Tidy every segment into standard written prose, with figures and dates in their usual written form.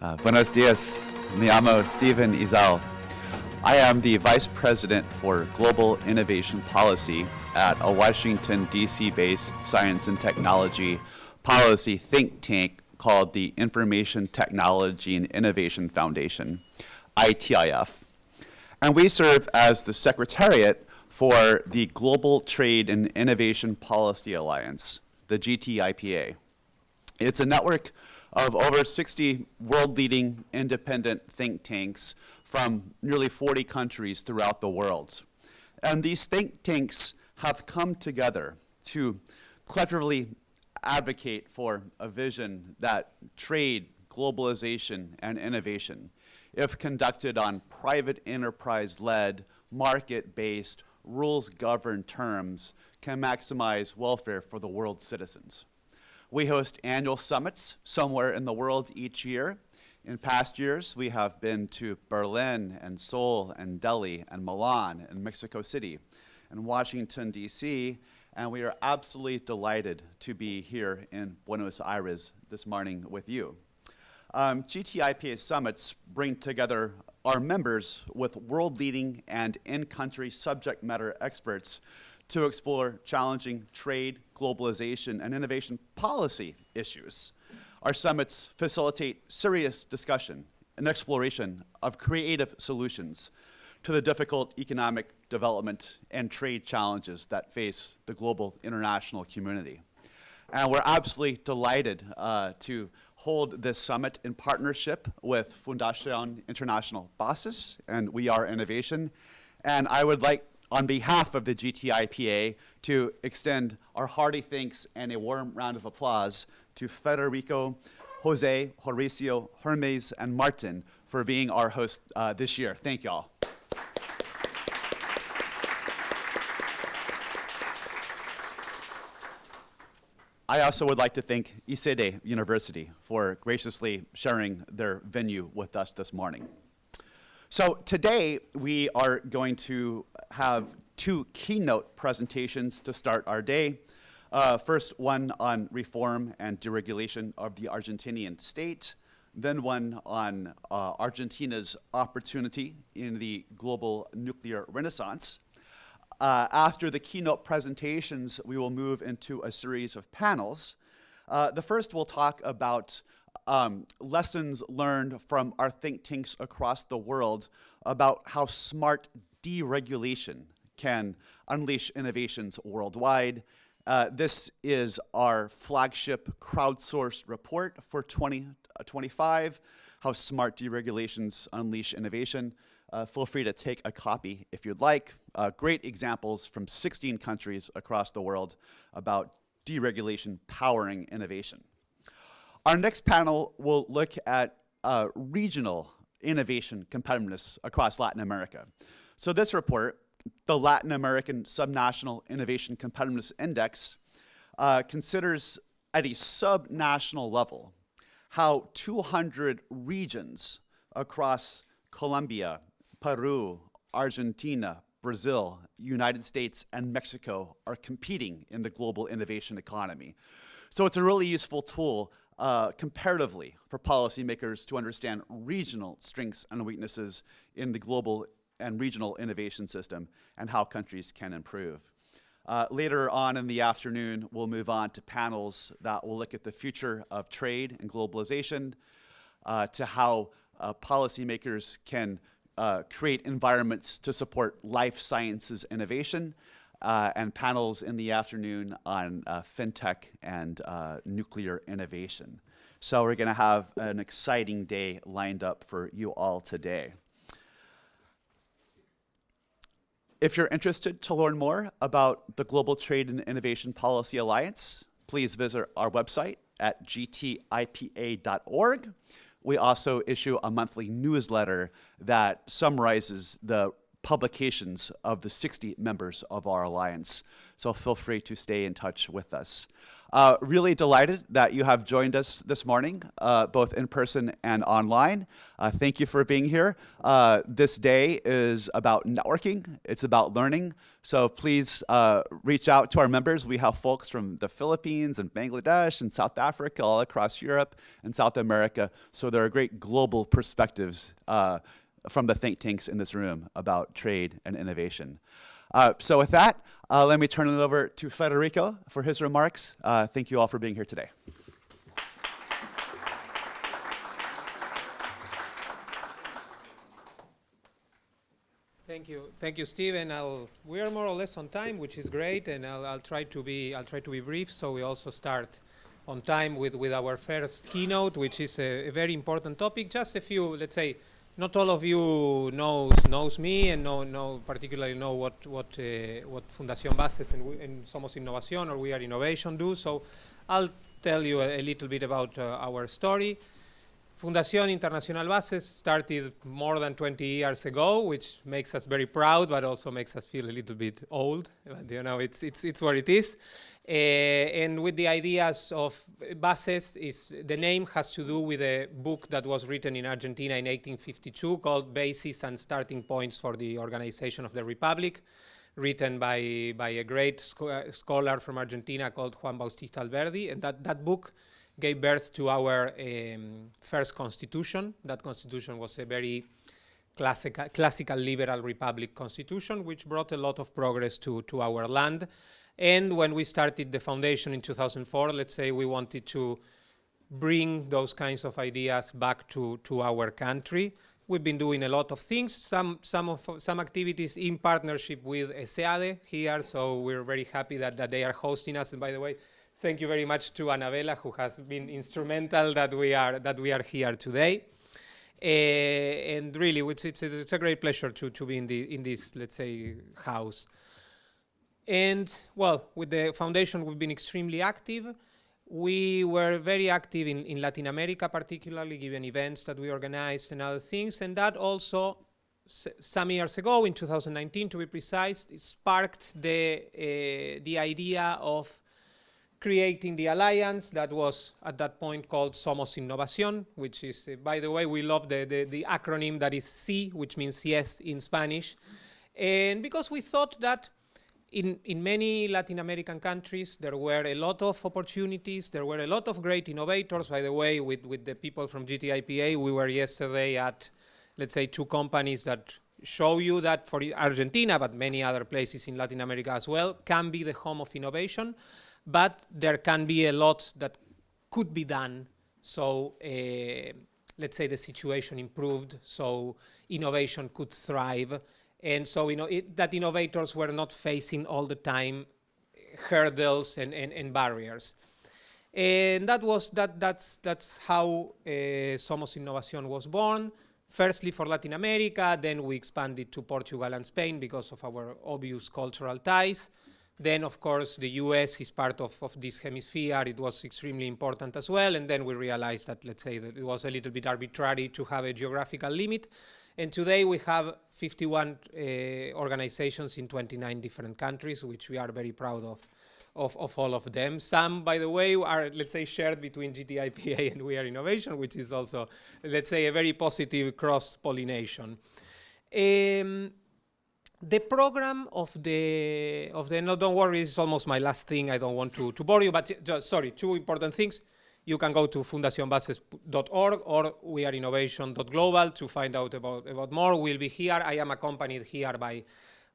Buenos dias. Me llamo Stephen Izal. I am the Vice President for Global Innovation Policy at a Washington, D.C.-based science and technology policy think tank called the Information Technology and Innovation Foundation, ITIF. And we serve as the Secretariat for the Global Trade and Innovation Policy Alliance, the GTIPA. It's a network of over 60 world-leading independent think tanks from nearly 40 countries throughout the world. And these think tanks have come together to cleverly advocate for a vision that trade, globalization, and innovation, if conducted on private enterprise-led, market-based, rules-governed terms, can maximize welfare for the world's citizens. We host annual summits somewhere in the world each year. In past years, we have been to Berlin and Seoul and Delhi and Milan and Mexico City and Washington, D.C., and we are absolutely delighted to be here in Buenos Aires this morning with you. GTIPA summits bring together our members with world-leading and in-country subject matter experts to explore challenging trade, globalization, and innovation policy issues. Our summits facilitate serious discussion and exploration of creative solutions to the difficult economic development and trade challenges that face the global international community. And we're absolutely delighted to hold this summit in partnership with Fundación International Bases and We Are Innovation. And I would like, on behalf of the GTIPA, to extend our hearty thanks and a warm round of applause to Federico, Jose, Horacio, Hermes, and Martin for being our host this year. Thank you all. I also would like to thank ISEDE University for graciously sharing their venue with us this morning. So today we are going to have two keynote presentations to start our day. First, one on reform and deregulation of the Argentinian state, then one on Argentina's opportunity in the global nuclear renaissance. After the keynote presentations, we will move into a series of panels. The first will talk about lessons learned from our think tanks across the world about how smart deregulation can unleash innovations worldwide. This is our flagship crowdsourced report for 2025, How Smart Deregulations Unleash Innovation. Feel free to take a copy if you'd like. Great examples from 16 countries across the world about deregulation powering innovation. Our next panel will look at regional innovation competitiveness across Latin America. So this report, the Latin American Subnational Innovation Competitiveness Index, considers at a subnational level how 200 regions across Colombia, Peru, Argentina, Brazil, United States, and Mexico are competing in the global innovation economy. So it's a really useful tool comparatively for policymakers to understand regional strengths and weaknesses in the global and regional innovation system and how countries can improve. Later on in the afternoon, we'll move on to panels that will look at the future of trade and globalization, to how policymakers can create environments to support life sciences innovation, and panels in the afternoon on fintech and nuclear innovation. So we're going to have an exciting day lined up for you all today. If you're interested to learn more about the Global Trade and Innovation Policy Alliance, please visit our website at gtipa.org. We also issue a monthly newsletter that summarizes the publications of the 60 members of our alliance. So feel free to stay in touch with us. Really delighted that you have joined us this morning, both in person and online. Thank you for being here. This day is about networking. It's about learning. So please reach out to our members. We have folks from the Philippines and Bangladesh and South Africa, all across Europe and South America. So there are great global perspectives from the think tanks in this room about trade and innovation. So with that, let me turn it over to Federico for his remarks. Thank you all for being here today. Thank you, Steve. And we are more or less on time, which is great. And I'll try to be brief. So we also start on time with our first keynote, which is a very important topic. Just a few, let's say. Not all of you knows me and particularly know what Fundación Bases and Somos Innovación or We Are Innovation do. So I'll tell you a little bit about our story. Fundación Internacional Bases started more than 20 years ago, which makes us very proud, but also makes us feel a little bit old. But, you know, it's what it is. And with the ideas of Bases, the name has to do with a book that was written in Argentina in 1852 called Bases and Starting Points for the Organization of the Republic, written by a great scholar from Argentina called Juan Bautista Alberdi. And that book gave birth to our first constitution. That constitution was a very classical liberal republic constitution, which brought a lot of progress to our land. And when we started the foundation in 2004, let's say we wanted to bring those kinds of ideas back to our country. We've been doing a lot of things, some activities in partnership with ESEADE here, so we're very happy that they are hosting us. And by the way, thank you very much to Anabela, who has been instrumental that we are here today. And really, it's a great pleasure to be in this, let's say, house. And, well, with the foundation, we've been extremely active. We were very active in Latin America, particularly, given events that we organized and other things. And that also, some years ago, in 2019, to be precise, sparked the idea of creating the alliance that was, at that point, called Somos Innovación, which is, by the way, we love the acronym that is C, which means yes in Spanish. And because we thought that in many Latin American countries, there were a lot of opportunities. There were a lot of great innovators. By the way, with the people from GTIPA, we were yesterday at, let's say, 2 companies that show you that for Argentina, but many other places in Latin America as well, can be the home of innovation. But there can be a lot that could be done. So let's say the situation improved, so innovation could thrive. And so, you know, that innovators were not facing all the time hurdles and barriers. And that's how Somos Innovación was born. Firstly for Latin America, then we expanded to Portugal and Spain because of our obvious cultural ties. Then, of course, the US is part of this hemisphere. It was extremely important as well. And then we realized that, let's say, that it was a little bit arbitrary to have a geographical limit. And today we have 51 organizations in 29 different countries, which we are very proud of all of them. Some, by the way, are, let's say, shared between GTIPA and We Are Innovation, which is also, let's say, a very positive cross-pollination. The program no, don't worry, it's almost my last thing. I don't want to bore you, but just, sorry, 2 important things. You can go to fundacionbases.org or weareinnovation.global to find out about more. We'll be here. I am accompanied here by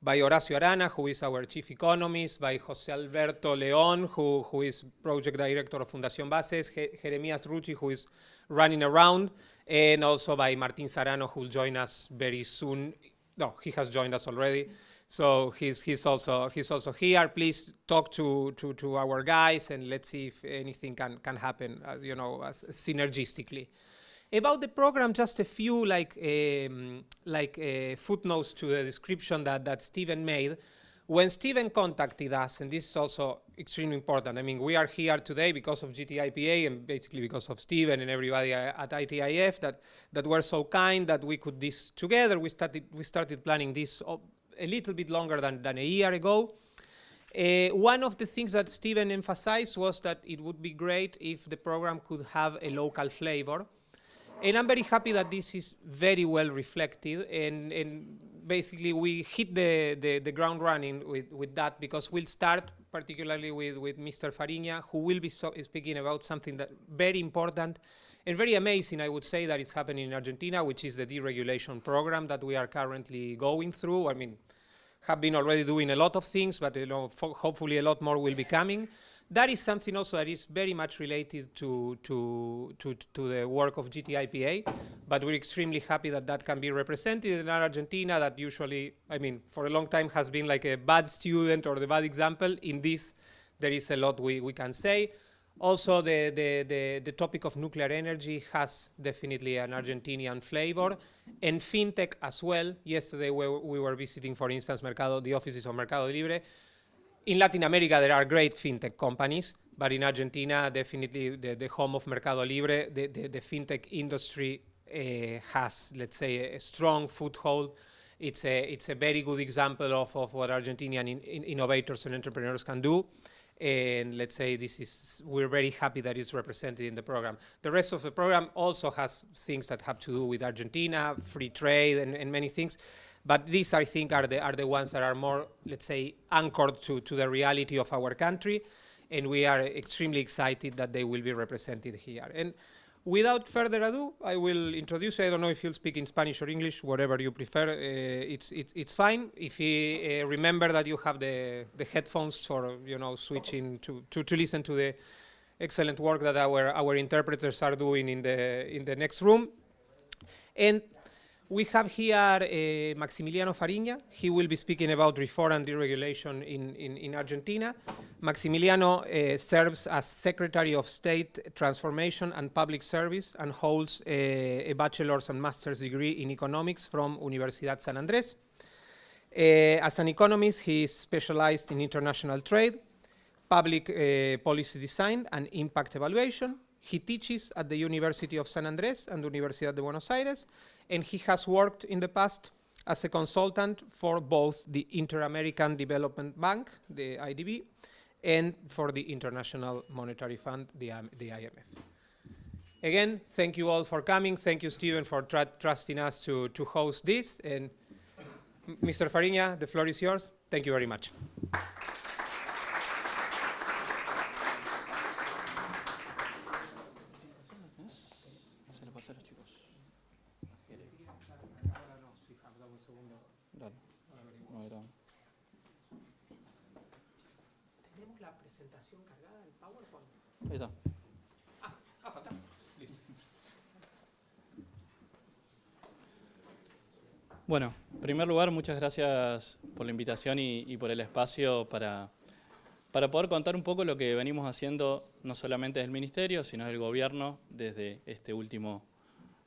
Horacio Arana, who is our chief economist, by Jose Alberto León, who is project director of Fundación Bases, Jeremías Rucci, who is running around, and also by Martín Sarano, who will join us very soon. No, he has joined us already. So he's also here. Please talk to our guys and let's see if anything can happen, you know, synergistically. About the program, just a few footnotes to the description that Steven made. When Steven contacted us, and this is also extremely important. I mean, we are here today because of GTIPA and basically because of Steven and everybody at ITIF that were so kind that we could this together. We started planning this a little bit longer than a year ago. One of the things that Steven emphasized was that it would be great if the program could have a local flavor. And I'm very happy that this is very well reflected, and basically we hit the ground running with that, because we'll start particularly with Mr. Fariña, who will be speaking about something that very important and very amazing, I would say, that is happening in Argentina, which is the deregulation program that we are currently going through. I mean, have been already doing a lot of things, but hopefully a lot more will be coming. That is something also that is very much related to the work of GTIPA, but we're extremely happy that that can be represented in Argentina, that usually, I mean, for a long time has been like a bad student or the bad example. In this, there is a lot we can say. Also, the topic of nuclear energy has definitely an Argentinian flavor, and fintech as well. Yesterday we were visiting, for instance, the offices of Mercado Libre. In Latin America, there are great fintech companies, but in Argentina, definitely the home of Mercado Libre, the fintech industry has, let's say, a strong foothold. It's a very good example of what Argentinian innovators and entrepreneurs can do. And let's say we're very happy that it's represented in the program. The rest of the program also has things that have to do with Argentina, free trade, and many things. But these, I think, are the ones that are more, let's say, anchored to the reality of our country. And we are extremely excited that they will be represented here. And without further ado, I will introduce you. I don't know if you'll speak in Spanish or English, whatever you prefer. It's fine. If you remember that you have the headphones for, switching to listen to the excellent work that our interpreters are doing in the next room. And we have here Maximiliano Fariña. He will be speaking about reform and deregulation in Argentina. Maximiliano serves as Secretary of State Transformation and Public Service and holds a bachelor's and master's degree in economics from Universidad San Andrés. As an economist, he is specialized in international trade, public policy design, and impact evaluation. He teaches at the University of San Andrés and Universidad de Buenos Aires, and he has worked in the past as a consultant for both the Inter-American Development Bank, the IDB, and for the International Monetary Fund, the IMF. Again, thank you all for coming. Thank you, Steven, for trusting us to host this. And Mr. Fariña, the floor is yours. Thank you very much. ¿Tenemos la presentación cargada en PowerPoint? Ahí está. Fantástico. Listo. Bueno, en primer lugar, muchas gracias por la invitación y por el espacio para poder contar un poco lo que venimos haciendo no solamente del Ministerio, sino del Gobierno desde este último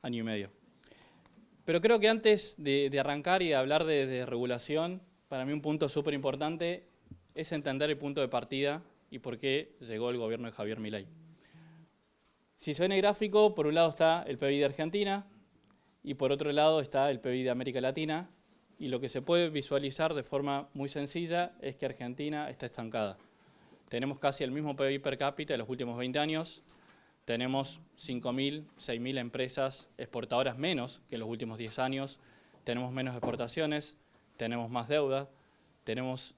año y medio. Pero creo que antes de arrancar y de hablar de regulación, para mí un punto súper importante es entender el punto de partida y por qué llegó el gobierno de Javier Milei. Si se ve en el gráfico, por un lado está el PBI de Argentina y por otro lado está el PBI de América Latina, y lo que se puede visualizar de forma muy sencilla es que Argentina está estancada. Tenemos casi el mismo PBI per cápita de los últimos 20 años, tenemos 5.000, 6.000 empresas exportadoras menos que en los últimos 10 años, tenemos menos exportaciones, tenemos más deuda, tenemos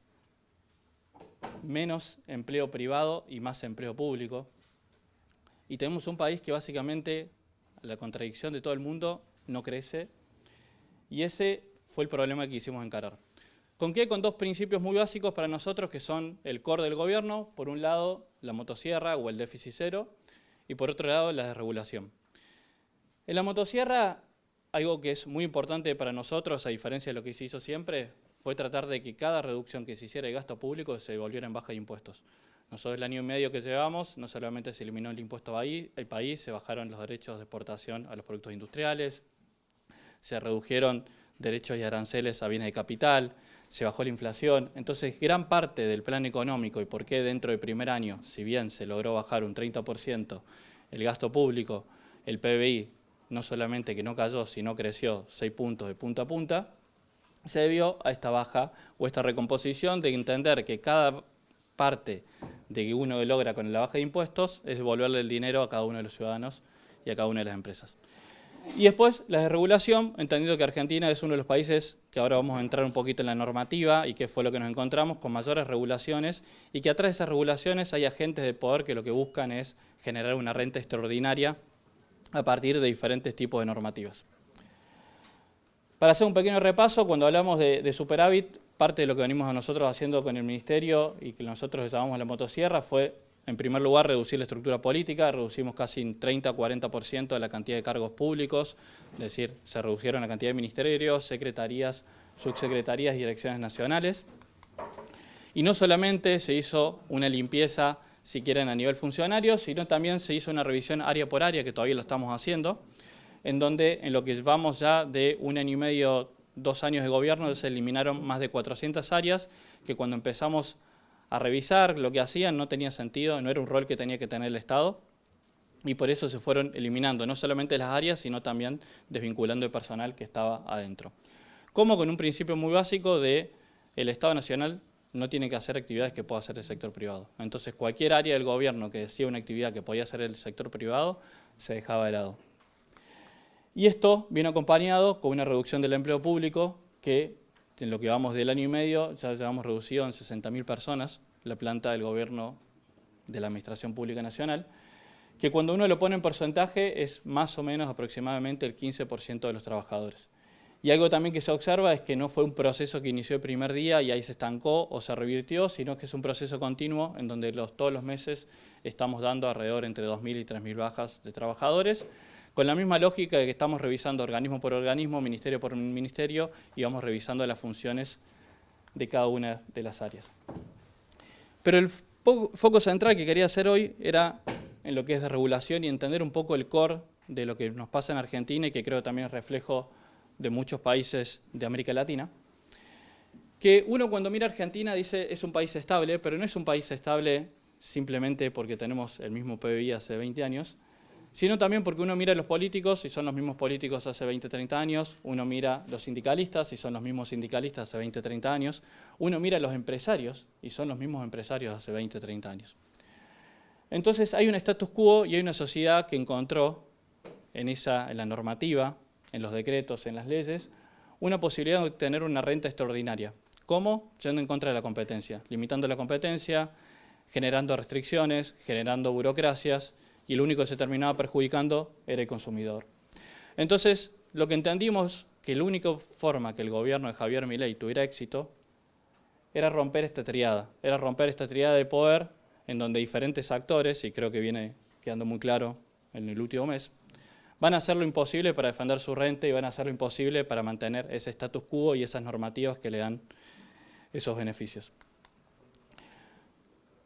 menos empleo privado y más empleo público. Y tenemos un país que básicamente, a la contradicción de todo el mundo, no crece. Y ese fue el problema que quisimos encarar. ¿Con qué? Con dos principios muy básicos para nosotros que son el core del gobierno. Por un lado, la motosierra o el déficit cero. Y por otro lado, la desregulación. En la motosierra, algo que es muy importante para nosotros, a diferencia de lo que se hizo siempre, fue tratar de que cada reducción que se hiciera de gasto público se volviera en baja de impuestos. Nosotros el año y medio que llevamos, no solamente se eliminó el impuesto al país, se bajaron los derechos de exportación a los productos industriales, se redujeron derechos y aranceles a bienes de capital, se bajó la inflación. Entonces, gran parte del plan económico y por qué dentro del primer año, si bien se logró bajar un 30% el gasto público, el PBI no solamente que no cayó, sino creció 6 puntos de punta a punta, se debió a esta baja o esta recomposición de entender que cada parte de que uno logra con la baja de impuestos es devolverle el dinero a cada uno de los ciudadanos y a cada una de las empresas. Y después, la desregulación, entendiendo que Argentina es uno de los países que ahora vamos a entrar un poquito en la normativa y que fue lo que nos encontramos con mayores regulaciones y que atrás de esas regulaciones hay agentes de poder que lo que buscan es generar una renta extraordinaria a partir de diferentes tipos de normativas. Para hacer un pequeño repaso, cuando hablamos de superávit, parte de lo que venimos nosotros haciendo con el Ministerio y que nosotros llamamos la motosierra fue, en primer lugar, reducir la estructura política. Reducimos casi un 30-40% de la cantidad de cargos públicos, es decir, se redujeron la cantidad de ministerios, secretarías, subsecretarías y direcciones nacionales. Y no solamente se hizo una limpieza, si quieren, a nivel funcionario, sino también se hizo una revisión área por área, que todavía lo estamos haciendo, en donde en lo que llevamos ya de 1 año y medio, 2 años de gobierno, se eliminaron más de 400 áreas que cuando empezamos a revisar lo que hacían no tenía sentido, no era un rol que tenía que tener el Estado y por eso se fueron eliminando no solamente las áreas, sino también desvinculando el personal que estaba adentro. Como con un principio muy básico de el Estado Nacional no tiene que hacer actividades que pueda hacer el sector privado. Entonces cualquier área del gobierno que decía una actividad que podía hacer el sector privado se dejaba de lado. Y esto viene acompañado con una reducción del empleo público que en lo que vamos del año y medio ya llevamos reducido en 60.000 personas la planta del gobierno de la Administración Pública Nacional, que cuando uno lo pone en porcentaje es más o menos aproximadamente el 15% de los trabajadores. Y algo también que se observa es que no fue un proceso que inició el primer día y ahí se estancó o se revirtió, sino que es un proceso continuo en donde todos los meses estamos dando alrededor entre 2.000 y 3.000 bajas de trabajadores, con la misma lógica de que estamos revisando organismo por organismo, ministerio por ministerio, y vamos revisando las funciones de cada una de las áreas. Pero el foco central que quería hacer hoy era en lo que es de regulación y entender un poco el core de lo que nos pasa en Argentina y que creo también es reflejo de muchos países de América Latina. Que uno cuando mira Argentina dice es un país estable, pero no es un país estable simplemente porque tenemos el mismo PBI hace 20 años, sino también porque uno mira a los políticos y son los mismos políticos hace 20, 30 años, uno mira a los sindicalistas y son los mismos sindicalistas hace 20, 30 años, uno mira a los empresarios y son los mismos empresarios hace 20, 30 años. Entonces hay un status quo y hay una sociedad que encontró en la normativa, en los decretos, en las leyes, una posibilidad de obtener una renta extraordinaria. ¿Cómo? Yendo en contra de la competencia, limitando la competencia, generando restricciones, generando burocracias, y lo único que se terminaba perjudicando era el consumidor. Entonces, lo que entendimos que la única forma que el gobierno de Javier Milei tuviera éxito era romper esta triada de poder en donde diferentes actores, y creo que viene quedando muy claro en el último mes, van a hacer lo imposible para defender su renta y van a hacer lo imposible para mantener ese status quo y esas normativas que le dan esos beneficios.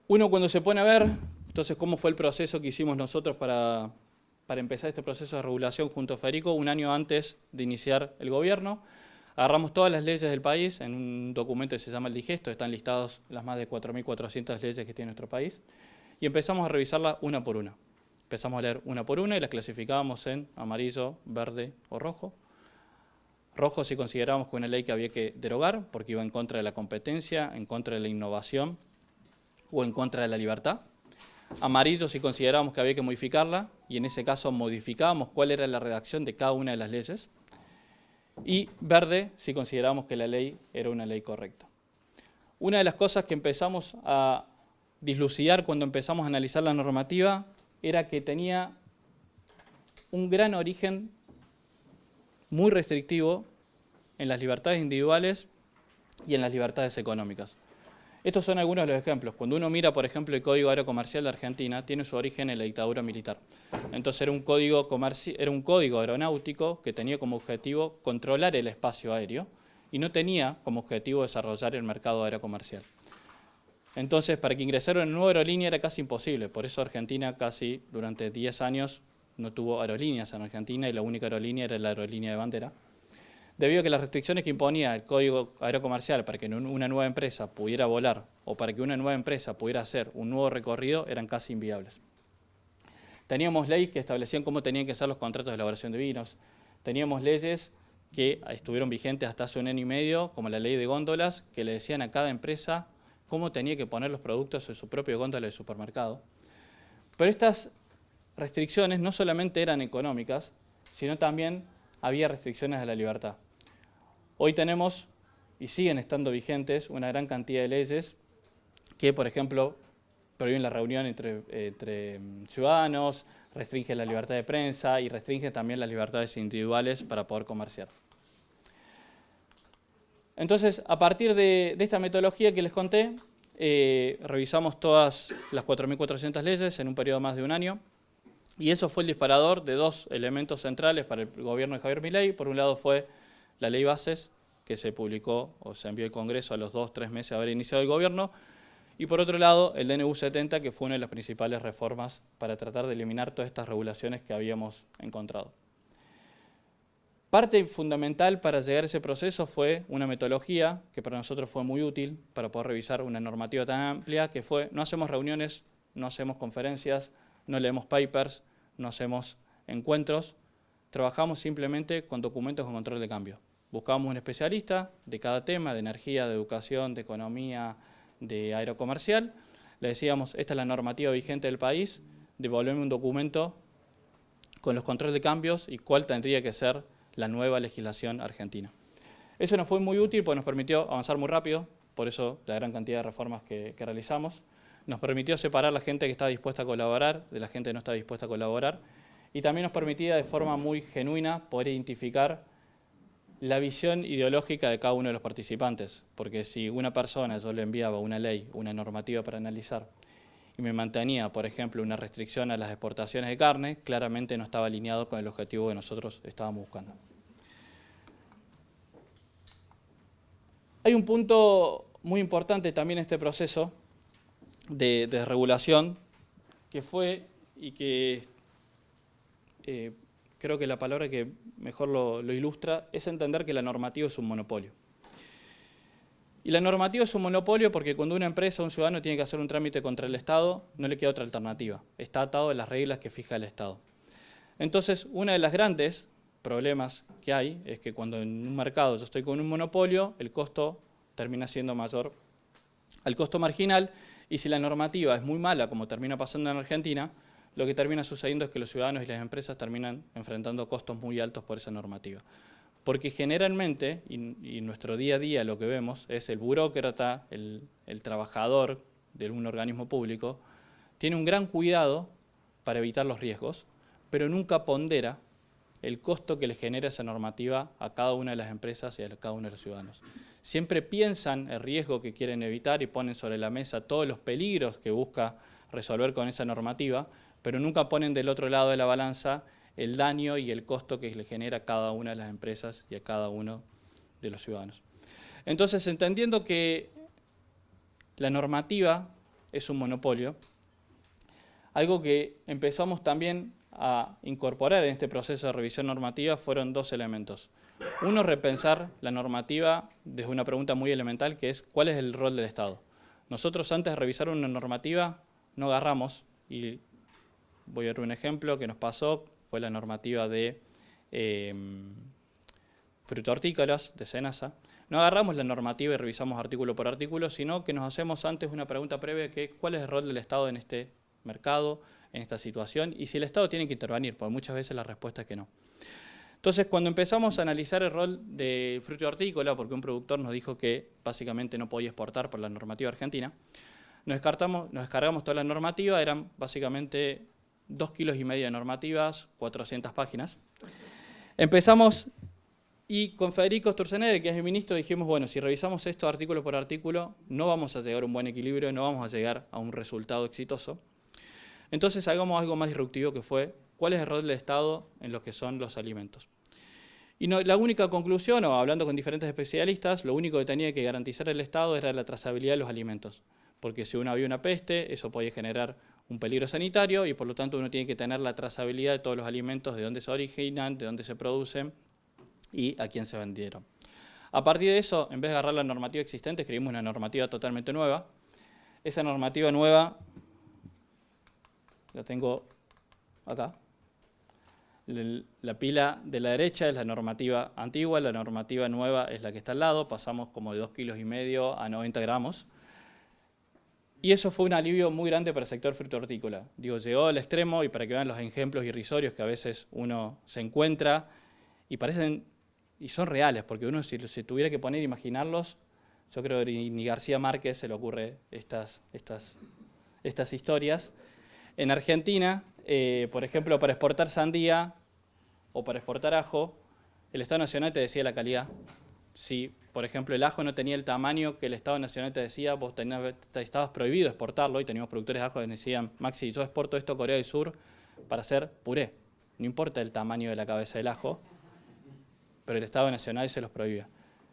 Uno cuando se pone a ver, entonces, ¿cómo fue el proceso que hicimos nosotros para empezar este proceso de regulación junto a Federico? Un año antes de iniciar el gobierno, agarramos todas las leyes del país en un documento que se llama el Digesto, están listados las más de 4.400 leyes que tiene nuestro país, y empezamos a revisarlas una por una. Empezamos a leer una por una y las clasificábamos en amarillo, verde o rojo. Rojo si considerábamos que una ley que había que derogar porque iba en contra de la competencia, en contra de la innovación o en contra de la libertad. Amarillo si considerábamos que había que modificarla y en ese caso modificábamos cuál era la redacción de cada una de las leyes. Y verde si considerábamos que la ley era una ley correcta. Una de las cosas que empezamos a dislucidar cuando empezamos a analizar la normativa era que tenía un gran origen muy restrictivo en las libertades individuales y en las libertades económicas. Estos son algunos de los ejemplos. Cuando uno mira, por ejemplo, el Código Aerocomercial de Argentina, tiene su origen en la dictadura militar. Entonces era un código aeronáutico que tenía como objetivo controlar el espacio aéreo y no tenía como objetivo desarrollar el mercado aerocomercial. Entonces, para que ingresara una nueva aerolínea era casi imposible. Por eso Argentina casi durante 10 años no tuvo aerolíneas en Argentina y la única aerolínea era la aerolínea de bandera. Debido a que las restricciones que imponía el Código Aerocomercial para que una nueva empresa pudiera volar o para que una nueva empresa pudiera hacer un nuevo recorrido eran casi inviables. Teníamos leyes que establecían cómo tenían que ser los contratos de elaboración de vinos. Teníamos leyes que estuvieron vigentes hasta hace un año y medio, como la ley de góndolas, que le decían a cada empresa cómo tenía que poner los productos en su propio góndola del supermercado. Pero estas restricciones no solamente eran económicas, sino también había restricciones a la libertad. Hoy tenemos, y siguen estando vigentes, una gran cantidad de leyes que, por ejemplo, prohíben la reunión entre ciudadanos, restringen la libertad de prensa y restringen también las libertades individuales para poder comerciar. Entonces, a partir de esta metodología que les conté, revisamos todas las 4.400 leyes en un periodo de más de un año, y eso fue el disparador de dos elementos centrales para el gobierno de Javier Milei. Por un lado fue la ley Bases, que se publicó o se envió al Congreso a los 2-3 meses de haber iniciado el gobierno, y por otro lado el DNU 70, que fue una de las principales reformas para tratar de eliminar todas estas regulaciones que habíamos encontrado. Parte fundamental para llegar a ese proceso fue una metodología que para nosotros fue muy útil para poder revisar una normativa tan amplia, que fue: no hacemos reuniones, no hacemos conferencias, no leemos papers, no hacemos encuentros, trabajamos simplemente con documentos con control de cambio. Buscábamos un especialista de cada tema, de energía, de educación, de economía, de aerocomercial. Le decíamos: esta es la normativa vigente del país, devolveme un documento con los controles de cambios y cuál tendría que ser la nueva legislación argentina. Eso nos fue muy útil porque nos permitió avanzar muy rápido, por eso la gran cantidad de reformas que realizamos. Nos permitió separar la gente que estaba dispuesta a colaborar de la gente que no estaba dispuesta a colaborar, y también nos permitía de forma muy genuina poder identificar la visión ideológica de cada uno de los participantes, porque si una persona, yo le enviaba una ley, una normativa para analizar, y me mantenía, por ejemplo, una restricción a las exportaciones de carne, claramente no estaba alineado con el objetivo que nosotros estábamos buscando. Hay un punto muy importante también en este proceso de regulación, que fue, y que creo que la palabra que mejor lo ilustra, es entender que la normativa es un monopolio. Y la normativa es un monopolio porque cuando una empresa o un ciudadano tiene que hacer un trámite contra el Estado, no le queda otra alternativa. Está atado a las reglas que fija el Estado. Entonces, uno de los grandes problemas que hay es que cuando en un mercado yo estoy con un monopolio, el costo termina siendo mayor al costo marginal, y si la normativa es muy mala, como termina pasando en Argentina, lo que termina sucediendo es que los ciudadanos y las empresas terminan enfrentando costos muy altos por esa normativa. Porque generalmente, y nuestro día a día lo que vemos, es el burócrata, el trabajador de un organismo público, tiene un gran cuidado para evitar los riesgos, pero nunca pondera el costo que le genera esa normativa a cada una de las empresas y a cada uno de los ciudadanos. Siempre piensan el riesgo que quieren evitar y ponen sobre la mesa todos los peligros que busca resolver con esa normativa, pero nunca ponen del otro lado de la balanza el daño y el costo que le genera a cada una de las empresas y a cada uno de los ciudadanos. Entonces, entendiendo que la normativa es un monopolio, algo que empezamos también a incorporar en este proceso de revisión normativa fueron dos elementos. Uno, repensar la normativa desde una pregunta muy elemental, que es ¿cuál es el rol del Estado? Nosotros, antes de revisar una normativa, no agarramos, y voy a dar un ejemplo que nos pasó, fue la normativa de frutohortícolas de SENASA. No agarramos la normativa y revisamos artículo por artículo, sino que nos hacemos antes una pregunta previa, que es ¿cuál es el rol del Estado en este mercado, en esta situación? Y si el Estado tiene que intervenir, porque muchas veces la respuesta es que no. Entonces, cuando empezamos a analizar el rol de fruto hortícola, porque un productor nos dijo que básicamente no podía exportar por la normativa argentina, nos descargamos toda la normativa, eran básicamente 2,5 kilos de normativas, 400 páginas. Empezamos, y con Federico Sturzenegger, que es el ministro, dijimos, bueno, si revisamos esto artículo por artículo, no vamos a llegar a un buen equilibrio, no vamos a llegar a un resultado exitoso. Entonces hagamos algo más disruptivo, que fue cuál es el rol del Estado en lo que son los alimentos. Y no, la única conclusión, o hablando con diferentes especialistas, lo único que tenía que garantizar el Estado era la trazabilidad de los alimentos. Porque si uno había una peste, eso podía generar un peligro sanitario, y por lo tanto uno tiene que tener la trazabilidad de todos los alimentos, de dónde se originan, de dónde se producen y a quién se vendieron. A partir de eso, en vez de agarrar la normativa existente, escribimos una normativa totalmente nueva. Esa normativa nueva la tengo acá. La pila de la derecha es la normativa antigua, la normativa nueva es la que está al lado, pasamos como de 2,5 kilos a 90 gramos. Y eso fue un alivio muy grande para el sector fruto-hortícola. Digo, llegó al extremo, y para que vean los ejemplos irrisorios que a veces uno se encuentra, y parecen, y son reales, porque uno si tuviera que poner a imaginarlos, yo creo que ni García Márquez se le ocurre estas historias. En Argentina, por ejemplo, para exportar sandía o para exportar ajo, el Estado Nacional te decía la calidad. Si, por ejemplo, el ajo no tenía el tamaño que el Estado Nacional te decía, vos estabas prohibido exportarlo, y teníamos productores de ajo que decían, Maxi, yo exporto esto a Corea del Sur para hacer puré. No importa el tamaño de la cabeza del ajo, pero el Estado Nacional se los prohibía.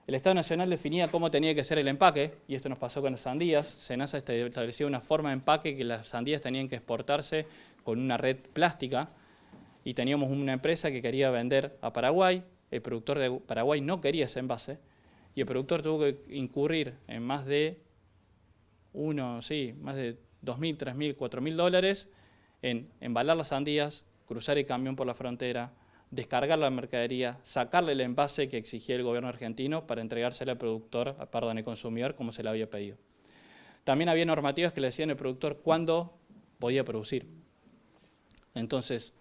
El Estado Nacional definía cómo tenía que ser el empaque, y esto nos pasó con las sandías. Senasa establecía una forma de empaque que las sandías tenían que exportarse con una red plástica, y teníamos una empresa que quería vender a Paraguay. El productor de Paraguay no quería ese envase, y el productor tuvo que incurrir en más de $2.000, $3.000, $4.000 en embalar las sandías, cruzar el camión por la frontera, descargar la mercadería, sacarle el envase que exigía el gobierno argentino para entregárselo al productor, al consumidor, como se le había pedido. También había normativas que le decían al productor cuándo podía producir. Entonces,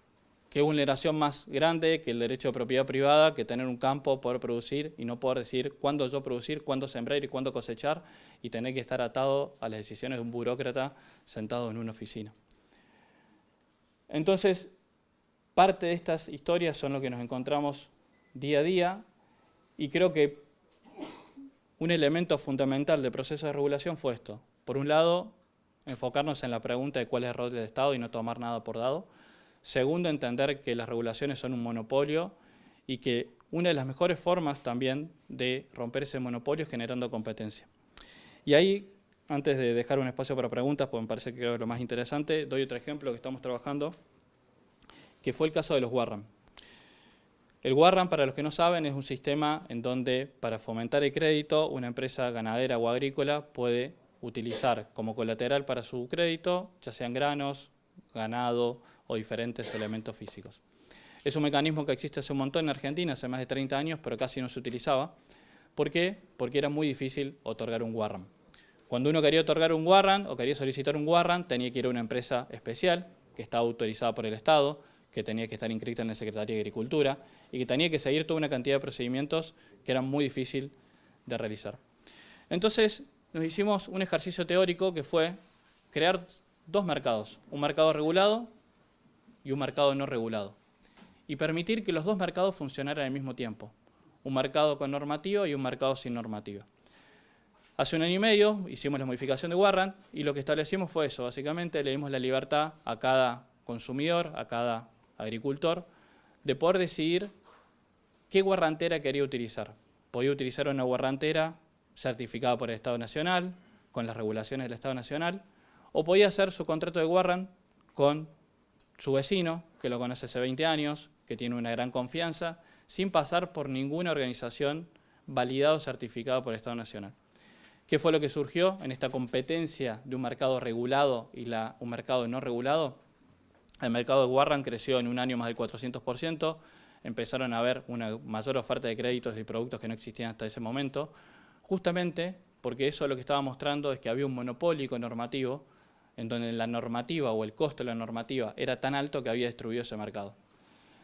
¿qué vulneración más grande que el derecho de propiedad privada, que tener un campo, poder producir y no poder decir cuándo yo producir, cuándo sembrar y cuándo cosechar, y tener que estar atado a las decisiones de un burócrata sentado en una oficina? Entonces, parte de estas historias son lo que nos encontramos día a día, y creo que un elemento fundamental del proceso de regulación fue esto. Por un lado, enfocarnos en la pregunta de cuál es el rol del Estado y no tomar nada por dado. Segundo, entender que las regulaciones son un monopolio, y que una de las mejores formas también de romper ese monopolio es generando competencia. Y ahí, antes de dejar un espacio para preguntas, porque me parece que creo que lo más interesante, doy otro ejemplo que estamos trabajando, que fue el caso de los Warran. El Warran, para los que no saben, es un sistema en donde, para fomentar el crédito, una empresa ganadera o agrícola puede utilizar como colateral para su crédito, ya sean granos, ganado o diferentes elementos físicos. Es un mecanismo que existe hace un montón en Argentina, hace más de 30 años, pero casi no se utilizaba. ¿Por qué? Porque era muy difícil otorgar un Warran. Cuando uno quería otorgar un Warran o quería solicitar un Warran, tenía que ir a una empresa especial que estaba autorizada por el Estado, que tenía que estar inscrita en la Secretaría de Agricultura y que tenía que seguir toda una cantidad de procedimientos que eran muy difíciles de realizar. Entonces, nos hicimos un ejercicio teórico que fue crear dos mercados, un mercado regulado y un mercado no regulado, y permitir que los dos mercados funcionaran al mismo tiempo, un mercado con normativa y un mercado sin normativa. Hace un año y medio hicimos la modificación de Warran, y lo que establecimos fue eso. Básicamente le dimos la libertad a cada consumidor, a cada agricultor, de poder decidir qué guarrantera quería utilizar. Podía utilizar una guarrantera certificada por el Estado Nacional, con las regulaciones del Estado Nacional, o podía hacer su contrato de Warran con su vecino, que lo conoce hace 20 años, que tiene una gran confianza, sin pasar por ninguna organización validada o certificada por el Estado Nacional. ¿Qué fue lo que surgió en esta competencia de un mercado regulado y un mercado no regulado? El mercado de Warran creció en un año más del 400%, empezaron a haber una mayor oferta de créditos y productos que no existían hasta ese momento, justamente porque eso lo que estaba mostrando es que había un monopolio normativo en donde la normativa o el costo de la normativa era tan alto que había destruido ese mercado.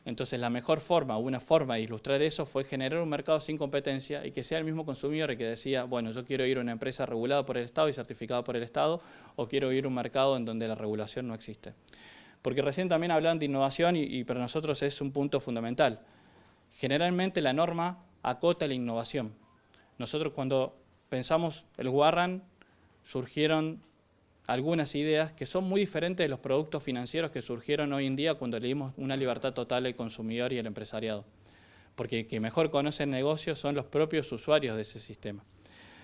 Entonces la mejor forma, o una forma de ilustrar eso, fue generar un mercado sin competencia y que sea el mismo consumidor el que decía, bueno, yo quiero ir a una empresa regulada por el Estado y certificada por el Estado, o quiero ir a un mercado en donde la regulación no existe. Porque recién también hablaban de innovación y para nosotros es un punto fundamental. Generalmente la norma acota la innovación. Nosotros cuando pensamos el Warran surgieron algunas ideas que son muy diferentes de los productos financieros que surgieron hoy en día cuando le dimos una libertad total al consumidor y al empresariado. Porque que mejor conoce el negocio son los propios usuarios de ese sistema.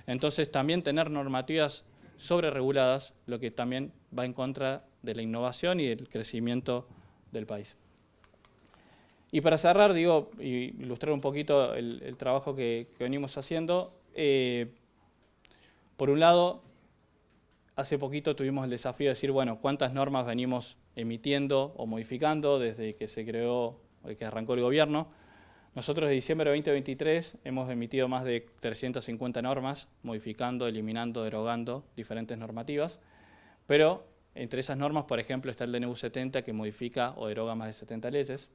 Entonces también tener normativas sobrereguladas, lo que también va en contra de la innovación y del crecimiento del país. Y para cerrar, digo, y ilustrar un poquito el trabajo que venimos haciendo, por un lado, hace poquito tuvimos el desafío de decir, bueno, ¿cuántas normas venimos emitiendo o modificando desde que se creó, que arrancó el gobierno? Nosotros de diciembre de 2023 hemos emitido más de 350 normas, modificando, eliminando, derogando diferentes normativas. Pero entre esas normas, por ejemplo, está el DNU 70 que modifica o deroga más de 70 leyes.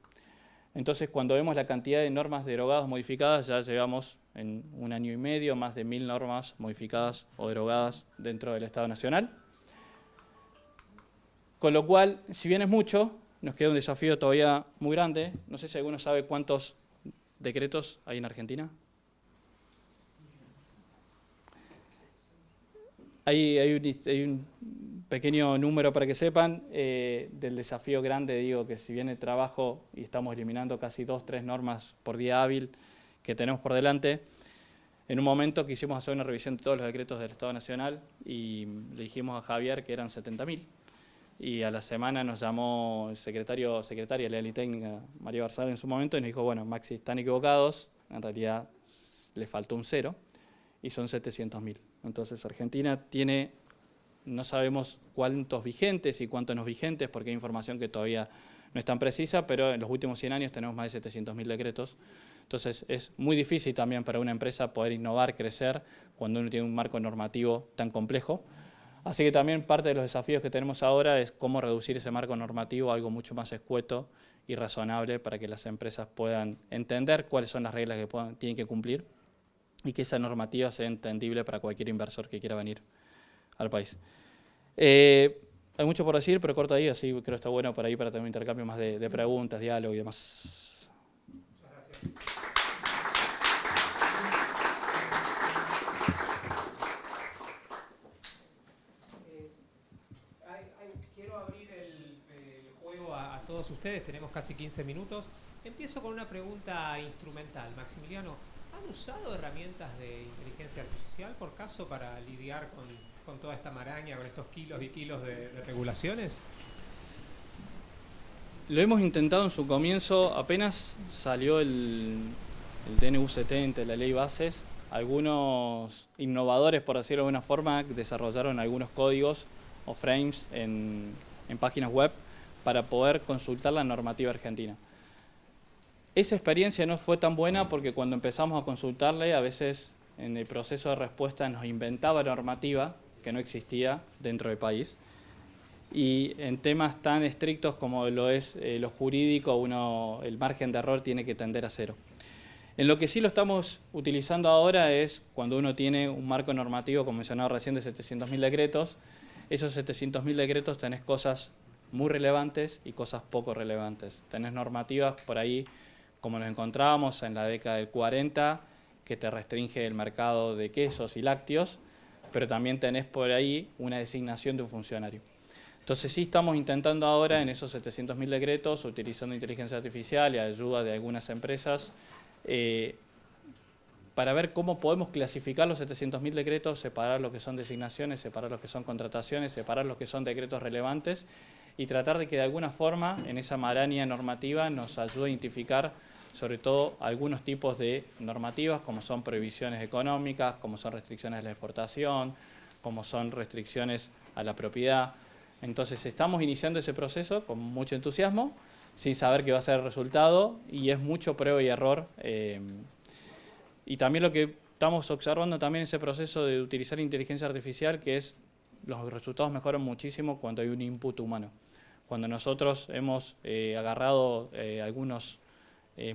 Entonces, cuando vemos la cantidad de normas derogadas o modificadas, ya llevamos en 1 año y medio más de 1000 normas modificadas o derogadas dentro del Estado Nacional. Con lo cual, si bien es mucho, nos queda un desafío todavía muy grande. No sé si alguno sabe cuántos decretos hay en Argentina. Hay un pequeño número para que sepan del desafío grande. Digo que si bien el trabajo y estamos eliminando casi 2 o 3 normas por día hábil que tenemos por delante, en un momento quisimos hacer una revisión de todos los decretos del Estado Nacional y le dijimos a Javier que eran 70.000. Y a la semana nos llamó el secretaria de la técnica, María Barzal, en su momento, y nos dijo, bueno, Maxi, están equivocados, en realidad le faltó un 0, y son 700.000. Entonces Argentina tiene, no sabemos cuántos vigentes y cuántos no vigentes, porque hay información que todavía no es tan precisa, pero en los últimos 100 años tenemos más de 700.000 decretos. Entonces es muy difícil también para una empresa poder innovar, crecer, cuando uno tiene un marco normativo tan complejo. Así que también parte de los desafíos que tenemos ahora es cómo reducir ese marco normativo a algo mucho más escueto y razonable para que las empresas puedan entender cuáles son las reglas que tienen que cumplir y que esa normativa sea entendible para cualquier inversor que quiera venir al país. Hay mucho por decir, pero corto ahí, así creo que está bueno para tener un intercambio más de preguntas, diálogo y demás. Muchas gracias. Quiero abrir el juego a todos ustedes, tenemos casi 15 minutos. Empiezo con una pregunta instrumental. Maximiliano, ¿han usado herramientas de inteligencia artificial por caso para lidiar con toda esta maraña, con estos kilos y kilos de regulaciones? Lo hemos intentado en su comienzo, apenas salió el DNU 70, la ley bases, algunos innovadores, por decirlo de alguna forma, desarrollaron algunos códigos o frames en páginas web para poder consultar la normativa argentina. Esa experiencia no fue tan buena porque cuando empezamos a consultarle, a veces en el proceso de respuesta nos inventaba normativa que no existía dentro del país. Y en temas tan estrictos como lo es lo jurídico, el margen de error tiene que tender a 0. En lo que sí lo estamos utilizando ahora es cuando uno tiene un marco normativo, como mencionaba recién, de 700.000 decretos. Esos 700.000 decretos tenés cosas muy relevantes y cosas poco relevantes. Tenés normativas por ahí, como nos encontrábamos en la década del 40, que te restringe el mercado de quesos y lácteos, pero también tenés por ahí una designación de un funcionario. Entonces sí estamos intentando ahora en esos 700.000 decretos, utilizando inteligencia artificial y ayuda de algunas empresas, para ver cómo podemos clasificar los 700.000 decretos, separar lo que son designaciones, separar lo que son contrataciones, separar los que son decretos relevantes y tratar de que de alguna forma en esa maraña normativa nos ayude a identificar sobre todo algunos tipos de normativas como son prohibiciones económicas, como son restricciones a la exportación, como son restricciones a la propiedad. Entonces estamos iniciando ese proceso con mucho entusiasmo, sin saber qué va a ser el resultado y es mucho prueba y error. Y también lo que estamos observando también ese proceso de utilizar inteligencia artificial, que es los resultados mejoran muchísimo cuando hay un input humano. Cuando nosotros hemos agarrado algunas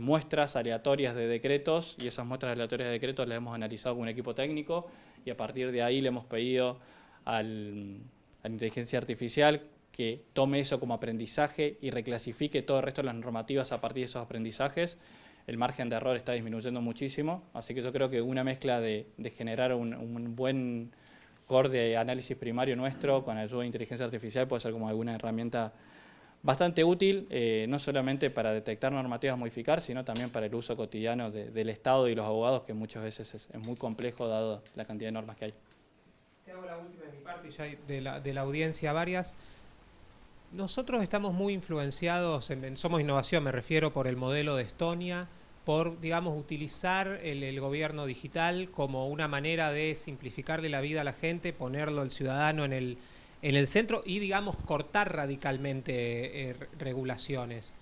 muestras aleatorias de decretos y esas muestras aleatorias de decretos las hemos analizado con un equipo técnico y a partir de ahí le hemos pedido a la inteligencia artificial que tome eso como aprendizaje y reclasifique todo el resto de las normativas a partir de esos aprendizajes. El margen de error está disminuyendo muchísimo, así que yo creo que una mezcla de generar un buen core de análisis primario nuestro con ayuda de inteligencia artificial puede ser como alguna herramienta bastante útil, no solamente para detectar normativas a modificar, sino también para el uso cotidiano del Estado y los abogados, que muchas veces es muy complejo dado la cantidad de normas que hay. Te hago la última de mi parte y ya hay de la audiencia varias. Nosotros estamos muy influenciados, en Somos Innovación me refiero, por el modelo de Estonia, por, digamos, utilizar el gobierno digital como una manera de simplificarle la vida a la gente, ponerlo al ciudadano en el centro y, digamos, cortar radicalmente regulaciones.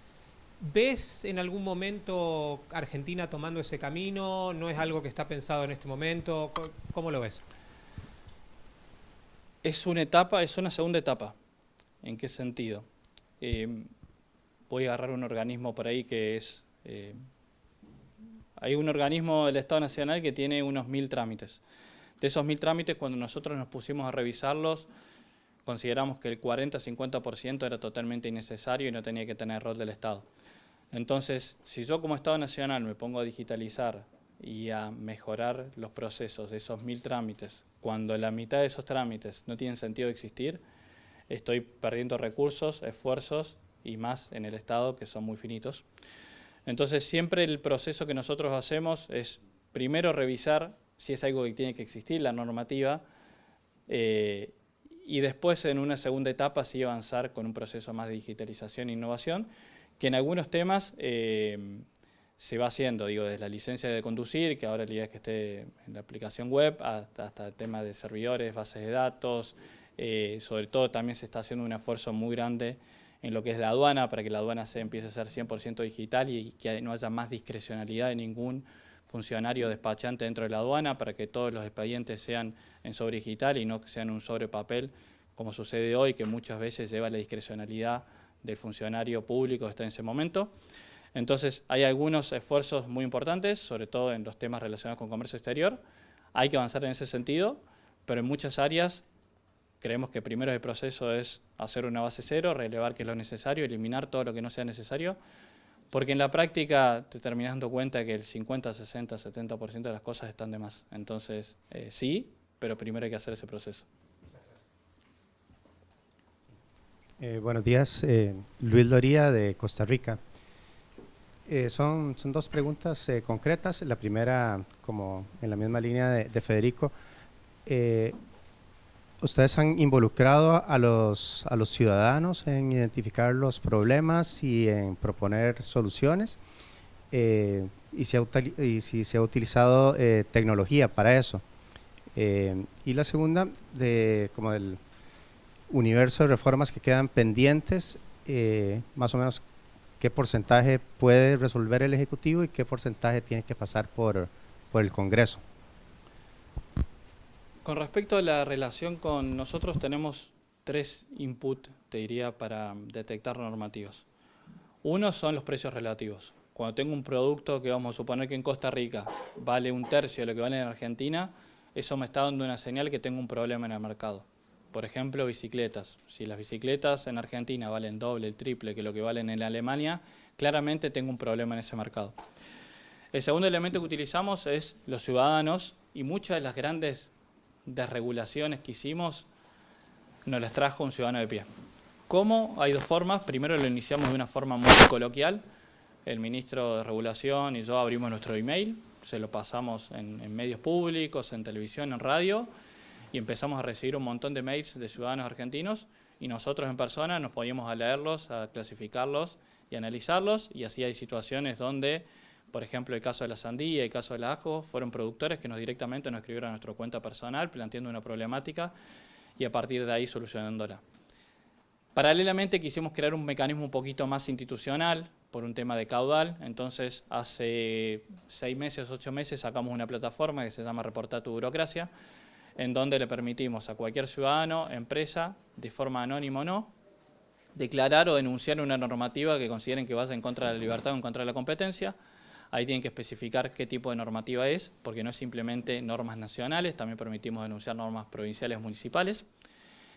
¿Ves en algún momento Argentina tomando ese camino? ¿No es algo que está pensado en este momento? ¿Cómo lo ves? Es una etapa, es una segunda etapa. ¿En qué sentido? Voy a agarrar un organismo por ahí que es... hay un organismo del Estado Nacional que tiene unos 1000 trámites. De esos 1000 trámites, cuando nosotros nos pusimos a revisarlos, consideramos que el 40-50% era totalmente innecesario y no tenía que tener rol del Estado. Entonces, si yo como Estado Nacional me pongo a digitalizar y a mejorar los procesos de esos 1000 trámites, cuando la mitad de esos trámites no tienen sentido de existir, estoy perdiendo recursos, esfuerzos y más en el Estado, que son muy finitos. Entonces, siempre el proceso que nosotros hacemos es primero revisar si es algo que tiene que existir, la normativa, y después en una segunda etapa sí avanzar con un proceso más de digitalización e innovación, que en algunos temas se va haciendo, digo, desde la licencia de conducir, que ahora la idea es que esté en la aplicación web, hasta el tema de servidores, bases de datos, sobre todo también se está haciendo un esfuerzo muy grande en lo que es la aduana, para que la aduana empiece a ser 100% digital y que no haya más discrecionalidad de ningún funcionario despachante dentro de la aduana, para que todos los expedientes sean en sobre digital y no que sean un sobre papel, como sucede hoy, que muchas veces lleva la discrecionalidad del funcionario público que está en ese momento. Entonces, hay algunos esfuerzos muy importantes, sobre todo en los temas relacionados con comercio exterior. Hay que avanzar en ese sentido, pero en muchas áreas creemos que primero el proceso es hacer una base cero, relevar qué es lo necesario, eliminar todo lo que no sea necesario, porque en la práctica te terminas dando cuenta que el 50, 60, 70% de las cosas están de más. Entonces, sí, pero primero hay que hacer ese proceso. Buenos días, Luis Loría de Costa Rica. Son dos preguntas concretas. La primera, como en la misma línea de Federico, ¿ustedes han involucrado a los ciudadanos en identificar los problemas y en proponer soluciones? Y si se ha utilizado tecnología para eso. Y la segunda, como del universo de reformas que quedan pendientes, más o menos qué porcentaje puede resolver el Ejecutivo y qué porcentaje tiene que pasar por el Congreso. Con respecto a la relación con nosotros, tenemos 3 inputs, te diría, para detectar normativas. Uno son los precios relativos. Cuando tengo un producto que vamos a suponer que en Costa Rica vale 1/3 de lo que vale en Argentina, eso me está dando una señal que tengo un problema en el mercado. Por ejemplo, bicicletas. Si las bicicletas en Argentina valen doble, el triple que lo que valen en Alemania, claramente tengo un problema en ese mercado. El segundo elemento que utilizamos es los ciudadanos, y muchas de las grandes desregulaciones que hicimos nos las trajo un ciudadano de pie. ¿Cómo? Hay 2 formas. Primero lo iniciamos de una forma muy coloquial. El ministro de Regulación y yo abrimos nuestro email, se lo pasamos en medios públicos, en televisión, en radio, y empezamos a recibir un montón de mails de ciudadanos argentinos, y nosotros en persona nos poníamos a leerlos, a clasificarlos y analizarlos, y así hay situaciones donde, por ejemplo, el caso de la sandía, el caso del ajo, fueron productores que directamente nos escribieron a nuestra cuenta personal planteando una problemática y a partir de ahí solucionándola. Paralelamente quisimos crear un mecanismo un poquito más institucional por un tema de caudal. Entonces hace 6 meses, 8 meses sacamos una plataforma que se llama Reportar tu Burocracia, en donde le permitimos a cualquier ciudadano, empresa, de forma anónima o no, declarar o denunciar una normativa que consideren que vaya en contra de la libertad o en contra de la competencia. Ahí tienen que especificar qué tipo de normativa es, porque no es simplemente normas nacionales, también permitimos denunciar normas provinciales o municipales.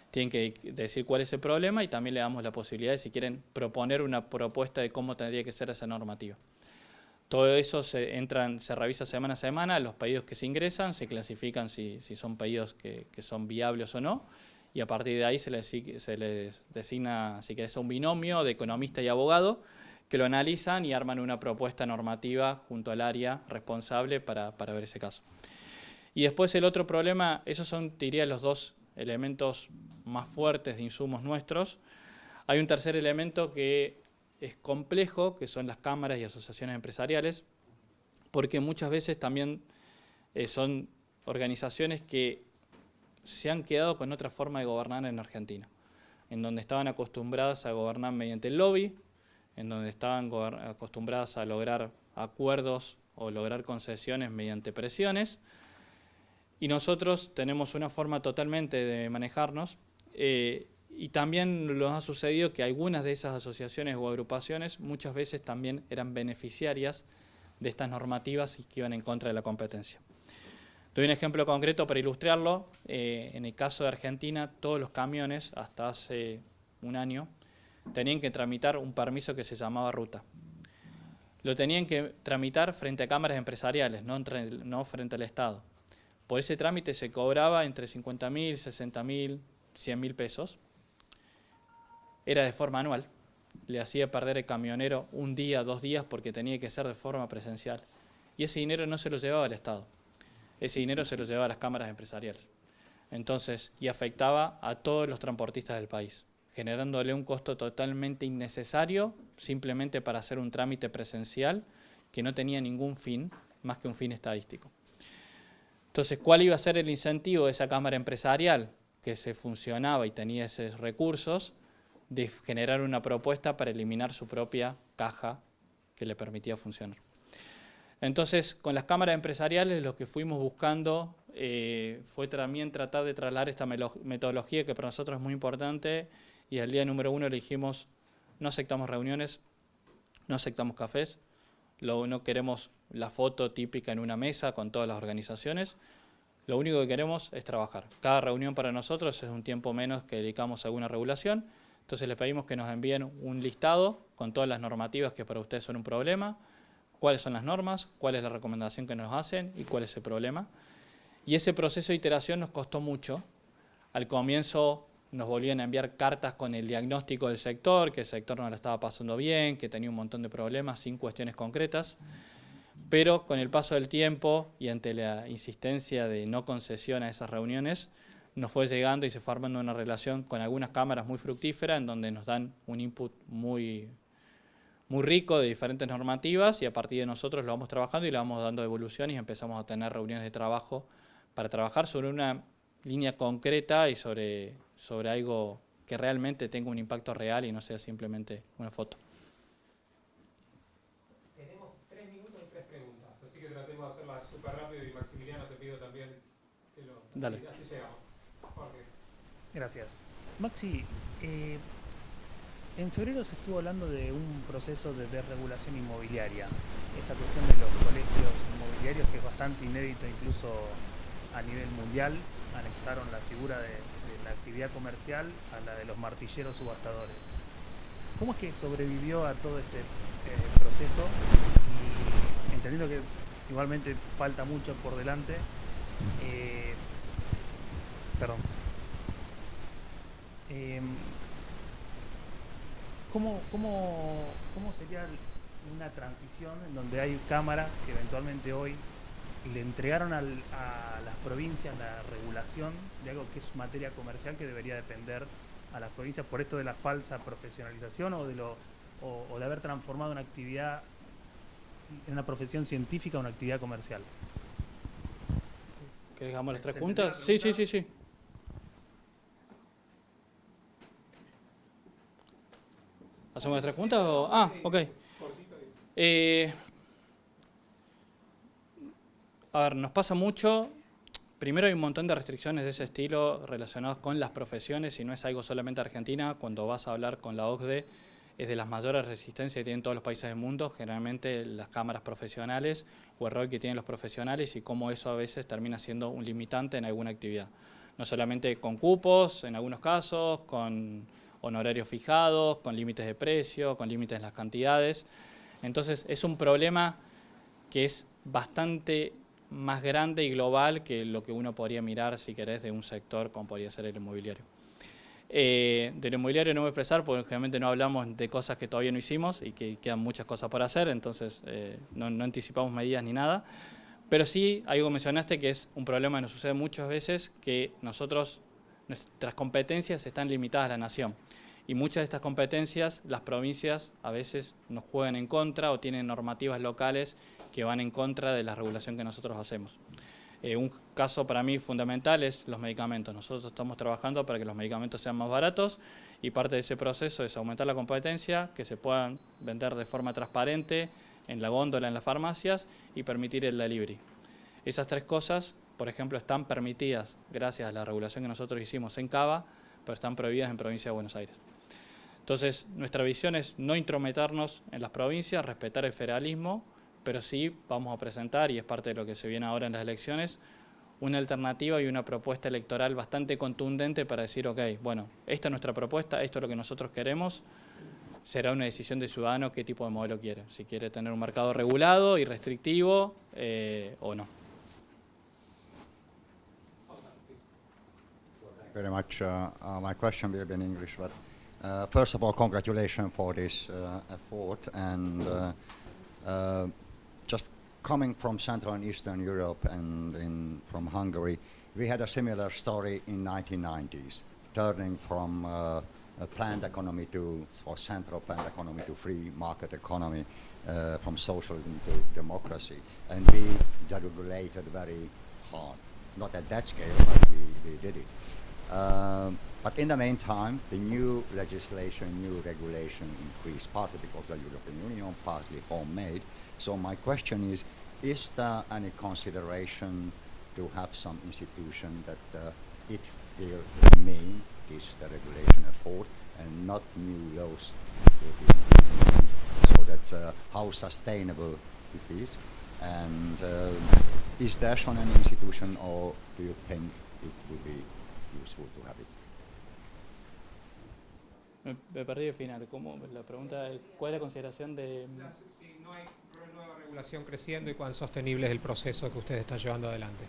Tienen que decir cuál es el problema y también le damos la posibilidad de, si quieren, proponer una propuesta de cómo tendría que ser esa normativa. Todo eso se revisa semana a semana, los pedidos que se ingresan, se clasifican si son pedidos que son viables o no, y a partir de ahí se les designa, si querés, un binomio de economista y abogado, que lo analizan y arman una propuesta normativa junto al área responsable para ver ese caso. Y después el otro problema, esos son, diría, los 2 elementos más fuertes de insumos nuestros. Hay un tercer elemento que es complejo, que son las cámaras y asociaciones empresariales, porque muchas veces también son organizaciones que se han quedado con otra forma de gobernar en Argentina, en donde estaban acostumbradas a gobernar mediante el lobby, en donde estaban acostumbradas a lograr acuerdos o lograr concesiones mediante presiones, Y nosotros tenemos una forma totalmente de manejarnos y también nos ha sucedido que algunas de esas asociaciones o agrupaciones muchas veces también eran beneficiarias de estas normativas y que iban en contra de la competencia. Doy un ejemplo concreto para ilustrarlo. En el caso de Argentina, todos los camiones, hasta hace un año, tenían que tramitar un permiso que se llamaba ruta. Lo tenían que tramitar frente a cámaras empresariales, no frente al Estado. Por ese trámite se cobraba entre 50.000, 60.000, 100.000 pesos. Era de forma anual. Le hacía perder el camionero un día, 2 días, porque tenía que ser de forma presencial. Y ese dinero no se lo llevaba el Estado. Ese dinero se lo llevaba a las cámaras empresariales. Entonces, y afectaba a todos los transportistas del país, generándole un costo totalmente innecesario simplemente para hacer un trámite presencial que no tenía ningún fin más que un fin estadístico. Entonces, ¿cuál iba a ser el incentivo de esa cámara empresarial que se funcionaba y tenía esos recursos de generar una propuesta para eliminar su propia caja que le permitía funcionar? Entonces, con las cámaras empresariales lo que fuimos buscando fue también tratar de trasladar esta metodología que para nosotros es muy importante, y el día número 1 le dijimos: no aceptamos reuniones, no aceptamos cafés, no queremos la foto típica en una mesa con todas las organizaciones, lo único que queremos es trabajar. Cada reunión para nosotros es un tiempo menos que dedicamos a alguna regulación, entonces les pedimos que nos envíen un listado con todas las normativas que para ustedes son un problema, cuáles son las normas, cuál es la recomendación que nos hacen y cuál es el problema. Y ese proceso de iteración nos costó mucho. Al comienzo nos volvían a enviar cartas con el diagnóstico del sector, que el sector no la estaba pasando bien, que tenía un montón de problemas sin cuestiones concretas. Pero con el paso del tiempo y ante la insistencia de no concesión a esas reuniones, nos fue llegando y se fue armando una relación con algunas cámaras muy fructíferas en donde nos dan un input muy rico de diferentes normativas, y a partir de nosotros lo vamos trabajando y le vamos dando evolución y empezamos a tener reuniones de trabajo para trabajar sobre una línea concreta y sobre algo que realmente tenga un impacto real y no sea simplemente una foto. Tenemos 3 minutos y 3 preguntas, así que tratemos de hacerlas súper rápido, y Maximiliano te pido también que lo... Dale. Así llegamos. Jorge. Gracias. Maxi, en febrero se estuvo hablando de un proceso de desregulación inmobiliaria. Esta cuestión de los colegios inmobiliarios, que es bastante inédita incluso a nivel mundial, anexaron la figura de la actividad comercial a la de los martilleros subastadores. ¿Cómo es que sobrevivió a todo este proceso? Y entendiendo que igualmente falta mucho por delante, ¿Cómo sería una transición en donde hay cámaras que eventualmente hoy le entregaron a las provincias la regulación de algo que es materia comercial que debería depender a las provincias por esto de la falsa profesionalización o de haber transformado una actividad en una profesión científica a una actividad comercial? ¿Querés que hagamos las 3 ¿Se juntas? entendió la pregunta? Sí. ¿Hacemos las 3 juntas o...? Ah, ok. A ver, nos pasa mucho. Primero hay un montón de restricciones de ese estilo relacionadas con las profesiones, y no es algo solamente Argentina. Cuando vas a hablar con la OCDE, es de las mayores resistencias que tienen todos los países del mundo, generalmente las cámaras profesionales o el rol que tienen los profesionales, y cómo eso a veces termina siendo un limitante en alguna actividad. No solamente con cupos, en algunos casos, con honorarios fijados, con límites de precio, con límites en las cantidades. Entonces es un problema que es bastante más grande y global que lo que uno podría mirar, si querés, de un sector como podría ser el inmobiliario. Del inmobiliario no voy a expresar porque generalmente no hablamos de cosas que todavía no hicimos y que quedan muchas cosas por hacer, entonces no anticipamos medidas ni nada. Pero sí, algo que mencionaste que es un problema que nos sucede muchas veces, que nuestras competencias están limitadas a la nación. Y muchas de estas competencias, las provincias a veces nos juegan en contra o tienen normativas locales que van en contra de la regulación que nosotros hacemos. Un caso para mí fundamental es los medicamentos. Nosotros estamos trabajando para que los medicamentos sean más baratos, y parte de ese proceso es aumentar la competencia, que se puedan vender de forma transparente en la góndola, en las farmacias, y permitir el delivery. Esas 3 cosas por ejemplo, están permitidas gracias a la regulación que nosotros hicimos en Cava, pero están prohibidas en provincia de Buenos Aires. Entonces, nuestra visión es no intrometernos en las provincias, respetar el federalismo, pero sí vamos a presentar, y es parte de lo que se viene ahora en las elecciones, una alternativa y una propuesta electoral bastante contundente para decir, ok, bueno, esta es nuestra propuesta, esto es lo que nosotros queremos, será una decisión del ciudadano qué tipo de modelo quiere, si quiere tener un mercado regulado y restrictivo o no. Thank you very much. My question will be in English, but first of all, congratulations for this effort, and just coming from Central and Eastern Europe and from Hungary, we had a similar story in 1990s, turning from a planned economy or central planned economy to free market economy, from socialism to democracy, and we deregulated very hard. Not at that scale, but we did it. But in the meantime, the new legislation, new regulation increased, partly because of the European Union, partly homemade. So my question is there any consideration to have some institution that it will remain this regulation effort and not new laws so that's how sustainable it is? And is there on an institution, or do you think it would be useful to have it? Me perdí al final. ¿Cómo? La pregunta es, ¿cuál es la consideración de...? Si no hay nueva regulación creciendo y cuán sostenible es el proceso que usted está llevando adelante.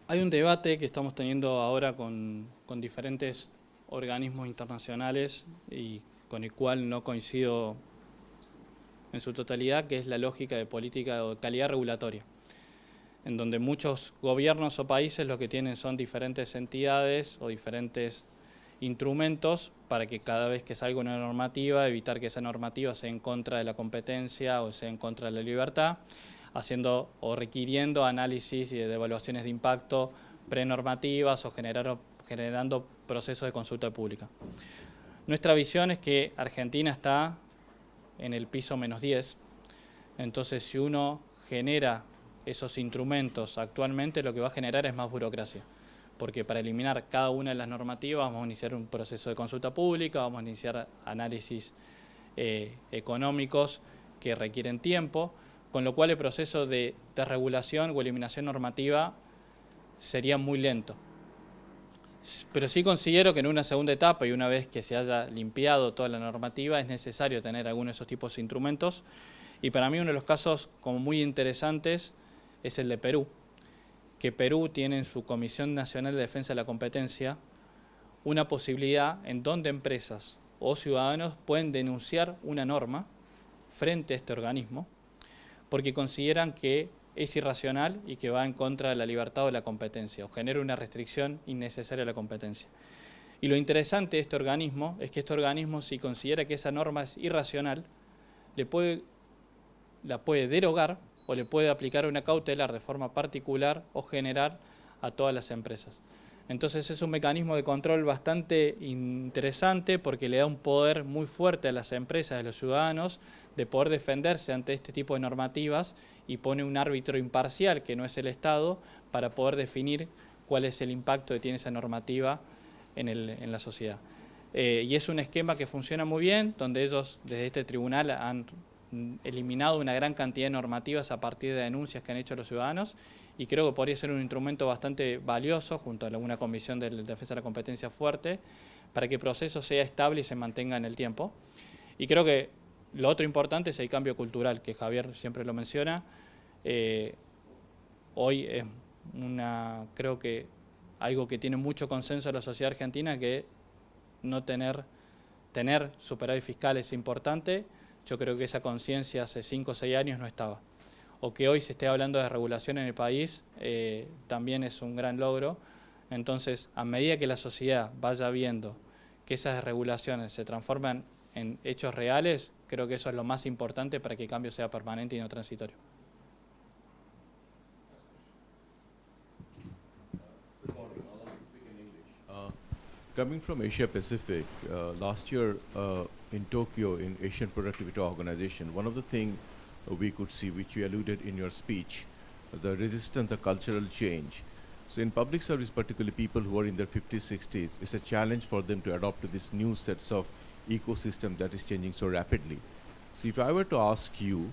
Hay un debate que estamos teniendo ahora con diferentes organismos internacionales y con el cual no coincido en su totalidad, que es la lógica de política de calidad regulatoria, en donde muchos gobiernos o países lo que tienen son diferentes entidades o diferentes instrumentos para que cada vez que salga una normativa, evitar que esa normativa sea en contra de la competencia o sea en contra de la libertad, haciendo o requiriendo análisis y de evaluaciones de impacto prenormativas o generando procesos de consulta pública. Nuestra visión es que Argentina está en el piso -10, entonces si uno genera esos instrumentos actualmente, lo que va a generar es más burocracia, porque para eliminar cada una de las normativas vamos a iniciar un proceso de consulta pública, vamos a iniciar análisis económicos que requieren tiempo, con lo cual el proceso de desregulación o eliminación normativa sería muy lento. Pero sí considero que en una segunda etapa y una vez que se haya limpiado toda la normativa es necesario tener algunos de esos tipos de instrumentos, y para mí uno de los casos como muy interesantes es el de Perú, que Perú tiene en su Comisión Nacional de Defensa de la Competencia una posibilidad en donde empresas o ciudadanos pueden denunciar una norma frente a este organismo porque consideran que es irracional y que va en contra de la libertad o de la competencia o genera una restricción innecesaria a la competencia. Y lo interesante de este organismo es que este organismo, si considera que esa norma es irracional, la puede derogar o le puede aplicar una cautelar de forma particular o general a todas las empresas. Entonces es un mecanismo de control bastante interesante porque le da un poder muy fuerte a las empresas, a los ciudadanos, de poder defenderse ante este tipo de normativas y pone un árbitro imparcial, que no es el Estado, para poder definir cuál es el impacto que tiene esa normativa en la sociedad. Y es un esquema que funciona muy bien, donde ellos desde este tribunal han eliminado una gran cantidad de normativas a partir de denuncias que han hecho los ciudadanos, y creo que podría ser un instrumento bastante valioso junto a una comisión de defensa de la competencia fuerte para que el proceso sea estable y se mantenga en el tiempo. Y creo que lo otro importante es el cambio cultural, que Javier siempre lo menciona. Hoy es creo que algo que tiene mucho consenso en la sociedad argentina, que no tener superávit fiscal es importante. Yo creo que esa conciencia hace 5 o 6 años no estaba. O que hoy se esté hablando de regulación en el país también es un gran logro. Entonces, a medida que la sociedad vaya viendo que esas regulaciones se transforman en hechos reales, creo que eso es lo más importante para que el cambio sea permanente y no transitorio. Coming from Asia Pacific, last year in Tokyo, in Asian Productivity Organization, one of the things we could see, which you alluded in your speech, the resistance, the cultural change. So in public service, particularly people who are in their 50s, 60s, it's a challenge for them to adopt to this new sets of ecosystem that is changing so rapidly. So if I were to ask you,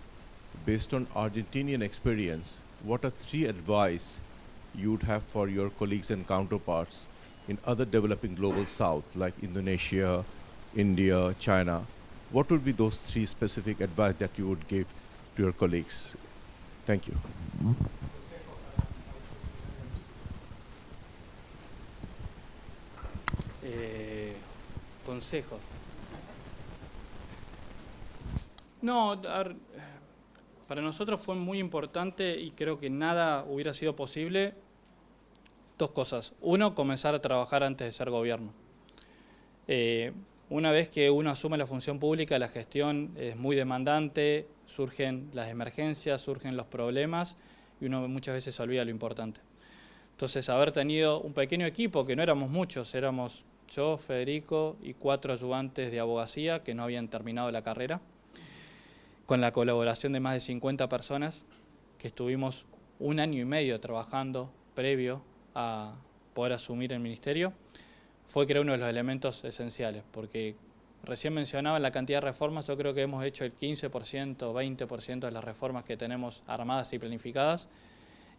based on Argentinian experience, what are 3 advice you would have for your colleagues and counterparts in other developing global south, like Indonesia, India, China? What would be those 3 specific advice that you would give to your colleagues? Thank you. Consejos. No, para nosotros fue muy importante y creo que nada hubiera sido posible. 2 cosas. 1, comenzar a trabajar antes de ser gobierno. Una vez que uno asume la función pública, la gestión es muy demandante, surgen las emergencias, surgen los problemas y uno muchas veces se olvida lo importante. Entonces, haber tenido un pequeño equipo, que no éramos muchos, éramos yo, Federico y 4 ayudantes de abogacía que no habían terminado la carrera, con la colaboración de más de 50 personas que estuvimos 1 año y medio trabajando previo a poder asumir el ministerio, fue creo uno de los elementos esenciales, porque recién mencionaba la cantidad de reformas, yo creo que hemos hecho el 15%, 20% de las reformas que tenemos armadas y planificadas,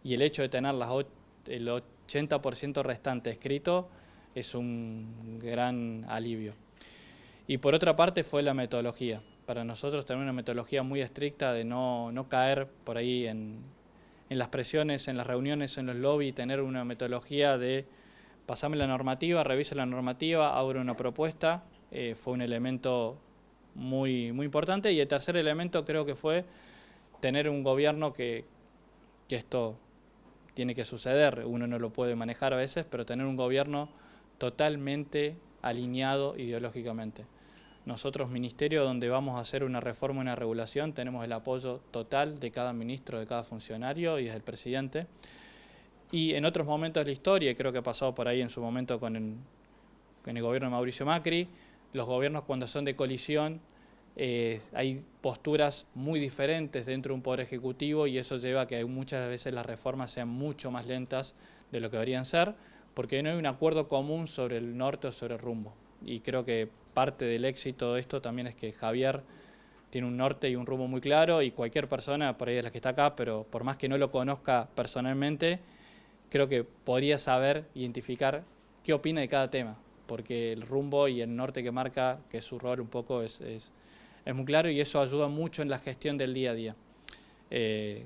y el hecho de tener el 80% restante escrito es un gran alivio. Y por otra parte fue la metodología. Para nosotros tener una metodología muy estricta de no caer por ahí en las presiones, en las reuniones, en los lobbies, tener una metodología de pasame la normativa, revise la normativa, abro una propuesta, fue un elemento muy importante. Y el tercer elemento creo que fue tener un gobierno que esto tiene que suceder, uno no lo puede manejar a veces, pero tener un gobierno totalmente alineado ideológicamente. Nosotros, ministerio, donde vamos a hacer una reforma, una regulación, tenemos el apoyo total de cada ministro, de cada funcionario y del presidente. Y en otros momentos de la historia, y creo que ha pasado por ahí en su momento con el gobierno de Mauricio Macri, los gobiernos cuando son de coalición, hay posturas muy diferentes dentro de un poder ejecutivo y eso lleva a que muchas veces las reformas sean mucho más lentas de lo que deberían ser, porque no hay un acuerdo común sobre el norte o sobre el rumbo. Y creo que parte del éxito de esto también es que Javier tiene un norte y un rumbo muy claro y cualquier persona, por ahí de las que está acá, pero por más que no lo conozca personalmente, creo que podría saber identificar qué opina de cada tema, porque el rumbo y el norte que marca, que es su rol un poco, es muy claro y eso ayuda mucho en la gestión del día a día.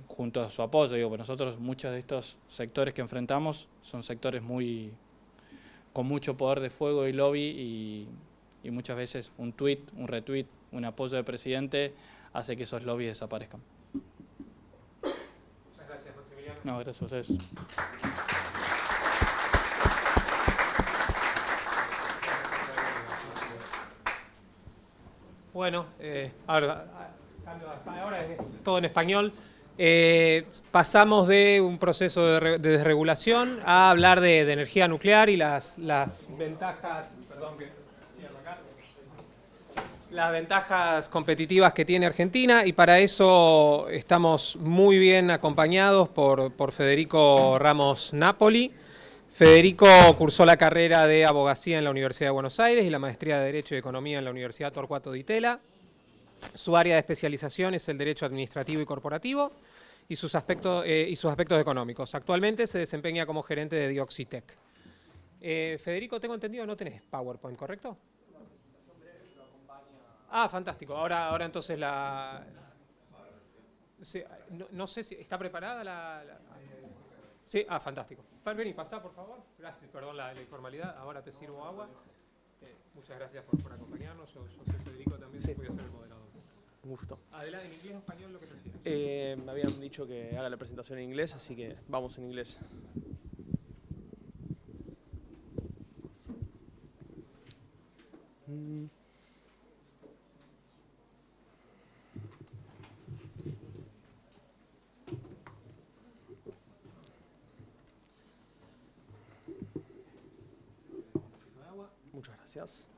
Junto a su apoyo, digo, pues nosotros muchos de estos sectores que enfrentamos son sectores con mucho poder de fuego y lobby y muchas veces un tweet, un retweet, un apoyo del presidente hace que esos lobbies desaparezcan. Muchas gracias, Maximiliano. No, gracias a ustedes. Bueno, ahora es todo en español. Pasamos de un proceso de desregulación a hablar de energía nuclear y las ventajas, las ventajas competitivas que tiene Argentina, y para eso estamos muy bien acompañados por Federico Ramos Napoli. Federico cursó la carrera de abogacía en la Universidad de Buenos Aires y la maestría de Derecho y Economía en la Universidad Torcuato Di Tella. Su área de especialización es el derecho administrativo y corporativo y sus aspectos económicos. Actualmente se desempeña como gerente de Dioxitec. Federico, tengo entendido, no tenés PowerPoint, ¿correcto? Ah, fantástico. Ahora entonces no sé si está preparada Sí, fantástico. Vení, pasá, por favor. Gracias, perdón la informalidad. Ahora te sirvo agua. Muchas gracias por acompañarnos. Yo soy Federico también, voy a ser el moderador. Un gusto. Adelante, en inglés o español, lo que prefieras. Me habían dicho que haga la presentación en inglés, así que vamos en inglés. Muchas gracias.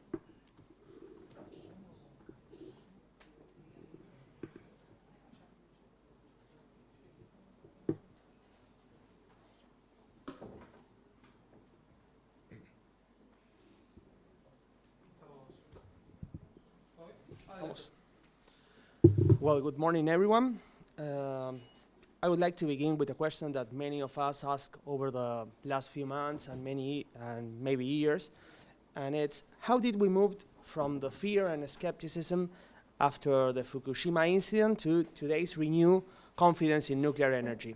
Vamos. Well, good morning, everyone. I would like to begin with a question that many of us ask over the last few months and maybe years, and it's how did we move from the fear and skepticism after the Fukushima incident to today's renewed confidence in nuclear energy?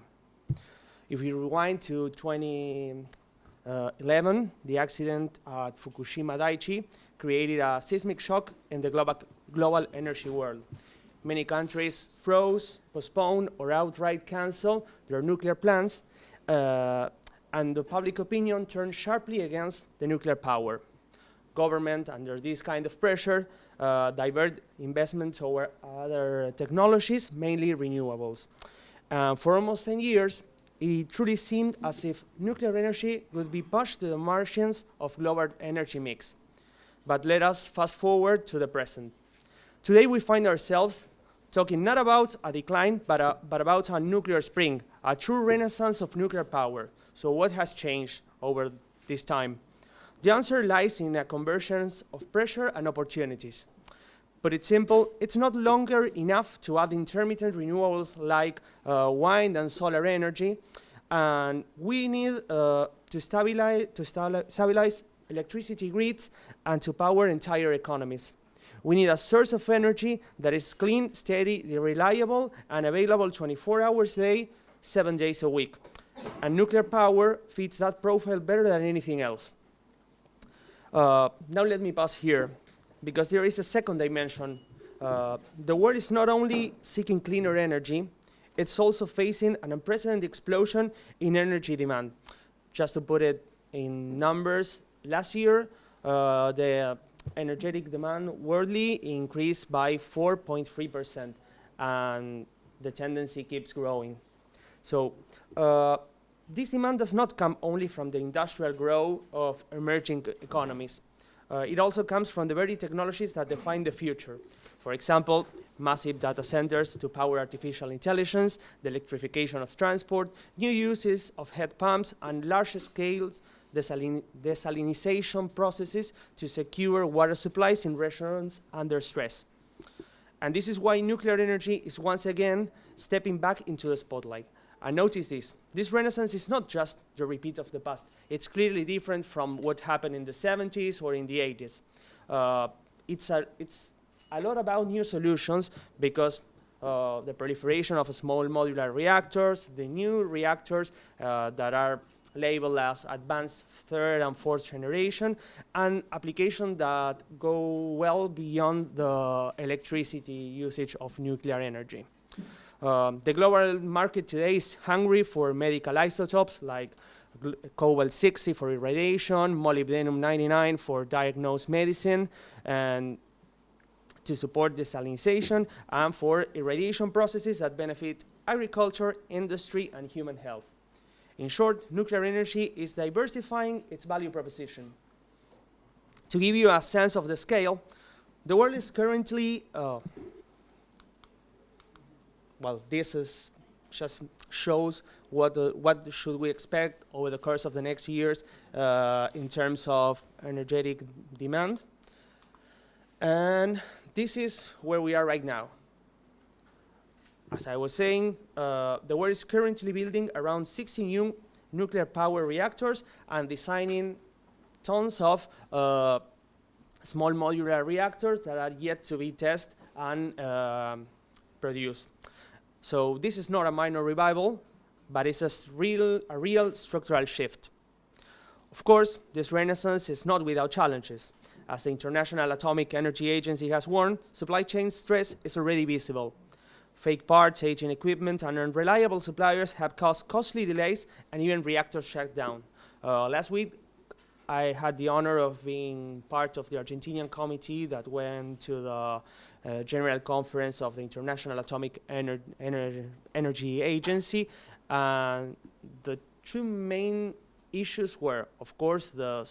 If we rewind to 2011, the accident at Fukushima Daiichi created a seismic shock in the global energy world. Many countries froze, postponed, or outright canceled their nuclear plants, and the public opinion turned sharply against the nuclear power. Government, under this kind of pressure, divert investment toward other technologies, mainly renewables. For almost 10 years, it truly seemed as if nuclear energy would be pushed to the margins of global energy mix. But let us fast forward to the present. Today we find ourselves talking not about a decline, but about a nuclear spring, a true renaissance of nuclear power. So what has changed over this time? The answer lies in a convergence of pressure and opportunities. But it's simple, it's not longer enough to add intermittent renewables like wind and solar energy, and we need to stabilize electricity grids and to power entire economies. We need a source of energy that is clean, steady, reliable, and available 24 hours a day, 7 days a week. And nuclear power fits that profile better than anything else. Now let me pause here, because there is a second dimension. The world is not only seeking cleaner energy, it's also facing an unprecedented explosion in energy demand. Just to put it in numbers, last year, the energetic demand worldly increased by 4.3%, and the tendency keeps growing. So this demand does not come only from the industrial growth of emerging economies. It also comes from the very technologies that define the future. For example, massive data centers to power artificial intelligence, the electrification of transport, new uses of heat pumps, and large-scale desalinization processes to secure water supplies in regions under stress. And this is why nuclear energy is once again stepping back into the spotlight. And notice this renaissance is not just the repeat of the past. It's clearly different from what happened in the 70s or in the 80s. It's a lot about new solutions because the proliferation of small modular reactors, the new reactors that are labeled as advanced third and fourth generation, and applications that go well beyond the electricity usage of nuclear energy. The global market today is hungry for medical isotopes like cobalt-60 for irradiation, molybdenum-99 for diagnosed medicine, and to support desalinization, and for irradiation processes that benefit agriculture, industry, and human health. In short, nuclear energy is diversifying its value proposition. To give you a sense of the scale, the world is currently, well, this is just shows what should we expect over the course of the next years in terms of energetic demand. And this is where we are right now. As I was saying, the world is currently building around 60 new nuclear power reactors and designing tons of small modular reactors that are yet to be tested and produced. So this is not a minor revival, but it's a real structural shift. Of course, this renaissance is not without challenges. As the International Atomic Energy Agency has warned, supply chain stress is already visible. Fake parts, aging equipment, and unreliable suppliers have caused costly delays and even reactors shut down. Last week, I had the honor of being part of the Argentinian committee that went to the General Conference of the International Atomic Energy Agency. The two main issues were, of course, the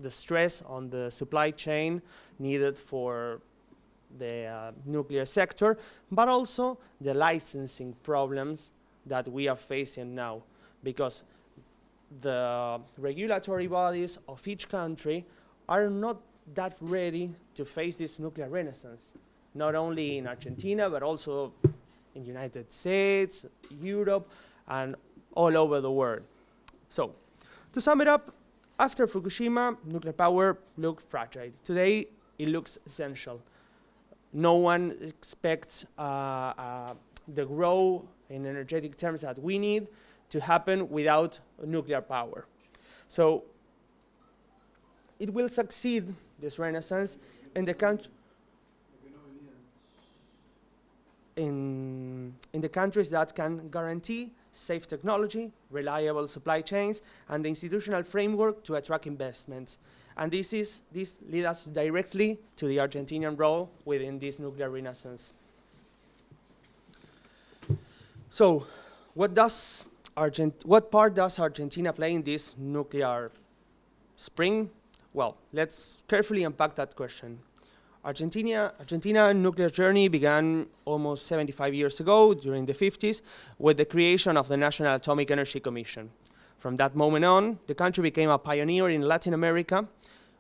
stress on the supply chain needed for the nuclear sector, but also the licensing problems that we are facing now, because the regulatory bodies of each country are not that ready to face this nuclear renaissance. not only in Argentina, but also in the United States, Europe, and all over the world. So, to sum it up, after Fukushima, nuclear power looked fragile. Today, it looks essential. No one expects the growth in energetic terms that we need to happen without nuclear power. So it will succeed, this renaissance, in the countries that can guarantee safe technology, reliable supply chains, and the institutional framework to attract investments. And this leads us directly to the Argentinian role within this nuclear renaissance. So, what part does Argentina play in this nuclear spring? Well, let's carefully unpack that question. Argentina nuclear journey began almost 75 years ago, during the 50s, with the creation of the National Atomic Energy Commission. From that moment on, the country became a pioneer in Latin America.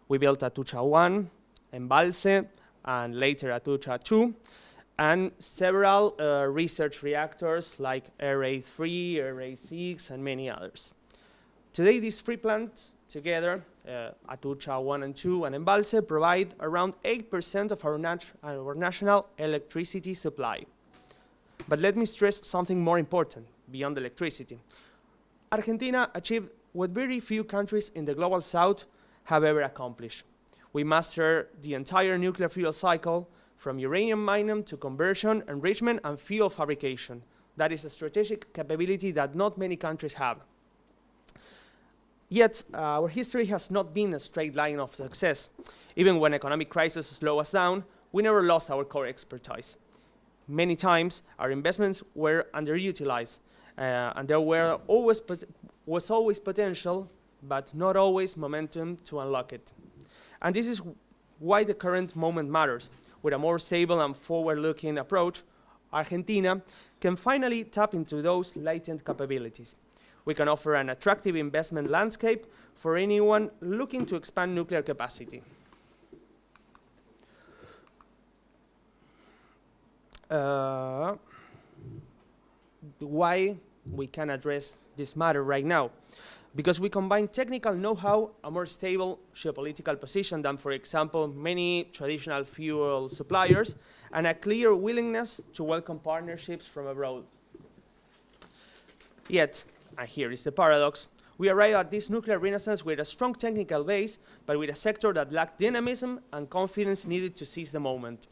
We built Atucha 1, Embalse, and later Atucha 2, and several research reactors like RA3, RA6, and many others. Today, these three plants together, Atucha 1 and 2 and Embalse, provide around 8% of our national electricity supply. But let me stress something more important, beyond electricity. Argentina achieved what very few countries in the global south have ever accomplished. We mastered the entire nuclear fuel cycle, from uranium mining to conversion, enrichment, and fuel fabrication. That is a strategic capability that not many countries have. Yet, our history has not been a straight line of success. Even when economic crises slow us down, we never lost our core expertise. Many times, our investments were underutilized, and there was always potential, but not always momentum to unlock it. And this is why the current moment matters. With a more stable and forward-looking approach, Argentina can finally tap into those latent capabilities. We can offer an attractive investment landscape for anyone looking to expand nuclear capacity. Why we can address this matter right now? Because we combine technical know-how, a more stable geopolitical position than, for example, many traditional fuel suppliers, and a clear willingness to welcome partnerships from abroad. Yet, and here is the paradox, we arrive at this nuclear renaissance with a strong technical base, but with a sector that lacked dynamism and confidence needed to seize the moment.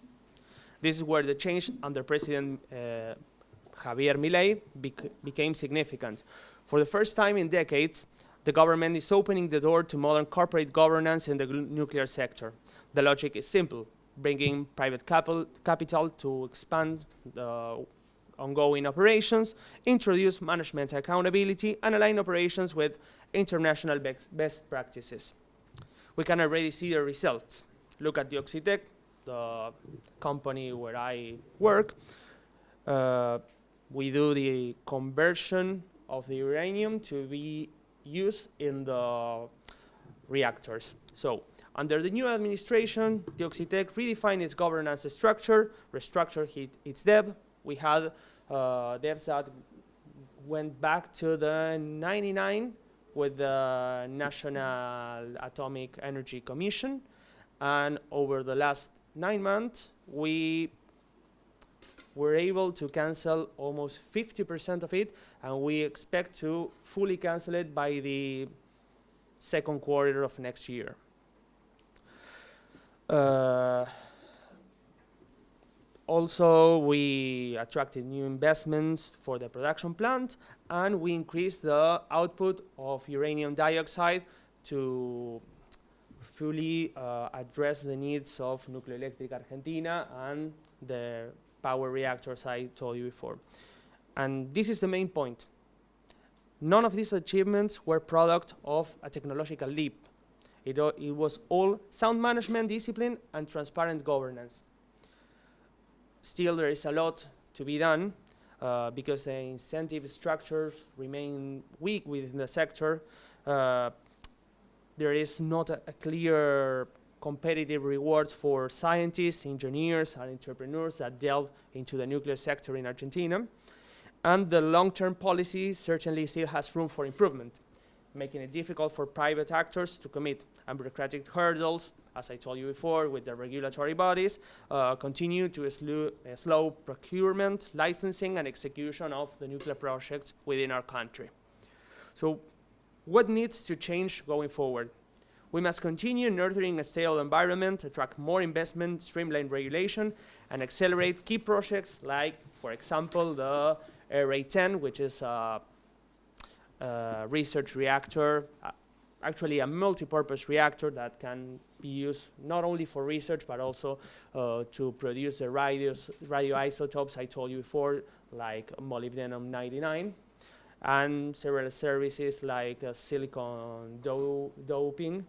This is where the change under President Javier Milei became significant. For the first time in decades, the government is opening the door to modern corporate governance in the nuclear sector. The logic is simple: bringing private capital to expand the ongoing operations, introduce management accountability, and align operations with international best practices. We can already see the results. Look at Dioxitec, the company where I work. We do the conversion of the uranium to be used in the reactors. So, under the new administration, Dioxitec redefined its governance structure, restructured its debt. We had debts that went back to the 99 with the National Atomic Energy Commission. And over the last 9 months, we were able to cancel almost 50% of it, and we expect to fully cancel it by the second quarter of next year. Also, we attracted new investments for the production plant, and we increased the output of uranium dioxide to fully address the needs of Nucleoelectric Argentina and the power reactors I told you before. And this is the main point. None of these achievements were product of a technological leap. It was all sound management discipline and transparent governance. Still, there is a lot to be done because the incentive structures remain weak within the sector. There is not a clear competitive rewards for scientists, engineers, and entrepreneurs that delve into the nuclear sector in Argentina. And the long-term policy certainly still has room for improvement, making it difficult for private actors to commit, and bureaucratic hurdles, as I told you before, with the regulatory bodies, continue to slow procurement, licensing, and execution of the nuclear projects within our country. So what needs to change going forward? We must continue nurturing a stable environment, attract more investment, streamline regulation, and accelerate key projects like, for example, the RA-10, which is a research reactor, actually a multi-purpose reactor that can be used not only for research but also to produce the radioisotopes I told you before, like molybdenum-99, and several services like silicon doping,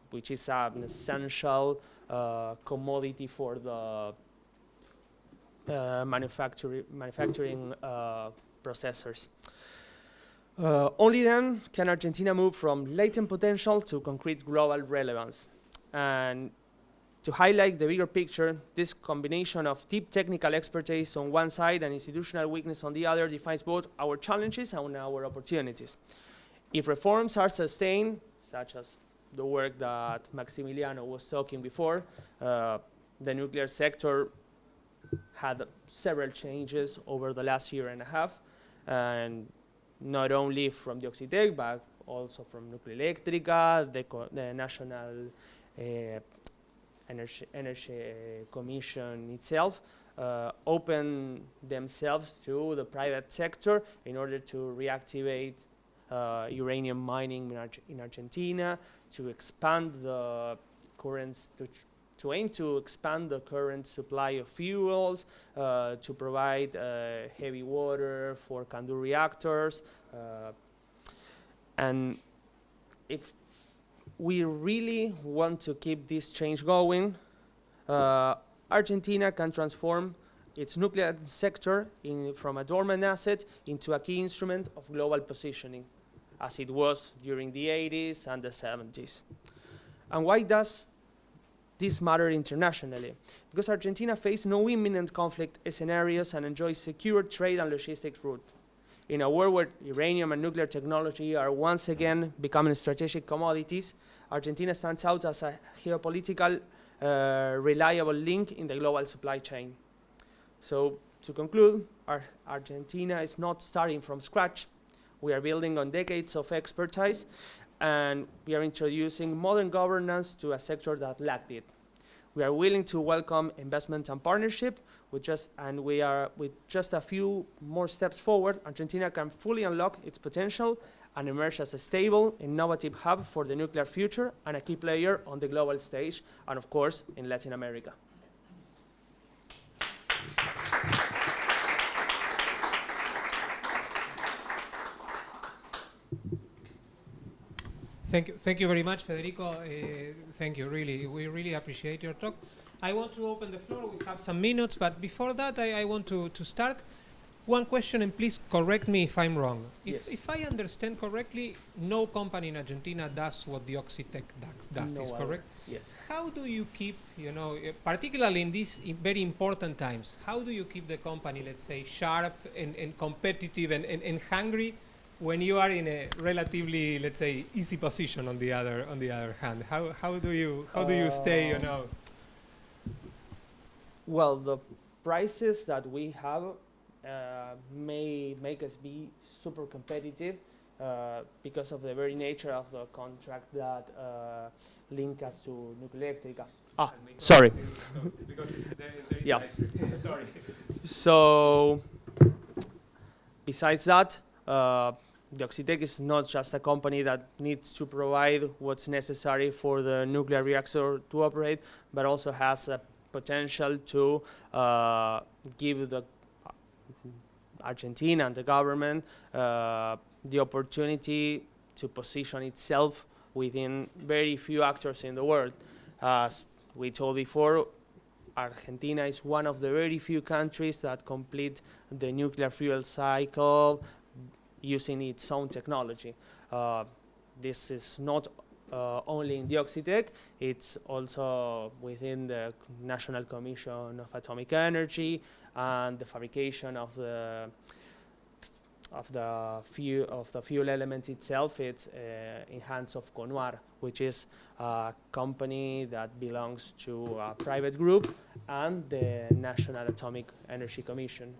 which is an essential commodity for the manufacturing processors. Only then can Argentina move from latent potential to concrete global relevance. And to highlight the bigger picture, this combination of deep technical expertise on one side and institutional weakness on the other defines both our challenges and our opportunities. If reforms are sustained, such as the work that Maximiliano was talking before, the nuclear sector had several changes over the last year and a half, and not only from the Oxitec, but also from Nuclearelectrica, the National Energy Commission itself, open themselves to the private sector in order to reactivate uranium mining in Argentina, to expand the current, to aim to expand the current supply of fuels, to provide heavy water for CANDU reactors. And if we really want to keep this change going, Argentina can transform its nuclear sector from a dormant asset into a key instrument of global positioning, as it was during the 80s and the 70s. And why does this matter internationally? Because Argentina faces no imminent conflict scenarios and enjoys secure trade and logistics routes. In a world where uranium and nuclear technology are once again becoming strategic commodities, Argentina stands out as a geopolitical, reliable link in the global supply chain. So, to conclude, Argentina is not starting from scratch. We are building on decades of expertise, and we are introducing modern governance to a sector that lacked it. We are willing to welcome investment and partnership, with just a few more steps forward, Argentina can fully unlock its potential and emerge as a stable, innovative hub for the nuclear future and a key player on the global stage, and of course, in Latin America. Thank you very much, Federico. Thank you, really. We really appreciate your talk. I want to open the floor. We have some minutes, but before that, I want to start. One question, and please correct me if I'm wrong. If I understand correctly, no company in Argentina does what the Oxitec does, is correct? Yes. How do you keep, particularly in these very important times, how do you keep the company, let's say, sharp and competitive and hungry when you are in a relatively, let's say, easy position on the other hand? How do you stay, Well, the prices that we have may make us be super competitive because of the very nature of the contract that link us to Nuclearelectrica. Sorry. Yeah. Sorry. So, besides that, the Oxitec is not just a company that needs to provide what's necessary for the nuclear reactor to operate, but also has a potential to give the Argentina and the government the opportunity to position itself within very few actors in the world. As we told before, Argentina is one of the very few countries that complete the nuclear fuel cycle using its own technology. This is not only in the Oxitec, it's also within the National Commission of Atomic Energy and the fabrication of the fuel element itself. It's in hands of Conuar, which is a company that belongs to a private group and the National Atomic Energy Commission.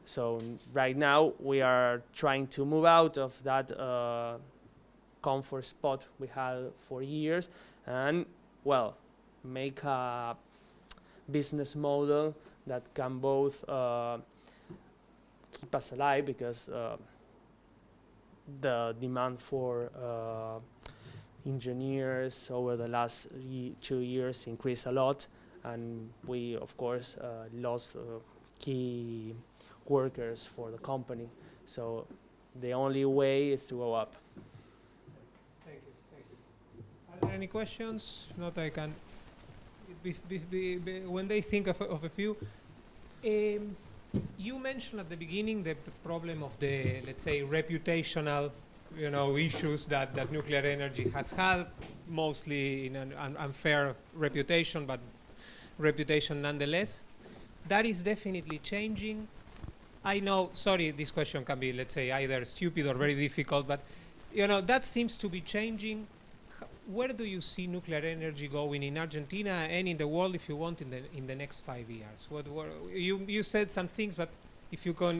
So right now we are trying to move out of that comfort spot we had for years and, well, make a business model that can both keep us alive, because the demand for engineers over the last 2 years increased a lot, and we, of course, lost key workers for the company. So the only way is to go up. Thank you. Thank you. Are there any questions? If not, I can. When they think of a few, you mentioned at the beginning the problem of the, let's say, reputational, issues that nuclear energy has had, mostly in an unfair reputation, but reputation nonetheless. That is definitely changing. I know, sorry, this question can be, let's say, either stupid or very difficult, but that seems to be changing. Where do you see nuclear energy going in Argentina and in the world, if you want, in the next 5 years? You said some things, but if you can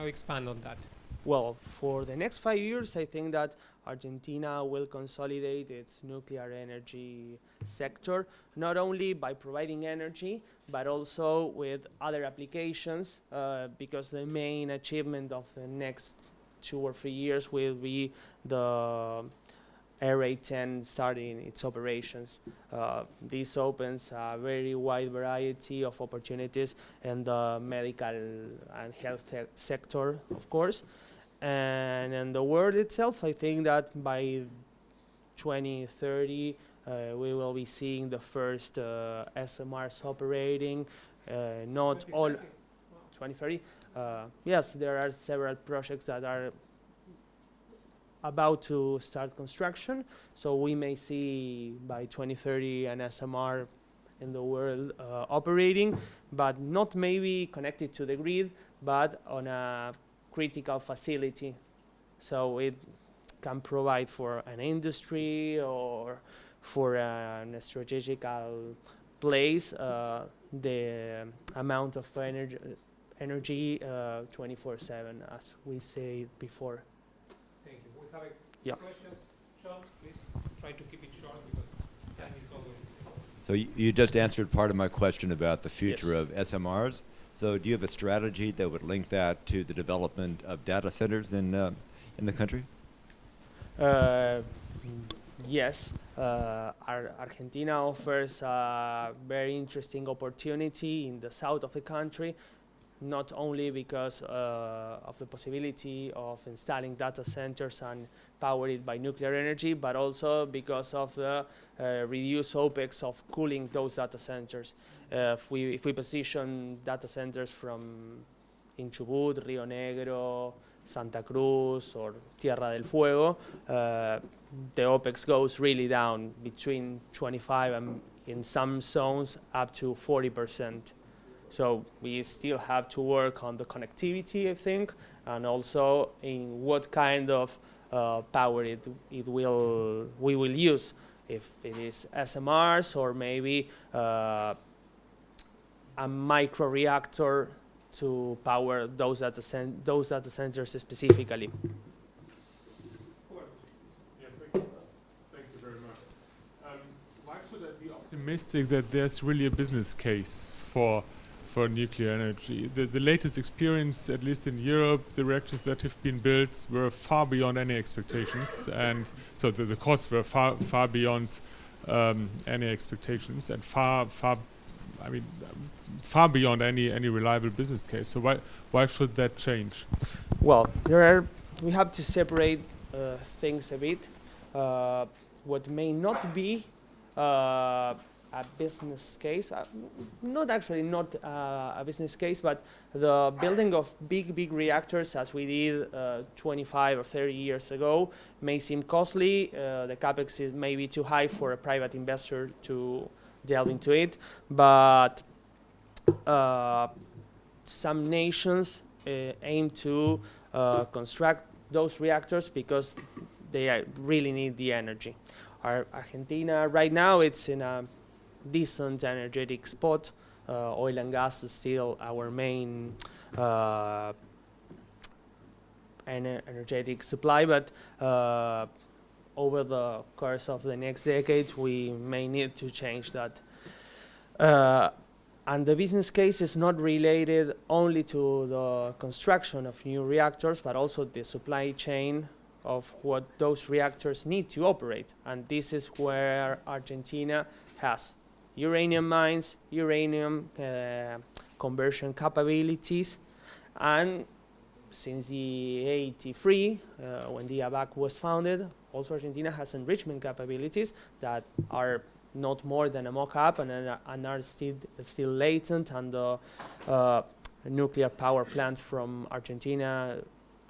expand on that. Well, for the next 5 years, I think that Argentina will consolidate its nuclear energy sector, not only by providing energy, but also with other applications, because the main achievement of the next 2 or 3 years will be the Array 10 starting its operations. This opens a very wide variety of opportunities in the medical and health sector, of course. And in the world itself, I think that by 2030, we will be seeing the first SMRs operating, not 2030. all. 2030? Yes, there are several projects that are about to start construction, so we may see by 2030 an SMR in the world operating, but not maybe connected to the grid, but on a critical facility. So it can provide for an industry or for a strategical place the amount of energy 24/7, as we said before. Thank you. We have Yeah. questions. Sean, please try to keep it short because time is always. So you just answered part of my question about the future Yes. of SMRs. So do you have a strategy that would link that to the development of data centers in the country? Yes, Argentina offers a very interesting opportunity in the south of the country, not only because of the possibility of installing data centers and power it by nuclear energy, but also because of the reduced OPEX of cooling those data centers. If we position data centers in Chubut, Rio Negro, Santa Cruz, or Tierra del Fuego, the OPEX goes really down, between 25 and in some zones up to 40%. So we still have to work on the connectivity, I think, and also in what kind of power we will use, if it is SMRs or maybe a microreactor to power those data centers specifically. Yeah, thank you very much. Why should I be optimistic that there's really a business case for nuclear energy? The latest experience, at least in Europe, the reactors that have been built were far beyond any expectations, and so the costs were far beyond any expectations, and far beyond any reliable business case. So why should that change? Well, we have to separate things a bit. What may not be a business case, not a business case, but the building of big reactors as we did 25 or 30 years ago may seem costly. The capex is maybe too high for a private investor to delve into it, but some nations aim to construct those reactors because they really need the energy. Argentina right now, it's in a decent energetic spot. Oil and gas is still our main energetic supply, but over the course of the next decades, we may need to change that. And the business case is not related only to the construction of new reactors, but also the supply chain of what those reactors need to operate. And this is where Argentina has uranium mines, uranium conversion capabilities, and since the 83, when the ABAC was founded, also Argentina has enrichment capabilities that are not more than a mock-up and are still latent, and the nuclear power plants from Argentina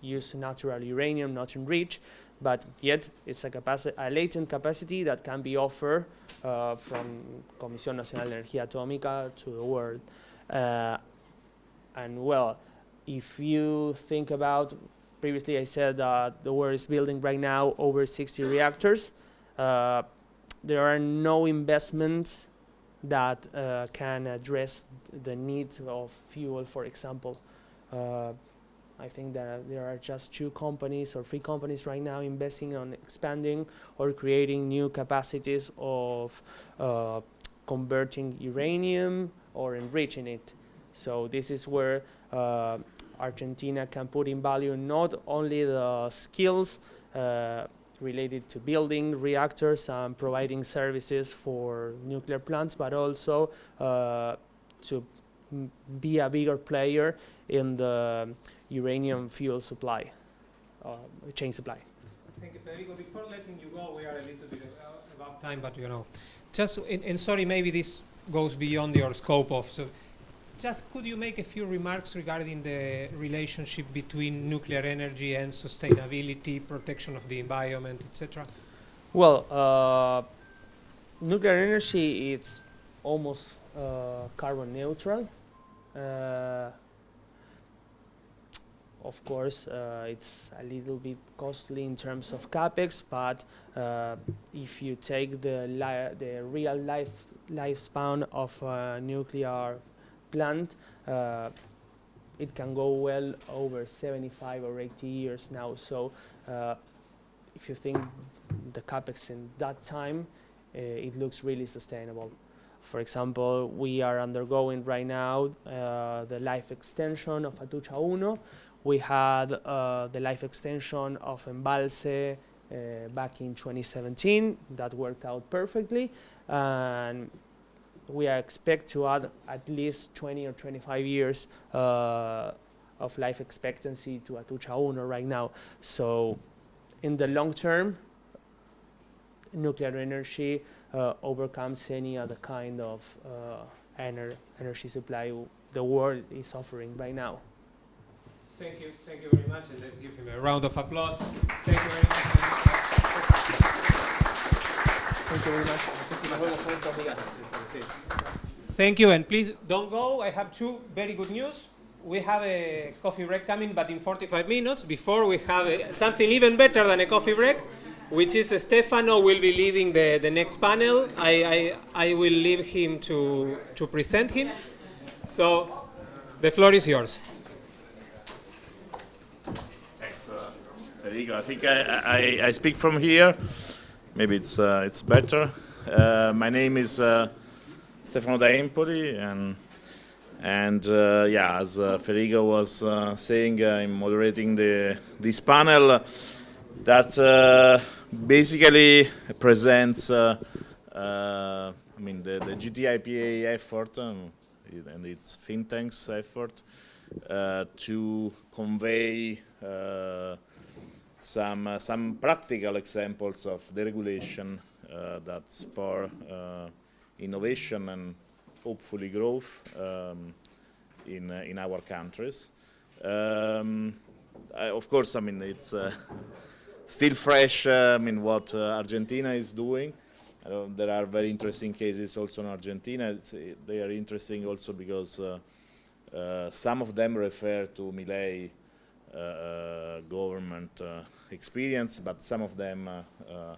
use natural uranium, not enriched, but yet it's a latent capacity that can be offered from Comisión Nacional de Energía Atómica to the world. And well, if you think about, previously I said that the world is building right now over 60 reactors. There are no investments that can address the needs of fuel, for example. I think that there are just 2 companies or 3 companies right now investing on expanding or creating new capacities of converting uranium or enriching it. So this is where Argentina can put in value not only the skills related to building reactors and providing services for nuclear plants, but also to be a bigger player in the uranium fuel supply, chain supply. Thank you, Federico. Before letting you go, we are a little bit about time, but you know, just, and sorry, maybe this goes beyond your scope of, so just could you make a few remarks regarding the relationship between nuclear energy and sustainability, protection of the environment, etc.? Well, nuclear energy, it's almost carbon neutral. Of course, it's a little bit costly in terms of capex, but if you take the real lifespan of a nuclear plant, it can go well over 75 or 80 years now. So if you think the capex in that time, it looks really sustainable. For example, we are undergoing right now the life extension of Atucha 1. We had the life extension of Embalse back in 2017. That worked out perfectly. And we expect to add at least 20 or 25 years of life expectancy to Atucha 1 right now. So in the long term, nuclear energy overcomes any other kind of energy supply the world is offering right now. Thank you very much, and let's give him a round of applause. Thank you very much. Thank you very much. Thank you, and please don't go. I have 2 very good news. We have a coffee break coming, but in 45 minutes. Before we have something even better than a coffee break, which is Stefano will be leading the next panel. I will leave him to present him. So the floor is yours. Thanks, Federico. I think I speak from here. Maybe it's better. My name is Stefano da Empoli, and yeah, as Federico was saying, I'm moderating this panel that basically presents I mean the GTIPA effort and its think tanks effort to convey some practical examples of deregulation that spur innovation and hopefully growth in our countries. Of course, I mean, it's still fresh, I mean, what Argentina is doing. There are very interesting cases also in Argentina. They are interesting also because some of them refer to Milei government experience, but some of them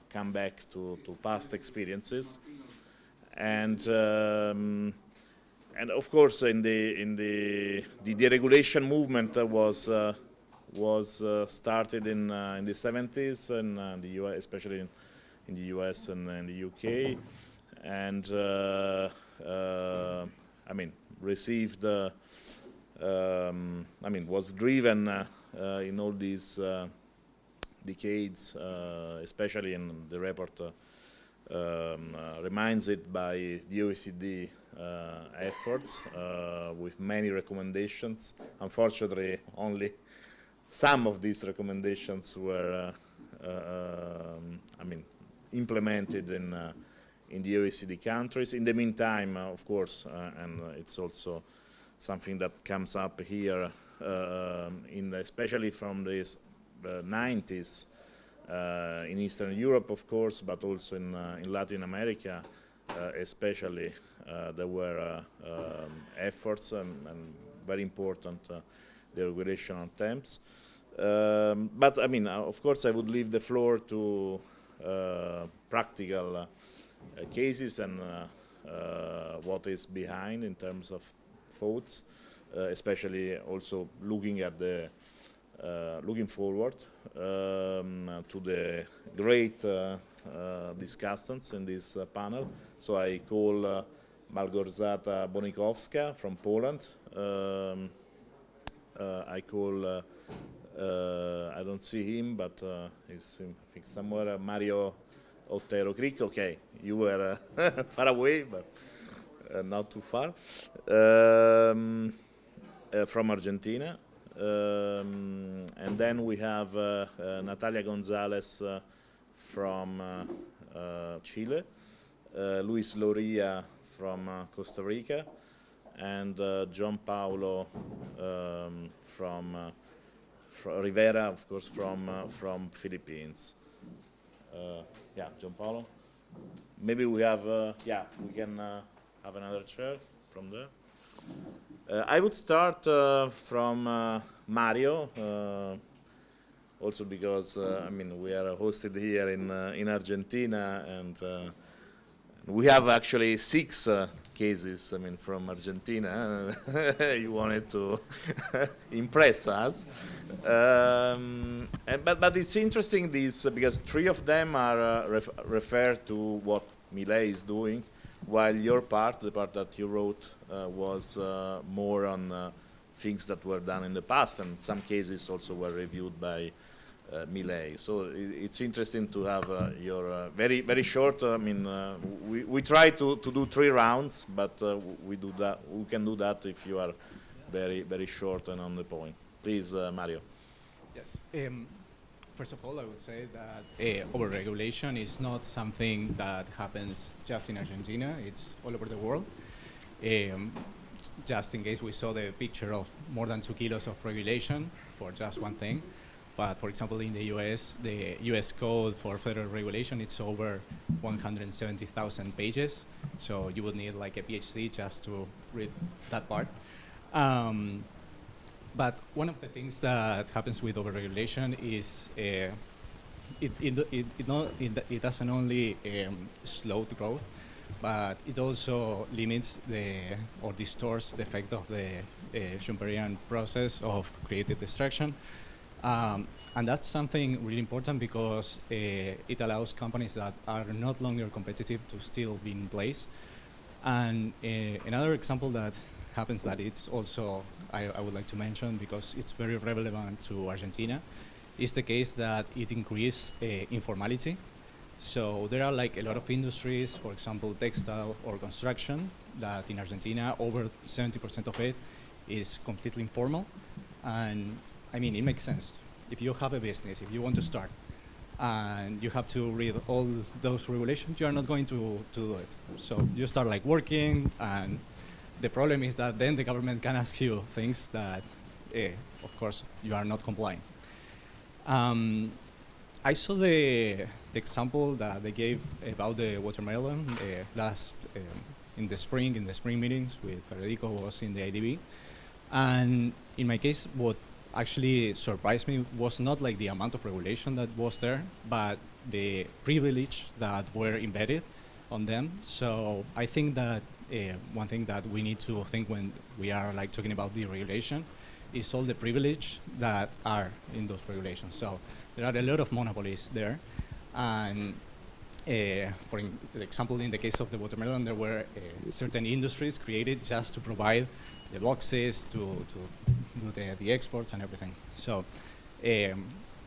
come back to past experiences. And of course, in the deregulation movement was started in the 70s and the US, especially in the US and in the UK, and I mean, received, I mean, was driven in all these decades, especially in the report, reminds it by the OECD efforts with many recommendations. Unfortunately, only some of these recommendations were, I mean, implemented in the OECD countries. In the meantime, of course, and it's also something that comes up here, especially from the 90s, in Eastern Europe, of course, but also in Latin America, especially, there were efforts and very important deregulation attempts. But I mean, of course, I would leave the floor to practical cases and what is behind in terms of thoughts, especially also looking at the looking forward to the great discussants in this panel. So I call Małgorzata Bonikowska from Poland. I call I don't see him, but he's I think somewhere. Mario Otero Crick. Okay, you were far away, but not too far. From Argentina, and then we have Natalia Gonzalez from Chile, Luis Loria from Costa Rica, and John Paulo from Rivera, of course, from Philippines. Yeah, John Paulo. Maybe we have, yeah, we can have another chair from there. I would start from Mario, also because I mean we are hosted here in Argentina, and we have actually 6 cases. I mean, from Argentina. You wanted to impress us, but it's interesting this because 3 of them are refer to what Milei is doing, while your part, the part that you wrote, was more on things that were done in the past, and some cases also were reviewed by Milei. So it's interesting to have your very, very short. I mean, we try to do 3 rounds, but we do that. We can do that if you are very, very short and on the point. Please, Mario. Yes. First of all, I would say that overregulation is not something that happens just in Argentina. It's all over the world. Just in case, we saw the picture of more than 2 kilos of regulation for just one thing. But for example, in the US, the US Code for Federal Regulation, it's over 170,000 pages. So you would need like a PhD just to read that part. But one of the things that happens with overregulation is it doesn't only slow the growth, but it also limits or distorts the effect of the Schumperian process of creative destruction. And that's something really important because it allows companies that are not longer competitive to still be in place. And another example that happens that it's also, I would like to mention because it's very relevant to Argentina, is the case that it increased informality. So there are like a lot of industries, for example, textile or construction, that in Argentina, over 70% of it is completely informal. And I mean, it makes sense. If you have a business, if you want to start, and you have to read all those regulations, you are not going to do it. So you start like working, and the problem is that then the government can ask you things that, of course, you are not complying. I saw the example that they gave about the watermelon in the spring meetings with Federico, who was in the IDB. And in my case, what actually surprised me was not like the amount of regulation that was there, but the privilege that were embedded on them. So I think that one thing that we need to think when we are like talking about deregulation is all the privilege that are in those regulations. So there are a lot of monopolies there. And for example, in the case of the watermelon, there were certain industries created just to provide the boxes, to do the exports and everything. So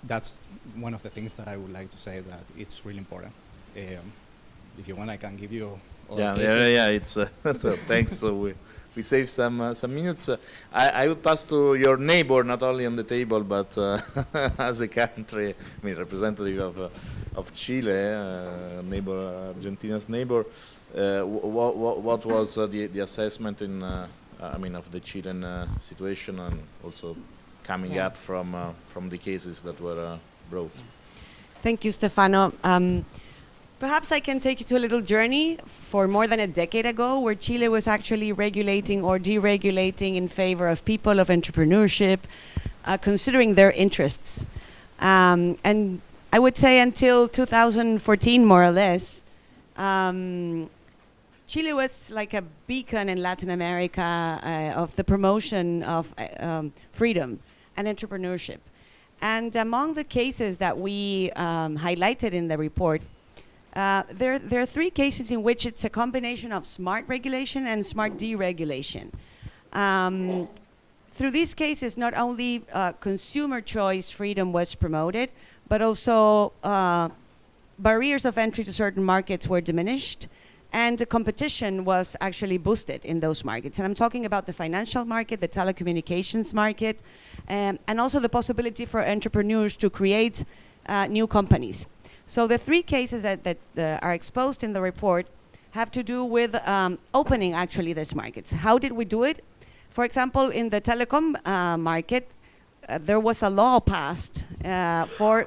that's one of the things that I would like to say, that it's really important. If you want, I can give you all the cases. It's so thanks. So we save some minutes. I would pass to your neighbor, not only on the table, but as a country, I mean, representative of Chile, neighbor, Argentina's neighbor. What was the assessment in, I mean, of the Chilean situation, and also coming up from the cases that were brought? Thank you, Stefano. Perhaps I can take you to a little journey for more than a decade ago, where Chile was actually regulating or deregulating in favor of people, of entrepreneurship, considering their interests. And I would say until 2014, more or less, Chile was like a beacon in Latin America of the promotion of freedom and entrepreneurship. And among the cases that we highlighted in the report, there are three cases in which it's a combination of smart regulation and smart deregulation. Through these cases, not only consumer choice freedom was promoted, but also barriers of entry to certain markets were diminished, and the competition was actually boosted in those markets. And I'm talking about the financial market, the telecommunications market, and also the possibility for entrepreneurs to create new companies. So the three cases that are exposed in the report have to do with opening actually these markets. How did we do it? For example, in the telecom market, there was a law passed for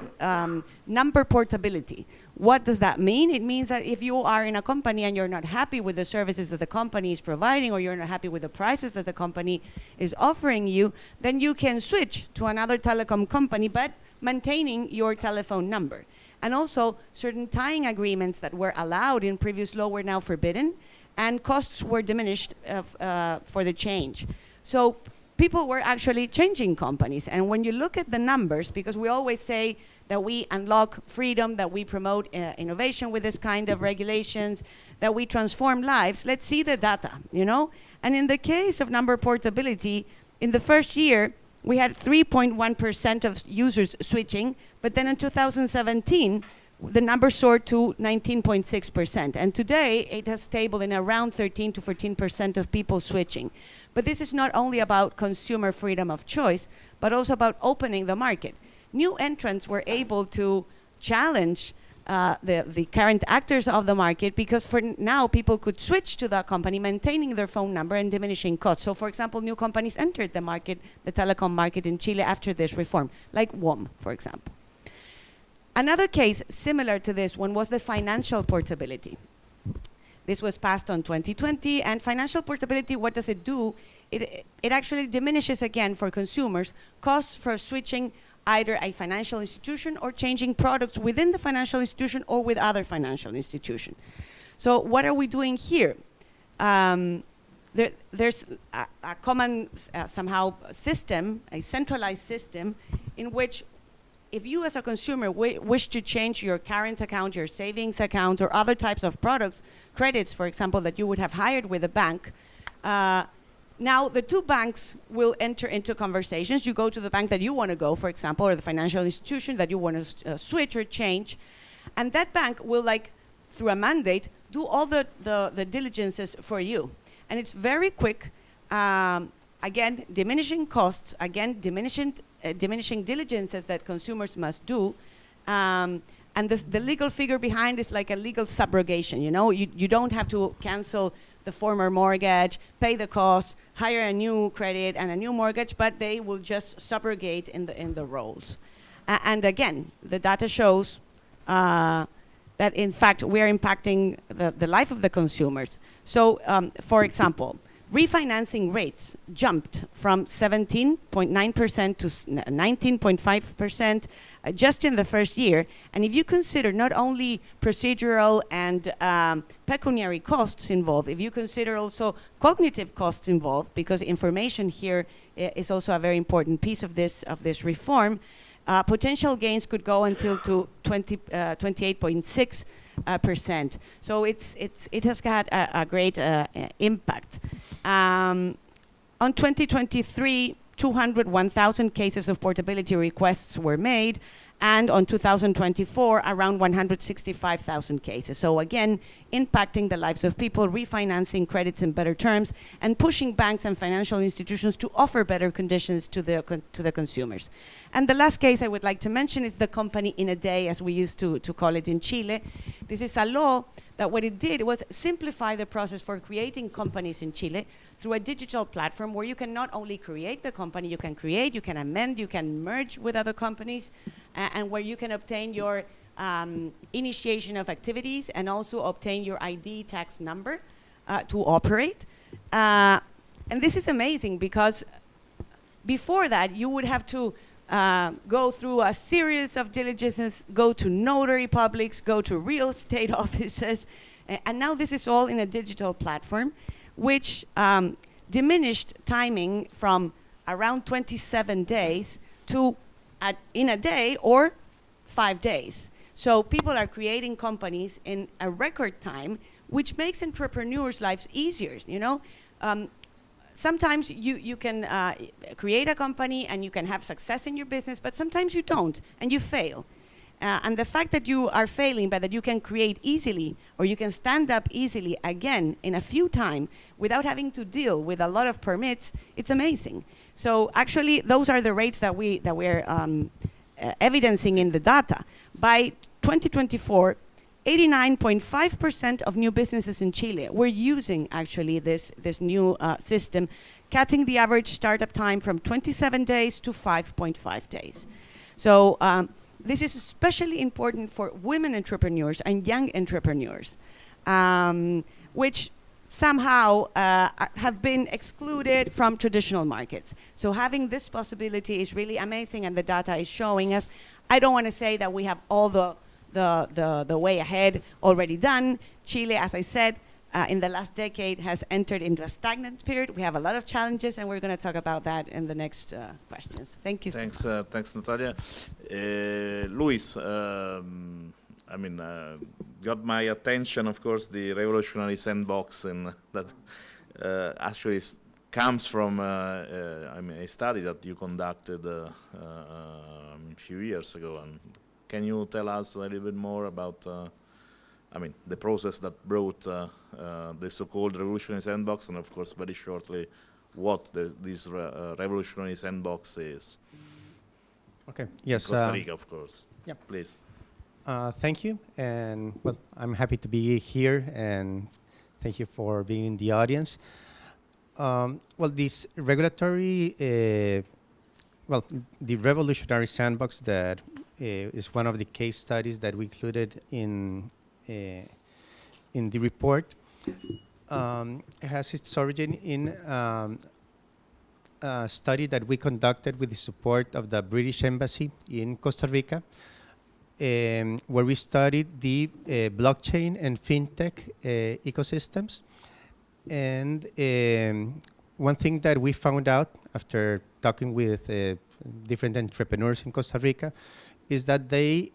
number portability. What does that mean? It means that if you are in a company and you're not happy with the services that the company is providing, or you're not happy with the prices that the company is offering you, then you can switch to another telecom company, but maintaining your telephone number. And also, certain tying agreements that were allowed in previous law were now forbidden, and costs were diminished for the change. So people were actually changing companies. And when you look at the numbers, because we always say that we unlock freedom, that we promote innovation with this kind of regulations, that we transform lives, let's see the data, you know? And in the case of number portability, in the first year, we had 3.1% of users switching, but then in 2017, the number soared to 19.6%. And today, it has stable in around 13 to 14% of people switching. But this is not only about consumer freedom of choice, but also about opening the market. New entrants were able to challenge the current actors of the market, because for now people could switch to that company, maintaining their phone number and diminishing costs. So for example, new companies entered the market, the telecom market in Chile after this reform, like WOM, for example. Another case similar to this one was the financial portability. This was passed on 2020, and financial portability, what does it do? It actually diminishes, again, for consumers, costs for switching either a financial institution or changing products within the financial institution or with other financial institution. So what are we doing here? There's a common, somehow, system, a centralized system, in which if you as a consumer wish to change your current account, your savings account, or other types of products, credits, for example, that you would have hired with a bank, now the two banks will enter into conversations. You go to the bank that you want to go, for example, or the financial institution that you want to switch or change, and that bank will, like, through a mandate, do all the diligences for you. And it's very quick, again, diminishing costs, again, diminishing diligences that consumers must do, And the legal figure behind is like a legal subrogation. You know, you don't have to cancel the former mortgage, pay the costs, hire a new credit and a new mortgage, but they will just subrogate in the roles. And again, the data shows that in fact we're impacting the life of the consumers. So, for example, refinancing rates jumped from 17.9% to 19.5% just in the first year. And if you consider not only procedural and pecuniary costs involved, if you consider also cognitive costs involved, because information here is also a very important piece of this reform, potential gains could go until to 28.6%. So it has got a great impact. On 2023, 201,000 cases of portability requests were made, and on 2024, around 165,000 cases. So again, impacting the lives of people, refinancing credits in better terms, and pushing banks and financial institutions to offer better conditions to the consumers. And the last case I would like to mention is the company in a day, as we used to call it in Chile. This is a law that what it did was simplify the process for creating companies in Chile through a digital platform where you can not only create the company, you can create, you can amend, you can merge with other companies, and where you can obtain your initiation of activities and also obtain your ID tax number to operate. And this is amazing because before that, you would have to go through a series of diligences, go to notary publics, go to real estate offices, and now this is all in a digital platform, which diminished timing from around 27 days to in a day or 5 days. So people are creating companies in a record time, which makes entrepreneurs' lives easier. You know, sometimes you can create a company and you can have success in your business, but sometimes you don't and you fail. And the fact that you are failing, but that you can create easily or you can stand up easily again in a few times without having to deal with a lot of permits, it's amazing. So actually, those are the rates that we're evidencing in the data. By 2024, 89.5% of new businesses in Chile were using actually this new system, cutting the average startup time from 27 days to 5.5 days. So this is especially important for women entrepreneurs and young entrepreneurs, which somehow have been excluded from traditional markets. So having this possibility is really amazing, and the data is showing us. I don't want to say that we have all the way ahead already done. Chile, as I said, in the last decade has entered into a stagnant period. We have a lot of challenges, and we're going to talk about that in the next questions. Thank you. Thanks, thanks, Natalia. Luis, I mean, got my attention, of course, the revolutionary sandbox, and that actually comes from I mean, a study that you conducted a few years ago. And can you tell us a little bit more about, I mean, the process that brought the so-called revolutionary sandbox, and of course, very shortly, what this revolutionary sandbox is? Okay. Yes. Costa Rica, of course. Yeah. Please. Thank you, and well, I'm happy to be here, and thank you for being in the audience. Well, this regulatory, well, the revolutionary sandbox that is one of the case studies that we included in the report. Has its origin in a study that we conducted with the support of the British Embassy in Costa Rica, where we studied the blockchain and fintech ecosystems. And one thing that we found out after talking with different entrepreneurs in Costa Rica is that they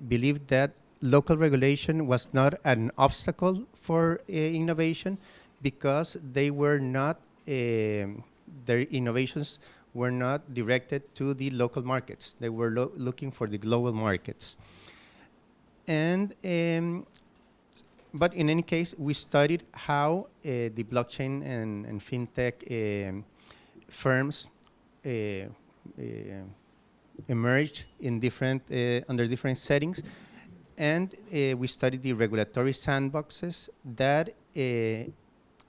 believed that local regulation was not an obstacle for innovation, because they were not, their innovations were not directed to the local markets. They were looking for the global markets. And but in any case, we studied how the blockchain and fintech firms emerged in different, under different settings. And we studied the regulatory sandboxes that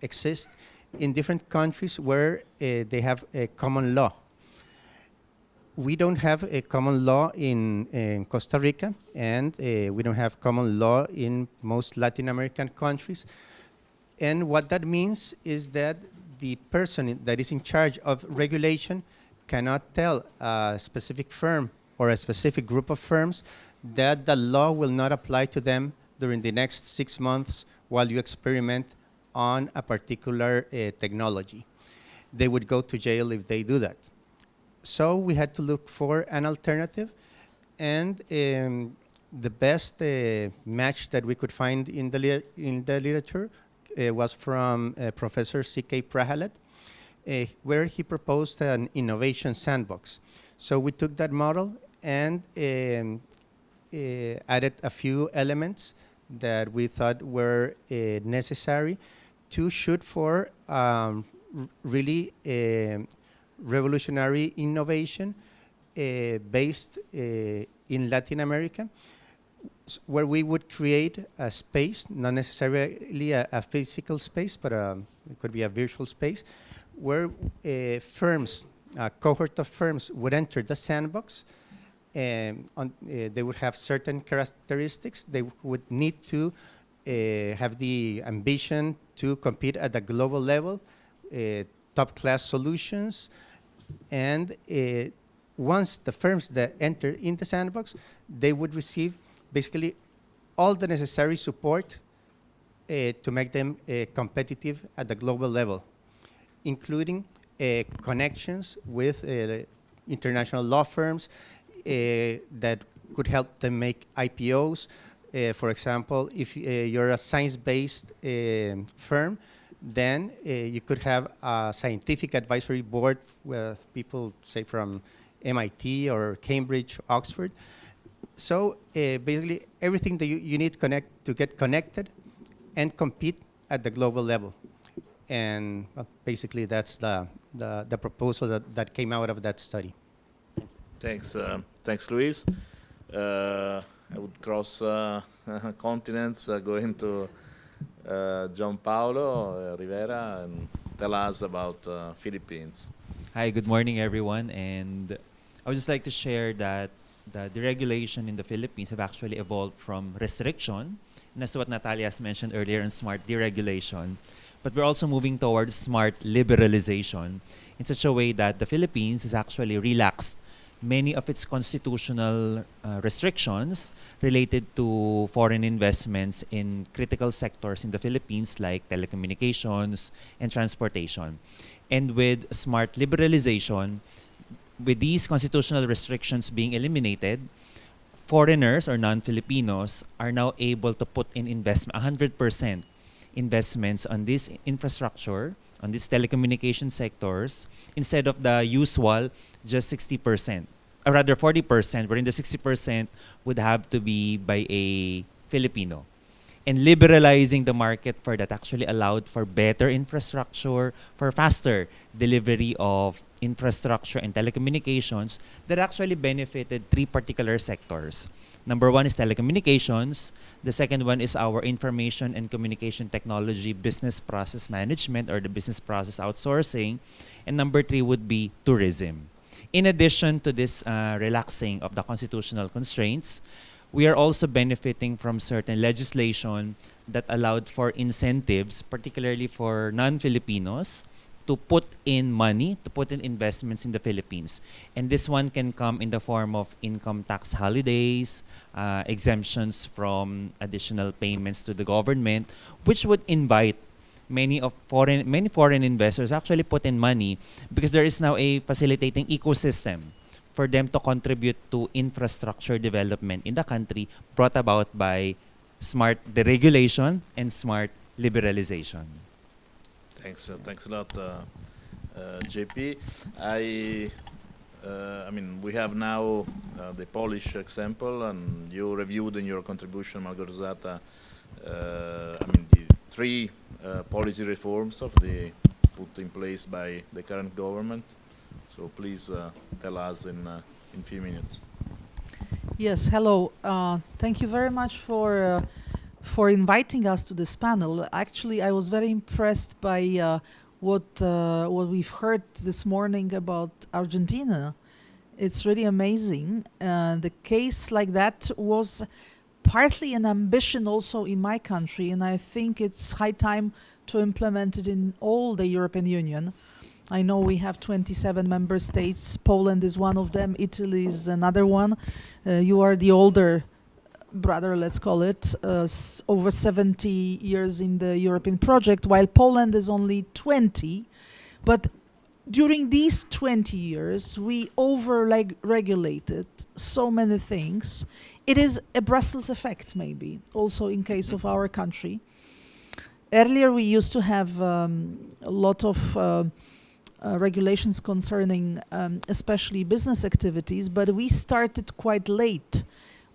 exist in different countries where they have a common law. We don't have a common law in Costa Rica, and we don't have common law in most Latin American countries. And what that means is that the person that is in charge of regulation cannot tell a specific firm or a specific group of firms that the law will not apply to them during the next 6 months while you experiment on a particular technology. They would go to jail if they do that. So we had to look for an alternative, and the best match that we could find in the literature was from Professor C.K. Prahalat, where he proposed an innovation sandbox. So we took that model and added a few elements that we thought were necessary to shoot for really revolutionary innovation based in Latin America, where we would create a space, not necessarily a physical space, but it could be a virtual space, where firms, a cohort of firms would enter the sandbox, and they would have certain characteristics. They would need to have the ambition to compete at the global level, top-class solutions, and once the firms that enter in the sandbox, they would receive basically all the necessary support to make them competitive at the global level, including connections with international law firms that could help them make IPOs. For example, if you're a science-based firm, then you could have a scientific advisory board with people, say, from MIT or Cambridge, Oxford. So basically, everything that you need to get connected and compete at the global level. And well, basically, that's the proposal that came out of that study. Thanks, thanks, Luis. I would cross continents, going to John Paulo Rivera and tell us about Philippines. Hi, good morning, everyone. And I would just like to share that the deregulation in the Philippines have actually evolved from restriction, and that's what Natalia has mentioned earlier, in smart deregulation. But we're also moving towards smart liberalization in such a way that the Philippines has actually relaxed many of its constitutional restrictions related to foreign investments in critical sectors in the Philippines, like telecommunications and transportation. And with smart liberalization, with these constitutional restrictions being eliminated, foreigners or non-Filipinos are now able to put in investment, 100% investments on this infrastructure, on these telecommunication sectors, instead of the usual just 60%, or rather 40%, wherein the 60% would have to be by a Filipino. And liberalizing the market for that actually allowed for better infrastructure, for faster delivery of infrastructure and telecommunications that actually benefited 3 particular sectors. Number 1 is telecommunications. The second one is our information and communication technology business process management, or the business process outsourcing. And number 3 would be tourism. In addition to this relaxing of the constitutional constraints, we are also benefiting from certain legislation that allowed for incentives, particularly for non-Filipinos, to put in money, to put in investments in the Philippines. And this one can come in the form of income tax holidays, exemptions from additional payments to the government, which would invite many foreign investors actually put in money, because there is now a facilitating ecosystem for them to contribute to infrastructure development in the country, brought about by smart deregulation and smart liberalization. Thanks, thanks a lot, JP. I mean, we have now the Polish example, and you reviewed in your contribution, Małgorzata, I mean, the 3 policy reforms put in place by the current government. So please tell us in in a few minutes. Yes, hello. Thank you very much for inviting us to this panel. Actually, I was very impressed by what we've heard this morning about Argentina. It's really amazing. The case like that was partly an ambition also in my country, and I think it's high time to implement it in all the European Union. I know we have 27 member states. Poland is one of them. Italy is another one. You are the older brother, let's call it, over 70 years in the European project, while Poland is only 20. But during these 20 years, we over-regulated so many things. It is a Brussels effect, maybe, also in case of our country. Earlier, we used to have a lot of regulations concerning especially business activities, but we started quite late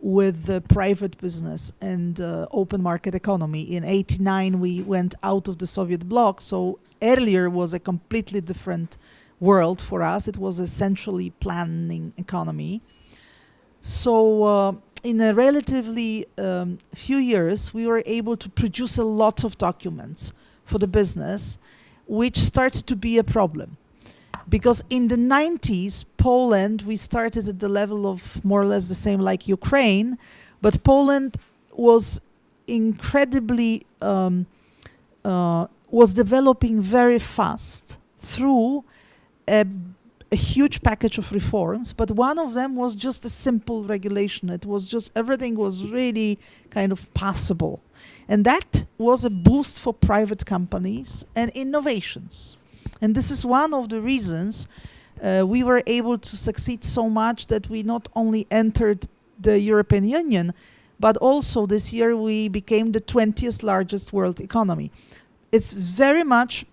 with the private business and open market economy. In '89, we went out of the Soviet bloc, so earlier was a completely different world for us. It was a centrally planning economy. So in a relatively few years, we were able to produce a lot of documents for the business, which started to be a problem. Because in the 90s, Poland, we started at the level of more or less the same like Ukraine, but Poland was incredibly, was developing very fast through a huge package of reforms, but one of them was just a simple regulation. It was just, everything was really kind of possible. And that was a boost for private companies and innovations. And this is one of the reasons we were able to succeed so much that we not only entered the European Union, but also this year we became the 20th largest world economy. It's very much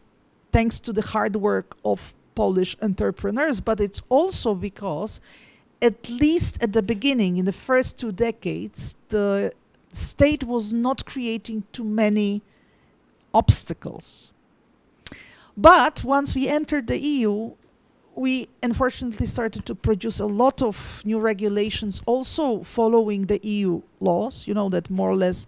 thanks to the hard work of Polish entrepreneurs, but it's also because, at least at the beginning, in the first 2 decades, the state was not creating too many obstacles. But once we entered the EU, we unfortunately started to produce a lot of new regulations also following the EU laws. You know that more or less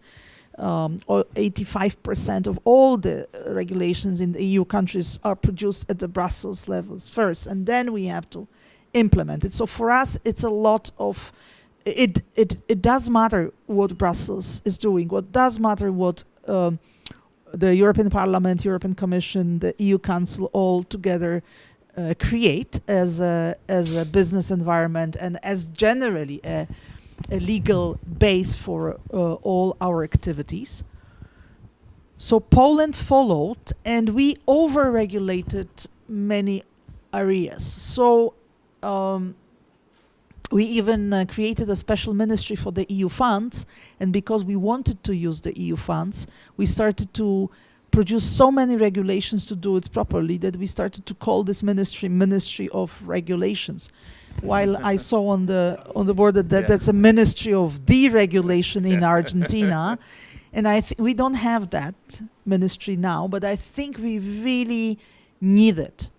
85% of all the regulations in the EU countries are produced at the Brussels levels first, and then we have to implement it. So for us, it's a lot of, it does matter what Brussels is doing. What does matter what the European Parliament, European Commission, the EU Council all together create as a business environment and as generally a legal base for all our activities. So Poland followed, and we over-regulated many areas. So we even created a special ministry for the EU funds, and because we wanted to use the EU funds, we started to produce so many regulations to do it properly that we started to call this ministry Ministry of Regulations. While I saw on the board that that's a Ministry of Deregulation in Argentina, and we don't have that ministry now, but I think we really need it.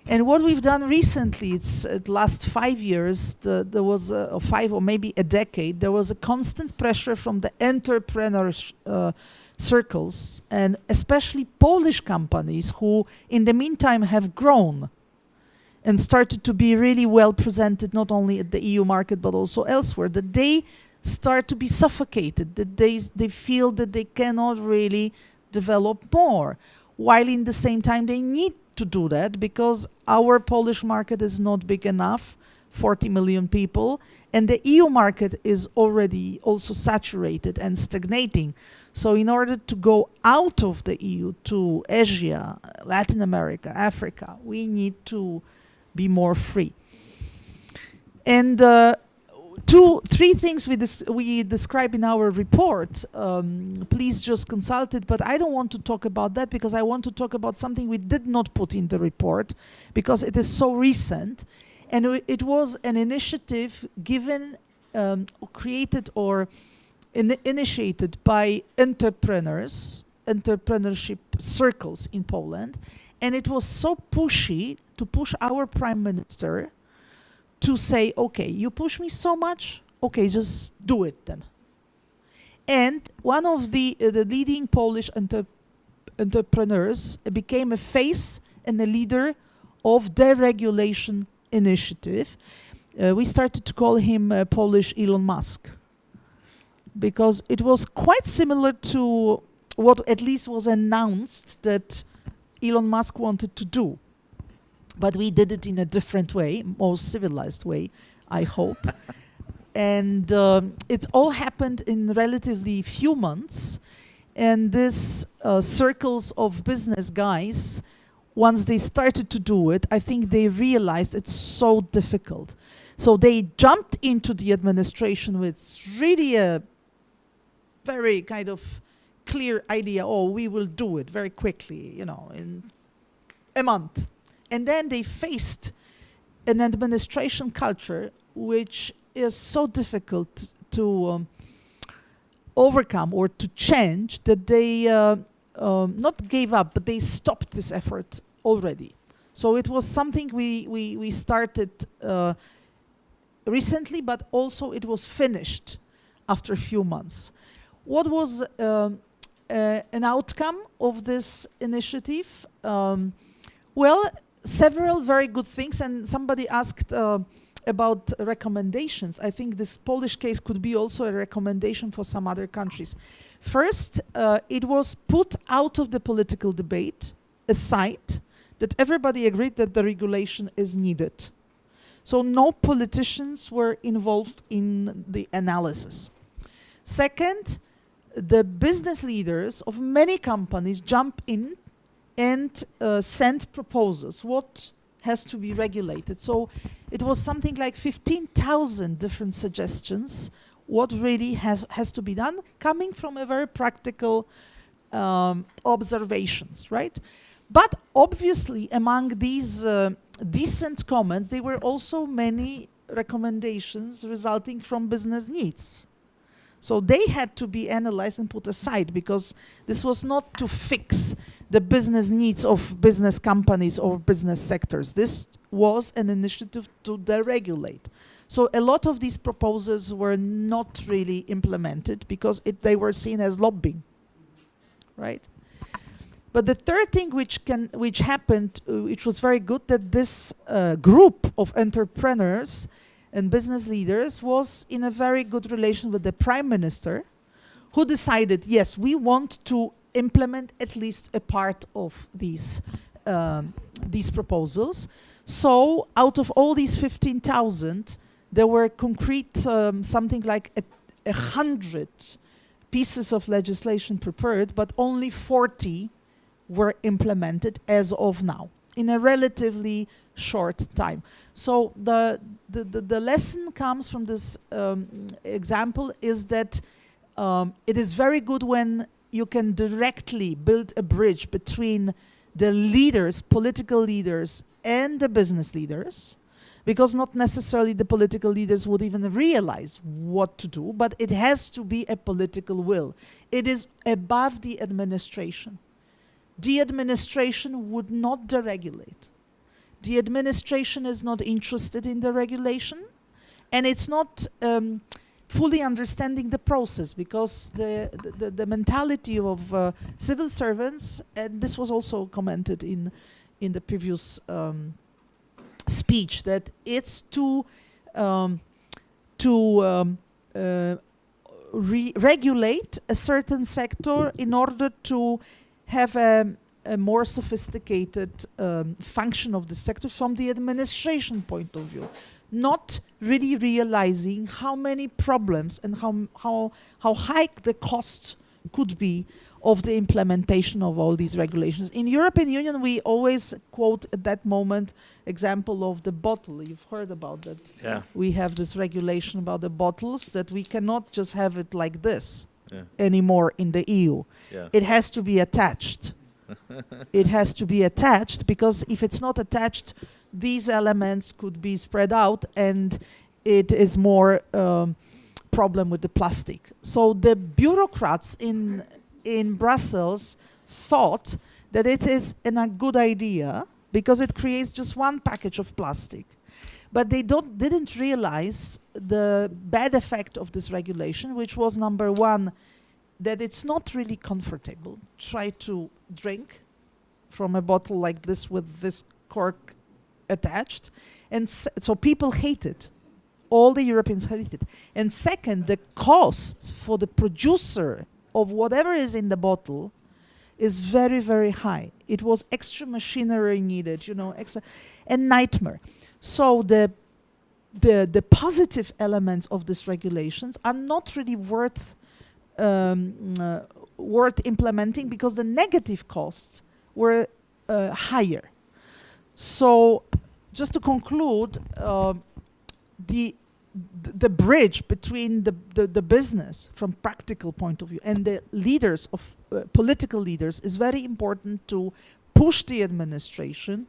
And what we've done recently, it's the last 5 years, there was 5 or maybe a decade, there was a constant pressure from the entrepreneurs circles, and especially Polish companies who in the meantime have grown and started to be really well presented not only at the EU market but also elsewhere, that they start to be suffocated, that they feel that they cannot really develop more, while in the same time they need to do that because our Polish market is not big enough, 40 million people, and the EU market is already also saturated and stagnating. So in order to go out of the EU to Asia, Latin America, Africa, we need to be more free. And 3 things we describe in our report. Please just consult it, but I don't want to talk about that because I want to talk about something we did not put in the report because it is so recent. And it was an initiative given, created or initiated by entrepreneurship circles in Poland. And it was so pushy to push our prime minister to say, okay, you push me so much, okay, just do it then. And one of the leading Polish entrepreneurs became a face and a leader of deregulation initiative. We started to call him Polish Elon Musk, because it was quite similar to what at least was announced that Elon Musk wanted to do. But we did it in a different way, more civilized way, I hope. And it's all happened in relatively few months. And this circles of business guys, once they started to do it, I think they realized it's so difficult. So they jumped into the administration with really a very kind of clear idea, oh, we will do it very quickly, you know, in a month. And then they faced an administration culture which is so difficult to overcome or to change that they not gave up, but they stopped this effort already. So it was something we started recently, but also it was finished after a few months. What was an outcome of this initiative? Well, several very good things, and somebody asked about recommendations. I think this Polish case could be also a recommendation for some other countries. First, it was put out of the political debate, aside, that everybody agreed that the regulation is needed. So no politicians were involved in the analysis. Second, the business leaders of many companies jump in and send proposals. What has to be regulated? So it was something like 15,000 different suggestions, what really has to be done, coming from a very practical observations, right? But obviously among these decent comments, there were also many recommendations resulting from business needs. So they had to be analyzed and put aside, because this was not to fix the business needs of business companies or business sectors. This was an initiative to deregulate. So a lot of these proposals were not really implemented because they were seen as lobbying, right? But the third thing which happened, which was very good, that this group of entrepreneurs and business leaders was in a very good relation with the Prime Minister, who decided, yes, we want to implement at least a part of these proposals. So out of all these 15,000, there were concrete, something like 100 pieces of legislation prepared, but only 40 were implemented as of now, in a relatively short time. So the lesson comes from this example is that it is very good when you can directly build a bridge between the leaders, political leaders, and the business leaders, because not necessarily the political leaders would even realize what to do, but it has to be a political will. It is above the administration. The administration would not deregulate. The administration is not interested in the regulation, and it's not fully understanding the process, because the mentality of civil servants, and this was also commented in the previous speech, that it's to regulate a certain sector in order to have a more sophisticated function of the sector from the administration point of view, not really realizing how many problems and how high the costs could be of the implementation of all these regulations. In European Union, we always quote at that moment example of the bottle. You've heard about that. Yeah. We have this regulation about the bottles, that we cannot just have it like this anymore in the EU. Yeah. It has to be attached. It has to be attached, because if it's not attached, these elements could be spread out, and it is more problem with the plastic. So the bureaucrats in Brussels thought that it is a good idea, because it creates just one package of plastic. But they didn't realize the bad effect of this regulation, which was number one, that it's not really comfortable. Try to drink from a bottle like this with this cork attached. And so people hate it. All the Europeans hate it. And second, the cost for the producer of whatever is in the bottle is very, very high. It was extra machinery needed, you know, extra, a nightmare. So the positive elements of these regulations are not really worth implementing because the negative costs were higher. So just to conclude, the bridge between the business from practical point of view and the leaders of political leaders is very important to push the administration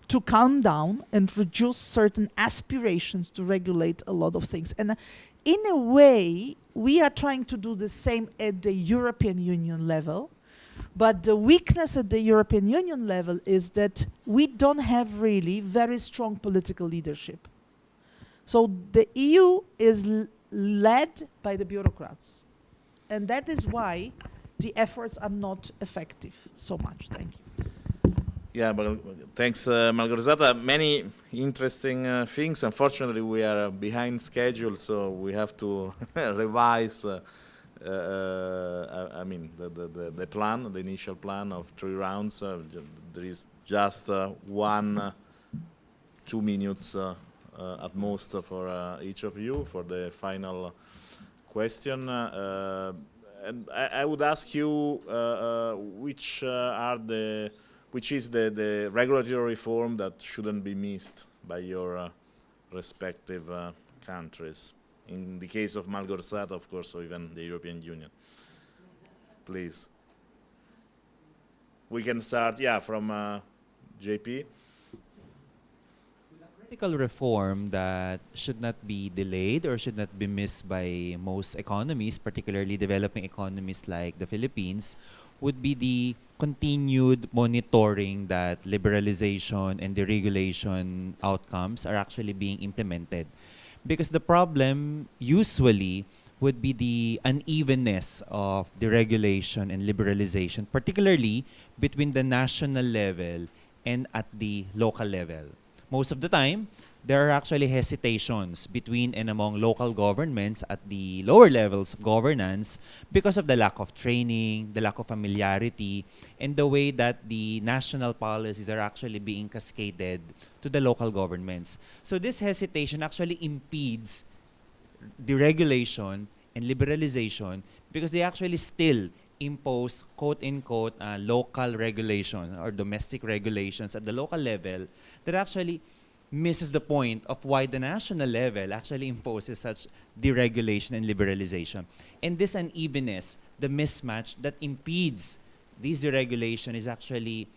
to calm down and reduce certain aspirations to regulate a lot of things. And in a way, we are trying to do the same at the European Union level. But the weakness at the European Union level is that we don't have really very strong political leadership. So the EU is led by the bureaucrats. And that is why the efforts are not effective so much. Thank you. Yeah, but thanks, Margherita. Many interesting things. Unfortunately, we are behind schedule, so we have to revise I mean, the plan, the initial plan of 3 rounds. There is just 1, 2 minutes at most for each of you for the final question. And I would ask you which is the regulatory reform that shouldn't be missed by your respective countries. In the case of Malgorzata, of course, or even the European Union. Please. We can start, yeah, from JP. Critical reform that should not be delayed or should not be missed by most economies, particularly developing economies like the Philippines, would be the continued monitoring that liberalization and deregulation outcomes are actually being implemented. Because the problem usually would be the unevenness of deregulation and liberalization, particularly between the national level and at the local level. Most of the time, there are actually hesitations between and among local governments at the lower levels of governance because of the lack of training, the lack of familiarity, and the way that the national policies are actually being cascaded to the local governments. So this hesitation actually impedes deregulation and liberalization because they actually still impose quote-unquote local regulations or domestic regulations at the local level that actually misses the point of why the national level actually imposes such deregulation and liberalization. And this unevenness, the mismatch that impedes this deregulation is actually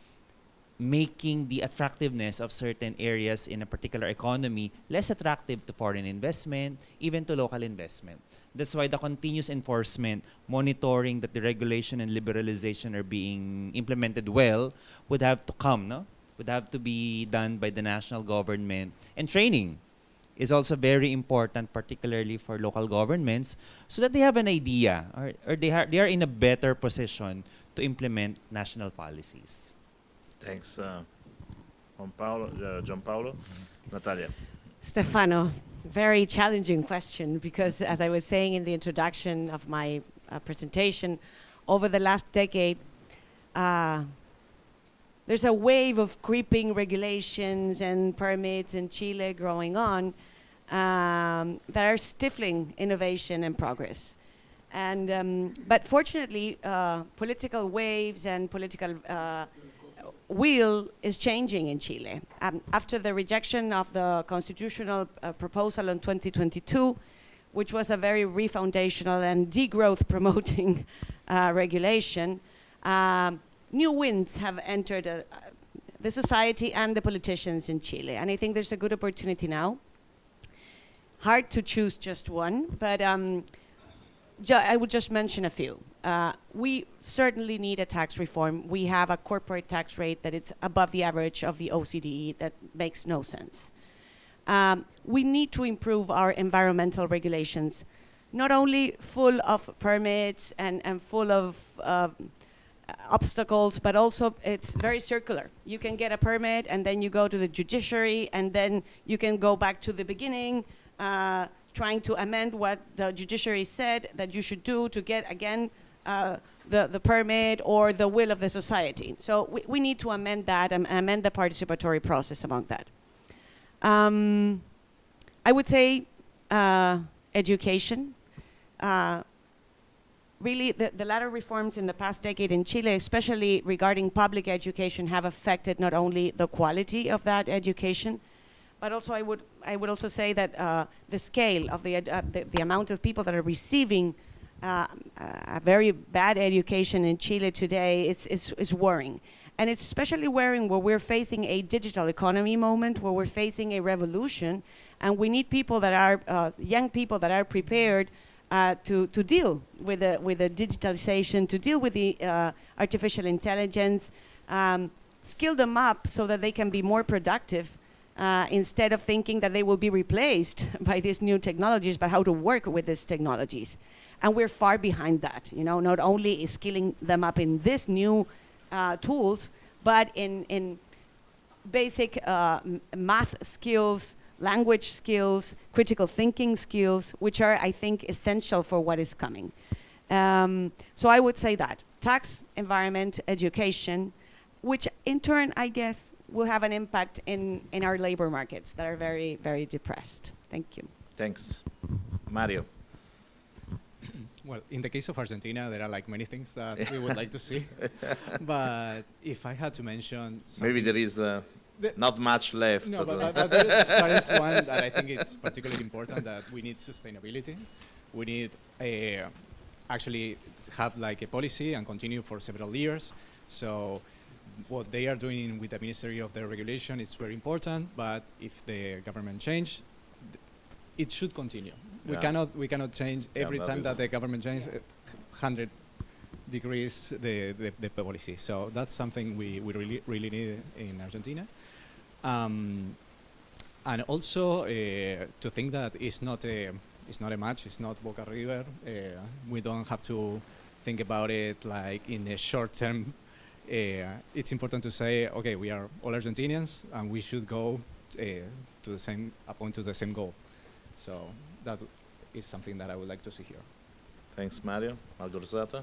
making the attractiveness of certain areas in a particular economy less attractive to foreign investment, even to local investment. That's why the continuous enforcement, monitoring that the regulation and liberalization are being implemented well would have to come, no? Would have to be done by the national government. And training is also very important, particularly for local governments, so that they have an idea or they are in a better position to implement national policies. Thanks, Gianpaolo. Natalia. Stefano, very challenging question because as I was saying in the introduction of my presentation, over the last decade, there's a wave of creeping regulations and permits in Chile growing on that are stifling innovation and progress. And but fortunately, political waves and political wheel is changing in Chile. After the rejection of the constitutional proposal in 2022, which was a very refoundational and degrowth promoting regulation, new winds have entered the society and the politicians in Chile. And I think there's a good opportunity now. Hard to choose just one, but I would just mention a few. We certainly need a tax reform. We have a corporate tax rate that is above the average of the OECD that makes no sense. We need to improve our environmental regulations, not only full of permits and full of obstacles, but also it's very circular. You can get a permit and then you go to the judiciary and then you can go back to the beginning, trying to amend what the judiciary said that you should do to get again the permit or the will of the society. So we need to amend that and amend the participatory process among that. I would say education. Really, the latter reforms in the past decade in Chile, especially regarding public education, have affected not only the quality of that education, but also I would also say that the scale of the amount of people that are receiving a very bad education in Chile today is worrying. And it's especially worrying where we're facing a digital economy moment, where we're facing a revolution, and we need people that are, young people that are prepared to deal with the digitalization, to deal with the artificial intelligence, skill them up so that they can be more productive instead of thinking that they will be replaced by these new technologies, but how to work with these technologies. And we're far behind that, you know, not only is skilling them up in these new tools, but in basic math skills, language skills, critical thinking skills, which are, I think, essential for what is coming. So I would say that tax, environment, education, which in turn, I guess, will have an impact in our labor markets that are very, very depressed. Thank you. Thanks. Mario. Well, in the case of Argentina, there are like many things that we would like to see. But if I had to mention maybe there is not much left. No, but there is one that I think is particularly important, that we need sustainability. We need actually have like a policy and continue for several years. So what they are doing with the Ministry of the Regulation is very important, but if the government change, it should continue. Yeah. We cannot change every time that the government changes 100 degrees the policy. So that's something we really need in Argentina. And also to think that it's not a match, it's not Boca River. We don't have to think about it like in a short term. It's important to say, okay, we are all Argentinians and we should go to the same goal. So that is something that I would like to see here. Thanks, Mario. Algorzata.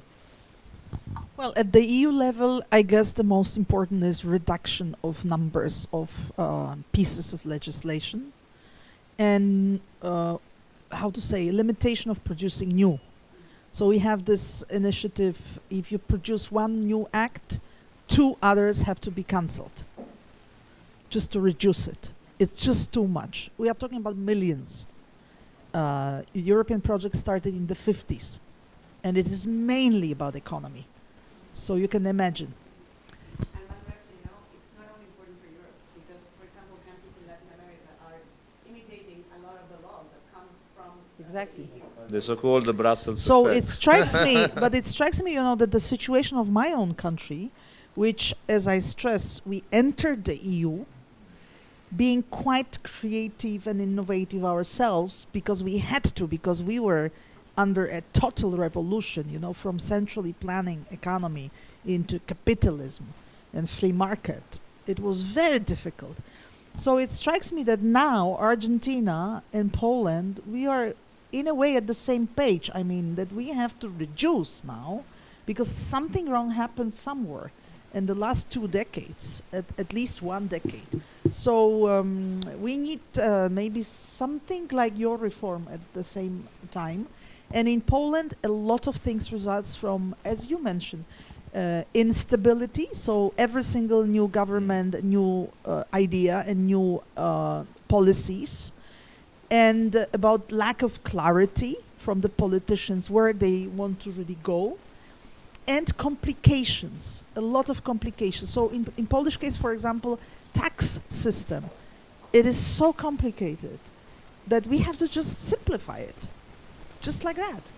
Well, at the EU level, I guess the most important is reduction of numbers of pieces of legislation and how to say, limitation of producing new. So we have this initiative, if you produce one new act, 2 others have to be cancelled just to reduce it. It's just too much. We are talking about millions. European project started in the 50s, and it is mainly about economy. So you can imagine. And you know, it's not only important for Europe, because, for example, countries in Latin America are imitating a lot of the laws that come from exactly the so-called Brussels So effect. it strikes me, but it strikes me, you know, that the situation of my own country, which, as I stress, we entered the EU being quite creative and innovative ourselves because we had to, because we were under a total revolution, you know, from centrally planning economy into capitalism and free market. It was very difficult. So it strikes me that now Argentina and Poland, we are in a way at the same page. I mean, that we have to reduce now because something wrong happened somewhere in the last 2 decades, at least 1 decade. So we need maybe something like your reform at the same time. And in Poland, a lot of things results from, as you mentioned, instability. So every single new government, new idea and new policies, and about lack of clarity from the politicians where they want to really go. And complications, a lot of complications. So in Polish case, for example, tax system, it is so complicated that we have to just simplify it, just like that.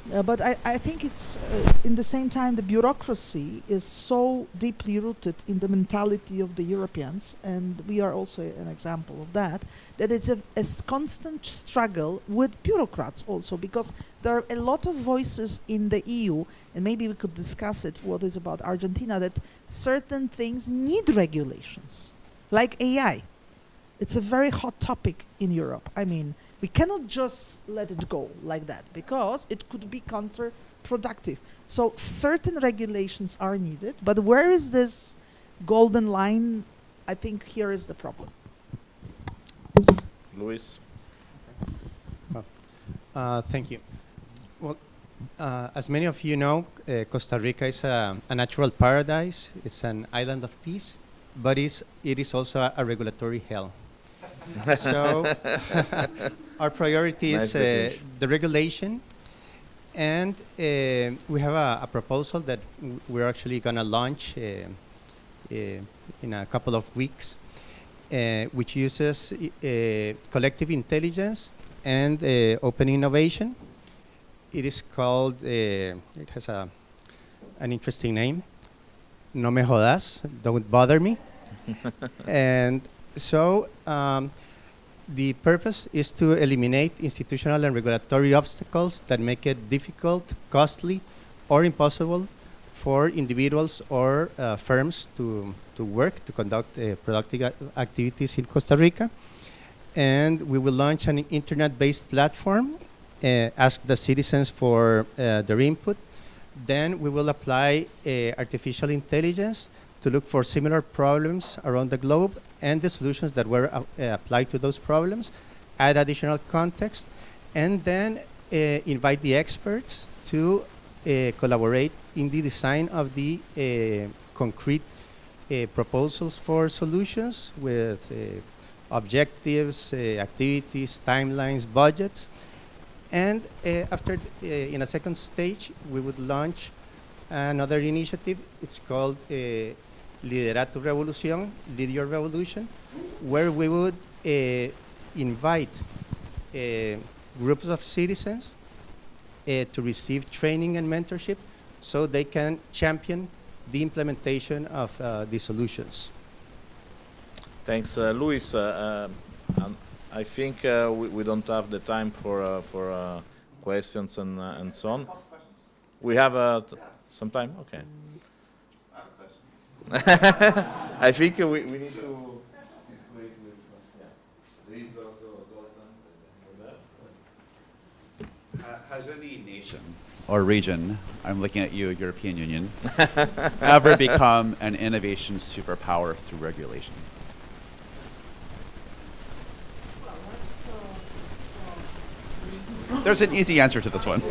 But I think it's, in the same time, the bureaucracy is so deeply rooted in the mentality of the Europeans, and we are also an example of that, that it's a constant struggle with bureaucrats also, because there are a lot of voices in the EU, and maybe we could discuss it, what is about Argentina, that certain things need regulations, like AI. It's a very hot topic in Europe. I mean, we cannot just let it go like that, because it could be counterproductive. So certain regulations are needed, but where is this golden line? I think here is the problem. Luis. Thank you. Well, as many of you know, Costa Rica is a natural paradise. It's an island of peace, but it is also a regulatory hell. So our priority is the regulation, and we have a proposal that we're actually going to launch in a couple of weeks, which uses collective intelligence and open innovation. It is called, it has an interesting name, No Me Jodas, Don't Bother Me. And so the purpose is to eliminate institutional and regulatory obstacles that make it difficult, costly, or impossible for individuals or firms to work, to conduct productive activities in Costa Rica. And we will launch an internet-based platform, ask the citizens for their input. Then we will apply artificial intelligence to look for similar problems around the globe and the solutions that were applied to those problems, add additional context, and then invite the experts to collaborate in the design of the concrete proposals for solutions with objectives, activities, timelines, budgets. And after, in a second stage, we would launch another initiative. It's called Liderar tu Revolución, Lead Your Revolution, where we would invite groups of citizens to receive training and mentorship so they can champion the implementation of the solutions. Thanks, Luis. I think we don't have the time for questions and so on. We have some time? Okay. I think we need to wait with, there is also Zoltan for that. Has any nation or region, I'm looking at you, European Union, ever become an innovation superpower through regulation? There's an easy answer to this one.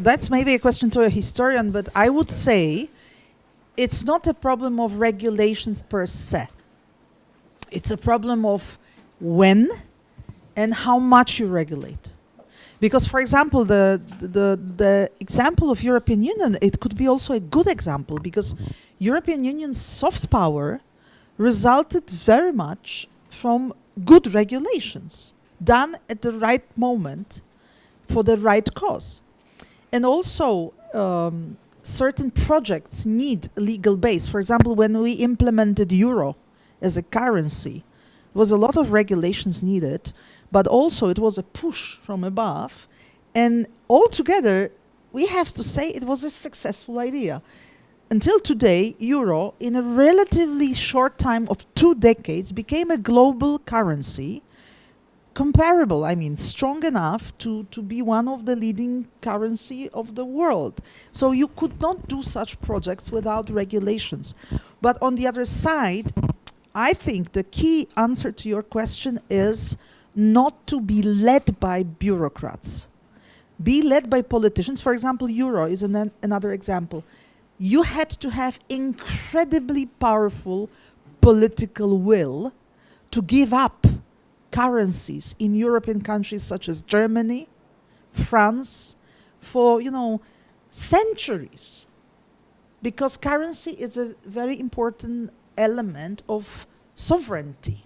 That's maybe a question to a historian, but I would say it's not a problem of regulations per se. It's a problem of when and how much you regulate. Because, for example, the example of European Union, it could be also a good example, because European Union's soft power resulted very much from good regulations done at the right moment for the right cause. And also, certain projects need a legal base. For example, when we implemented euro as a currency, there was a lot of regulations needed, but also it was a push from above. And altogether, we have to say it was a successful idea. Until today, euro, in a relatively short time of 2 decades, became a global currency, comparable, I mean, strong enough to be one of the leading currency of the world. So you could not do such projects without regulations. But on the other side, I think the key answer to your question is not to be led by bureaucrats. Be led by politicians. For example, euro is another example. You had to have incredibly powerful political will to give up currencies in European countries such as Germany, France, for, centuries. Because currency is a very important element of sovereignty.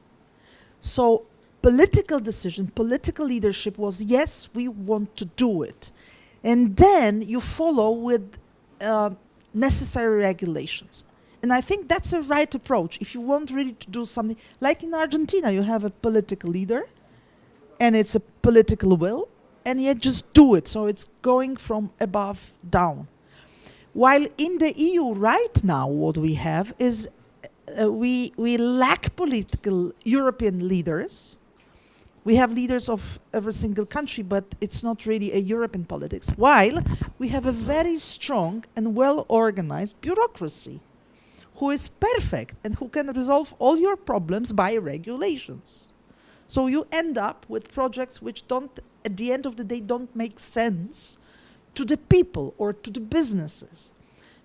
So political decision, political leadership was, yes, we want to do it. And then you follow with necessary regulations. And I think that's a right approach. If you want really to do something, like in Argentina, you have a political leader, and it's a political will, and yet just do it. So it's going from above down. While in the EU right now, what we have is we lack political European leaders. We have leaders of every single country, but it's not really a European politics. While we have a very strong and well-organized bureaucracy who is perfect and who can resolve all your problems by regulations. So you end up with projects which don't, at the end of the day, don't make sense to the people or to the businesses,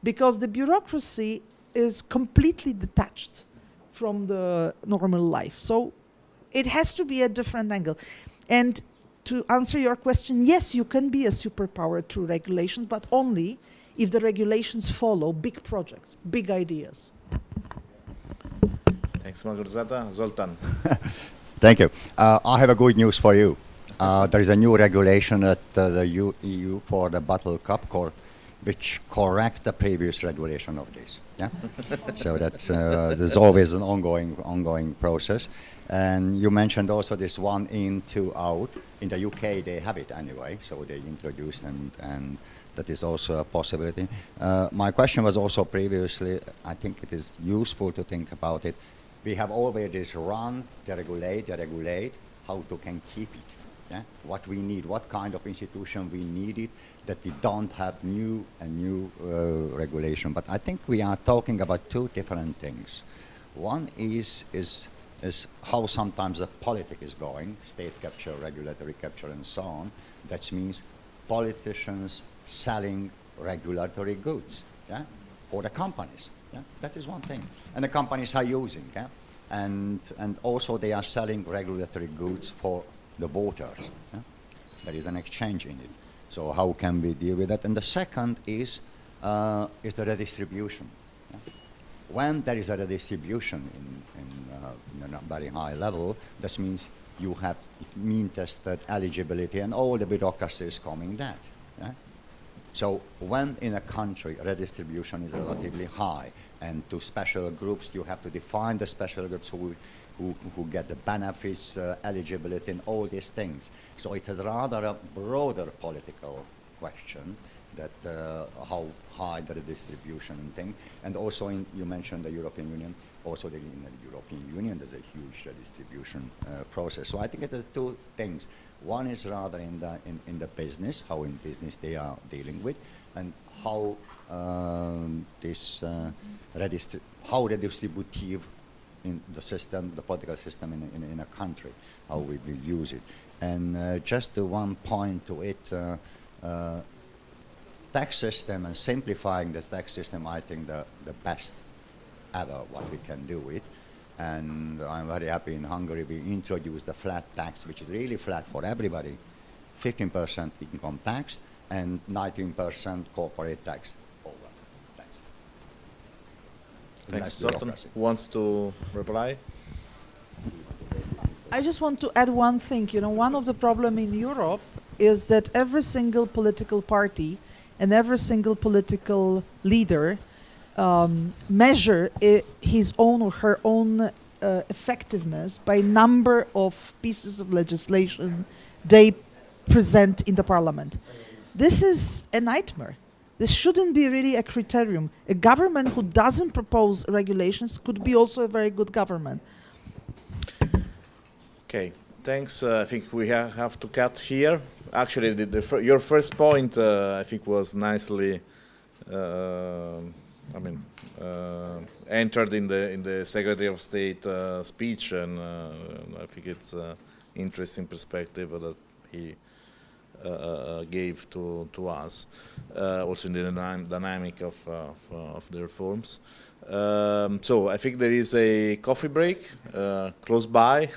because the bureaucracy is completely detached from the normal life. So it has to be a different angle. And to answer your question, yes, you can be a superpower through regulations, but only if the regulations follow big projects, big ideas. Thanks, Margarzata. Zoltan. Thank you. I have a good news for you. There is a new regulation at the EU for the bottle cup cork, which correct the previous regulation of this. Yeah. So that's there's always an ongoing process. And you mentioned also this one in, two out. In the UK, they have it anyway, so they introduced and that is also a possibility. My question was also previously, I think it is useful to think about it. We have always this run, deregulate, how to can keep it. Yeah? What we need, what kind of institution we need it, that we don't have new regulation. But I think we are talking about two different things. One is how sometimes the politics is going, state capture, regulatory capture, and so on. That means politicians selling regulatory goods, yeah, for the companies. Yeah? That is one thing. And the companies are using, yeah? And also they are selling regulatory goods for the voters. Yeah? There is an exchange in it. So how can we deal with that? And the second is the redistribution. Yeah? When there is a redistribution in a very high level, that means you have mean-tested eligibility and all the bureaucracy is coming that. Yeah? So when in a country redistribution is relatively high and to special groups, you have to define the special groups who get the benefits, eligibility, and all these things. So it is rather a broader political question that how high the redistribution and thing. And also you mentioned the European Union. Also in the European Union, there's a huge redistribution process. So I think it is two things. One is rather in the business, how in business they are dealing with, and how how redistributive in the system, the political system in a country, how we will use it. And just one point to it, tax system and simplifying the tax system, I think the best ever what we can do it. And I'm very happy in Hungary we introduced the flat tax, which is really flat for everybody, 15% income tax and 19% corporate tax. Thanks. Zoltan, who wants to reply? I just want to add one thing. You know, one of the problems in Europe is that every single political party and every single political leader measure his own or her own effectiveness by number of pieces of legislation they present in the parliament. This is a nightmare. This shouldn't be really a criterion. A government who doesn't propose regulations could be also a very good government. Okay, thanks. I think we have to cut here. Actually, your first point, I think, was nicely entered in the Secretary of State speech, and I think it's an interesting perspective that he gave to us, also in the dynamic of the reforms. So I think there is a coffee break close by.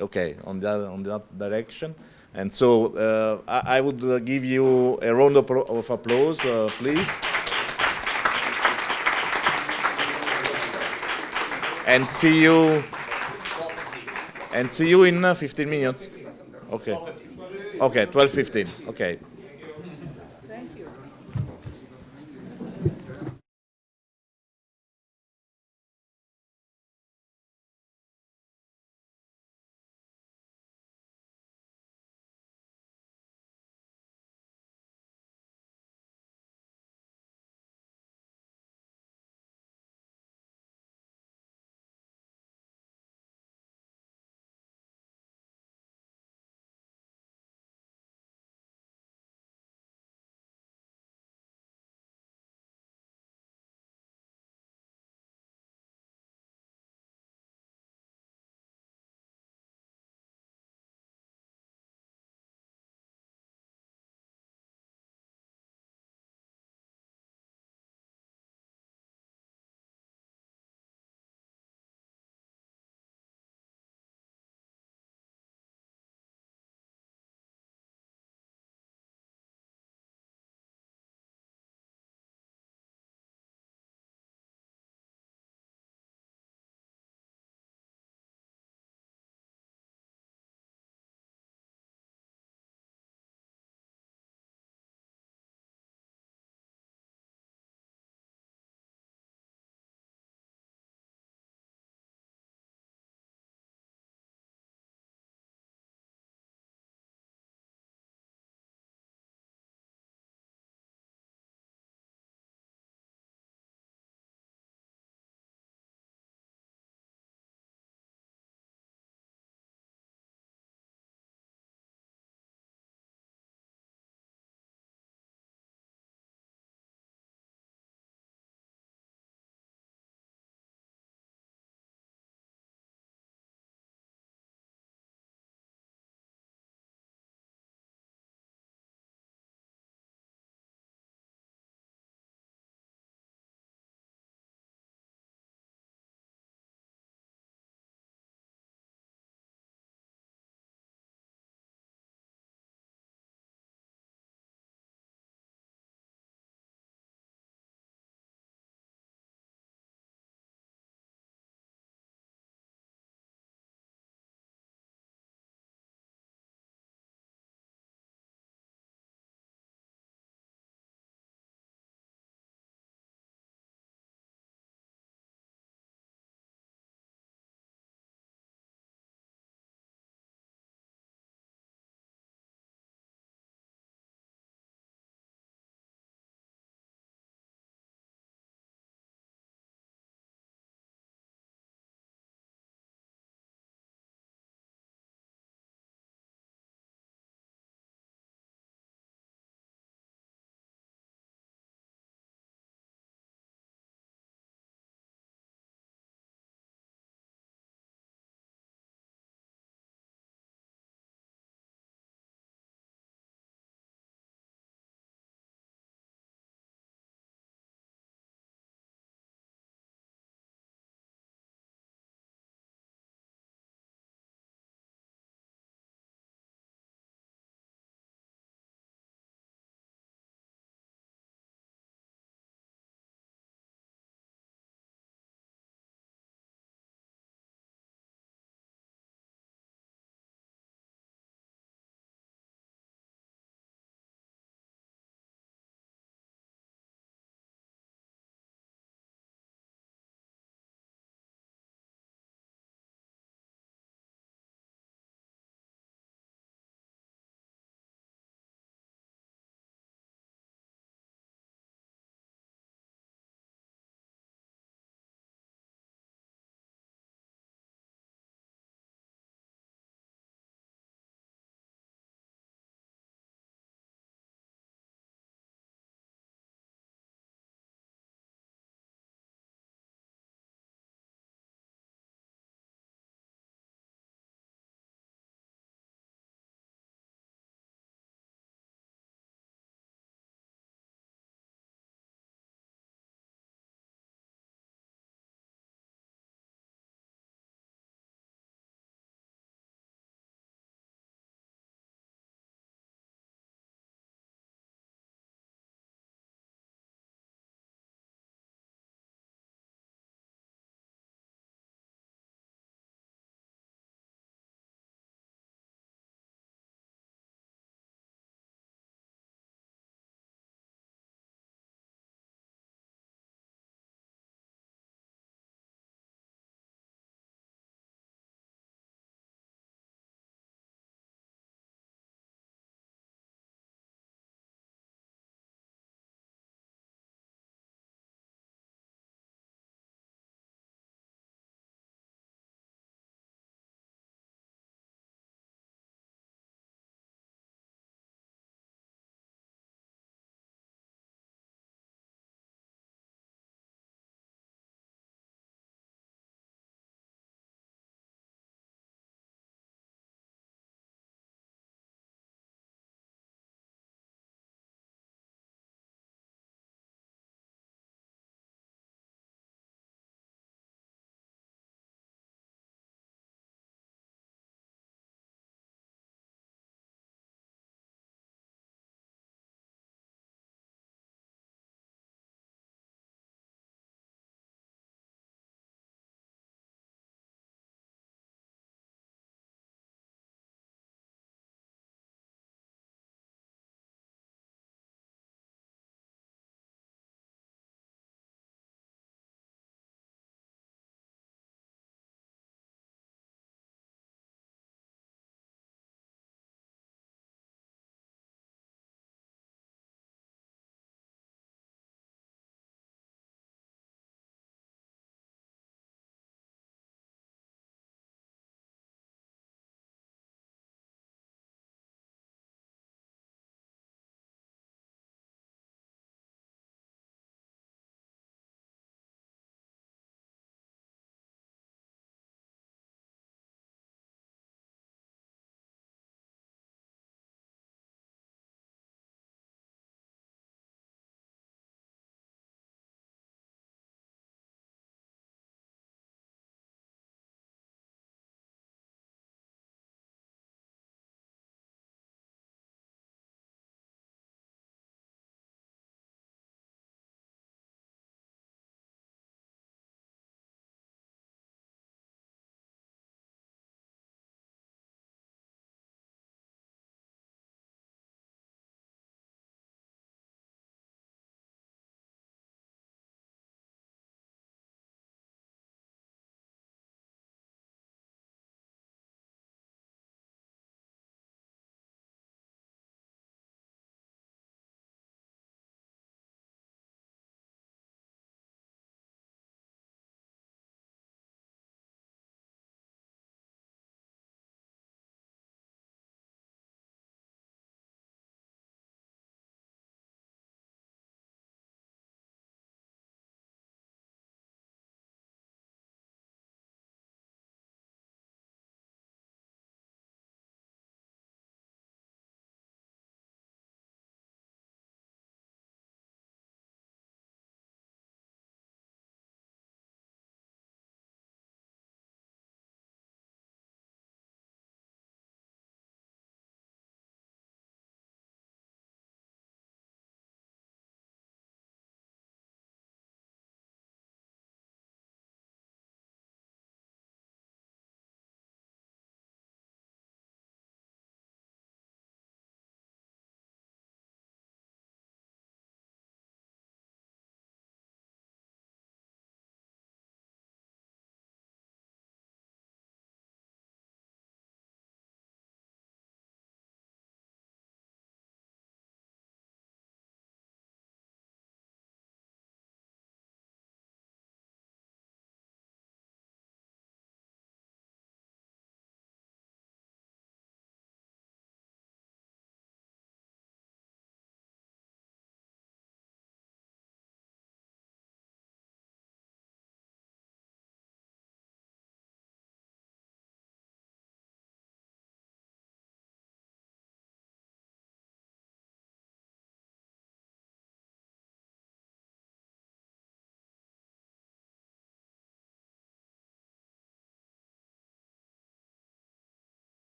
Okay, on that direction. And so I would give you a round of applause, please. And see you And see you in 15 minutes. Okay. Okay, 12:15. Okay.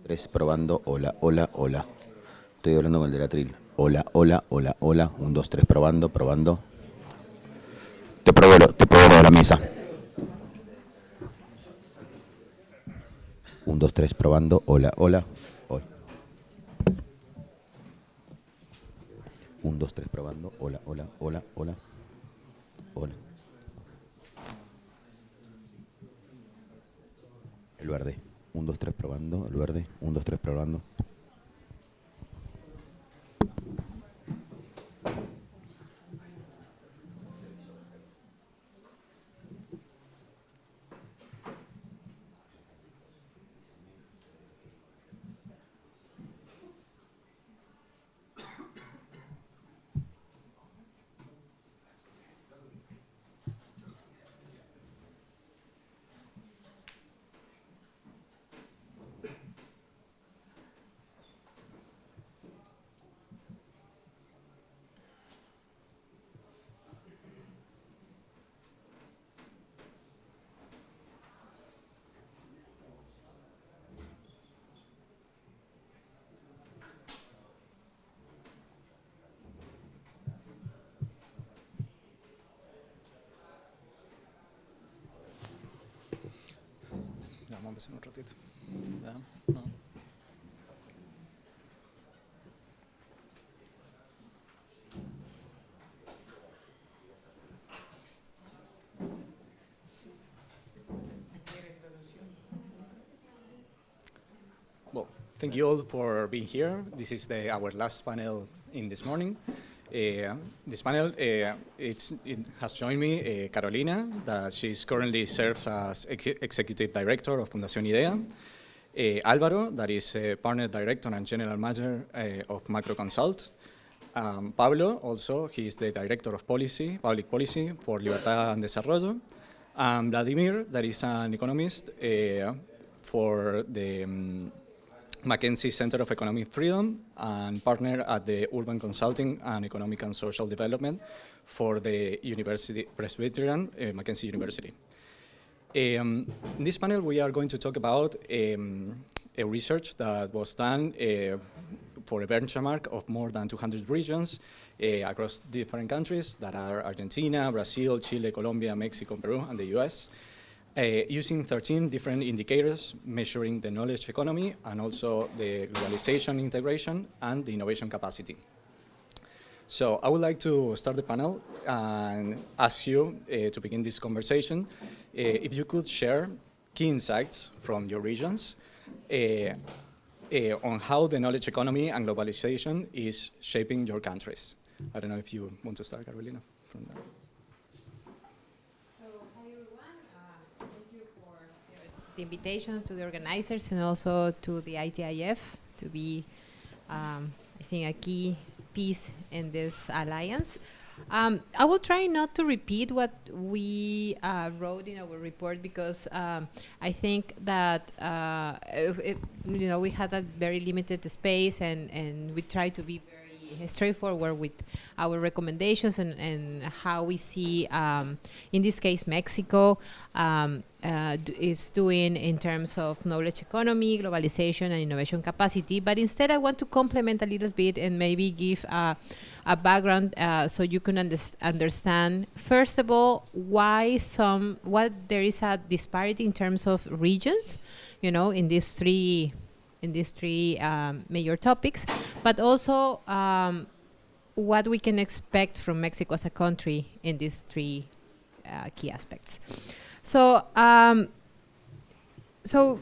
Tres, probando, hola, hola, hola. Estoy hablando con el del atril. Hola, hola, hola, hola. 1, 2, 3, probando, probando. Te pruebo lo de la mesa. 1, 2, 3, probando, hola, hola, hola. 1, 2, 3, probando, hola, hola, hola, hola, hola. El verde. 1, 2, 3, probando, el verde. 1, 2, 3, probando. Ya, vamos a empezar un ratito. Ya, no. Well, thank you all for being here. This is our last panel in this morning. This panel, it has joined me Carolina, that she currently serves as Executive Director of Fundación IDEA. Álvaro, that is Partner Director and General Manager of Macro Consult. Pablo, also, he is the Director of Public Policy for Libertad and Desarrollo. Vladimir, that is an economist for the Mackenzie Center of Economic Freedom and partner at the Urban Consulting and Economic and Social Development for the University Presbyterian, Mackenzie University. In this panel, we are going to talk about a research that was done for a benchmark of more than 200 regions across different countries that are Argentina, Brazil, Chile, Colombia, Mexico, Peru, and the US. Using 13 different indicators measuring the knowledge economy and also the globalization integration and the innovation capacity. So I would like to start the panel and ask you to begin this conversation if you could share key insights from your regions on how the knowledge economy and globalization is shaping your countries. I don't know if you want to start, Carolina, from there. The invitation to the organizers and also to the ITIF to be, I think, a key piece in this alliance. I will try not to repeat what we wrote in our report because I think that we had a very limited space and we try to be very straightforward with our recommendations and how we see, in this case, Mexico is doing in terms of knowledge economy, globalization, and innovation capacity. But instead, I want to complement a little bit and maybe give a background so you can understand, first of all, what there is a disparity in terms of regions, in these three major topics, but also what we can expect from Mexico as a country in these three key aspects. So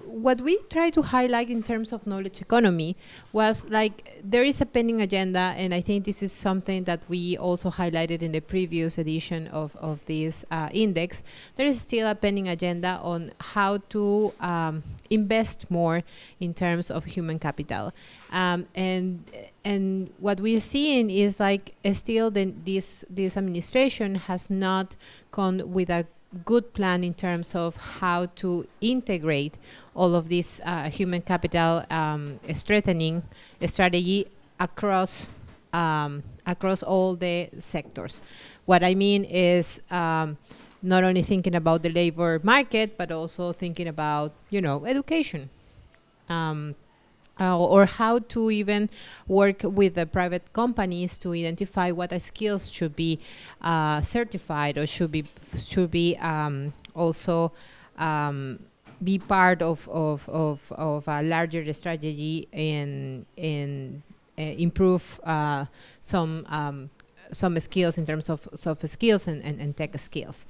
what we try to highlight in terms of knowledge economy was there is a pending agenda, and I think this is something that we also highlighted in the previous edition of this index. There is still a pending agenda on how to invest more in terms of human capital. And what we're seeing is still this administration has not come with a good plan in terms of how to integrate all of this human capital strengthening strategy across all the sectors. What I mean is not only thinking about the labor market, but also thinking about education. or how to even work with the private companies to identify what skills should be certified or should be also be part of a larger strategy in improve some skills in terms of soft skills and tech skills.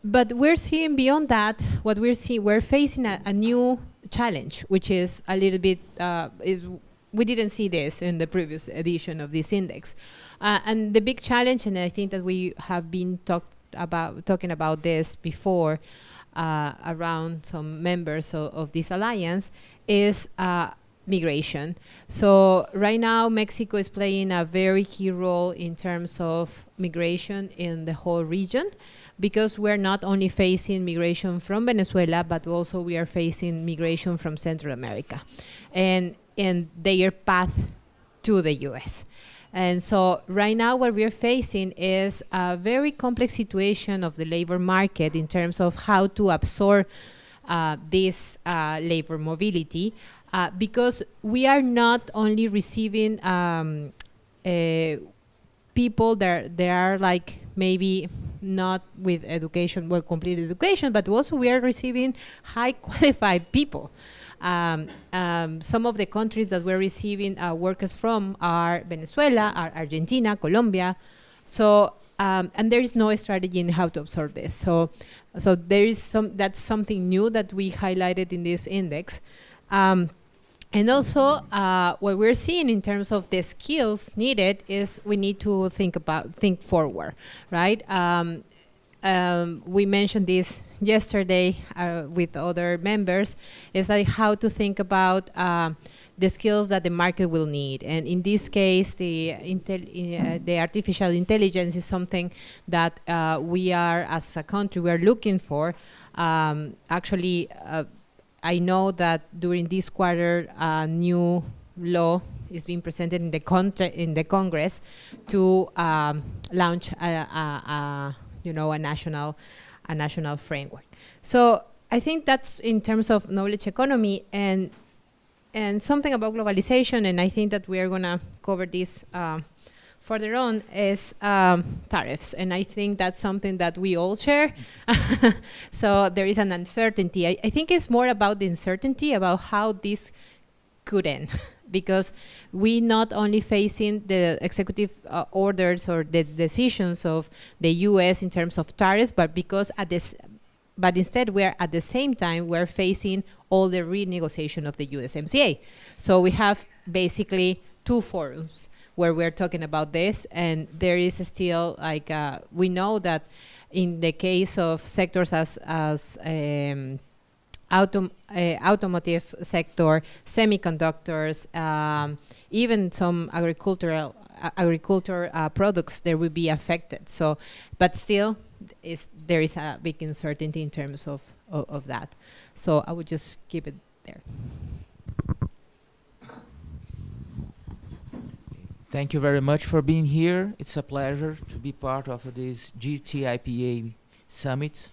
But we're seeing beyond that, what we're facing a new challenge, which is a little bit, we didn't see this in the previous edition of this index. And the big challenge, and I think that we have been talking about this before around some members of this alliance, is migration. So right now, Mexico is playing a very key role in terms of migration in the whole region, because we're not only facing migration from Venezuela, but also we are facing migration from Central America and their path to the US. And so right now what we're facing is a very complex situation of the labor market in terms of how to absorb this labor mobility, because we are not only receiving people that are like maybe not with education, well, complete education, but also we are receiving high qualified people. Some of the countries that we're receiving workers from are Venezuela, are Argentina, Colombia. So, and there is no strategy in how to absorb this. So there is that's something new that we highlighted in this index. And also, what we're seeing in terms of the skills needed is we need to think forward, right? We mentioned this yesterday with other members. It's like how to think about the skills that the market will need. And in this case, the artificial intelligence is something that we are, as a country, we are looking for. Actually, I know that during this quarter, a new law is being presented in the Congress to launch a national framework. So I think that's in terms of knowledge economy and something about globalization, and I think that we are going to cover this further on, is tariffs. And I think that's something that we all share. So there is an uncertainty. I think it's more about the uncertainty about how this could end. Because we not only facing the executive orders or the decisions of the U.S. in terms of tariffs, but because but instead we're at the same time we're facing all the renegotiation of the USMCA. So we have basically two forums where we're talking about this, and there is still like we know that in the case of sectors as automotive sector, semiconductors, even some agriculture products, there will be affected. So, but still, there is a big uncertainty in terms of that. So I would just keep it there. Thank you very much for being here. It's a pleasure to be part of this GTIPA summit.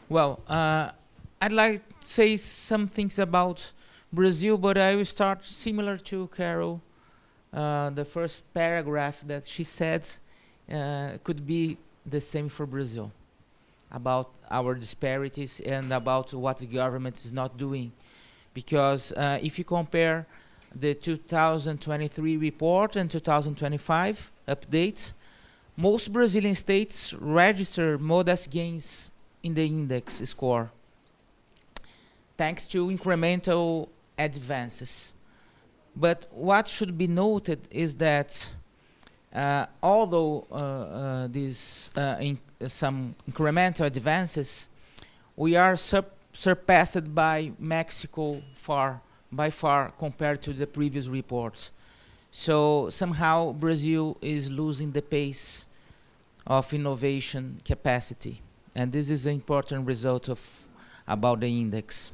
Well, I'd like to say some things about Brazil, but I will start similar to Carol. The first paragraph that she said could be the same for Brazil, about our disparities and about what the government is not doing. Because if you compare the 2023 report and 2025 update, most Brazilian states register modest gains in the index score, thanks to incremental advances. But what should be noted is that although these some incremental advances, we are surpassed by Mexico by far compared to the previous reports. So somehow Brazil is losing the pace of innovation capacity, and this is an important result about the index.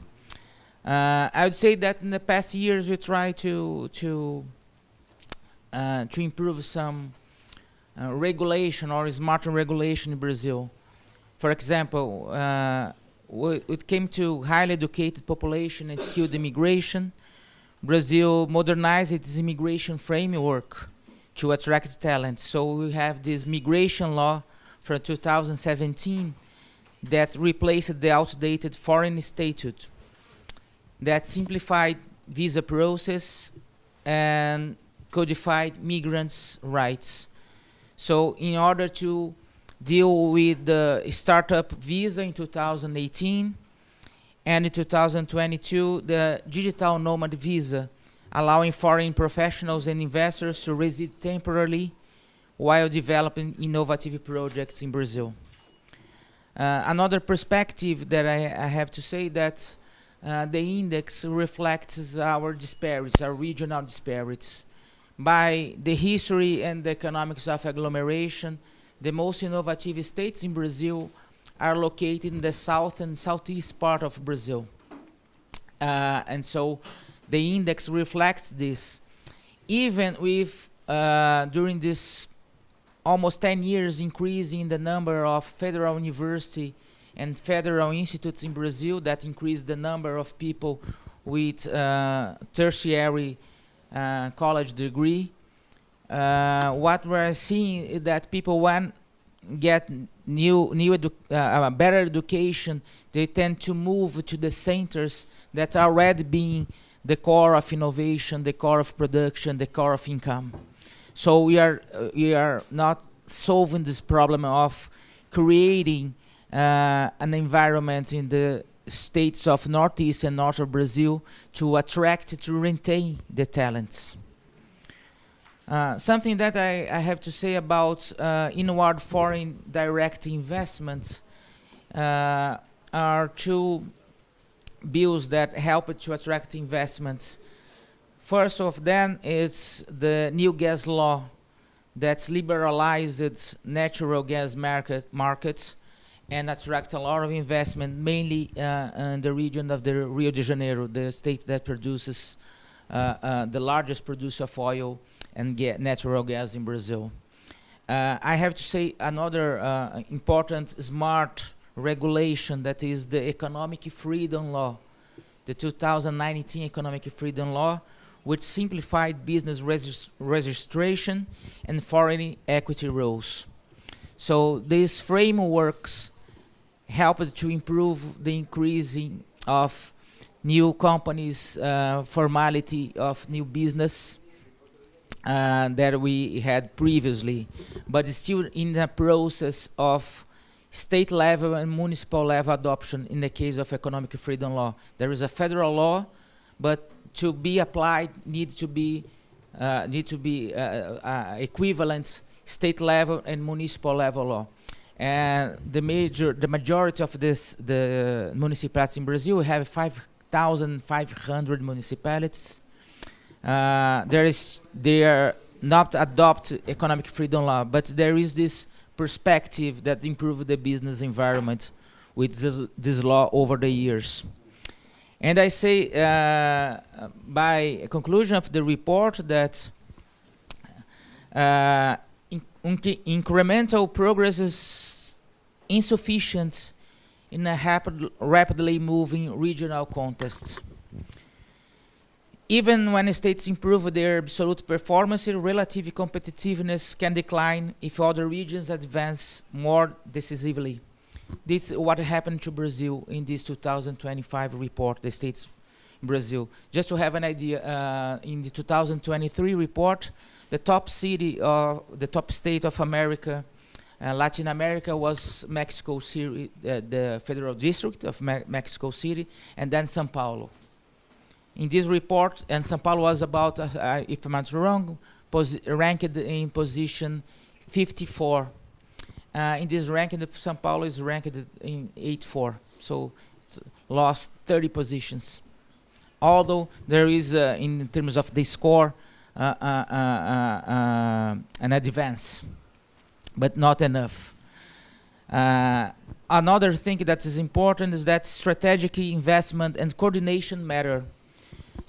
I would say that in the past years we try to improve some regulation or smarter regulation in Brazil. For example, it came to highly educated population and skilled immigration. Brazil modernized its immigration framework to attract talent. So we have this migration law from 2017 that replaced the outdated foreign statute that simplified visa process and codified migrants' rights. So in order to deal with the startup visa in 2018, and in 2022, the digital nomad visa, allowing foreign professionals and investors to reside temporarily while developing innovative projects in Brazil. Another perspective that I have to say that the index reflects our disparities, our regional disparities. By the history and the economics of agglomeration, the most innovative states in Brazil are located in the south and southeast part of Brazil. And so the index reflects this. Even with, during this almost 10 years, increasing the number of federal university and federal institutes in Brazil, that increased the number of people with tertiary college degree. What we're seeing is that people want get better education, they tend to move to the centers that are already being the core of innovation, the core of production, the core of income. So we are not solving this problem of creating an environment in the states of Northeast and North of Brazil to attract, to retain the talents. Something that I have to say about inward foreign direct investments are two bills that help to attract investments. First of them is the new gas law that's liberalized natural gas markets and attract a lot of investment, mainly in the region of the Rio de Janeiro, the state that produces the largest producer of oil and natural gas in Brazil. I have to say another important smart regulation, that is the Economic Freedom Law, the 2019 Economic Freedom Law, which simplified business registration and foreign equity rules. So these frameworks helped to improve the increasing of new companies, formality of new business that we had previously, but it's still in the process of state level and municipal level adoption in the case of economic freedom law. There is a federal law, but to be applied need to be equivalent state level and municipal level law. And the majority of the municipalities in Brazil have 5,500 municipalities. They are not adopt economic freedom law, but there is this perspective that improve the business environment with this law over the years. And I say, by conclusion of the report, that incremental progress is insufficient in a rapidly moving regional context. Even when states improve their absolute performance, relative competitiveness can decline if other regions advance more decisively. This is what happened to Brazil in this 2025 report, the states in Brazil. Just to have an idea, in the 2023 report, the top city, the top state of America, Latin America, was Mexico City, the federal district of Mexico City, and then São Paulo. In this report, and São Paulo was about, if I'm not wrong, ranked in position 54. In this ranking, São Paulo is ranked in 84, so lost 30 positions. Although there is, in terms of the score, an advance, but not enough. Another thing that is important is that strategic investment and coordination matter.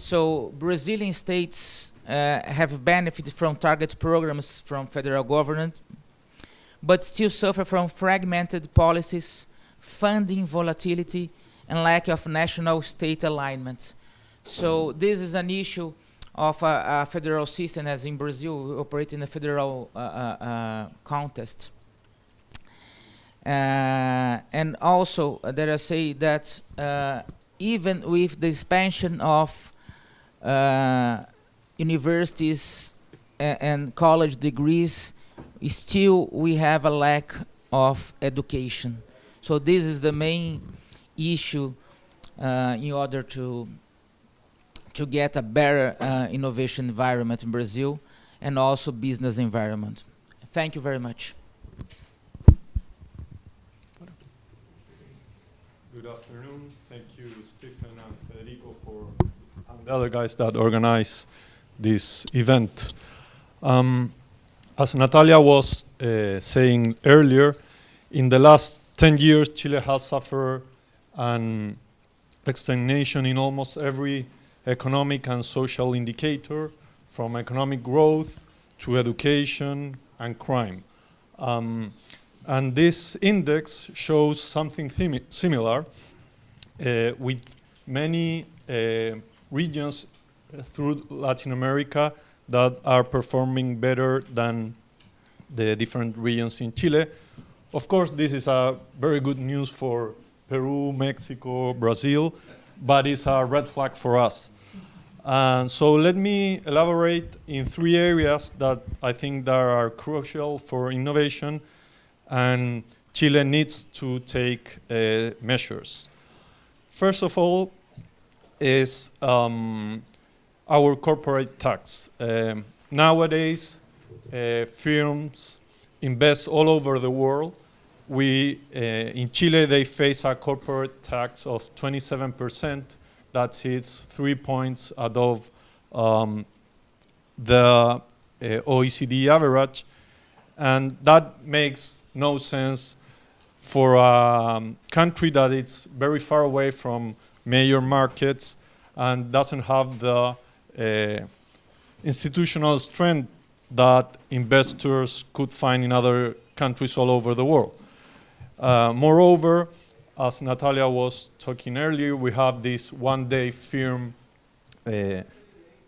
So Brazilian states have benefited from target programs from federal government, but still suffer from fragmented policies, funding volatility, and lack of national state alignment. So this is an issue of a federal system, as in Brazil, we operate in a federal context. And also, that I say that even with the expansion of universities and college degrees, still we have a lack of education. So this is the main issue in order to get a better innovation environment in Brazil and also business environment. Thank you very much. Good afternoon. Thank you, Stephen and Federico, and the other guys that organize this event. As Natalia was saying earlier, in the last 10 years, Chile has suffered an stagnation in almost every economic and social indicator, from economic growth to education and crime. And this index shows something similar with many regions through Latin America that are performing better than the different regions in Chile. Of course, this is a very good news for Peru, Mexico, Brazil, but it's a red flag for us. And so let me elaborate in 3 areas that I think that are crucial for innovation, and Chile needs to take measures. First of all is our corporate tax. Nowadays, firms invest all over the world. In Chile, they face a corporate tax of 27%. That is 3 points above the OECD average. And that makes no sense for a country that is very far away from major markets and doesn't have the institutional strength that investors could find in other countries all over the world. Moreover, as Natalia was talking earlier, we have this one-day firm,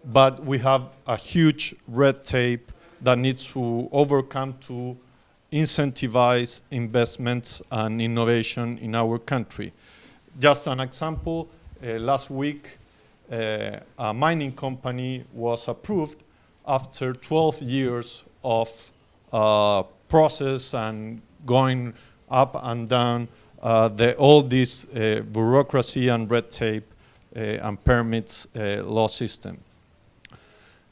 but we have a huge red tape that needs to overcome to incentivize investments and innovation in our country. Just an example, last week, a mining company was approved after 12 years of process and going up and down all this bureaucracy and red tape and permits law system.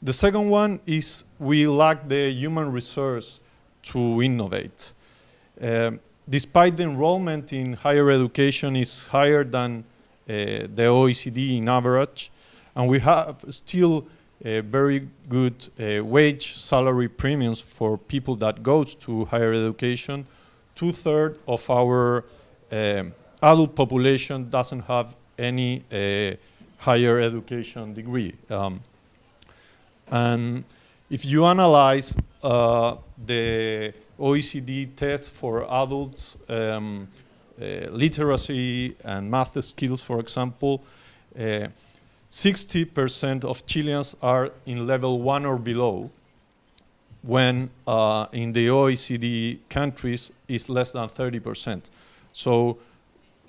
The second one is we lack the human resource to innovate. Despite the enrollment in higher education is higher than the OECD in average, and we have still very good wage salary premiums for people that goes to higher education. 2/3 of our adult population doesn't have any higher education degree. And if you analyze the OECD test for adults, literacy and math skills, for example, 60% of Chileans are in level 1 or below, when in the OECD countries it's less than 30%. So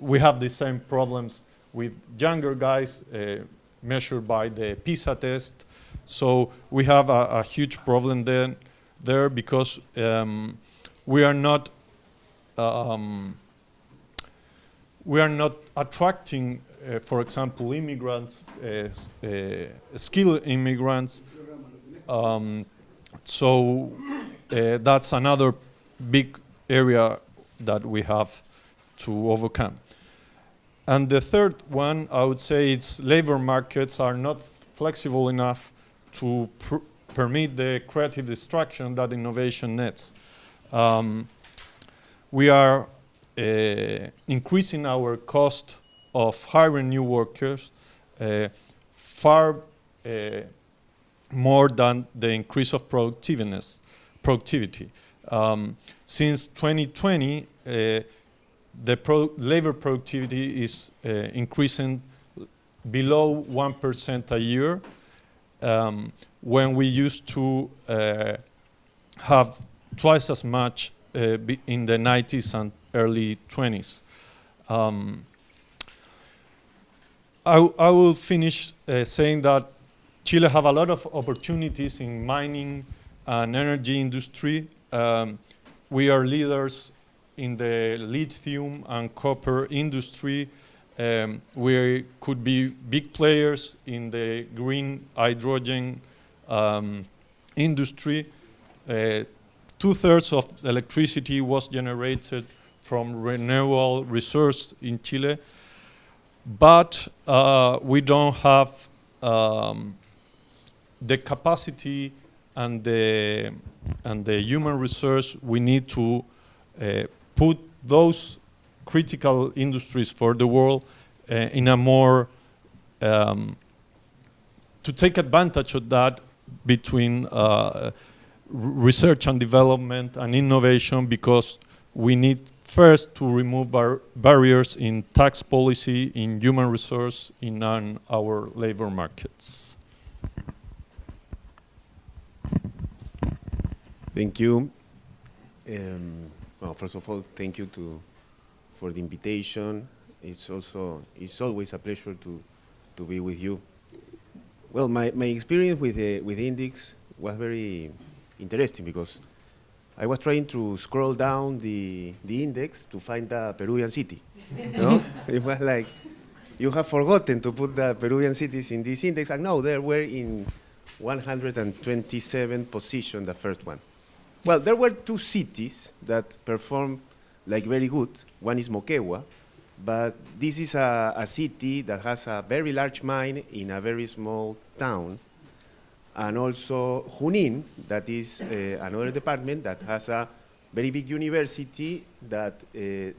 we have the same problems with younger guys measured by the PISA test. So we have a huge problem there because we are not attracting, for example, immigrants, skilled immigrants. So that's another big area that we have to overcome. And the third one, I would say, it's labor markets are not flexible enough to permit the creative destruction that innovation needs. We are increasing our cost of hiring new workers far more than the increase of productivity. Since 2020, the labor productivity is increasing below 1% a year, when we used to have twice as much in the 90s and early 20s. I will finish saying that Chile have a lot of opportunities in mining and energy industry. We are leaders in the lithium and copper industry. We could be big players in the green hydrogen industry. 2/3 of electricity was generated from renewable resources in Chile, but we don't have the capacity and the human resource we need to put those critical industries for the world in a more to take advantage of that between research and development and innovation, because we need first to remove barriers in tax policy, in human resource, in our labor markets. Thank you. Well, first of all, thank you for the invitation. It's always a pleasure to be with you. Well, my experience with the index was very interesting, because I was trying to scroll down the index to find a Peruvian city. No? It was like, you have forgotten to put the Peruvian cities in this index, and no, they were in 127 position, the first one. Well, there were two cities that performed like very good. One is Moquegua, but this is a city that has a very large mine in a very small town. And also Junín, that is another department that has a very big university that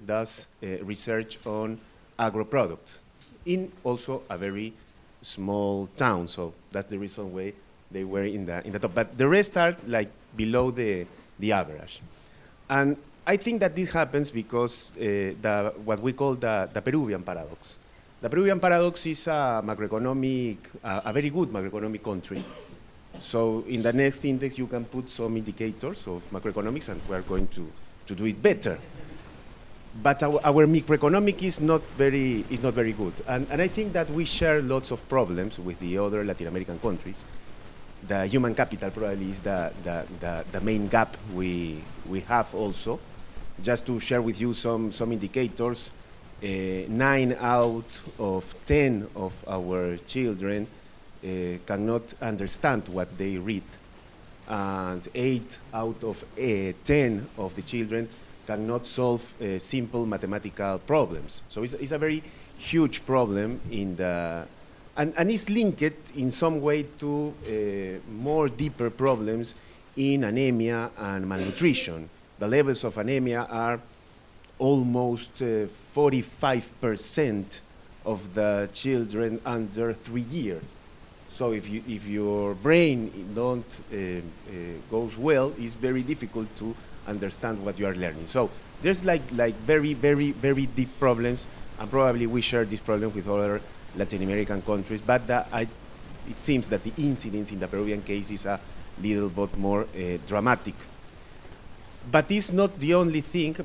does research on agro products in also a very small town. So that's the reason why they were in the top. But the rest are like below the average. And I think that this happens because what we call the Peruvian paradox. The Peruvian paradox is a macroeconomic, a very good macroeconomic country. So in the next index, you can put some indicators of macroeconomics, and we're going to do it better. But our microeconomic is not very good. And I think that we share lots of problems with the other Latin American countries. The human capital probably is the main gap we have also. Just to share with you some indicators, 9 out of 10 of our children cannot understand what they read, and 8 out of 10 of the children cannot solve simple mathematical problems. So it's a very huge problem in the, and it's linked in some way to more deeper problems in anemia and malnutrition. The levels of anemia are almost 45% of the children under 3 years. So if your brain goes well, it's very difficult to understand what you are learning. So there's like very, very, very deep problems, and probably we share this problem with other Latin American countries, but it seems that the incidence in the Peruvian case is a little bit more dramatic. But it's not the only thing.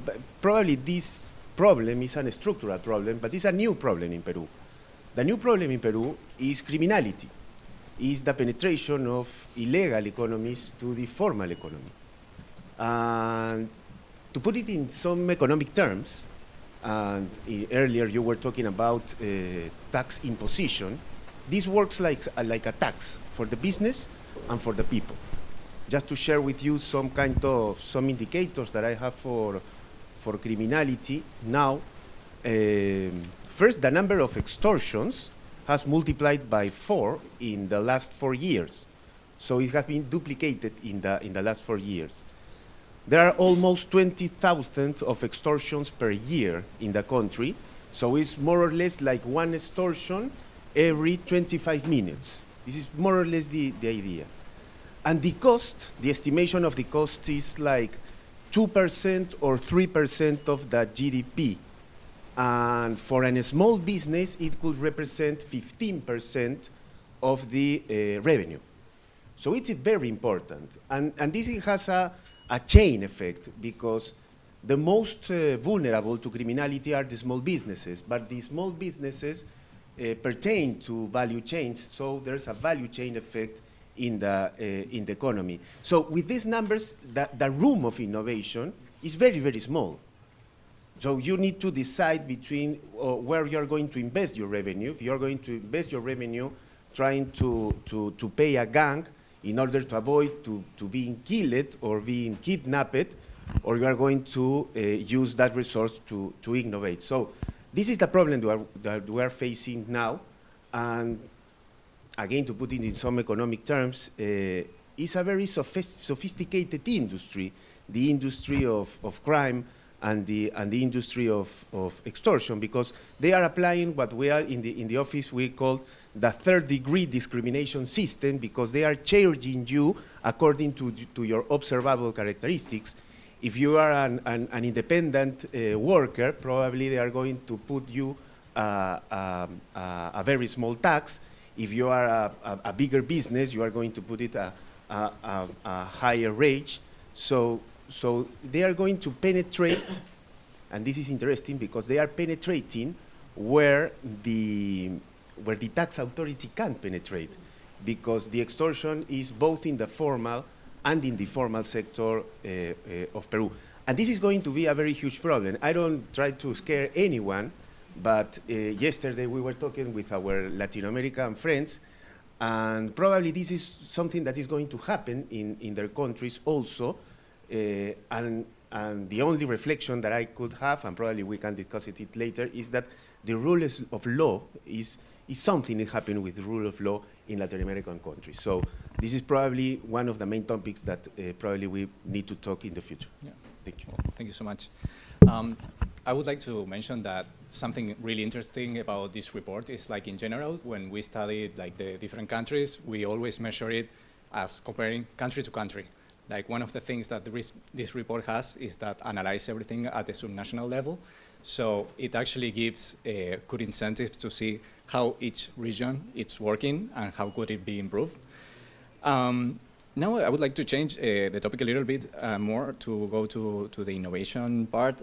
Probably this problem is a structural problem, but it's a new problem in Peru. The new problem in Peru is criminality, is the penetration of illegal economies to the formal economy. And to put it in some economic terms, and earlier you were talking about tax imposition, this works like a tax for the business and for the people. Just to share with you some indicators that I have for criminality now. First, the number of extortions has multiplied by 4 in the last 4 years. So it has been duplicated in the last 4 years. There are almost 20,000 of extortions per year in the country. So it's more or less like one extortion every 25 minutes. This is more or less the idea. And the cost, the estimation of the cost is like 2% or 3% of the GDP. And for a small business, it could represent 15% of the revenue. So it's very important. And this has a chain effect, because the most vulnerable to criminality are the small businesses, but the small businesses pertain to value chains, so there's a value chain effect in the economy. So with these numbers, the room of innovation is very, very small. So you need to decide between where you're going to invest your revenue. If you're going to invest your revenue trying to pay a gang in order to avoid to being killed or being kidnapped, or you are going to use that resource to innovate. So this is the problem that we are facing now. And again, to put it in some economic terms, it's a very sophisticated industry, the industry of crime and the industry of extortion, because they are applying what we are in the office we call the third-degree discrimination system, because they are charging you according to your observable characteristics. If you are an independent worker, probably they are going to put you a very small tax. If you are a bigger business, you are going to put it a higher rate. So they are going to penetrate, and this is interesting because they are penetrating where the tax authority can't penetrate, because the extortion is both in the formal and in the formal sector of Peru. And this is going to be a very huge problem. I don't try to scare anyone, but yesterday we were talking with our Latin American friends, and probably this is something that is going to happen in their countries also. And the only reflection that I could have, and probably we can discuss it later, is that the rule of law is something that happened with the rule of law in Latin American countries. So this is probably one of the main topics that probably we need to talk in the future. Yeah. Thank you. Well, thank you so much. I would like to mention that something really interesting about this report is, like, in general, when we study like the different countries, we always measure it as comparing country to country. Like, one of the things that this report has is that analyze everything at the subnational level. So it actually gives good incentives to see how each region is working and how could it be improved. Now I would like to change the topic a little bit more to go to the innovation part.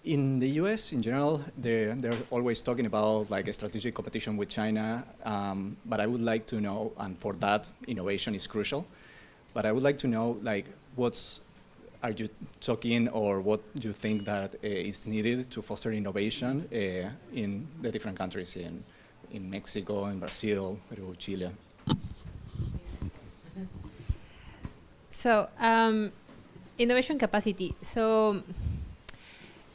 In the US, in general, they're always talking about like a strategic competition with China, but I would like to know, and for that, innovation is crucial, but I would like to know, like, are you talking, or what do you think that is needed to foster innovation in the different countries, in Mexico, in Brazil, Peru, Chile? So, innovation capacity. So,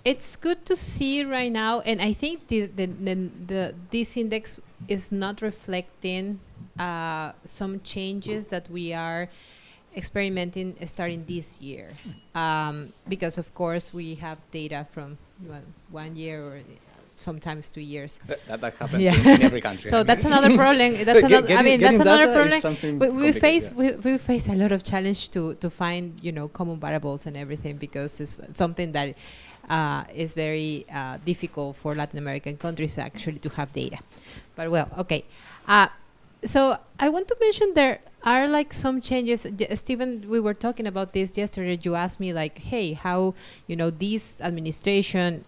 it's good to see right now, and I think this index is not reflecting some changes that we are experimenting starting this year, because of course we have data from 1 year or sometimes 2 years. That happens in every country. So that's another problem. That's another. That's another problem. We face a lot of challenge to find common variables and everything, because it's something that is very difficult for Latin American countries actually to have data. But well, okay. So I want to mention there are like some changes. Stephen, we were talking about this yesterday. You asked me like, hey, how this administration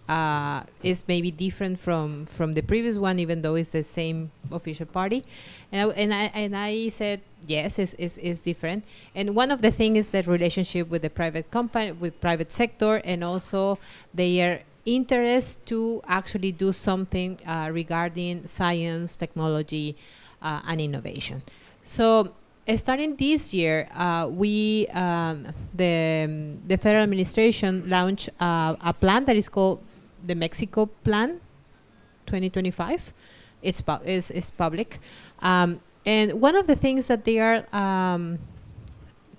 is maybe different from the previous one, even though it's the same official party, and I said yes, it's different. And one of the things is the relationship with the private company, with private sector, and also their interest to actually do something regarding science, technology, and innovation. So starting this year, the federal administration launched a plan that is called the Mexico Plan 2025. It's public. And one of the things that they are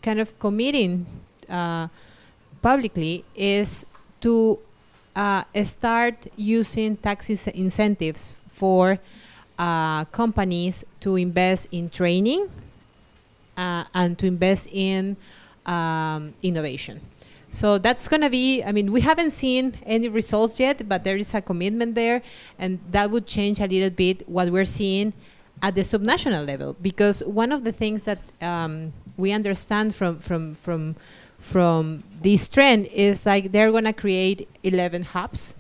kind of committing publicly is to start using tax incentives for companies to invest in training and to invest in innovation. So that's going to be, I mean, we haven't seen any results yet, but there is a commitment there, and that would change a little bit what we're seeing at the subnational level. Because one of the things that we understand from this trend is like they're going to create 11 hubs.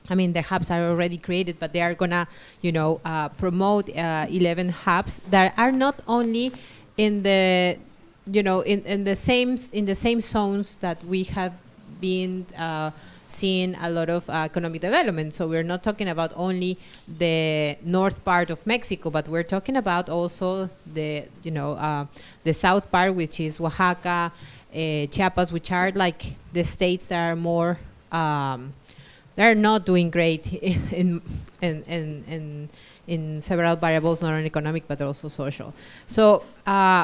I mean, the hubs are already created, but they are going to, you know, promote 11 hubs that are not only in the, you know, in the same zones that we have been seeing a lot of economic development. So we're not talking about only the north part of Mexico, but we're talking about also the, you know, the south part, which is Oaxaca, Chiapas, which are like the states that are more, they're not doing great in several variables, not only economic but also social. So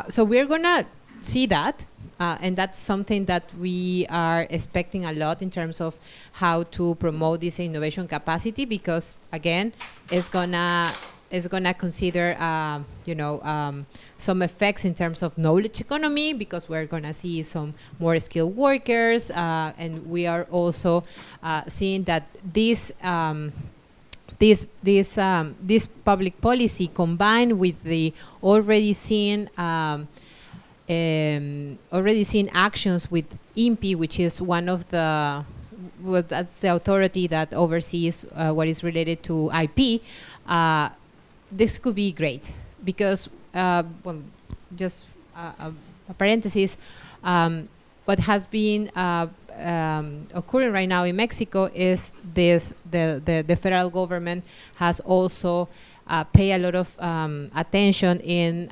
so we're gonna see that, and that's something that we are expecting a lot in terms of how to promote this innovation capacity, because again, it's gonna consider you know, some effects in terms of knowledge economy, because we're gonna see some more skilled workers, and we are also seeing that this public policy combined with the already seen actions with INPI, which is one of the, well, that's the authority that oversees what is related to IP. This could be great because, well, just a parenthesis, what has been occurring right now in Mexico is this: the federal government has also pay a lot of attention in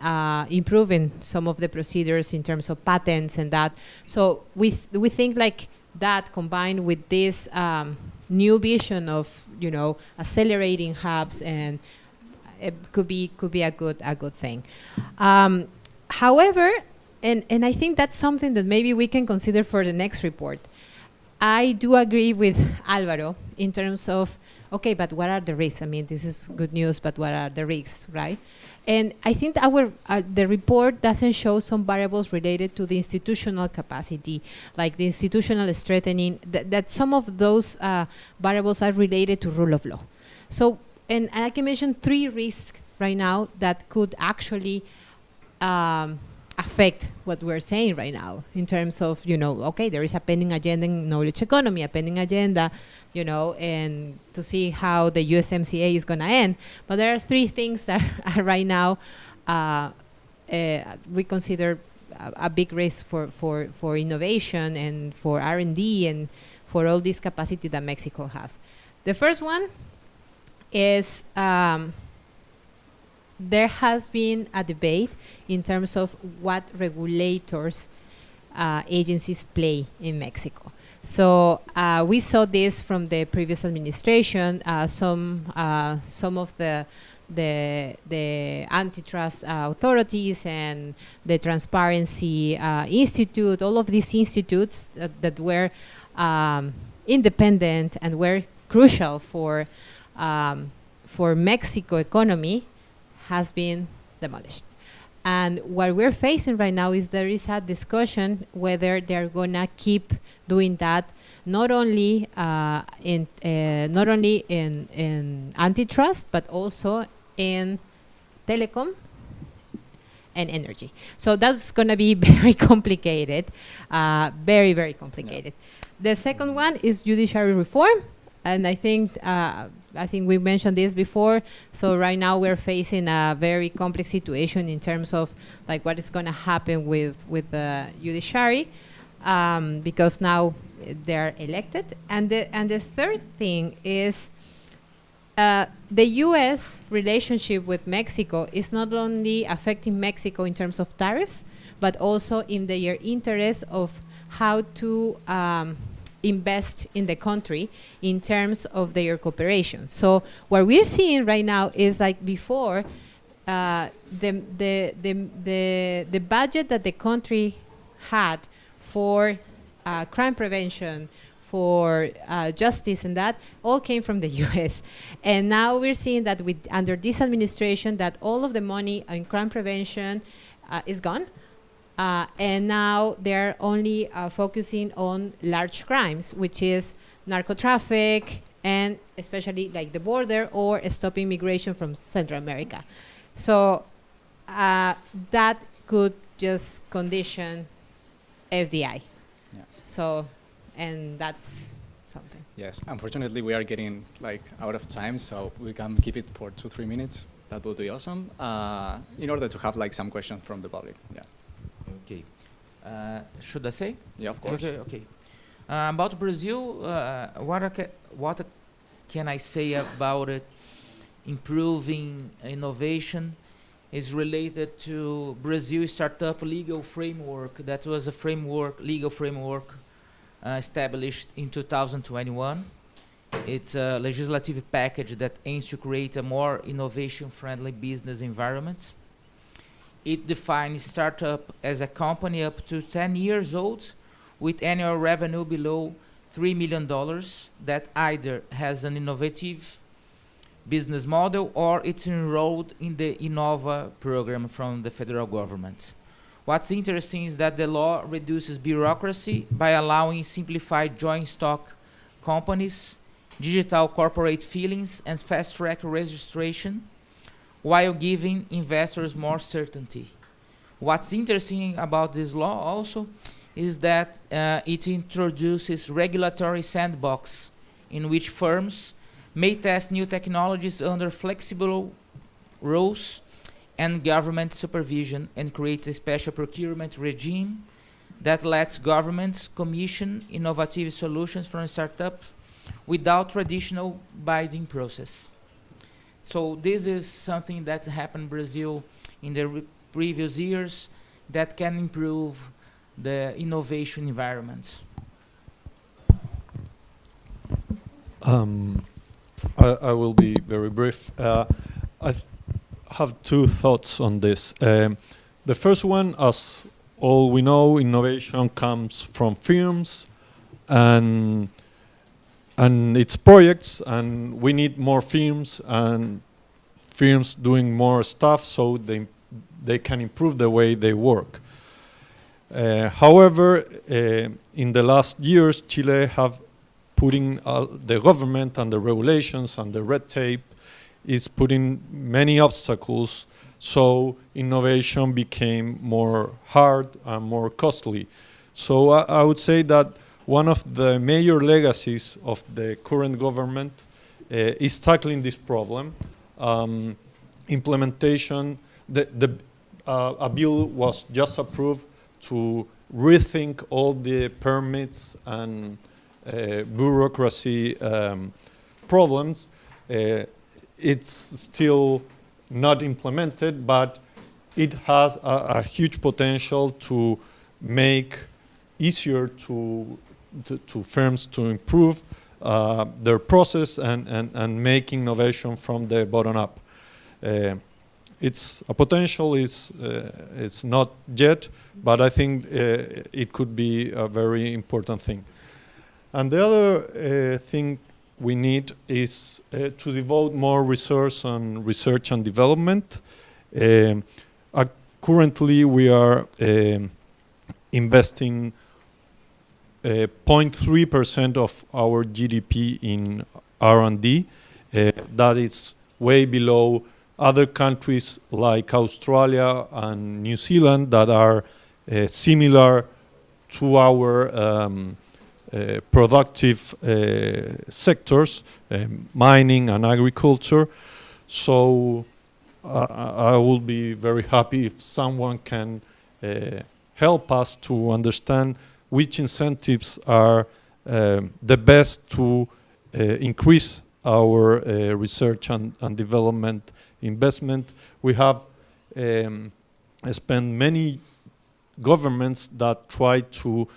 improving some of the procedures in terms of patents and that. So we think like that combined with this new vision of, you know, accelerating hubs, and it could be a good thing. However, and I think that's something that maybe we can consider for the next report. I do agree with Alvaro in terms of, okay, but what are the risks? I mean, this is good news, but what are the risks, right? And I think the report doesn't show some variables related to the institutional capacity, like the institutional strengthening, that some of those variables are related to rule of law. So, and I can mention 3 risks right now that could actually affect what we're saying right now in terms of, you know, okay, there is a pending agenda in knowledge economy, a pending agenda, you know, and to see how the USMCA is going to end. But there are 3 things that are right now we consider a big risk for innovation and for R&D and for all this capacity that Mexico has. The first one is there has been a debate in terms of what regulators agencies play in Mexico. So we saw this from the previous administration. Some of the antitrust authorities and the Transparency Institute, all of these institutes that were independent and were crucial for Mexico economy, has been demolished. And what we're facing right now is there is a discussion whether they're gonna keep doing that, not only in antitrust, but also in telecom and energy. So that's gonna be very complicated, very, very complicated. The second one is judiciary reform, and I think we mentioned this before. So right now we're facing a very complex situation in terms of like what is going to happen with the judiciary, because now they're elected. And the third thing is the U.S. relationship with Mexico is not only affecting Mexico in terms of tariffs, but also in their interest of how to invest in the country in terms of their cooperation. So what we're seeing right now is like before, the budget that the country had for crime prevention, for justice and that, all came from the US. And now we're seeing that under this administration that all of the money in crime prevention is gone. and now they're only focusing on large crimes, which is narco traffic and especially like the border or stopping migration from Central America. So that could just condition FDI. Yeah. So, and that's something. Yes, unfortunately we are getting like out of time, so we can keep it for 2-3 minutes. That would be awesome. In order to have like some questions from the public. Yeah. Okay. Should I say? Yeah, of course. Okay. About Brazil, what can I say about it? Improving innovation is related to Brazil startup legal framework. That was a legal framework established in 2021. It's a legislative package that aims to create a more innovation-friendly business environment. It defines startup as a company up to 10 years old with annual revenue below $3 million that either has an innovative business model or it's enrolled in the Innova program from the federal government. What's interesting is that the law reduces bureaucracy by allowing simplified joint stock companies, digital corporate filings, and fast-track registration, while giving investors more certainty. What's interesting about this law also is that it introduces regulatory sandbox in which firms may test new technologies under flexible rules and government supervision, and creates a special procurement regime that lets governments commission innovative solutions from startups without traditional bidding process. So this is something that happened in Brazil in the previous years that can improve the innovation environment. I will be very brief. I have two thoughts on this. The first one, as all we know, innovation comes from firms and its projects, and we need more firms and firms doing more stuff so they can improve the way they work. However, in the last years, Chile have putting the government and the regulations and the red tape is putting many obstacles, so innovation became more hard and more costly. So I would say that one of the major legacies of the current government is tackling this problem. Implementation, a bill was just approved to rethink all the permits and bureaucracy problems. It's still not implemented, but it has a huge potential to make easier to firms to improve their process and make innovation from the bottom up. It's a potential, it's not yet, but I think it could be a very important thing. And the other thing we need is to devote more resource on research and development. Currently, we are investing 0.3% of our GDP in R&D. That is way below other countries like Australia and New Zealand that are similar to our productive sectors, mining and agriculture. So I will be very happy if someone can help us to understand which incentives are the best to increase our research and development investment. We have spent many governments that try to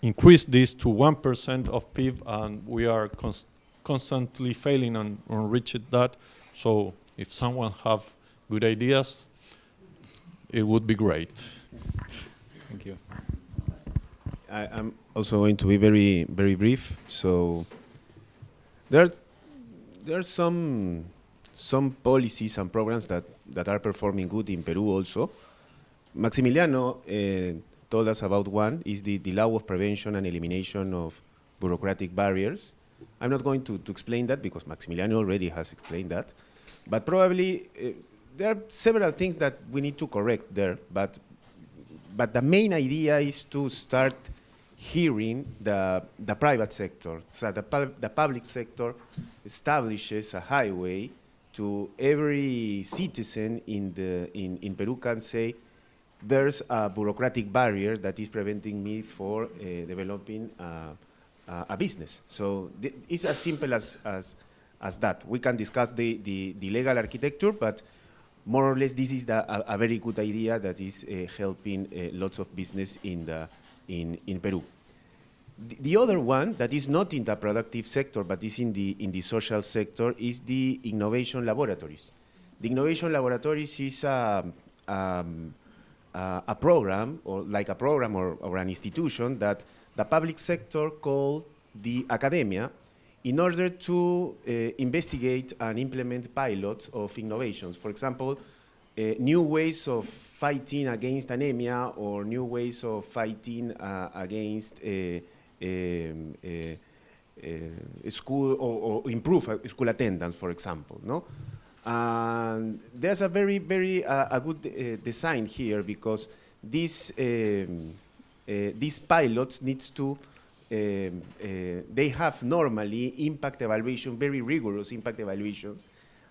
increase this to 1% of PIB, and we are constantly failing on reaching that. So if someone have good ideas, it would be great. Thank you. I'm also going to be very, very brief. So there are some policies and programs that are performing good in Peru also. Maximiliano told us about one, is the law of prevention and elimination of bureaucratic barriers. I'm not going to explain that because Maximiliano already has explained that, but probably there are several things that we need to correct there, but the main idea is to start hearing the private sector. So the public sector establishes a highway to every citizen in Peru can say, there's a bureaucratic barrier that is preventing me for developing a business. So it's as simple as that. We can discuss the legal architecture, but more or less this is a very good idea that is helping lots of business in Peru. The other one that is not in the productive sector but is in the social sector is the innovation laboratories. The innovation laboratories is a program or an institution that the public sector called the academia in order to investigate and implement pilots of innovations. For example, new ways of fighting against anemia or new ways of fighting against school or improve school attendance, for example. No? And there's a very good design here because these pilots needs to they have normally impact evaluation, very rigorous impact evaluation,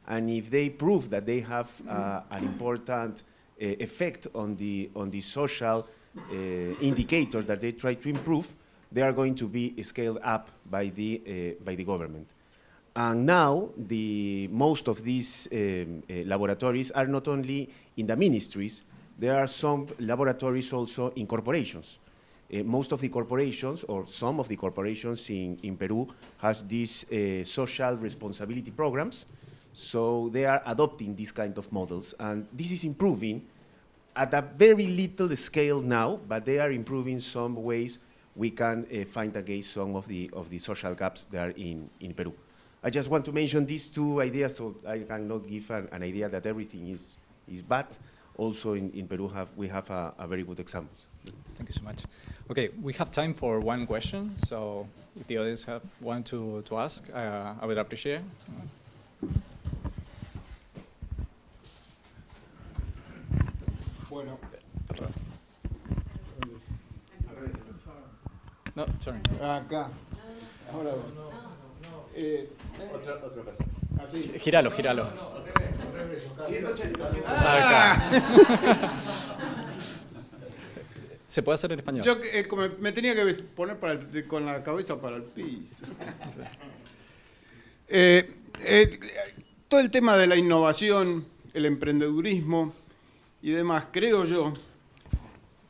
and if they prove that they have an important effect on the social indicators that they try to improve, they are going to be scaled up by the government. And now most of these laboratories are not only in the ministries, there are some laboratories also in corporations. Most of the corporations, or some of the corporations in Peru, has these social responsibility programs, so they are adopting these kind of models. And this is improving at a very little scale now, but they are improving some ways we can find against some of the social gaps that are in Peru. I just want to mention these two ideas, so I cannot give an idea that everything is bad. Also in Peru we have a very good example. Thank you so much. Okay, we have time for one question, so if the audience have one to ask, I would appreciate it. Bueno. No, sorry. Acá. Ahora. Otra cosa. Así. Gíralo. 180. Acá. Se puede hacer en español. Yo me tenía que poner con la cabeza para el piso. Todo el tema de la innovación, el emprendedurismo y demás, creo yo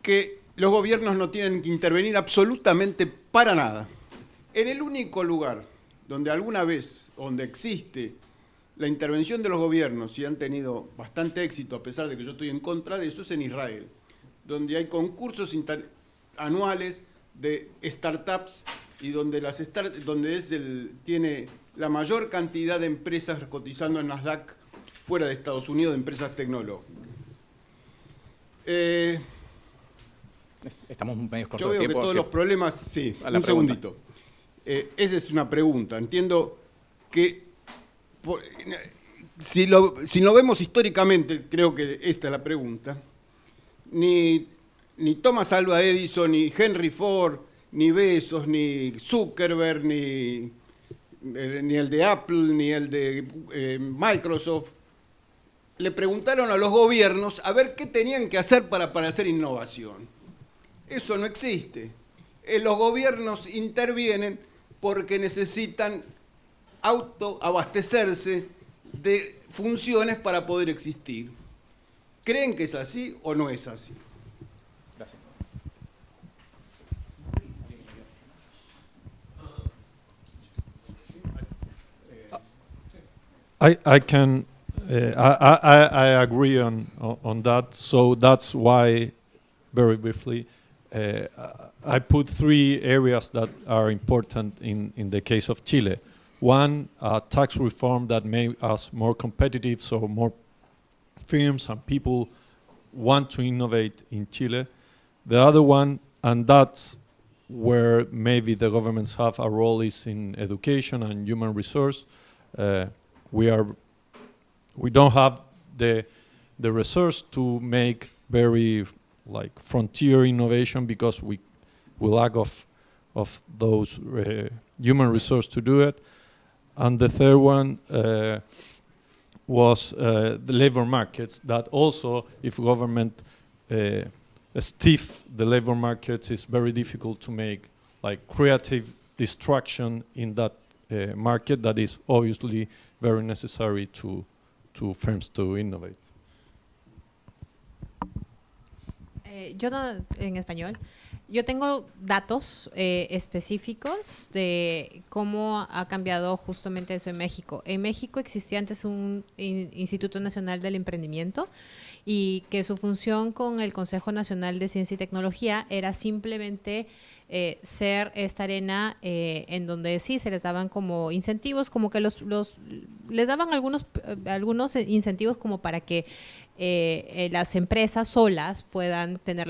que los gobiernos no tienen que intervenir absolutamente para nada. En el único lugar donde alguna vez, donde existe la intervención de los gobiernos y han tenido bastante éxito, a pesar de que yo estoy en contra de eso, es en Israel, donde hay concursos anuales de startups y donde tiene la mayor cantidad de empresas cotizando en Nasdaq fuera de Estados Unidos, de empresas tecnológicas. Estamos medio cortos yo veo de tiempo. Que todos los problemas, sí, un segundito. Esa es una pregunta. Entiendo que si lo vemos históricamente, creo que esta es la pregunta. Ni Thomas Alva Edison, ni Henry Ford, ni Bezos, ni Zuckerberg, ni el de Apple, ni el de Microsoft, le preguntaron a los gobiernos a ver qué tenían que hacer para hacer innovación. Eso no existe. Los gobiernos intervienen porque necesitan autoabastecerse de funciones para poder existir. ¿Creen que es así o no es así? Gracias. I agree on that. So that's why, very briefly, I put 3 areas that are important in the case of Chile. One, tax reform that made us more competitive, so more firms and people want to innovate in Chile. The other one, and that's where maybe the governments have a role, is in education and human resource. We don't have the resource to make very like frontier innovation because we lack of those human resource to do it. And the third one was the labor markets, that also if government stiff the labor markets, it's very difficult to make like creative destruction in that market that is obviously very necessary to firms to innovate. Yo en español. Yo tengo datos específicos de cómo ha cambiado justamente eso en México. En México existía antes un Instituto Nacional del Emprendimiento y que su función con el Consejo Nacional de Ciencia y Tecnología era simplemente ser esta arena en donde sí se les daban como incentivos, como que les daban algunos incentivos como para que las empresas solas puedan tener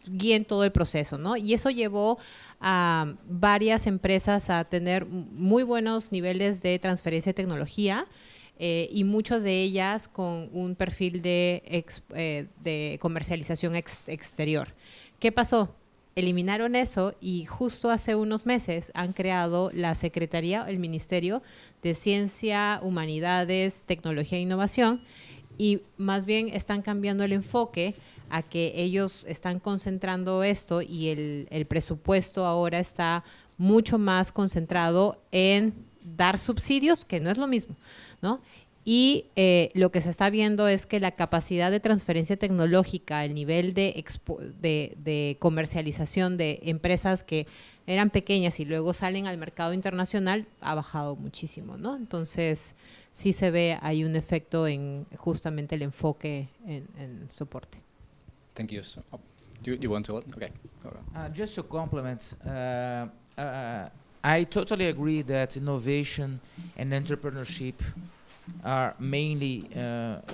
guíen todo el proceso, ¿no? Y eso llevó a varias empresas a tener muy buenos niveles de transferencia de tecnología y muchas de ellas con un perfil de comercialización exterior. ¿Qué pasó? Eliminaron eso y justo hace unos meses han creado la Secretaría, el Ministerio de Ciencia, Humanidades, Tecnología e Innovación, y más bien están cambiando el enfoque a que ellos están concentrando esto y el presupuesto ahora está mucho más concentrado en dar subsidios, que no es lo mismo, ¿no? Y lo que se está viendo es que la capacidad de transferencia tecnológica, el nivel de comercialización de empresas que eran pequeñas y luego salen al mercado internacional ha bajado muchísimo, ¿no? Entonces sí se ve, hay un efecto en justamente el enfoque en soporte. Thank you. So, do you want to? Okay. Just to complement, I totally agree that innovation and entrepreneurship are mainly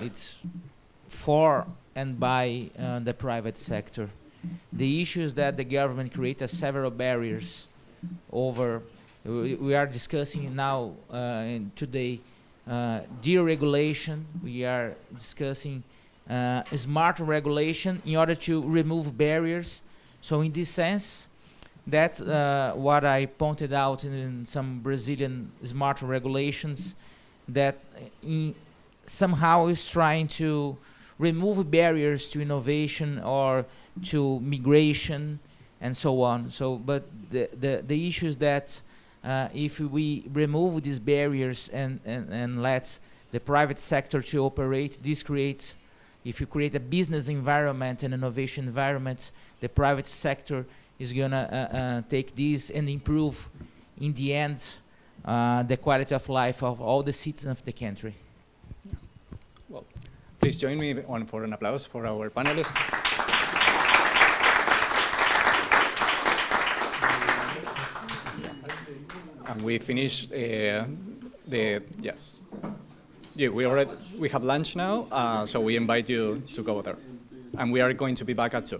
it's for and by the private sector. The issue is that the government created several barriers over. We are discussing now today deregulation. We are discussing smart regulation in order to remove barriers. So in this sense, that what I pointed out in some Brazilian smart regulations, that somehow is trying to remove barriers to innovation or to migration and so on. So, but the issue is that if we remove these barriers and let the private sector to operate, this creates, if you create a business environment and innovation environment, the private sector is gonna take this and improve, in the end, the quality of life of all the citizens of the country. Well, please join me for an applause for our panelists. And we finished yes. Yeah, we have lunch now, so we invite you to go there. And we are going to be back at 2.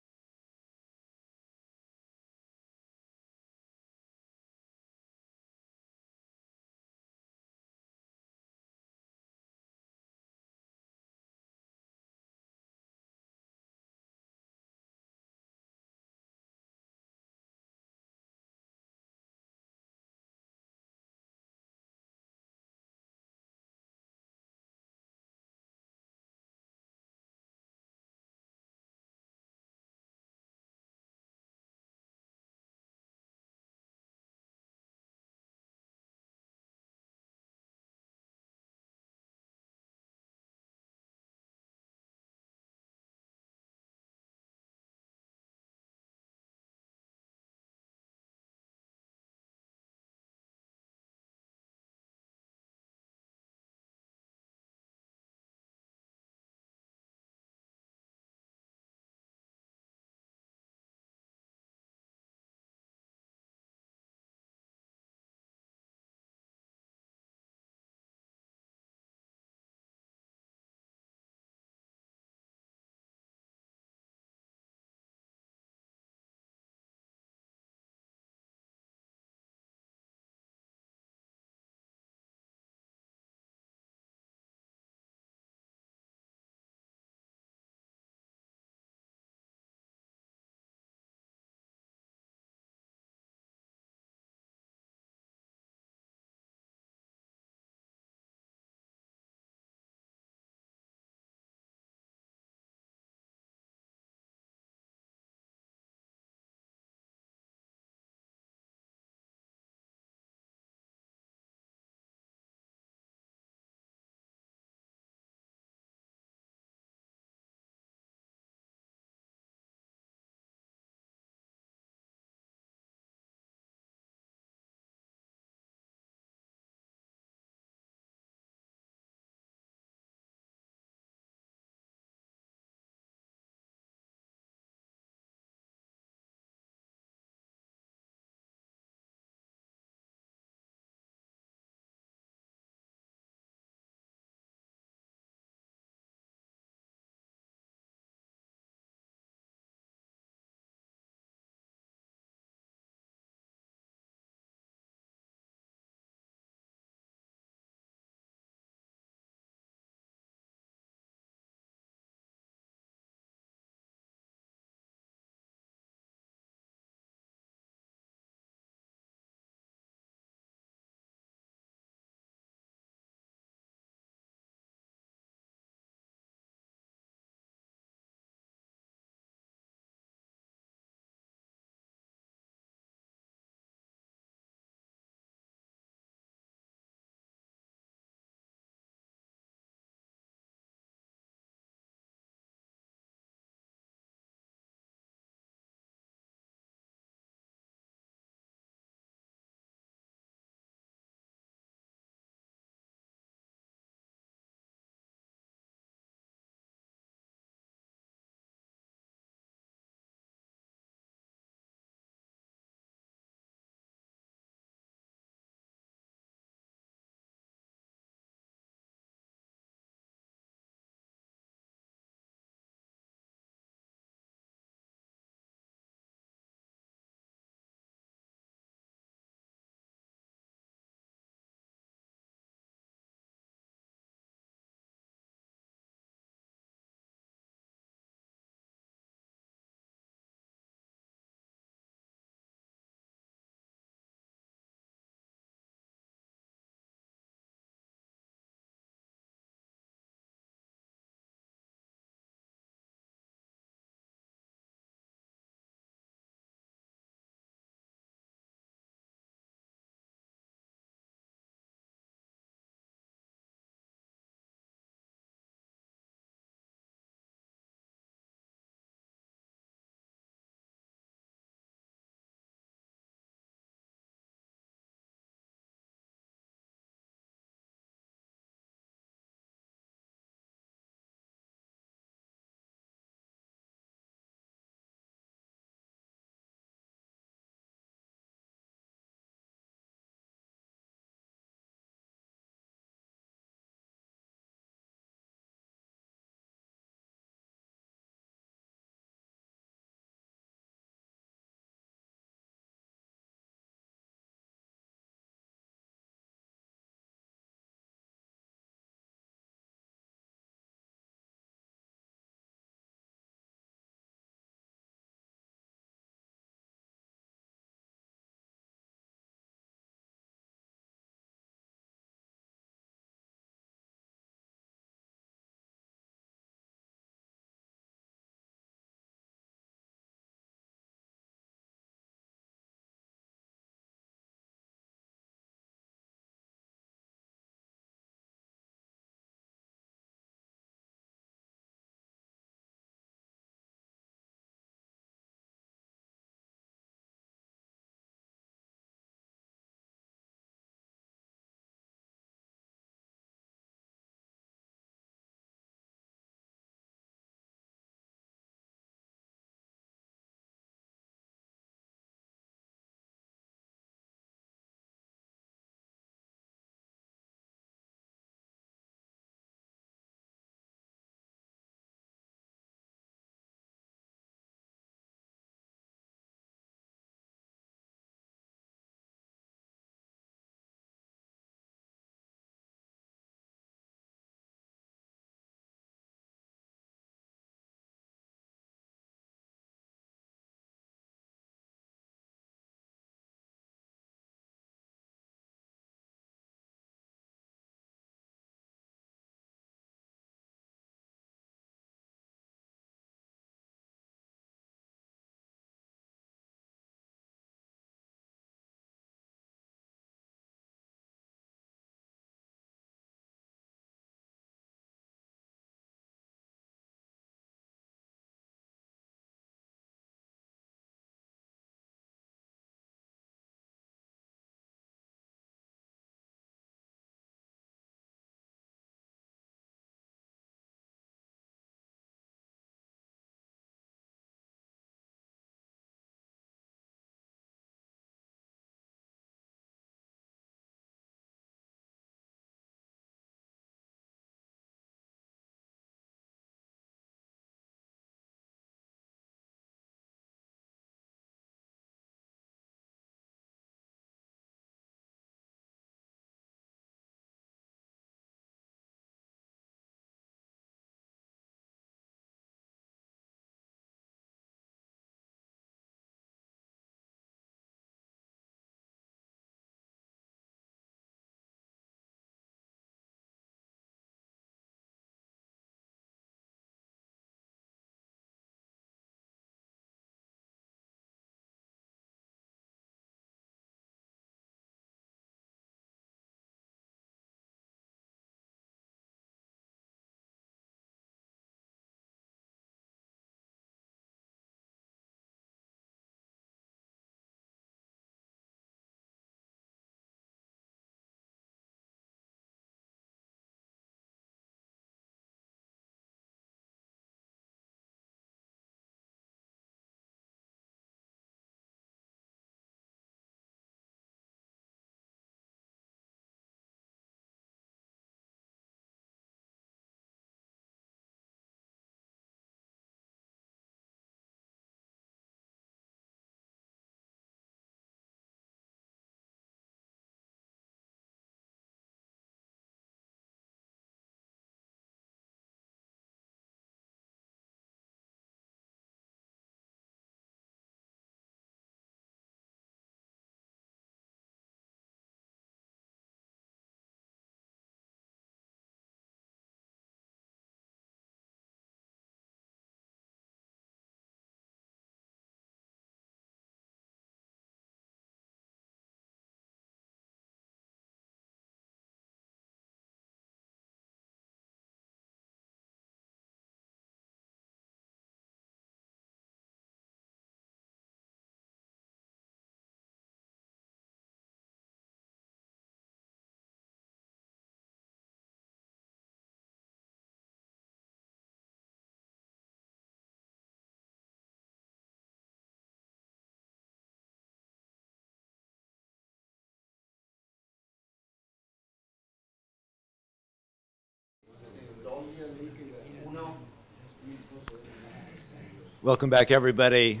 Welcome back, everybody.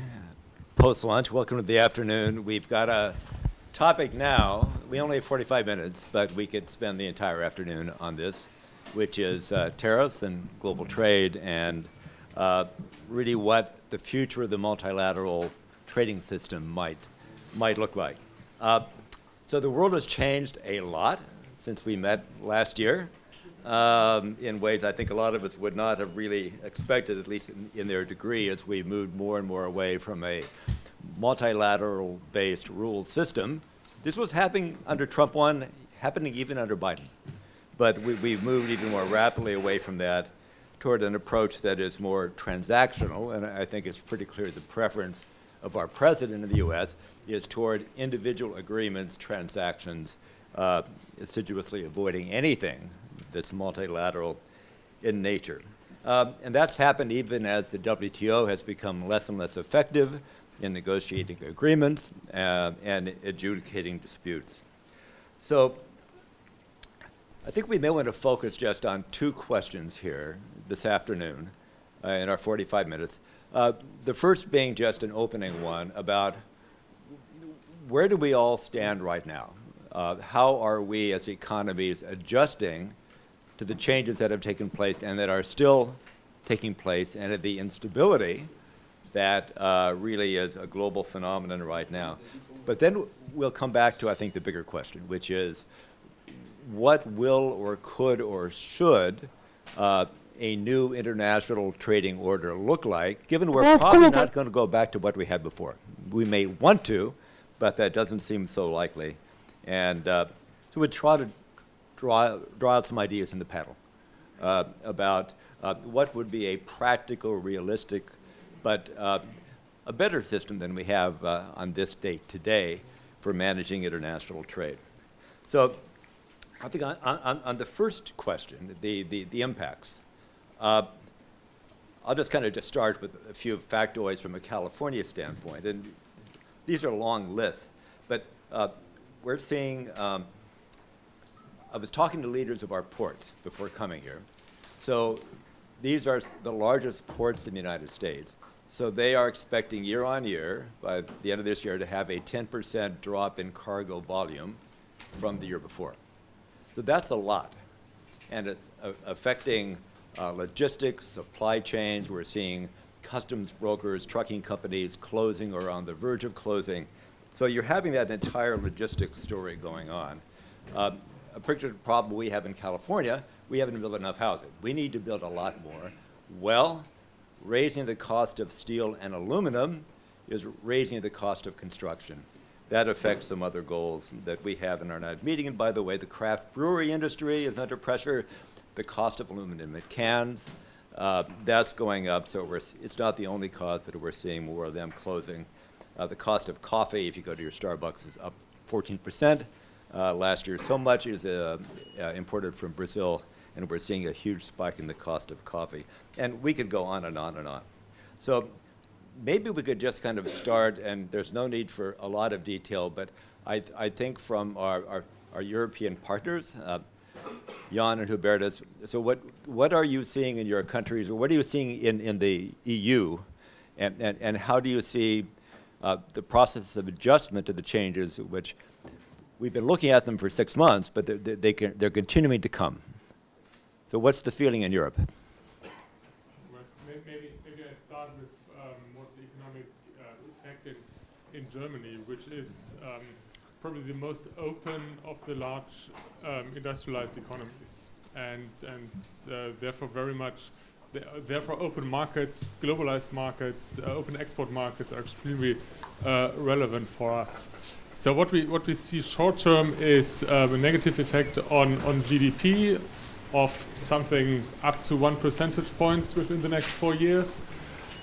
Post-lunch, welcome to the afternoon. We've got a topic now. We only have 45 minutes, but we could spend the entire afternoon on this, which is tariffs and global trade and really what the future of the multilateral trading system might look like. So the world has changed a lot since we met last year. In ways I think a lot of us would not have really expected, at least in their degree, as we moved more and more away from a multilateral-based rule system. This was happening under Trump 1, happening even under Biden. But we've moved even more rapidly away from that toward an approach that is more transactional, and I think it's pretty clear the preference of our president in the U.S. is toward individual agreements, transactions, assiduously avoiding anything that's multilateral in nature. And that's happened even as the WTO has become less and less effective in negotiating agreements and adjudicating disputes. So I think we may want to focus just on two questions here this afternoon in our 45 minutes. The first being just an opening one about where do we all stand right now? How are we as economies adjusting to the changes that have taken place and that are still taking place, and the instability that really is a global phenomenon right now. But then we'll come back to, I think, the bigger question, which is what will or could or should a new international trading order look like, given we're probably not going to go back to what we had before. We may want to, but that doesn't seem so likely. And so we'll try to draw out some ideas in the panel about what would be a practical, realistic, but a better system than we have on this date today for managing international trade. So I think on the first question, the impacts, I'll just kind of just start with a few factoids from a California standpoint. And these are long lists, but we're seeing I was talking to leaders of our ports before coming here. So these are the largest ports in the United States. So they are expecting year on year, by the end of this year, to have a 10% drop in cargo volume from the year before. So that's a lot. And it's affecting logistics, supply chains. We're seeing customs brokers, trucking companies closing or on the verge of closing. So you're having that entire logistics story going on. A particular problem we have in California, we haven't built enough housing. We need to build a lot more. Well, raising the cost of steel and aluminum is raising the cost of construction. That affects some other goals that we have in our night meeting. And by the way, the craft brewery industry is under pressure. The cost of aluminum in cans, that's going up. So it's not the only cause, but we're seeing more of them closing. The cost of coffee, if you go to your Starbucks, is up 14%. Last year, so much is imported from Brazil, and we're seeing a huge spike in the cost of coffee. And we could go on and on and on. So maybe we could just kind of start, and there's no need for a lot of detail, but I think from our European partners, Jan and Hubertus, so what are you seeing in your countries, or what are you seeing in the EU, and how do you see the process of adjustment to the changes, which we've been looking at them for 6 months, but they're continuing to come. So what's the feeling in Europe? Maybe I start with what's the economic effect in Germany, which is probably the most open of the large industrialized economies, and therefore very much, therefore open markets, globalized markets, open export markets are extremely relevant for us. So what we see short term is a negative effect on GDP of something up to 1 percentage points within the next 4 years.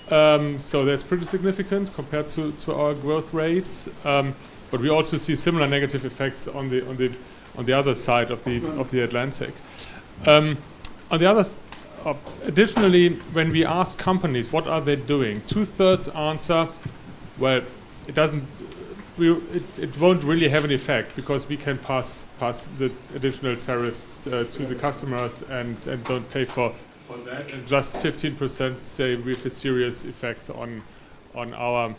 So that's pretty significant compared to our growth rates. But we also see similar negative effects on the other side of the Atlantic. On the other additionally, when we ask companies what are they doing, 2/3 answer, well, it won't really have an effect because we can pass the additional tariffs to the customers and don't pay for for that, and just 15% say we have a serious effect on our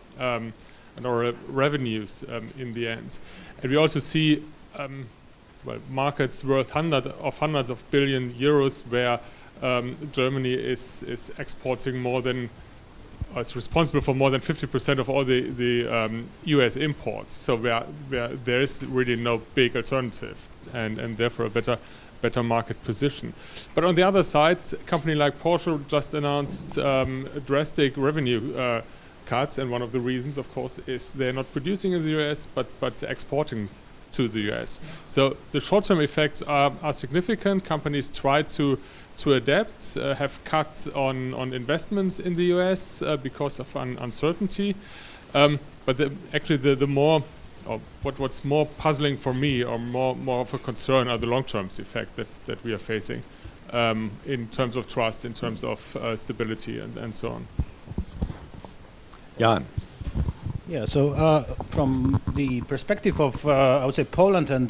revenues in the end. And we also see well, markets worth hundreds of billion euros where Germany is exporting more than, is responsible for more than 50% of all the US imports. So where there is really no big alternative, and therefore a better market position. But on the other side, a company like Porsche just announced drastic revenue cuts, and one of the reasons, of course, is they're not producing in the US but exporting to the US. So the short-term effects are significant. Companies try to adapt, have cut on investments in the US because of uncertainty. But actually the more, or what's more puzzling for me, or more of a concern, are the long-term effects that we are facing in terms of trust, in terms of stability, and so on. Jan. Yeah, so from the perspective of, I would say, Poland and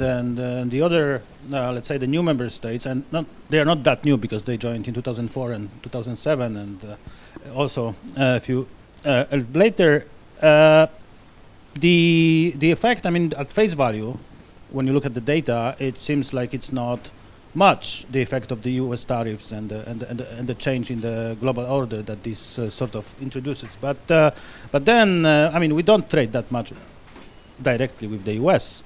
the other, let's say, the new member states, and they are not that new because they joined in 2004 and 2007, and also a few later. The effect, I mean, at face value, when you look at the data, it seems like it's not much the effect of the U.S. tariffs and the change in the global order that this sort of introduces. But then, I mean, we don't trade that much directly with the U.S.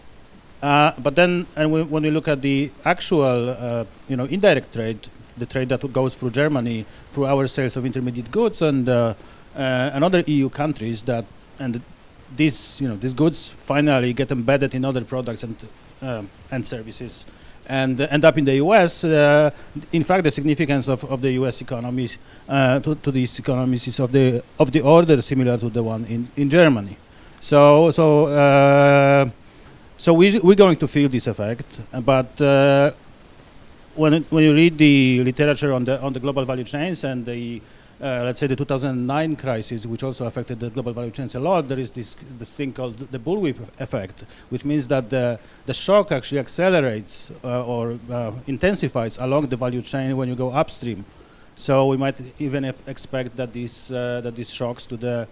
But then, and when we look at the actual, indirect trade, the trade that goes through Germany, through our sales of intermediate goods and other EU countries, these goods finally get embedded in other products and services, and end up in the U.S. In fact, the significance of the U.S. economies to these economies is of the order similar to the one in Germany. So we're going to feel this effect. But when you read the literature on the global value chains and the let's say the 2009 crisis, which also affected the global value chains a lot, there is this thing called the bullwhip effect, which means that the shock actually accelerates or intensifies along the value chain when you go upstream. So we might even expect that these shocks to the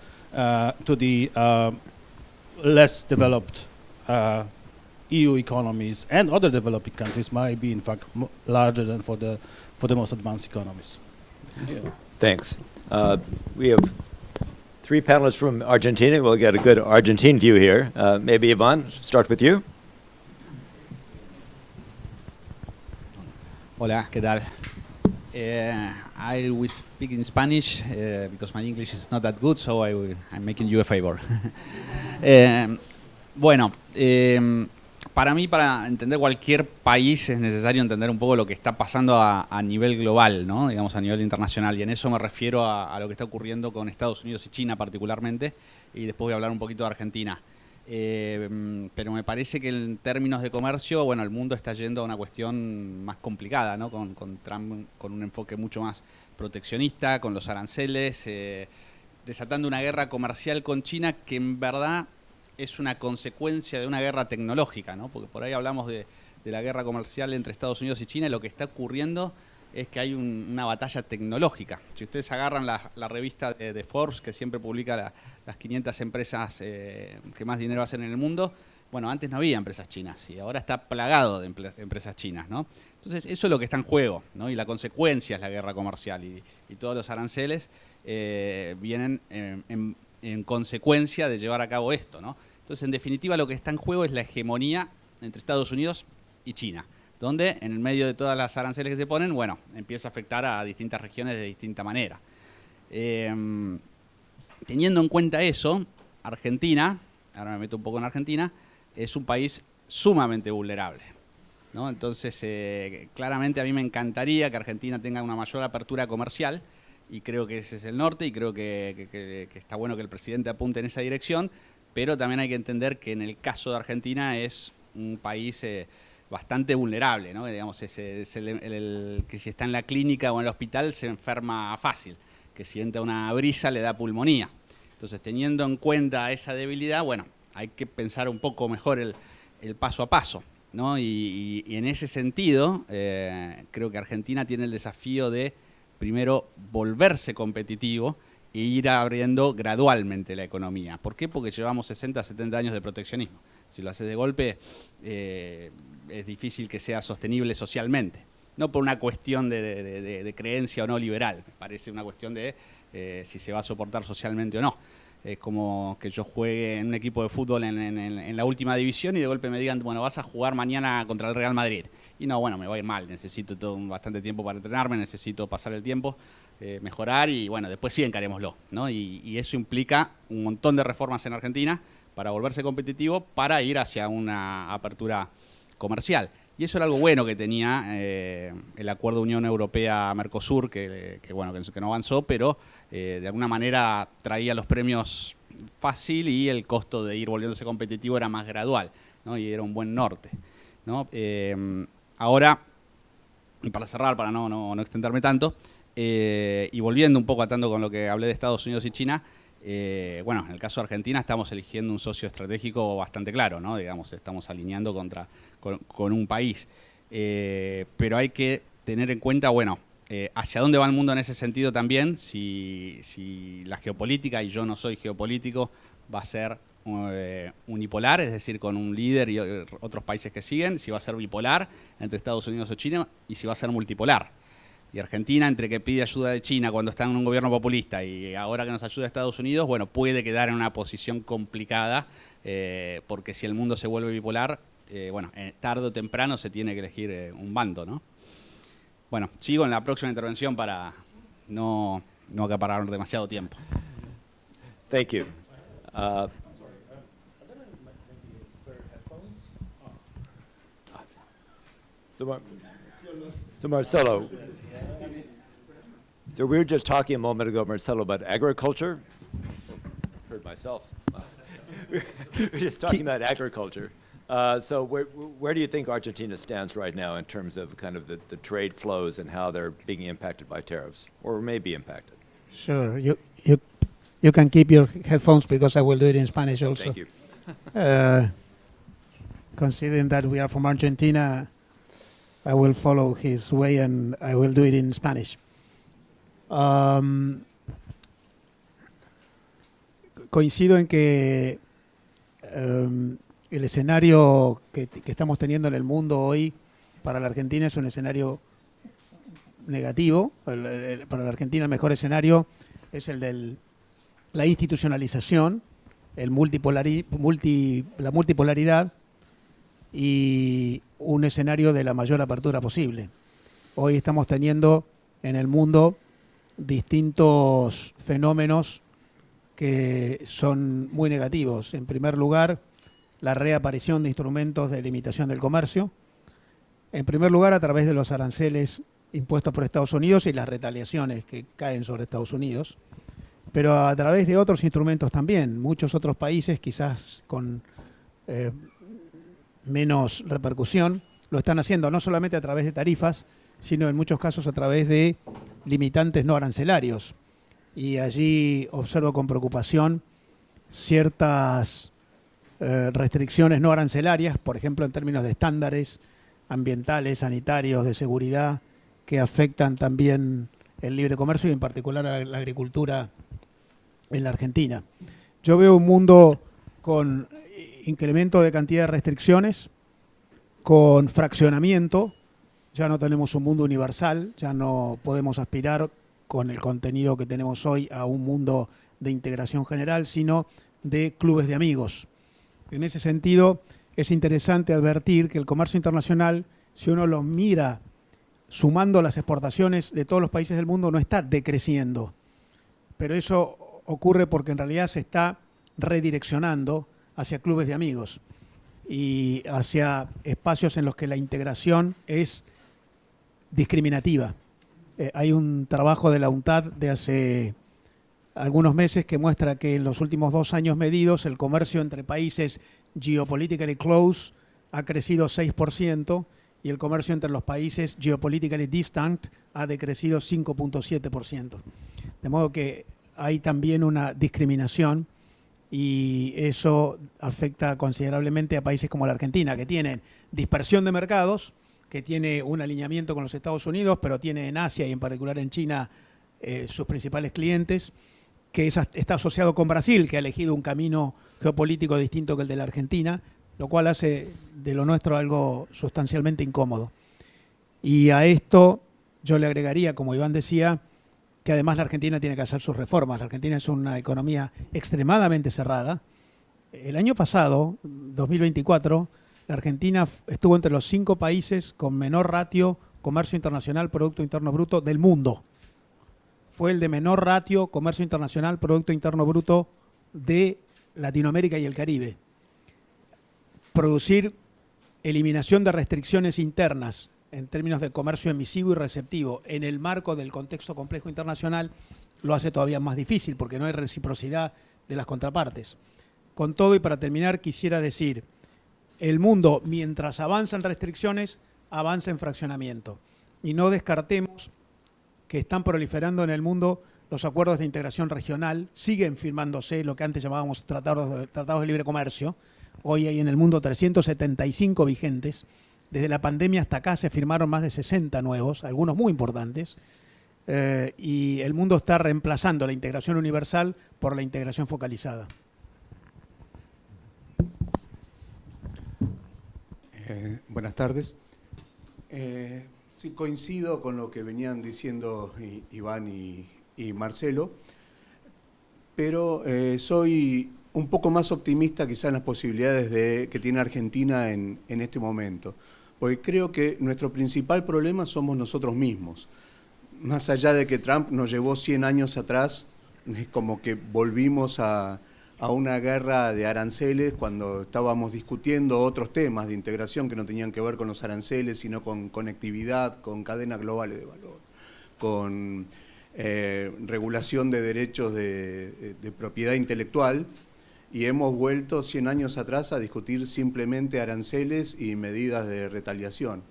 less developed EU economies and other developing countries might be in fact larger than for the most advanced economies. Yeah. Thanks. We have 3 panelists from Argentina. We'll get a good Argentine view here. Maybe Ivan, start with you. Hola, ¿qué tal? I will speak in Spanish because my English is not that good, so I'm making you a favor. Bueno, para mí, para entender cualquier país es necesario entender un poco lo que está pasando a nivel global, ¿no? Digamos, a nivel internacional, y en eso me refiero a lo que está ocurriendo con Estados Unidos y China particularmente, y después voy a hablar un poquito de Argentina. Pero me parece que en términos de comercio, bueno, el mundo está yendo a una cuestión más complicada, ¿no? Con Trump con un enfoque mucho más proteccionista, con los aranceles, desatando una guerra comercial con China que en verdad es una consecuencia de una guerra tecnológica, ¿no? Porque por ahí hablamos de la guerra comercial entre Estados Unidos y China, y lo que está ocurriendo es que hay una batalla tecnológica. Si ustedes agarran la revista de Forbes, que siempre publica las 500 empresas que más dinero hacen en el mundo, bueno, antes no había empresas chinas y ahora está plagado de empresas chinas, ¿no? Entonces eso es lo que está en juego, ¿no? Y la consecuencia es la guerra comercial, y todos los aranceles vienen en consecuencia de llevar a cabo esto, ¿no? Entonces, en definitiva, lo que está en juego es la hegemonía entre Estados Unidos y China, donde en el medio de todas las aranceles que se ponen, bueno, empieza a afectar a distintas regiones de distinta manera. Teniendo en cuenta eso, Argentina, ahora me meto un poco en Argentina, es un país sumamente vulnerable, ¿no? Entonces, claramente a mí me encantaría que Argentina tenga una mayor apertura comercial, y creo que ese es el norte, y creo que está bueno que el presidente apunte en esa dirección, pero también hay que entender que en el caso de Argentina es un país bastante vulnerable, ¿no? Digamos, es el que si está en la clínica o en el hospital se enferma fácil, que si entra una brisa le da pulmonía. Entonces, teniendo en cuenta esa debilidad, bueno, hay que pensar un poco mejor el paso a paso, ¿no? Y en ese sentido, creo que Argentina tiene el desafío de primero volverse competitivo e ir abriendo gradualmente la economía. ¿Por qué? Porque llevamos 60, 70 años de proteccionismo. Si lo haces de golpe, es difícil que sea sostenible socialmente. No por una cuestión de creencia o no liberal, me parece una cuestión de si se va a soportar socialmente o no. Es como que yo juegue en un equipo de fútbol en la última división y de golpe me digan, bueno, vas a jugar mañana contra el Real Madrid. Y no, bueno, me va a ir mal, necesito bastante tiempo para entrenarme, necesito pasar el tiempo, mejorar y bueno, después sí encarémoslo, ¿no? Y eso implica un montón de reformas en Argentina para volverse competitivo, para ir hacia una apertura comercial. Y eso era algo bueno que tenía el acuerdo Unión Europea-Mercosur, que no avanzó, pero de alguna manera traía los premios fácil y el costo de ir volviéndose competitivo era más gradual, ¿no? Y era un buen norte, ¿no? Ahora, y para cerrar, para no extenderme tanto, y volviendo un poco atando con lo que hablé de Estados Unidos y China, bueno, en el caso de Argentina estamos eligiendo un socio estratégico bastante claro, ¿no? Digamos, estamos alineando con un país. Pero hay que tener en cuenta, bueno, hacia dónde va el mundo en ese sentido también, si la geopolítica, y yo no soy geopolítico, va a ser unipolar, es decir, con un líder y otros países que siguen, si va a ser bipolar entre Estados Unidos o China, y si va a ser multipolar. Y Argentina, entre que pide ayuda de China cuando está en un gobierno populista y ahora que nos ayuda Estados Unidos, bueno, puede quedar en una posición complicada, porque si el mundo se vuelve bipolar, bueno, tarde o temprano se tiene que elegir un bando, ¿no? Bueno, sigo en la próxima intervención para no acaparar demasiado tiempo. Thank you. So Marcelo, so we were just talking a moment ago, Marcelo, about agriculture. Heard myself. We were just talking about agriculture. So where do you think Argentina stands right now in terms of kind of the trade flows and how they're being impacted by tariffs, or may be impacted? Sure. You can keep your headphones because I will do it in Spanish also. Thank you. Considering that we are from Argentina, I will follow his way and I will do it in Spanish. Coincido en que el escenario que estamos teniendo en el mundo hoy para la Argentina es un escenario negativo. Para la Argentina el mejor escenario es el de la institucionalización, la multipolaridad y un escenario de la mayor apertura posible. Hoy estamos teniendo en el mundo distintos fenómenos que son muy negativos. En primer lugar, la reaparición de instrumentos de limitación del comercio. En primer lugar, a través de los aranceles impuestos por Estados Unidos y las retaliaciones que caen sobre Estados Unidos, pero a través de otros instrumentos también. Muchos otros países, quizás con menos repercusión, lo están haciendo no solamente a través de tarifas, sino en muchos casos a través de limitantes no arancelarios. Y allí observo con preocupación ciertas restricciones no arancelarias, por ejemplo en términos de estándares ambientales, sanitarios, de seguridad, que afectan también el libre comercio y en particular a la agricultura en la Argentina. Yo veo un mundo con incremento de cantidad de restricciones, con fraccionamiento. Ya no tenemos un mundo universal, ya no podemos aspirar con el contenido que tenemos hoy a un mundo de integración general, sino de clubes de amigos. En ese sentido, es interesante advertir que el comercio internacional, si uno lo mira sumando las exportaciones de todos los países del mundo, no está decreciendo. Pero eso ocurre porque en realidad se está redireccionando hacia clubes de amigos y hacia espacios en los que la integración es discriminativa. Hay un trabajo de la UNTAD de hace algunos meses que muestra que en los últimos 2 años medidos el comercio entre países geopolitically close ha crecido 6% y el comercio entre los países geopolitically distant ha decrecido 5.7%. De modo que hay también una discriminación y eso afecta considerablemente a países como la Argentina, que tienen dispersión de mercados, que tiene un alineamiento con los Estados Unidos, pero tiene en Asia y en particular en China sus principales clientes, que está asociado con Brasil, que ha elegido un camino geopolítico distinto que el de la Argentina, lo cual hace de lo nuestro algo sustancialmente incómodo. Y a esto yo le agregaría, como Iván decía, que además la Argentina tiene que hacer sus reformas. La Argentina es una economía extremadamente cerrada. El año pasado, 2024, la Argentina estuvo entre los 5 países con menor ratio comercio internacional Producto Interno Bruto del mundo. Fue el de menor ratio comercio internacional Producto Interno Bruto de Latinoamérica y el Caribe. Producir eliminación de restricciones internas en términos de comercio emisivo y receptivo en el marco del contexto complejo internacional lo hace todavía más difícil porque no hay reciprocidad de las contrapartes. Con todo, y para terminar, quisiera decir, el mundo, mientras avanzan restricciones, avanza en fraccionamiento. Y no descartemos que están proliferando en el mundo los acuerdos de integración regional, siguen firmándose lo que antes llamábamos tratados de libre comercio. Hoy hay en el mundo 375 vigentes. Desde la pandemia hasta acá se firmaron más de 60 nuevos, algunos muy importantes, y el mundo está reemplazando la integración universal por la integración focalizada. Buenas tardes. Sí, coincido con lo que venían diciendo Iván y Marcelo, pero soy un poco más optimista quizá en las posibilidades que tiene Argentina en este momento, porque creo que nuestro principal problema somos nosotros mismos. Más allá de que Trump nos llevó 100 años atrás, como que volvimos a una guerra de aranceles cuando estábamos discutiendo otros temas de integración que no tenían que ver con los aranceles, sino con conectividad, con cadenas globales de valor, con regulación de derechos de propiedad intelectual, y hemos vuelto 100 años atrás a discutir simplemente aranceles y medidas de retaliación.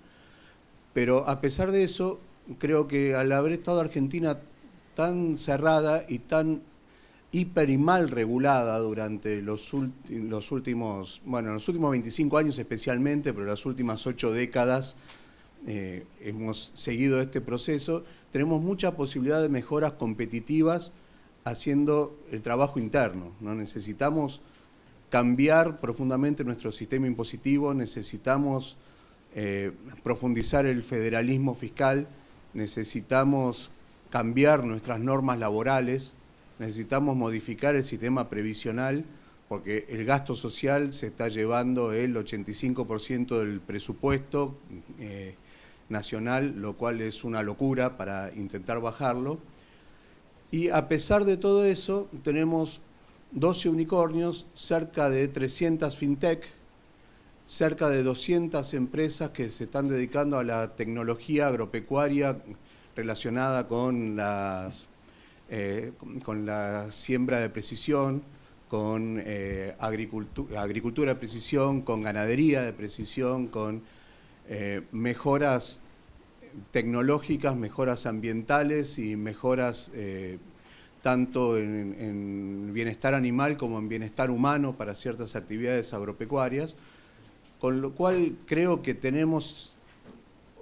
Pero a pesar de eso, creo que al haber estado Argentina tan cerrada y tan hiper y mal regulada durante los últimos 25 años especialmente, pero las últimas 8 décadas hemos seguido este proceso, tenemos mucha posibilidad de mejoras competitivas haciendo el trabajo interno, ¿no? Necesitamos cambiar profundamente nuestro sistema impositivo, necesitamos profundizar el federalismo fiscal, necesitamos cambiar nuestras normas laborales, necesitamos modificar el sistema previsional, porque el gasto social se está llevando el 85% del presupuesto nacional, lo cual es una locura para intentar bajarlo. Y a pesar de todo eso, tenemos 12 unicornios, cerca de 300 fintech, cerca de 200 empresas que se están dedicando a la tecnología agropecuaria relacionada con la siembra de precisión, con agricultura de precisión, con ganadería de precisión, con mejoras tecnológicas, mejoras ambientales y mejoras tanto en bienestar animal como en bienestar humano para ciertas actividades agropecuarias, con lo cual creo que tenemos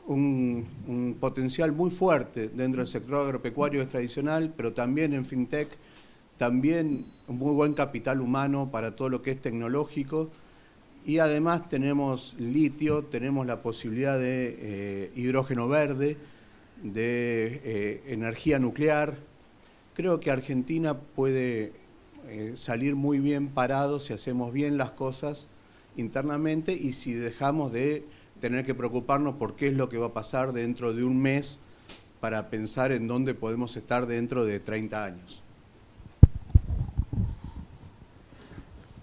un potencial muy fuerte dentro del sector agropecuario tradicional, pero también en fintech, también un muy buen capital humano para todo lo que es tecnológico, y además tenemos litio, tenemos la posibilidad de hidrógeno verde, de energía nuclear. Creo que Argentina puede salir muy bien parado si hacemos bien las cosas internamente y si dejamos de tener que preocuparnos por qué es lo que va a pasar dentro de un mes para pensar en dónde podemos estar dentro de 30 años.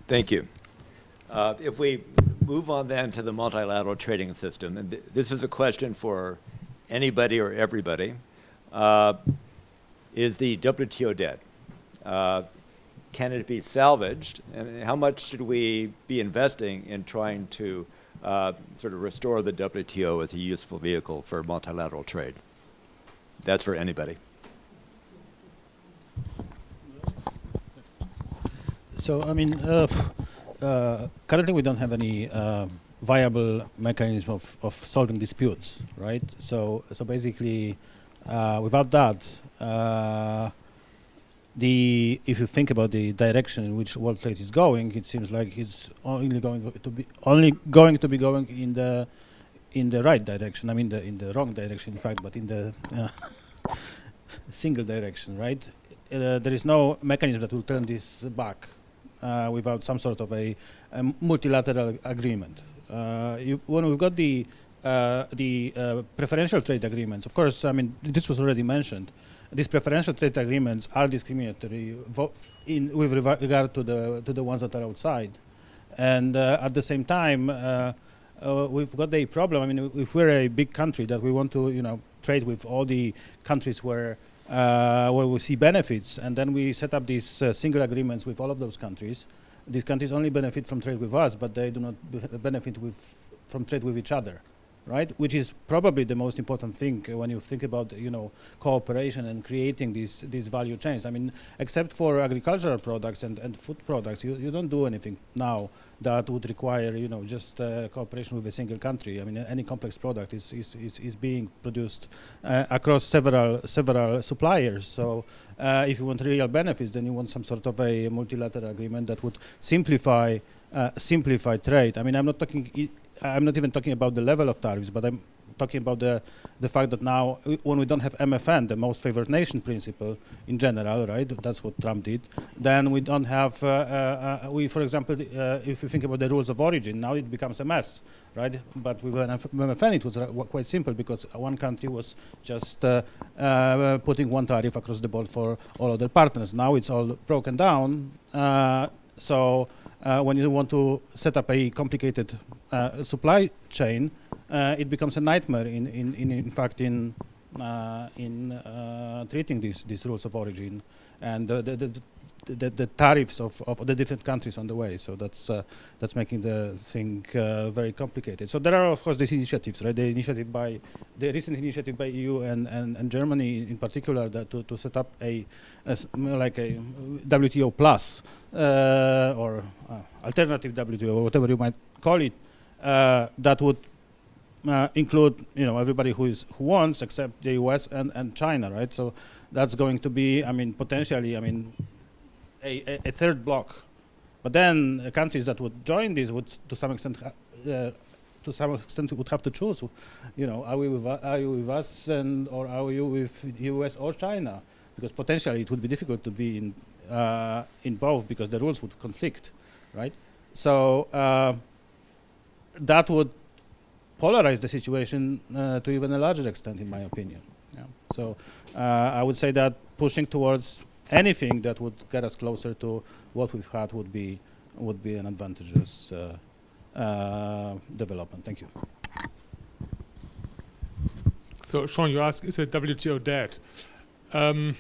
Thank you. If we move on then to the multilateral trading system, and this is a question for anybody or everybody, is the WTO dead? Can it be salvaged? And how much should we be investing in trying to sort of restore the WTO as a useful vehicle for multilateral trade? That's for anybody. So, I mean, currently we don't have any viable mechanism of solving disputes, right? So basically, without that, if you think about the direction in which world trade is going, it seems like it's only going to be going in the right direction. I mean, in the wrong direction, in fact, but in the single direction, right? There is no mechanism that will turn this back without some sort of a multilateral agreement. When we've got the preferential trade agreements, of course, I mean, this was already mentioned. These preferential trade agreements are discriminatory with regard to the ones that are outside, and at the same time, we've got a problem. I mean, if we're a big country that we want to, trade with all the countries where we see benefits, and then we set up these single agreements with all of those countries. These countries only benefit from trade with us, but they do not benefit from trade with each other, right? Which is probably the most important thing when you think about, cooperation and creating these value chains. I mean, except for agricultural products and food products, you don't do anything now that would require, just cooperation with a single country. I mean, any complex product is being produced across several suppliers. So if you want real benefits, then you want some sort of a multilateral agreement that would simplify trade. I mean, I'm not even talking about the level of tariffs, but I'm talking about the fact that now, when we don't have MFN, the most favored nation principle in general, right? That's what Trump did. Then we don't have, for example, if you think about the rules of origin, now it becomes a mess, right? But with MFN, it was quite simple because one country was just putting one tariff across the board for all other partners. Now it's all broken down. So when you want to set up a complicated supply chain, it becomes a nightmare. In fact, in treating these rules of origin and the tariffs of the different countries on the way. So that's making the thing very complicated. So there are, of course, these initiatives, right? The recent initiative by EU and Germany in particular to set up like a WTO plus or alternative WTO, or whatever you might call it, that would include everybody who wants, except the US and China, right? So that's going to be, potentially, a third block. But then countries that would join this would, to some extent, would have to choose. Are you with us, or are you with US or China? Because potentially it would be difficult to be in both, because the rules would conflict, right? So that would polarize the situation to even a larger extent, in my opinion. Yeah. So I would say that pushing towards anything that would get us closer to what we've had would be an advantageous development. Thank you. So, Sean, you ask, is it WTO dead? I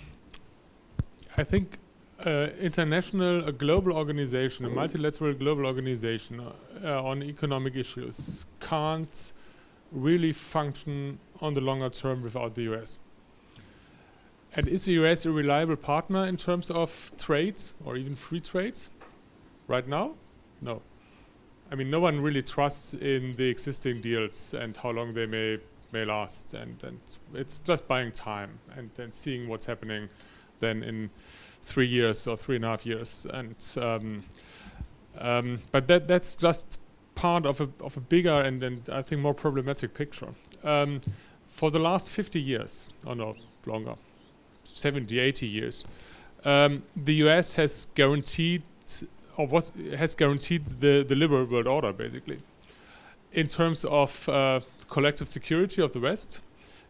think a global organization, a multilateral global organization on economic issues can't really function on the longer term without the US. And is the US a reliable partner in terms of trade or even free trade right now? No. No one really trusts in the existing deals and how long they may last, and it's just buying time and then seeing what's happening then in 3 years or 3.5 years, but that's just part of a bigger and I think more problematic picture. For the last 50 years, or no, longer, 70, 80 years, the US has guaranteed the liberal world order, basically, in terms of collective security of the West,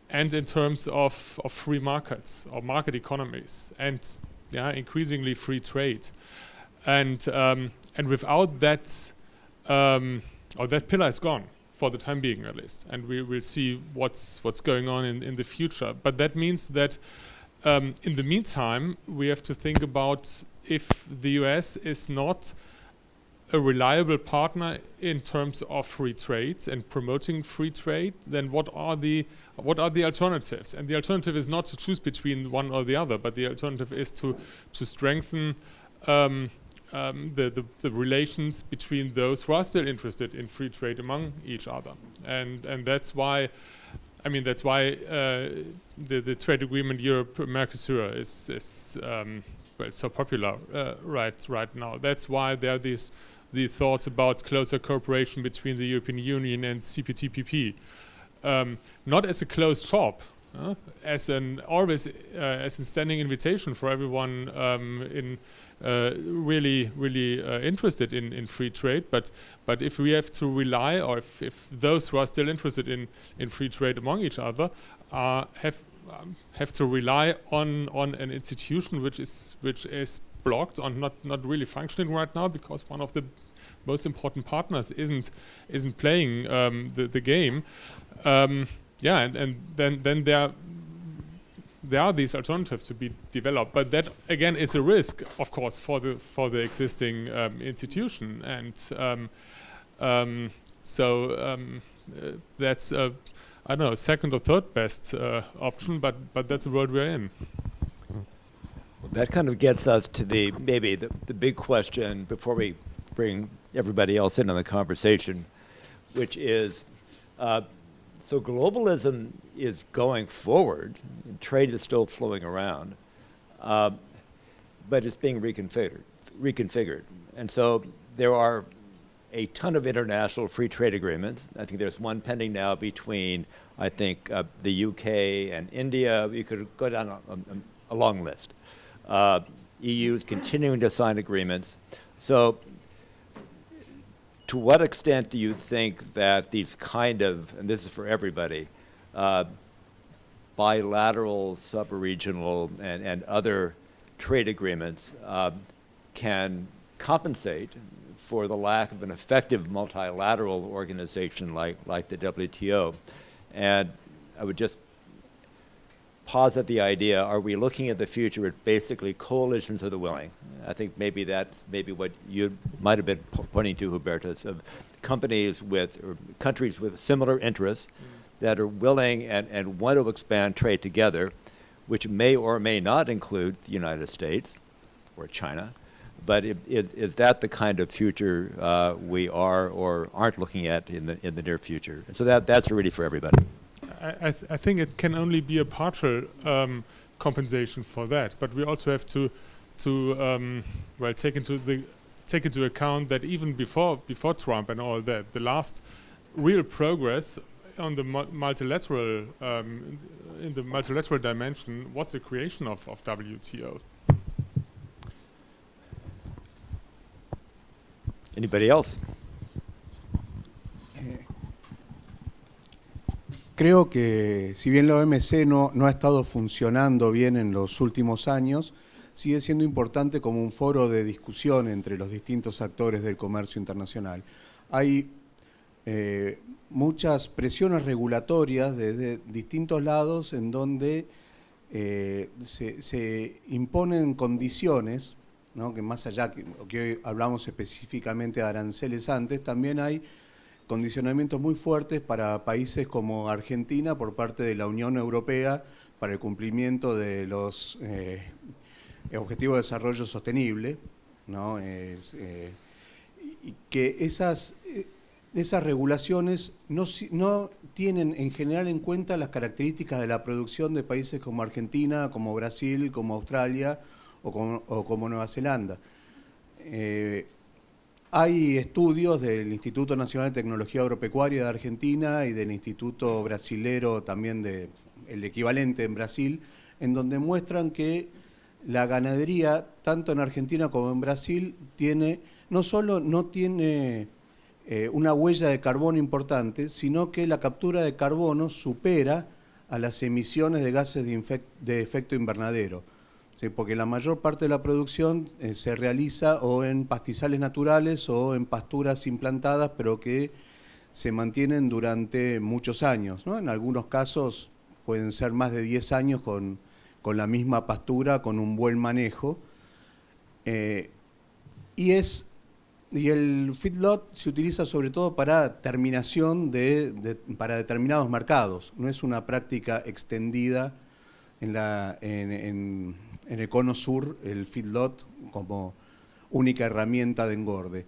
and in terms of free markets or market economies, and increasingly free trade, and without that, that pillar is gone for the time being, at least, and we will see what's going on in the future. But that means that in the meantime, we have to think about, if the US is not a reliable partner in terms of free trade and promoting free trade, then what are the alternatives? And the alternative is not to choose between one or the other, but the alternative is to strengthen the relations between those who are still interested in free trade among each other, and that's why, I mean, that's why the trade agreement Europe-Mercosur is well, so popular right now. That's why there are the thoughts about closer cooperation between the European Union and CPTPP, not as a closed shop, as an always as a standing invitation for everyone in really interested in free trade. But if we have to rely, or if those who are still interested in free trade among each other have to rely on an institution which is blocked, on not really functioning right now, because one of the most important partners isn't playing the game. Yeah, and then there are these alternatives to be developed, but that again is a risk, of course, for the existing institution, and that's I don't know, second or third best option, but that's the world we're in. Well, that kind of gets us to maybe the big question before we bring everybody else in on the conversation, which is, so globalism is going forward, and trade is still flowing around, but it's being reconfigured. And so there are a ton of international free trade agreements. I think there's one pending now between, I think, the UK and India. You could go down a long list. EU is continuing to sign agreements. So to what extent do you think that these kind of, and this is for everybody, bilateral, sub-regional, and other trade agreements can compensate for the lack of an effective multilateral organization like the WTO? And I would just pause at the idea, are we looking at the future at basically coalitions of the willing? I think maybe that's what you might have been pointing to, Hubertus, of companies or countries with similar interests that are willing and want to expand trade together, which may or may not include the United States or China. But is that the kind of future we are or aren't looking at in the near future? So that's really for everybody. I think it can only be a partial compensation for that, but we also have to well, take into account that even before Trump and all that, the last real progress on the multilateral in the multilateral dimension was the creation of WTO. Anybody else? Creo que si bien la OMC no ha estado funcionando bien en los últimos años, sigue siendo importante como un foro de discusión entre los distintos actores del comercio internacional. Hay muchas presiones regulatorias desde distintos lados en donde se imponen condiciones, ¿no? Que más allá que hoy hablamos específicamente de aranceles antes, también hay condicionamientos muy fuertes para países como Argentina por parte de la Unión Europea para el cumplimiento de los Objetivos de Desarrollo Sostenible, ¿no? Y que esas regulaciones no tienen en general en cuenta las características de la producción de países como Argentina, como Brasil, como Australia o como Nueva Zelanda. Hay estudios del Instituto Nacional de Tecnología Agropecuaria de Argentina y del Instituto Brasilero, también el equivalente en Brasil, en donde muestran que la ganadería, tanto en Argentina como en Brasil, no solo no tiene una huella de carbono importante, sino que la captura de carbono supera a las emisiones de gases de efecto invernadero. Sí, porque la mayor parte de la producción se realiza o en pastizales naturales o en pasturas implantadas, pero que se mantienen durante muchos años, ¿no? En algunos casos pueden ser más de 10 años con la misma pastura, con un buen manejo. Y el feedlot se utiliza sobre todo para terminación para determinados mercados. No es una práctica extendida en el cono sur, el feedlot, como única herramienta de engorde.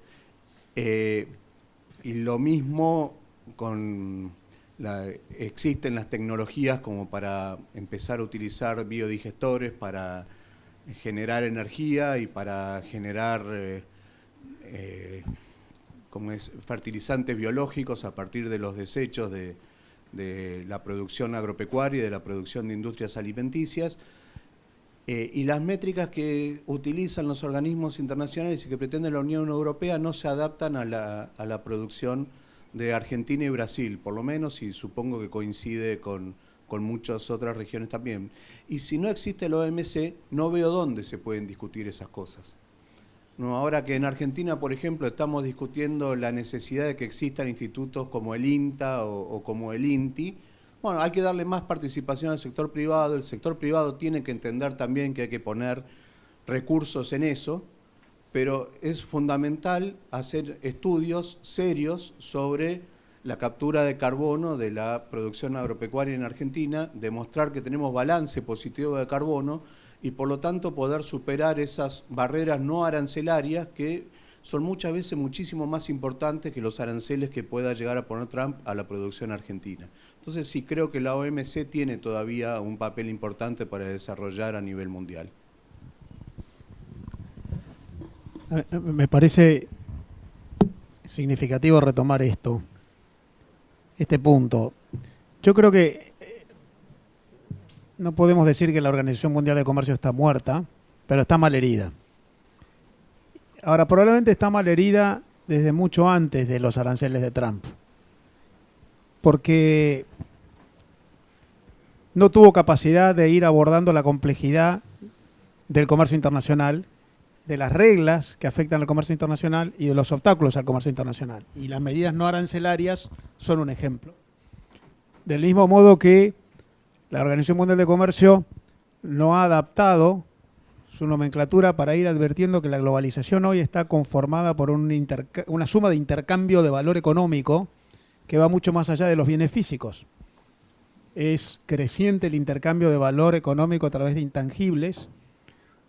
Y lo mismo existen las tecnologías como para empezar a utilizar biodigestores para generar energía y para generar fertilizantes biológicos a partir de los desechos de la producción agropecuaria y de la producción de industrias alimenticias. Y las métricas que utilizan los organismos internacionales y que pretende la Unión Europea no se adaptan a la producción de Argentina y Brasil, por lo menos, y supongo que coincide con muchas otras regiones también. Y si no existe el OMC, no veo dónde se pueden discutir esas cosas. No, ahora que en Argentina, por ejemplo, estamos discutiendo la necesidad de que existan institutos como el INTA o como el INTI, bueno, hay que darle más participación al sector privado. El sector privado tiene que entender también que hay que poner recursos en eso, pero es fundamental hacer estudios serios sobre la captura de carbono de la producción agropecuaria en Argentina, demostrar que tenemos balance positivo de carbono y por lo tanto poder superar esas barreras no arancelarias que son muchas veces muchísimo más importantes que los aranceles que pueda llegar a poner Trump a la producción argentina. Entonces sí creo que la OMC tiene todavía un papel importante para desarrollar a nivel mundial. Me parece significativo retomar este punto. Yo creo que no podemos decir que la Organización Mundial de Comercio está muerta, pero está malherida. Ahora, probablemente está malherida desde mucho antes de los aranceles de Trump, porque no tuvo capacidad de ir abordando la complejidad del comercio internacional, de las reglas que afectan al comercio internacional y de los obstáculos al comercio internacional. Y las medidas no arancelarias son un ejemplo. Del mismo modo que la Organización Mundial de Comercio no ha adaptado su nomenclatura para ir advirtiendo que la globalización hoy está conformada por una suma de intercambio de valor económico que va mucho más allá de los bienes físicos. Es creciente el intercambio de valor económico a través de intangibles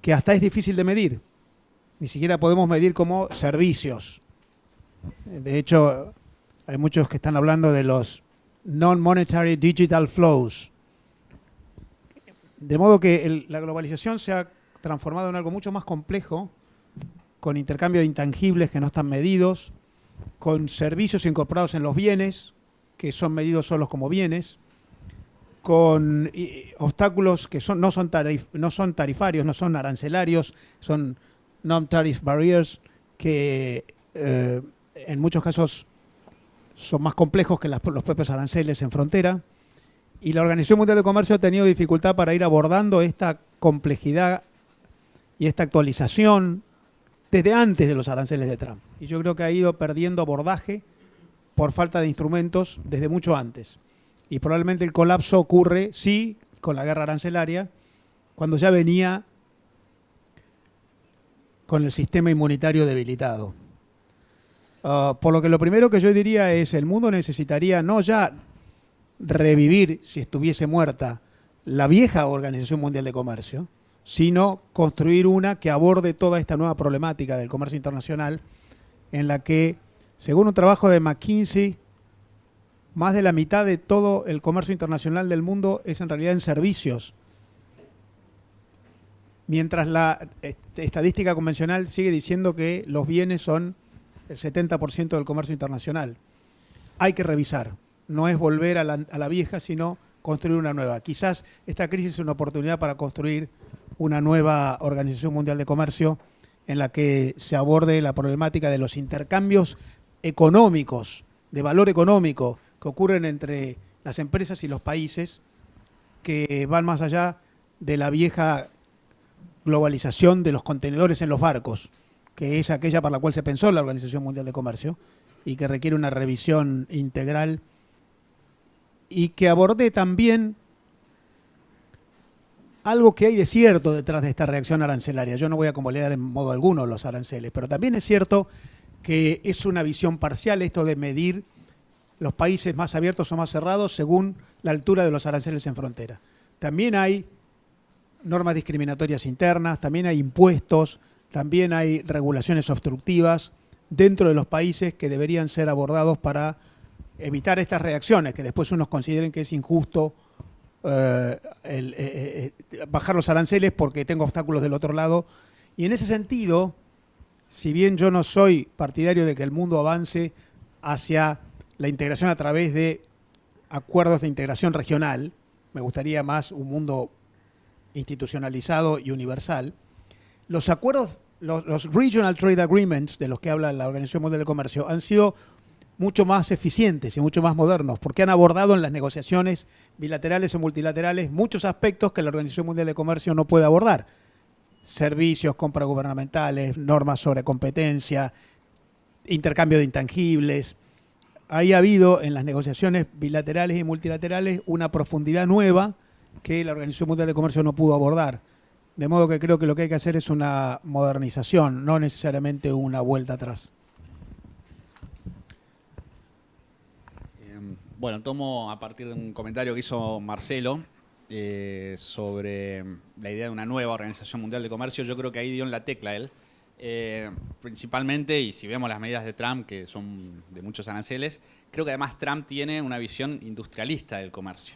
que hasta es difícil de medir. Ni siquiera podemos medir como servicios. De hecho, hay muchos que están hablando de los non-monetary digital flows. De modo que la globalización se ha transformado en algo mucho más complejo, con intercambio de intangibles que no están medidos, con servicios incorporados en los bienes, que son medidos solos como bienes, con obstáculos que no son tarifarios, no son arancelarios, son non-tariff barriers, que en muchos casos son más complejos que los propios aranceles en frontera. Y la Organización Mundial de Comercio ha tenido dificultad para ir abordando esta complejidad y esta actualización desde antes de los aranceles de Trump. Y yo creo que ha ido perdiendo abordaje por falta de instrumentos desde mucho antes. Y probablemente el colapso ocurre, sí, con la guerra arancelaria, cuando ya venía con el sistema inmunitario debilitado. Por lo que lo primero que yo diría es, el mundo necesitaría no ya revivir, si estuviese muerta, la vieja Organización Mundial de Comercio, sino construir una que aborde toda esta nueva problemática del comercio internacional, en la que, según un trabajo de McKinsey, más de la mitad de todo el comercio internacional del mundo es en realidad en servicios, mientras la estadística convencional sigue diciendo que los bienes son el 70% del comercio internacional. Hay que revisar, no es volver a la vieja, sino construir una nueva. Quizás esta crisis es una oportunidad para construir una nueva Organización Mundial de Comercio en la que se aborde la problemática de los intercambios económicos, de valor económico, que ocurren entre las empresas y los países, que van más allá de la vieja globalización de los contenedores en los barcos, que es aquella para la cual se pensó la Organización Mundial de Comercio y que requiere una revisión integral y que aborde también algo que hay de cierto detrás de esta reacción arancelaria. Yo no voy a convalidar en modo alguno los aranceles, pero también es cierto que es una visión parcial esto de medir los países más abiertos o más cerrados según la altura de los aranceles en frontera. También hay normas discriminatorias internas, también hay impuestos, también hay regulaciones obstructivas dentro de los países que deberían ser abordados para evitar estas reacciones, que después unos consideren que es injusto bajar los aranceles porque tengo obstáculos del otro lado. Y en ese sentido, si bien yo no soy partidario de que el mundo avance hacia la integración a través de acuerdos de integración regional, me gustaría más un mundo institucionalizado y universal, los acuerdos, los Regional Trade Agreements de los que habla la Organización Mundial de Comercio han sido mucho más eficientes y mucho más modernos, porque han abordado en las negociaciones bilaterales o multilaterales muchos aspectos que la Organización Mundial de Comercio no puede abordar. Servicios, compras gubernamentales, normas sobre competencia, intercambio de intangibles. Ahí ha habido en las negociaciones bilaterales y multilaterales una profundidad nueva que la Organización Mundial de Comercio no pudo abordar. De modo que creo que lo que hay que hacer es una modernización, no necesariamente una vuelta atrás. Bueno, tomo a partir de un comentario que hizo Marcelo sobre la idea de una nueva Organización Mundial de Comercio. Yo creo que ahí dio en la tecla él. Principalmente, y si vemos las medidas de Trump, que son de muchos aranceles, creo que además Trump tiene una visión industrialista del comercio,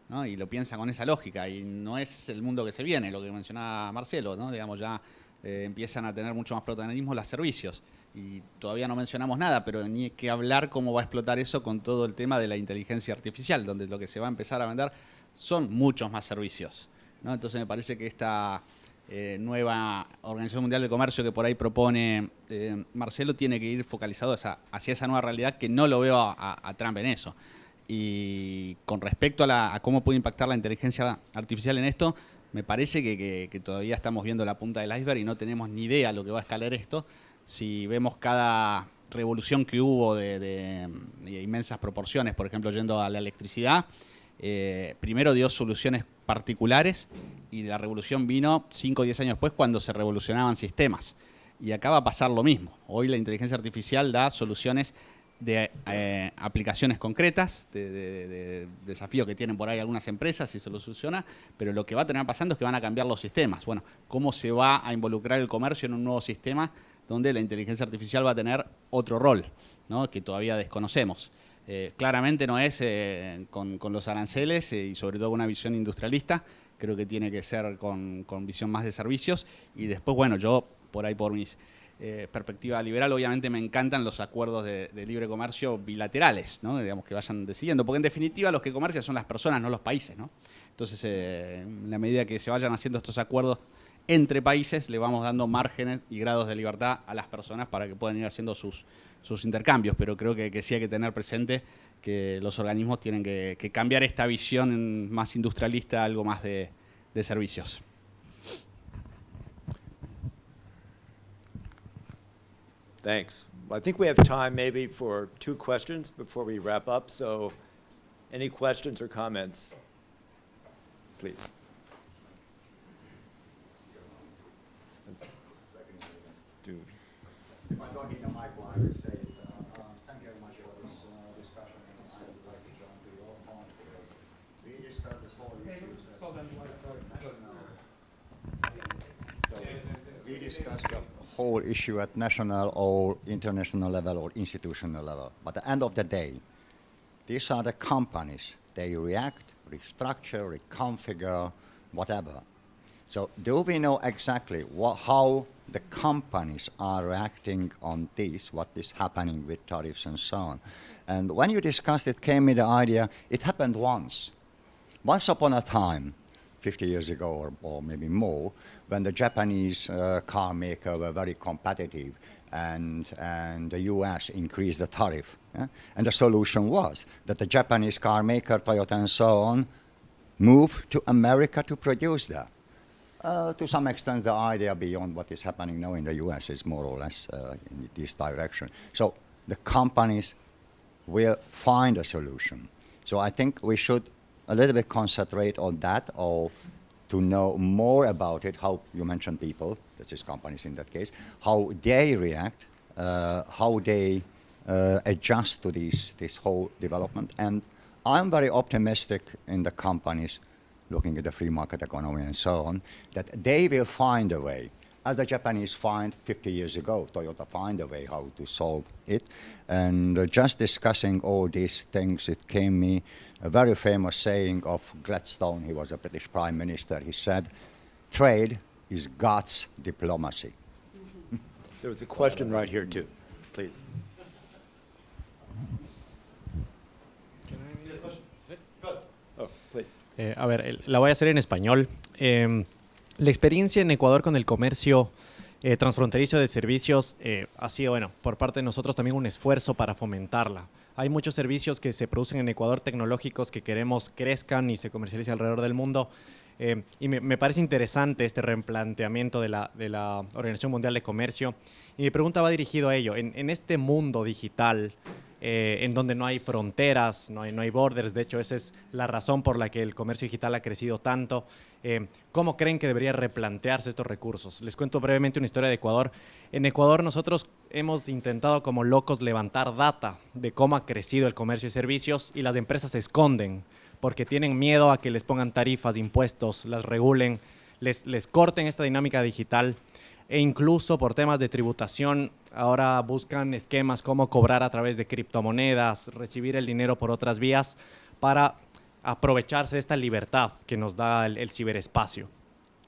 ¿no? Y lo piensa con esa lógica, y no es el mundo que se viene, lo que mencionaba Marcelo, ¿no? Digamos, ya empiezan a tener mucho más protagonismo los servicios. Y todavía no mencionamos nada, pero ni que hablar cómo va a explotar eso con todo el tema de la inteligencia artificial, donde lo que se va a empezar a vender son muchos más servicios, ¿no? Entonces me parece que esta nueva Organización Mundial de Comercio que por ahí propone Marcelo tiene que ir focalizado hacia esa nueva realidad, que no lo veo a Trump en eso. Y con respecto a cómo puede impactar la inteligencia artificial en esto, me parece que todavía estamos viendo la punta del iceberg y no tenemos ni idea lo que va a escalar esto. Si vemos cada revolución que hubo de inmensas proporciones, por ejemplo, yendo a la electricidad, primero dio soluciones particulares y la revolución vino 5 o 10 años después cuando se revolucionaban sistemas. Y acá va a pasar lo mismo. Hoy la inteligencia artificial da soluciones de aplicaciones concretas, de desafíos que tienen por ahí algunas empresas y se lo soluciona, pero lo que va a terminar pasando es que van a cambiar los sistemas. Bueno, ¿cómo se va a involucrar el comercio en un nuevo sistema donde la inteligencia artificial va a tener otro rol, ¿no? Que todavía desconocemos? Claramente no es con los aranceles y sobre todo con una visión industrialista. Creo que tiene que ser con visión más de servicios. Y después, bueno, yo por ahí por mis perspectiva liberal, obviamente me encantan los acuerdos de libre comercio bilaterales, ¿no? Digamos, que vayan decidiendo, porque en definitiva los que comercian son las personas, no los países, ¿no? Entonces, en la medida que se vayan haciendo estos acuerdos entre países, le vamos dando márgenes y grados de libertad a las personas para que puedan ir haciendo sus intercambios, pero creo que sí hay que tener presente que los organismos tienen que cambiar esta visión más industrialista a algo más de servicios. Thanks. Well, I think we have time maybe for 2 questions before we wrap up. So any questions or comments, please? Dude. If I don't need a mic, I would say it. Thank you very much for this discussion. I would like to jump to your point because we discussed this whole issue. We discussed the whole issue at national or international level or institutional level. But at the end of the day, these are the companies. They react, restructure, reconfigure, whatever. So do we know exactly how the companies are reacting on this, what is happening with tariffs and so on? And when you discussed it, came me the idea, it happened once. Once upon a time, 50 years ago or maybe more, when the Japanese car maker were very competitive and the US increased the tariff. Yeah? And the solution was that the Japanese car maker, Toyota and so on, moved to America to produce that. To some extent, the idea beyond what is happening now in the US is more or less in this direction. So the companies will find a solution. So I think we should a little bit concentrate on that, or to know more about it, how you mentioned people, that is companies in that case, how they react, how they adjust to this whole development. And I'm very optimistic in the companies looking at the free market economy and so on, that they will find a way. as the Japanese find 50 years ago. Toyota find a way how to solve it. And just discussing all these things, it came me a very famous saying of Gladstone. He was a British Prime Minister. He said, "Trade is God's diplomacy." There was a question right here too, please. Oh, please. A ver, la voy a hacer en español. La experiencia en Ecuador con el comercio transfronterizo de servicios ha sido, bueno, por parte de nosotros también un esfuerzo para fomentarla. Hay muchos servicios que se producen en Ecuador tecnológicos que queremos crezcan y se comercialicen alrededor del mundo. Y me parece interesante este replanteamiento de la Organización Mundial de Comercio. Y mi pregunta va dirigido a ello. En este mundo digital, en donde no hay fronteras, no hay borders, de hecho esa es la razón por la que el comercio digital ha crecido tanto, ¿cómo creen que debería replantearse estos recursos? Les cuento brevemente una historia de Ecuador. En Ecuador nosotros hemos intentado como locos levantar data de cómo ha crecido el comercio y servicios y las empresas se esconden porque tienen miedo a que les pongan tarifas, impuestos, las regulen, les corten esta dinámica digital e incluso por temas de tributación ahora buscan esquemas como cobrar a través de criptomonedas, recibir el dinero por otras vías para aprovecharse de esta libertad que nos da el ciberespacio.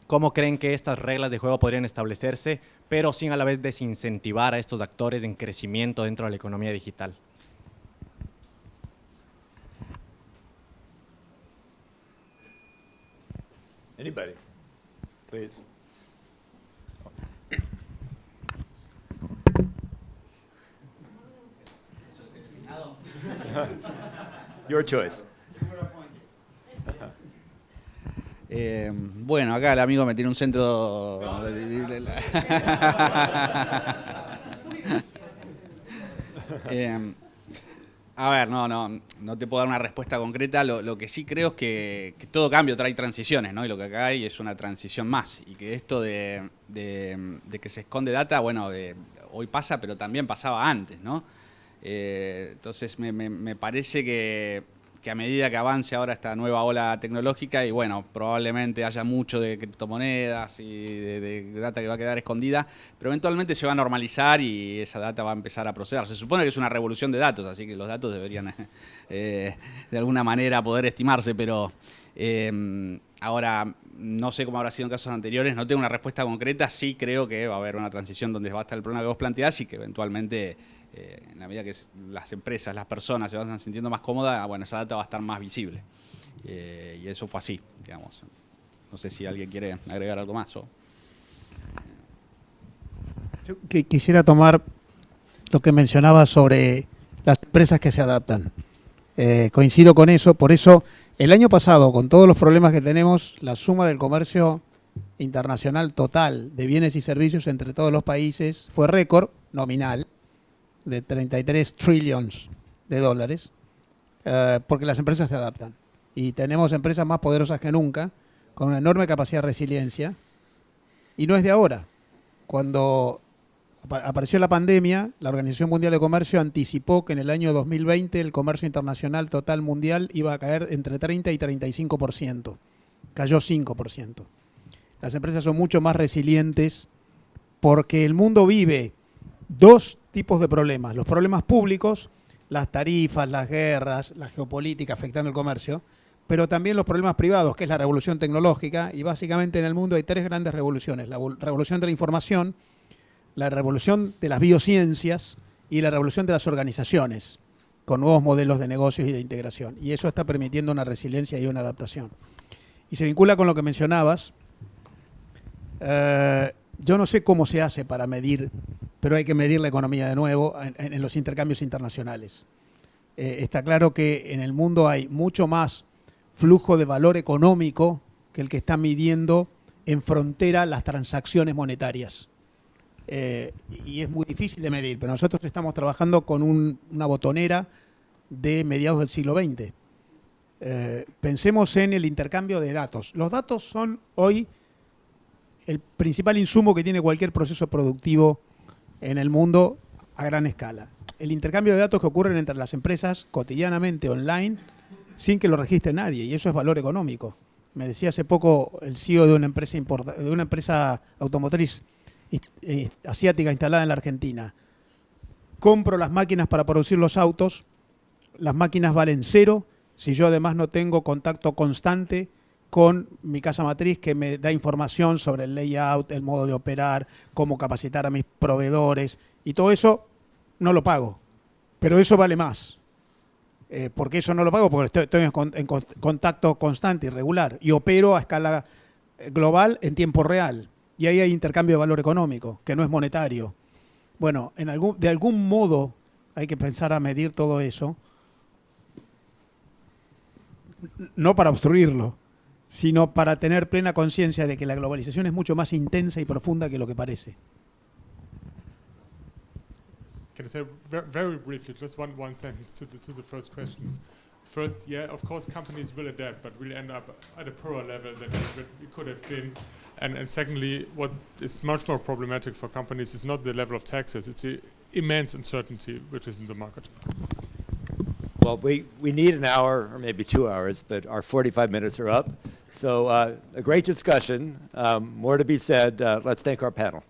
¿Cómo creen que estas reglas de juego podrían establecerse, pero sin a la vez desincentivar a estos actores en crecimiento dentro de la economía digital? Anybody, please. Your choice. Bueno, acá el amigo me tiene un centro... A ver, no te puedo dar una respuesta concreta. Lo que sí creo es que todo cambio trae transiciones, ¿no? Y lo que acá hay es una transición más. Y que esto de que se esconde data, bueno, hoy pasa, pero también pasaba antes, ¿no? Entonces me parece que a medida que avance ahora esta nueva ola tecnológica, y bueno, probablemente haya mucho de criptomonedas y de data que va a quedar escondida, pero eventualmente se va a normalizar y esa data va a empezar a procesar. Se supone que es una revolución de datos, así que los datos deberían de alguna manera poder estimarse, pero ahora no sé cómo habrá sido en casos anteriores, no tengo una respuesta concreta, sí creo que va a haber una transición donde va a estar el problema que vos planteás y que eventualmente... en la medida que las empresas, las personas se van sintiendo más cómodas, bueno, esa data va a estar más visible. Y eso fue así, digamos. No sé si alguien quiere agregar algo más. Yo quisiera tomar lo que mencionaba sobre las empresas que se adaptan. Coincido con eso, por eso el año pasado, con todos los problemas que tenemos, la suma del comercio internacional total de bienes y servicios entre todos los países fue récord nominal, de 33 trillions de dólares, porque las empresas se adaptan. Y tenemos empresas más poderosas que nunca, con una enorme capacidad de resiliencia. Y no es de ahora. Cuando apareció la pandemia, la Organización Mundial de Comercio anticipó que en el año 2020 el comercio internacional total mundial iba a caer entre 30 y 35%. Cayó 5%. Las empresas son mucho más resilientes porque el mundo vive dos tipos de problemas. Los problemas públicos, las tarifas, las guerras, la geopolítica afectando el comercio, pero también los problemas privados, que es la revolución tecnológica, y básicamente en el mundo hay tres grandes revoluciones. La revolución de la información, la revolución de las biociencias y la revolución de las organizaciones, con nuevos modelos de negocios y de integración. Y eso está permitiendo una resiliencia y una adaptación. Y se vincula con lo que mencionabas. Yo no sé cómo se hace para medir, pero hay que medir la economía de nuevo en los intercambios internacionales. Está claro que en el mundo hay mucho más flujo de valor económico que el que está midiendo en frontera las transacciones monetarias. Y es muy difícil de medir, pero nosotros estamos trabajando con una botonera de mediados del siglo XX. Pensemos en el intercambio de datos. Los datos son hoy el principal insumo que tiene cualquier proceso productivo en el mundo a gran escala. El intercambio de datos que ocurren entre las empresas cotidianamente online sin que lo registre nadie, y eso es valor económico. Me decía hace poco el CEO de una empresa automotriz asiática instalada en la Argentina. Compro las máquinas para producir los autos, las máquinas valen cero si yo además no tengo contacto constante con mi casa matriz que me da información sobre el layout, el modo de operar, cómo capacitar a mis proveedores, y todo eso no lo pago, pero eso vale más. Porque eso no lo pago porque estoy en contacto constante y regular y opero a escala global en tiempo real. Y ahí hay intercambio de valor económico, que no es monetario. Bueno, de algún modo hay que pensar a medir todo eso, no para obstruirlo, sino para tener plena conciencia de que la globalización es mucho más intensa y profunda que lo que parece. Can I say very briefly, just one sentence to the first questions? First, yeah, of course, companies will adapt, but will end up at a poorer level than we could have been. And secondly, what is much more problematic for companies is not the level of taxes, it's the immense uncertainty which is in the market. Well, we need an hour or maybe 2 hours, but our 45 minutes are up. So a great discussion, more to be said. Let's thank our panel.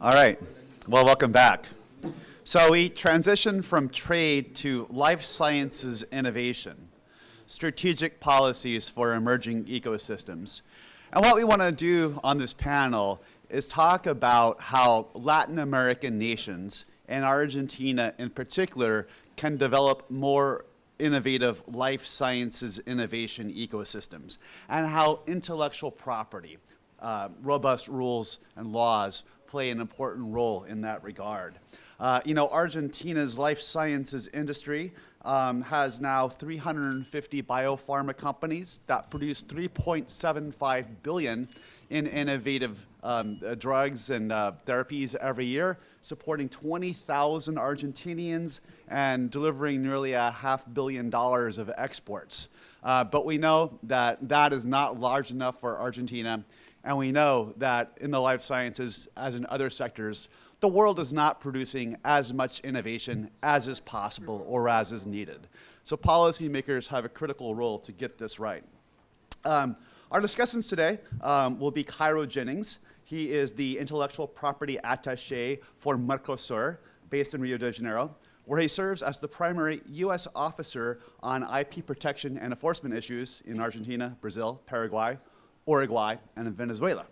All right. Well, welcome back. So we transition from trade to life sciences innovation, strategic policies for emerging ecosystems. And what we want to do on this panel is talk about how Latin American nations, and Argentina in particular, can develop more innovative life sciences innovation ecosystems, and how intellectual property, robust rules and laws play an important role in that regard. Argentina's life sciences industry has now 350 biopharma companies that produce 3.75 billion in innovative drugs and therapies every year, supporting 20,000 Argentinians and delivering nearly $500 million of exports. But we know that that is not large enough for Argentina, and we know that in the life sciences, as in other sectors, the world is not producing as much innovation as is possible or as is needed. So policymakers have a critical role to get this right. Our discussants today will be Cairo Jennings. He is the intellectual property attaché for Mercosur, based in Rio de Janeiro, where he serves as the primary U.S. officer on IP protection and enforcement issues in Argentina, Brazil, Paraguay, Uruguay, and in Venezuela.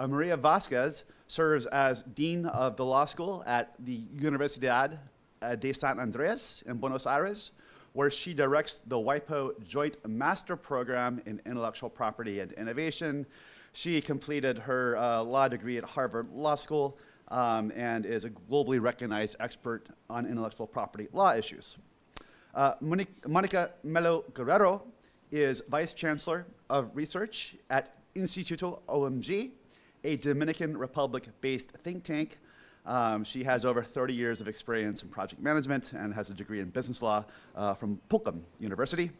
Maria Vasquez serves as Dean of the Law School at the Universidad de San Andrés in Buenos Aires, where she directs the WIPO Joint Master Program in Intellectual Property and Innovation. She completed her law degree at Harvard Law School and is a globally recognized expert on intellectual property law issues. Monica Melo Guerrero is Vice Chancellor of Research at Instituto OMG, a Dominican Republic-based think tank. She has over 30 years of experience in project management and has a degree in business law from Pucum University.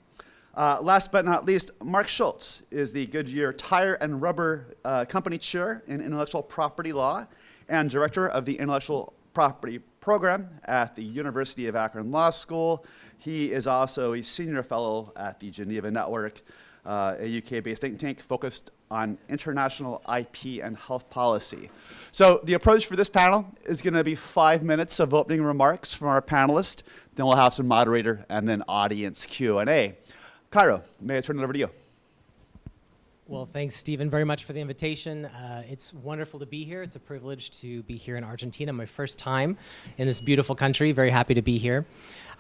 Last but not least, Mark Schultz is the Goodyear Tire and Rubber Company Chair in Intellectual Property Law and Director of the Intellectual Property Program at the University of Akron Law School. He is also a Senior Fellow at the Geneva Network, a UK-based think tank focused on international IP and health policy. So the approach for this panel is going to be 5 minutes of opening remarks from our panelists. Then we'll have some moderator and then audience Q&A. Cairo, may I turn it over to you? Well, thanks, Stephen, very much for the invitation. It's wonderful to be here. It's a privilege to be here in Argentina, my first time in this beautiful country. Very happy to be here.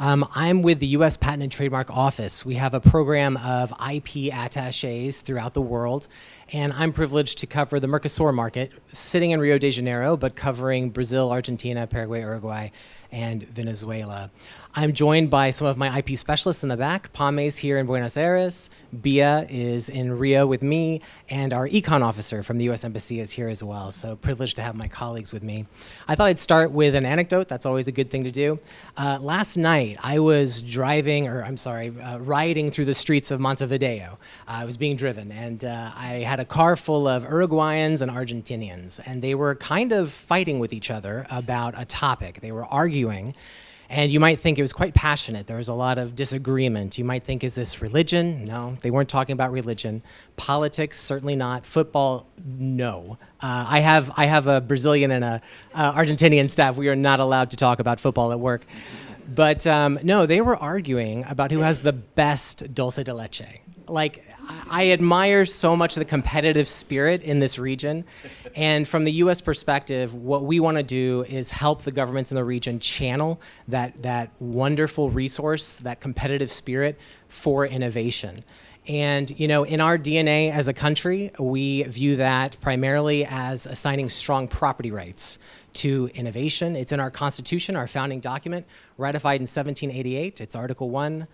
I'm with the U.S. Patent and Trademark Office. We have a program of IP attachés throughout the world, and I'm privileged to cover the Mercosur market, sitting in Rio de Janeiro, but covering Brazil, Argentina, Paraguay, Uruguay, and Venezuela. I'm joined by some of my IP specialists in the back. Pame's here in Buenos Aires, Bia is in Rio with me, and our econ officer from the U.S. Embassy is here as well, so privileged to have my colleagues with me. I thought I'd start with an anecdote. That's always a good thing to do. Last night, I was riding through the streets of Montevideo. I was being driven, and I had a car full of Uruguayans and Argentinians, and they were kind of fighting with each other about a topic. They were arguing. And you might think it was quite passionate. There was a lot of disagreement. You might think, is this religion? No, they weren't talking about religion. Politics, certainly not. Football, no. I have a Brazilian and a Argentinian staff. We are not allowed to talk about football at work. But no, they were arguing about who has the best dulce de leche. Like, I admire so much the competitive spirit in this region. And from the U.S. perspective, what we want to do is help the governments in the region channel that wonderful resource, that competitive spirit for innovation. And, you know, in our DNA as a country, we view that primarily as assigning strong property rights to innovation. It's in our Constitution, our founding document, ratified in 1788. It's Article 1.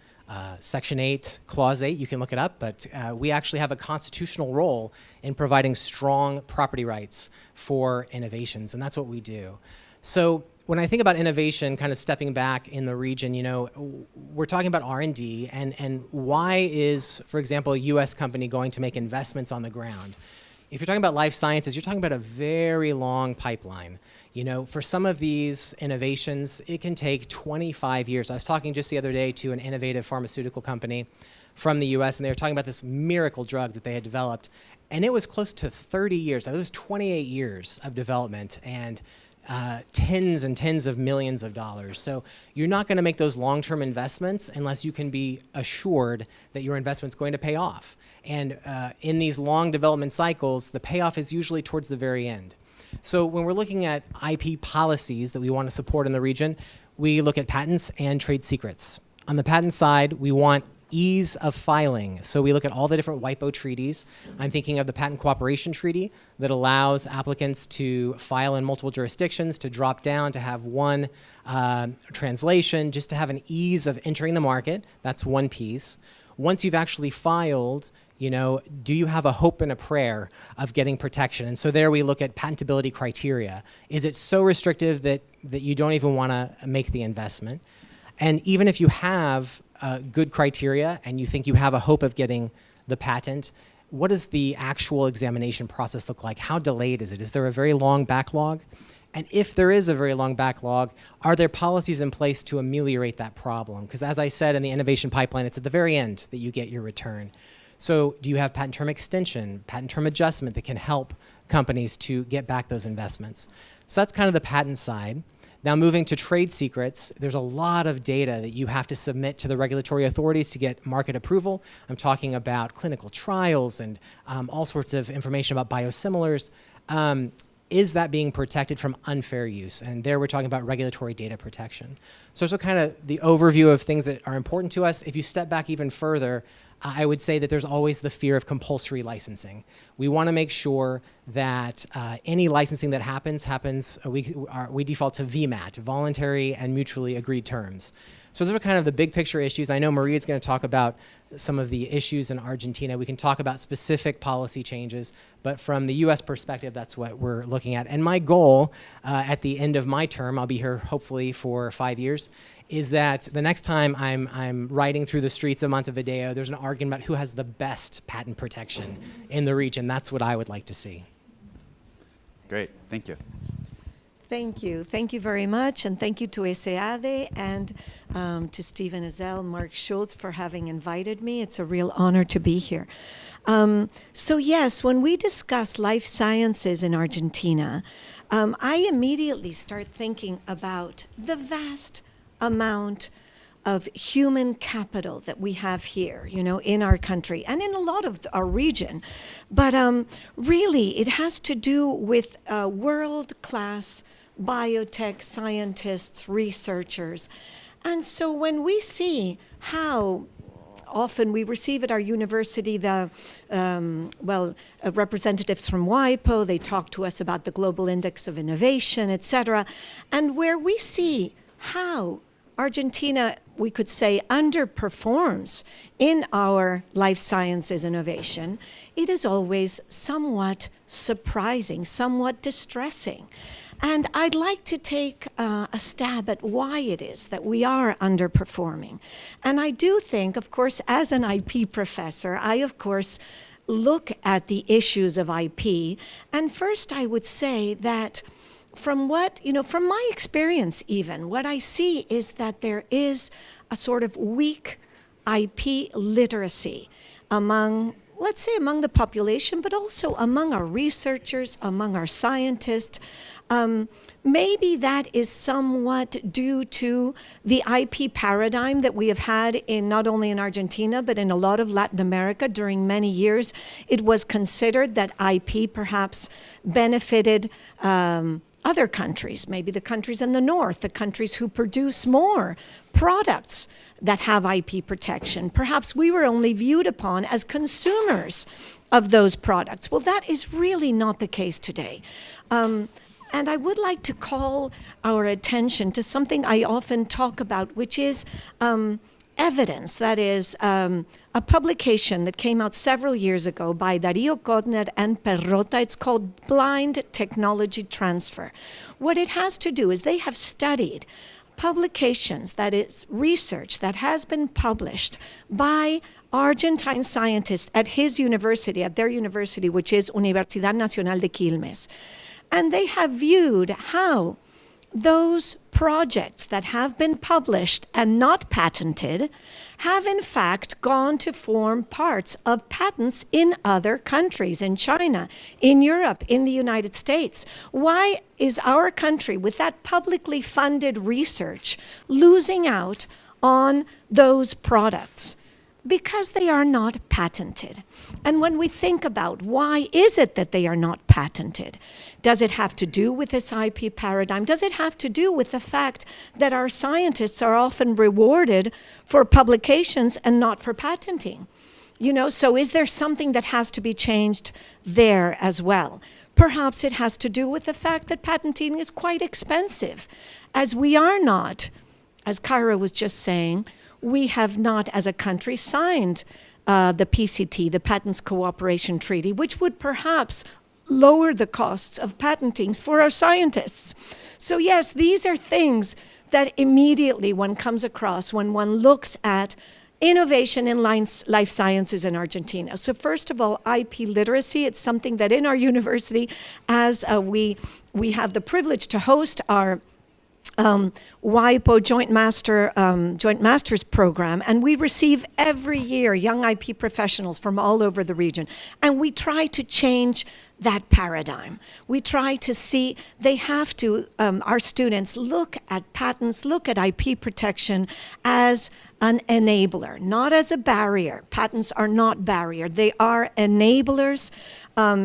Section 8, Clause 8, you can look it up, but we actually have a constitutional role in providing strong property rights for innovations, and that's what we do. So when I think about innovation, kind of stepping back in the region, you know, we're talking about R&D, and why is, for example, a U.S. company going to make investments on the ground? If you're talking about life sciences, you're talking about a very long pipeline. You know, for some of these innovations, it can take 25 years. I was talking just the other day to an innovative pharmaceutical company. from the US, and they were talking about this miracle drug that they had developed. And it was close to 30 years. It was 28 years of development and tens and tens of millions of dollars. So you're not going to make those long-term investments unless you can be assured that your investment's going to pay off. And in these long development cycles, the payoff is usually towards the very end. So when we're looking at IP policies that we want to support in the region, we look at patents and trade secrets. On the patent side, we want ease of filing. So we look at all the different WIPO treaties. I'm thinking of the Patent Cooperation Treaty that allows applicants to file in multiple jurisdictions, to drop down, to have one translation, just to have an ease of entering the market. That's one piece. Once you've actually filed, you know, do you have a hope and a prayer of getting protection? And so there we look at patentability criteria. Is it so restrictive that you don't even want to make the investment? And even if you have good criteria and you think you have a hope of getting the patent, what does the actual examination process look like? How delayed is it? Is there a very long backlog? And if there is a very long backlog, are there policies in place to ameliorate that problem? Because as I said in the innovation pipeline, it's at the very end that you get your return. So do you have patent term extension, patent term adjustment that can help companies to get back those investments? So that's kind of the patent side. Now moving to trade secrets, there's a lot of data that you have to submit to the regulatory authorities to get market approval. I'm talking about clinical trials and all sorts of information about biosimilars. Is that being protected from unfair use? And there we're talking about regulatory data protection. So those are kind of the overview of things that are important to us. If you step back even further, I would say that there's always the fear of compulsory licensing. We want to make sure that any licensing that happens, we default to VMAT, voluntary and mutually agreed terms. So those are kind of the big picture issues. I know Maria's going to talk about some of the issues in Argentina. We can talk about specific policy changes, but from the US perspective, that's what we're looking at. And my goal at the end of my term, I'll be here hopefully for 5 years, is that the next time I'm riding through the streets of Montevideo, there's an argument about who has the best patent protection in the region. That's what I would like to see. Great, thank you. Thank you. Thank you very much. And thank you to SEADE and to Stephen Ezell, Mark Schultz for having invited me. It's a real honor to be here. So yes, when we discuss life sciences in Argentina, I immediately start thinking about the vast amount of human capital that we have here, you know, in our country and in a lot of our region. But really, it has to do with world-class biotech scientists, researchers. And so when we see how often we receive at our university the representatives from WIPO, they talk to us about the Global Index of Innovation, etc. And where we see how Argentina, we could say, underperforms in our life sciences innovation, it is always somewhat surprising, somewhat distressing. And I'd like to take a stab at why it is that we are underperforming. And I do think, of course, as an IP professor, I, of course, look at the issues of IP. And first, I would say that from what, you know, from my experience even, what I see is that there is a sort of weak IP literacy among, let's say, among the population, but also among our researchers, among our scientists. Maybe that is somewhat due to the IP paradigm that we have had in not only in Argentina, but in a lot of Latin America during many years. It was considered that IP perhaps benefited other countries, maybe the countries in the north, the countries who produce more products that have IP protection. Perhaps we were only viewed upon as consumers of those products. Well, that is really not the case today. And I would like to call our attention to something I often talk about, which is evidence. That is a publication that came out several years ago by Darío Kodner and Perrota. It's called Blind Technology Transfer. What it has to do is they have studied publications, that is research that has been published by Argentine scientists at his university, at their university, which is Universidad Nacional de Quilmes. And they have viewed how those projects that have been published and not patented have in fact gone to form parts of patents in other countries, in China, in Europe, in the United States. Why is our country, with that publicly funded research, losing out on those products? Because they are not patented. And when we think about why is it that they are not patented, does it have to do with this IP paradigm? Does it have to do with the fact that our scientists are often rewarded for publications and not for patenting? You know, so is there something that has to be changed there as well? Perhaps it has to do with the fact that patenting is quite expensive, as we are not, as Kyra was just saying, we have not as a country signed the PCT, the Patents Cooperation Treaty, which would perhaps lower the costs of patenting for our scientists. So yes, these are things that immediately one comes across when one looks at innovation in life sciences in Argentina. So first of all, IP literacy, it's something that in our university, as we have the privilege to host our WIPO Joint Masters program, and we receive every year young IP professionals from all over the region, and we try to change that paradigm. We try to see, they have to, our students look at patents, look at IP protection as an enabler, not as a barrier. Patents are not barrier. They are enablers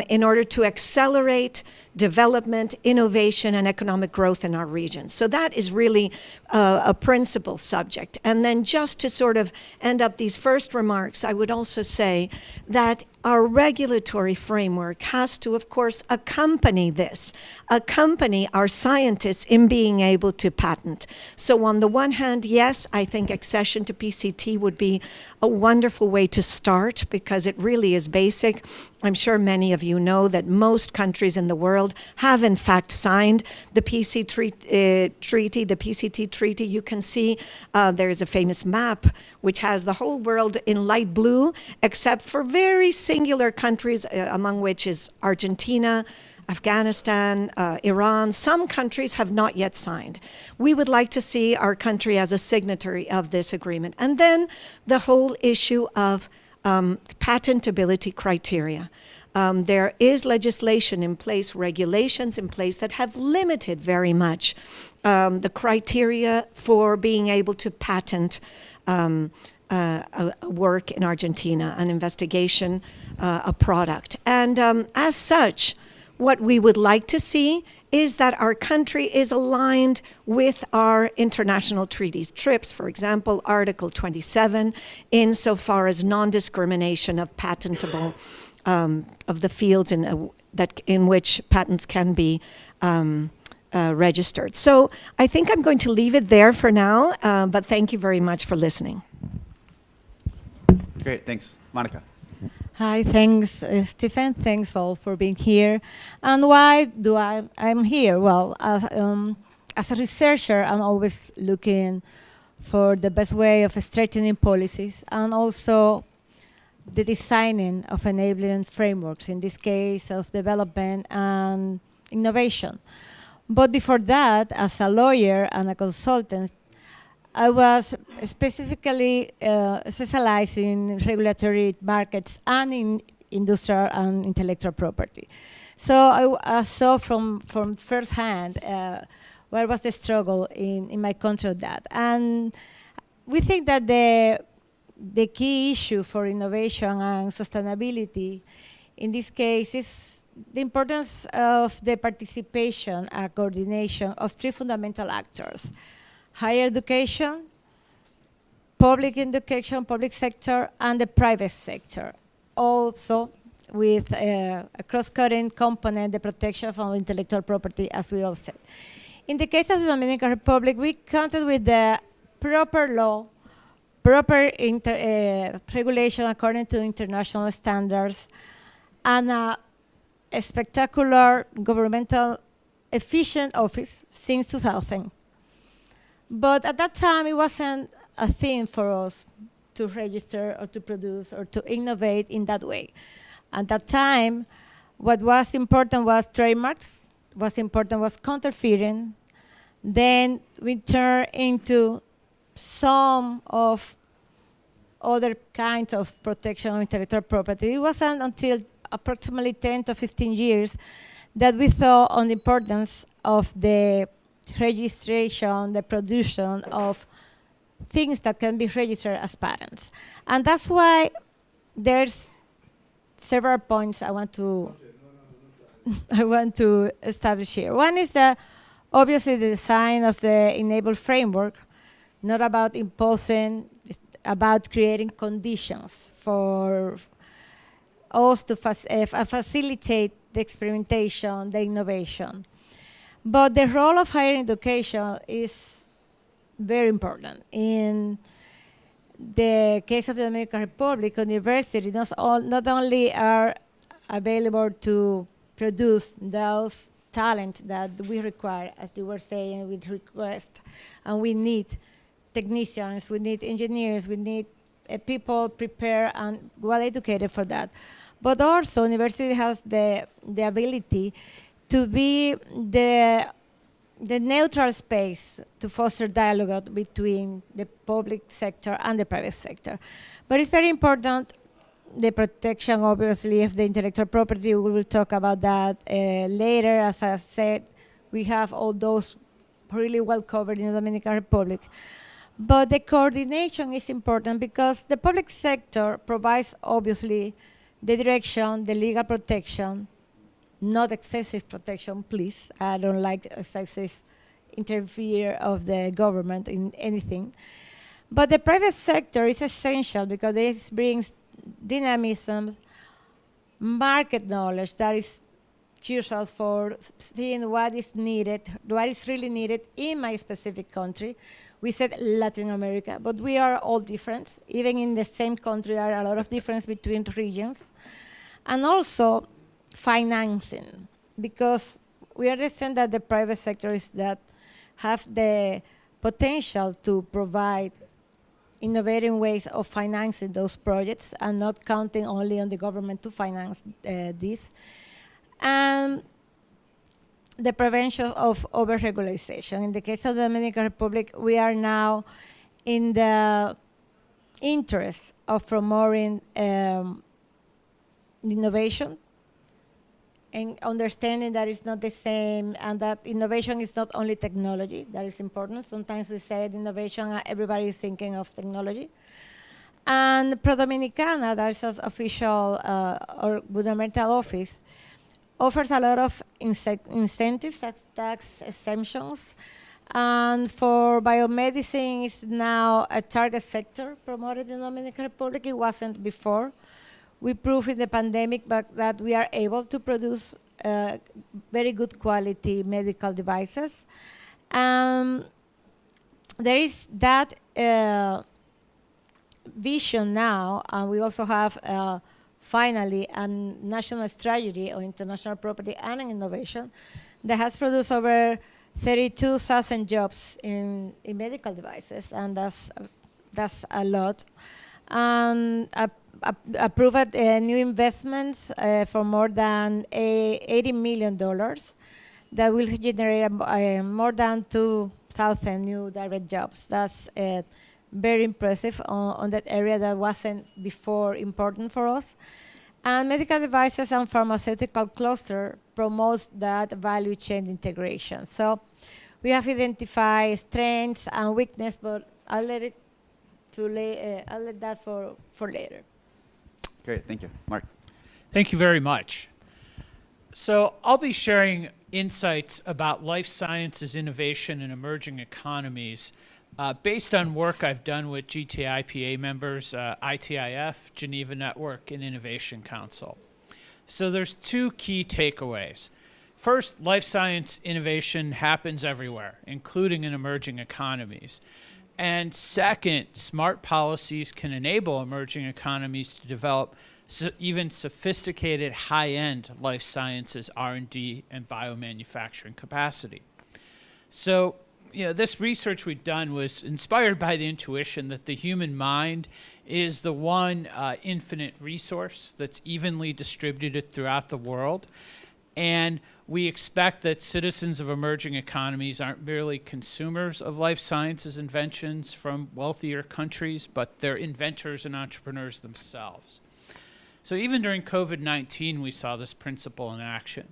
in order to accelerate development, innovation, and economic growth in our region. So that is really a principal subject. And then just to sort of end up these first remarks, I would also say that our regulatory framework has to, of course, accompany this, accompany our scientists in being able to patent. So on the one hand, yes, I think accession to PCT would be a wonderful way to start because it really is basic. I'm sure many of you know that most countries in the world have in fact signed the treaty, the PCT treaty. You can see there's a famous map which has the whole world in light blue, except for very singular countries, among which is Argentina, Afghanistan, Iran. Some countries have not yet signed. We would like to see our country as a signatory of this agreement. And then the whole issue of patentability criteria. There is legislation in place, regulations in place that have limited very much the criteria for being able to patent a work in Argentina, an investigation, a product. And as such, what we would like to see is that our country is aligned with our international treaties. TRIPS, for example, Article 27, insofar as non-discrimination of patentable, of the fields in which patents can be registered. So I think I'm going to leave it there for now, but thank you very much for listening. Great, thanks. Monica. Hi, thanks, Stephen. Thanks all for being here. And why do I'm here? Well, as a researcher, I'm always looking for the best way of strengthening policies and also the designing of enabling frameworks, in this case of development and innovation. But before that, as a lawyer and a consultant, I was specifically specialized in regulatory markets and in industrial and intellectual property. So I saw from firsthand what was the struggle in my country with that. And we think that the key issue for innovation and sustainability in this case is the importance of the participation and coordination of three fundamental actors: higher education, public education, public sector, and the private sector. Also with a cross-cutting component, the protection of intellectual property, as we all said. In the case of the Dominican Republic, we counted with the proper law, proper regulation according to international standards, and a spectacular governmental efficient office since 2000. But at that time, it wasn't a thing for us to register or to produce or to innovate in that way. At that time, what was important was trademarks, what was important was counterfeiting, Then we turn into some of other kinds of protection of intellectual property. It wasn't until approximately 10 to 15 years that we thought on the importance of the registration, the production of things that can be registered as patents. And that's why there's several points I want to I want to establish here. One is that obviously the design of the enabled framework, not about imposing, it's about creating conditions for us to facilitate the experimentation, the innovation. But the role of higher education is very important. In the case of the Dominican Republic, universities not only are available to produce those talent that we require, as you were saying, we request, and we need technicians, we need engineers, we need people prepared and well educated for that. But also, university has the ability to be the neutral space to foster dialogue between the public sector and the private sector. But it's very important, the protection, obviously, of the intellectual property. We will talk about that later. As I said, we have all those really well covered in the Dominican Republic. But the coordination is important because the public sector provides, obviously, the direction, the legal protection, not excessive protection, please. I don't like excessive interfere of the government in anything. But the private sector is essential because it brings dynamism, market knowledge that is crucial for seeing what is needed, what is really needed in my specific country. We said Latin America, but we are all different. Even in the same country, there are a lot of difference between regions. And also financing, because we understand that the private sectors that have the potential to provide innovative ways of financing those projects and not counting only on the government to finance this. And the prevention of over-regularization. In the case of the Dominican Republic, we are now in the interest of promoting innovation and understanding that it's not the same, and that innovation is not only technology. That is important. Sometimes we say innovation, everybody is thinking of technology. And Pro Dominicana, that's an official or governmental office, offers a lot of incentives, tax exemptions. And for biomedicine, it's now a target sector promoted in the Dominican Republic. It wasn't before. We proved in the pandemic that we are able to produce very good quality medical devices. There is that vision now, and we also have finally a national strategy on international property and innovation that has produced over 32,000 jobs in medical devices, and that's a lot. Approved new investments for more than $80 million that will generate more than 2,000 new direct jobs. That's very impressive on that area that wasn't before important for us. And medical devices and pharmaceutical cluster promotes that value chain integration. So we have identified strengths and weakness, but I'll let that for later. Great, thank you. Mark. Thank you very much. So I'll be sharing insights about life sciences innovation in emerging economies based on work I've done with GTIPA members, ITIF, Geneva Network, and Innovation Council. So there's two key takeaways. First, life science innovation happens everywhere, including in emerging economies. And second, smart policies can enable emerging economies to develop even sophisticated high-end life sciences R&D and biomanufacturing capacity. So, this research we've done was inspired by the intuition that the human mind is the one infinite resource that's evenly distributed throughout the world. And we expect that citizens of emerging economies aren't merely consumers of life sciences inventions from wealthier countries, but they're inventors and entrepreneurs themselves. So even during COVID-19, we saw this principle in action.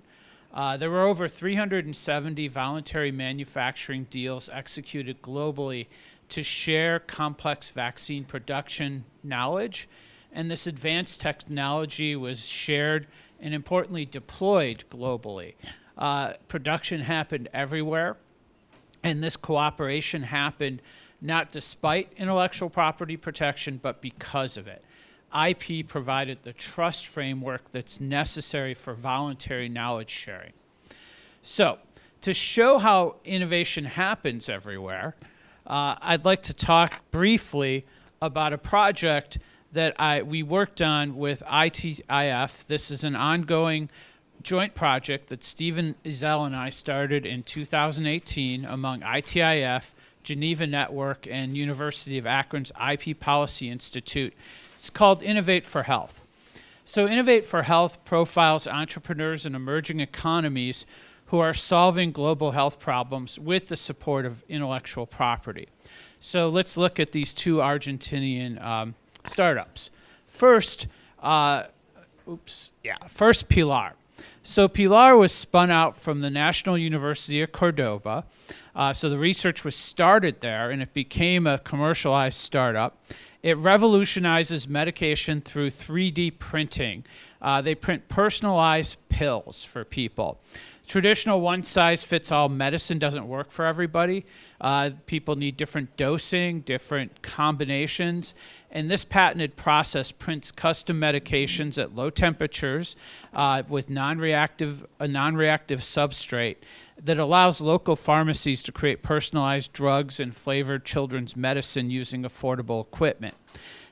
There were over 370 voluntary manufacturing deals executed globally to share complex vaccine production knowledge, and this advanced technology was shared and importantly deployed globally. Production happened everywhere, and this cooperation happened not despite intellectual property protection, but because of it. IP provided the trust framework that's necessary for voluntary knowledge sharing. So, to show how innovation happens everywhere, I'd like to talk briefly about a project that we worked on with ITIF. This is an ongoing joint project that Stephen Ezell and I started in 2018 among ITIF, Geneva Network, and University of Akron's IP Policy Institute. It's called Innovate for Health. So Innovate for Health profiles entrepreneurs in emerging economies who are solving global health problems with the support of intellectual property. So let's look at these two Argentinian startups. First, first Pilar. So Pilar was spun out from the National University of Cordoba. So the research was started there, and it became a commercialized startup. It revolutionizes medication through 3D printing. They print personalized pills for people. Traditional one-size-fits-all medicine doesn't work for everybody. People need different dosing, different combinations, and this patented process prints custom medications at low temperatures with a non-reactive substrate that allows local pharmacies to create personalized drugs and flavored children's medicine using affordable equipment.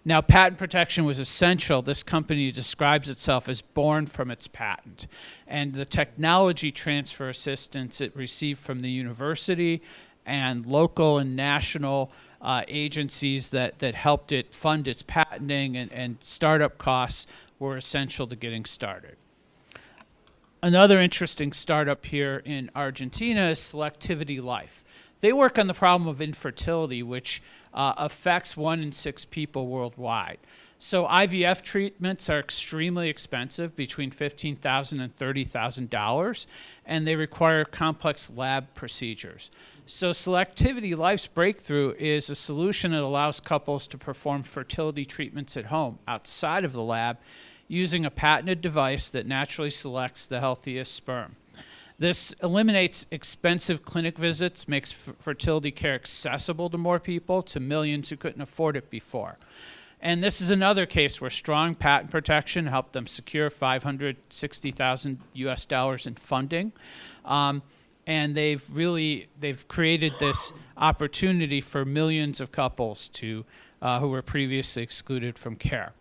Now, patent protection was essential. This company describes itself as born from its patent. And the technology transfer assistance it received from the university and local and national agencies that helped it fund its patenting and startup costs were essential to getting started. Another interesting startup here in Argentina is Selectivity Life. They work on the problem of infertility, which affects 1 in 6 people worldwide. So IVF treatments are extremely expensive, between $15,000 and $30,000, and they require complex lab procedures. So Selectivity Life's breakthrough is a solution that allows couples to perform fertility treatments at home, outside of the lab, using a patented device that naturally selects the healthiest sperm. This eliminates expensive clinic visits, makes fertility care accessible to more people, to millions who couldn't afford it before. And this is another case where strong patent protection helped them secure $560,000 US in funding. And they've created this opportunity for millions of couples who were previously excluded from care.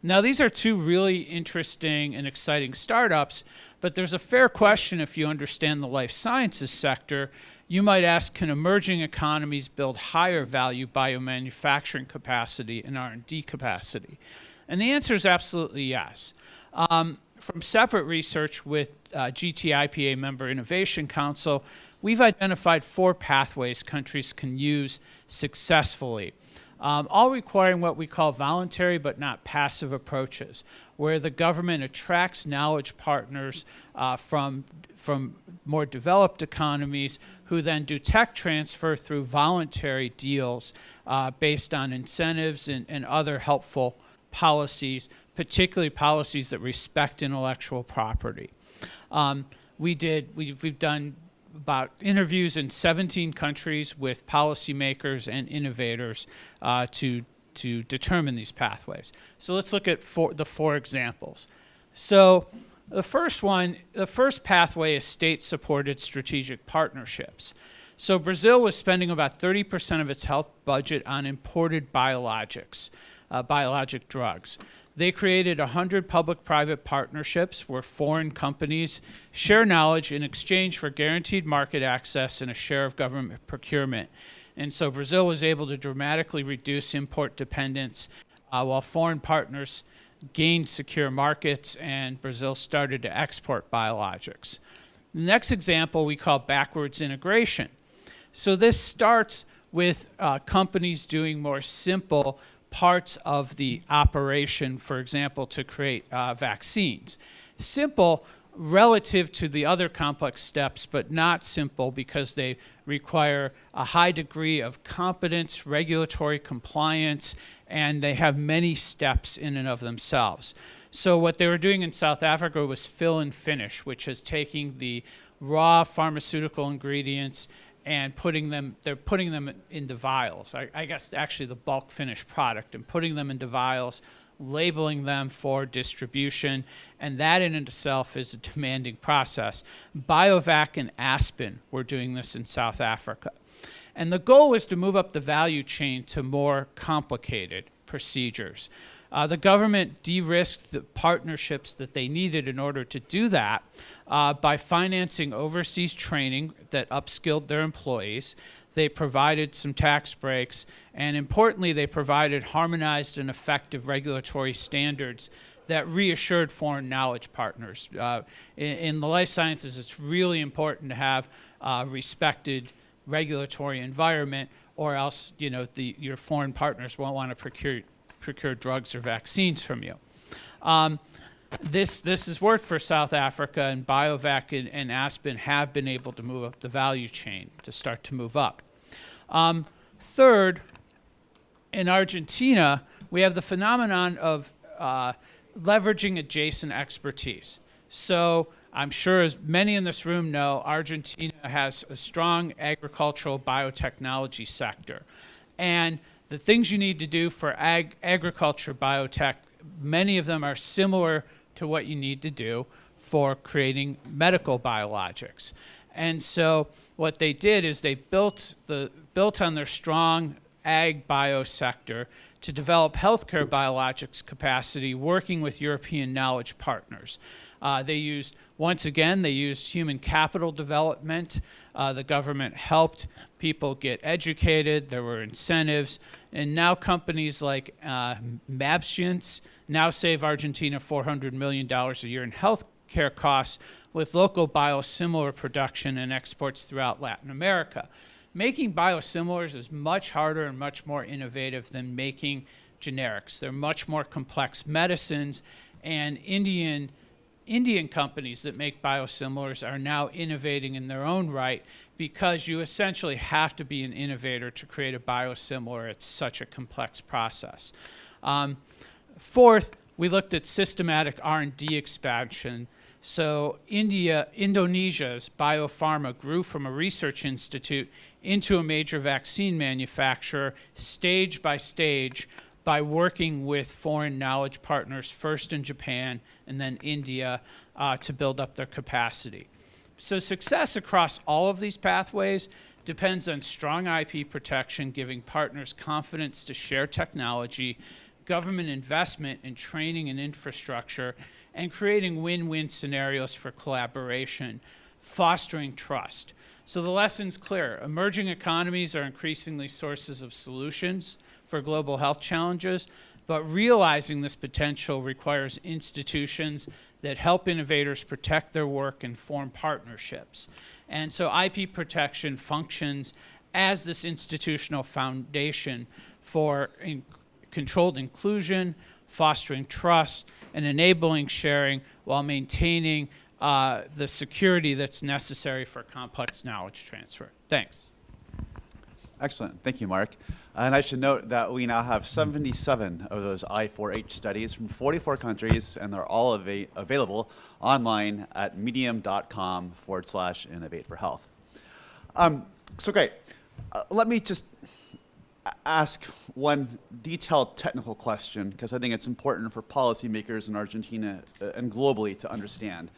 Now, these are two really interesting and exciting startups, but there's a fair question if you understand the life sciences sector. You might ask, can emerging economies build higher value biomanufacturing capacity and R&D capacity? And the answer is absolutely yes. From separate research with GTIPA member Innovation Council, we've identified 4 pathways countries can use successfully. All requiring what we call voluntary but not passive approaches, where the government attracts knowledge partners from more developed economies who then do tech transfer through voluntary deals based on incentives and other helpful policies, particularly policies that respect intellectual property. We've done about interviews in 17 countries with policymakers and innovators to determine these pathways. So let's look at the 4 examples. So the first pathway is state-supported strategic partnerships. So Brazil was spending about 30% of its health budget on imported biologics, biologic drugs. They created 100 public-private partnerships where foreign companies share knowledge in exchange for guaranteed market access and a share of government procurement. And so Brazil was able to dramatically reduce import dependence while foreign partners gained secure markets, and Brazil started to export biologics. The next example we call backwards integration. So this starts with companies doing more simple parts of the operation, for example, to create vaccines. Simple relative to the other complex steps, but not simple because they require a high degree of competence, regulatory compliance, and they have many steps in and of themselves. So what they were doing in South Africa was fill and finish, which is taking the raw pharmaceutical ingredients and they're putting them into vials. I guess actually the bulk finished product, and putting them into vials, labeling them for distribution, and that in itself is a demanding process. Biovac and Aspen were doing this in South Africa. And the goal was to move up the value chain to more complicated procedures. The government de-risked the partnerships that they needed in order to do that by financing overseas training that upskilled their employees. They provided some tax breaks, and importantly, they provided harmonized and effective regulatory standards that reassured foreign knowledge partners. In the life sciences, it's really important to have a respected regulatory environment, or else your foreign partners won't want to procure drugs or vaccines from you. This has worked for South Africa, and Biovac and Aspen have been able to move up the value chain, to start to move up. Third, in Argentina, we have the phenomenon of leveraging adjacent expertise. So I'm sure, as many in this room know, Argentina has a strong agricultural biotechnology sector. And the things you need to do for agriculture biotech, many of them are similar to what you need to do for creating medical biologics. And so what they did is they built on their strong ag bio sector to develop healthcare biologics capacity, working with European knowledge partners. They used human capital development. The government helped people get educated. There were incentives. And now companies like Mabscience now save Argentina $400 million a year in healthcare costs with local biosimilar production and exports throughout Latin America. Making biosimilars is much harder and much more innovative than making generics. They're much more complex medicines, and Indian companies that make biosimilars are now innovating in their own right, because you essentially have to be an innovator to create a biosimilar. It's such a complex process. Fourth, we looked at systematic R&D expansion. So Indonesia's biopharma grew from a research institute into a major vaccine manufacturer, stage by stage, by working with foreign knowledge partners, first in Japan and then India, to build up their capacity. So success across all of these pathways depends on strong IP protection, giving partners confidence to share technology, government investment in training and infrastructure, and creating win-win scenarios for collaboration, fostering trust. So the lesson's clear. Emerging economies are increasingly sources of solutions for global health challenges, but realizing this potential requires institutions that help innovators protect their work and form partnerships. And so IP protection functions as this institutional foundation for controlled inclusion, fostering trust, and enabling sharing while maintaining the security that's necessary for complex knowledge transfer. Thanks. Excellent. Thank you, Mark. And I should note that we now have 77 of those I4H studies from 44 countries, and they're all available online at medium.com/innovate for health. So great. Let me just ask one detailed technical question, because I think it's important for policymakers in Argentina and globally to understand.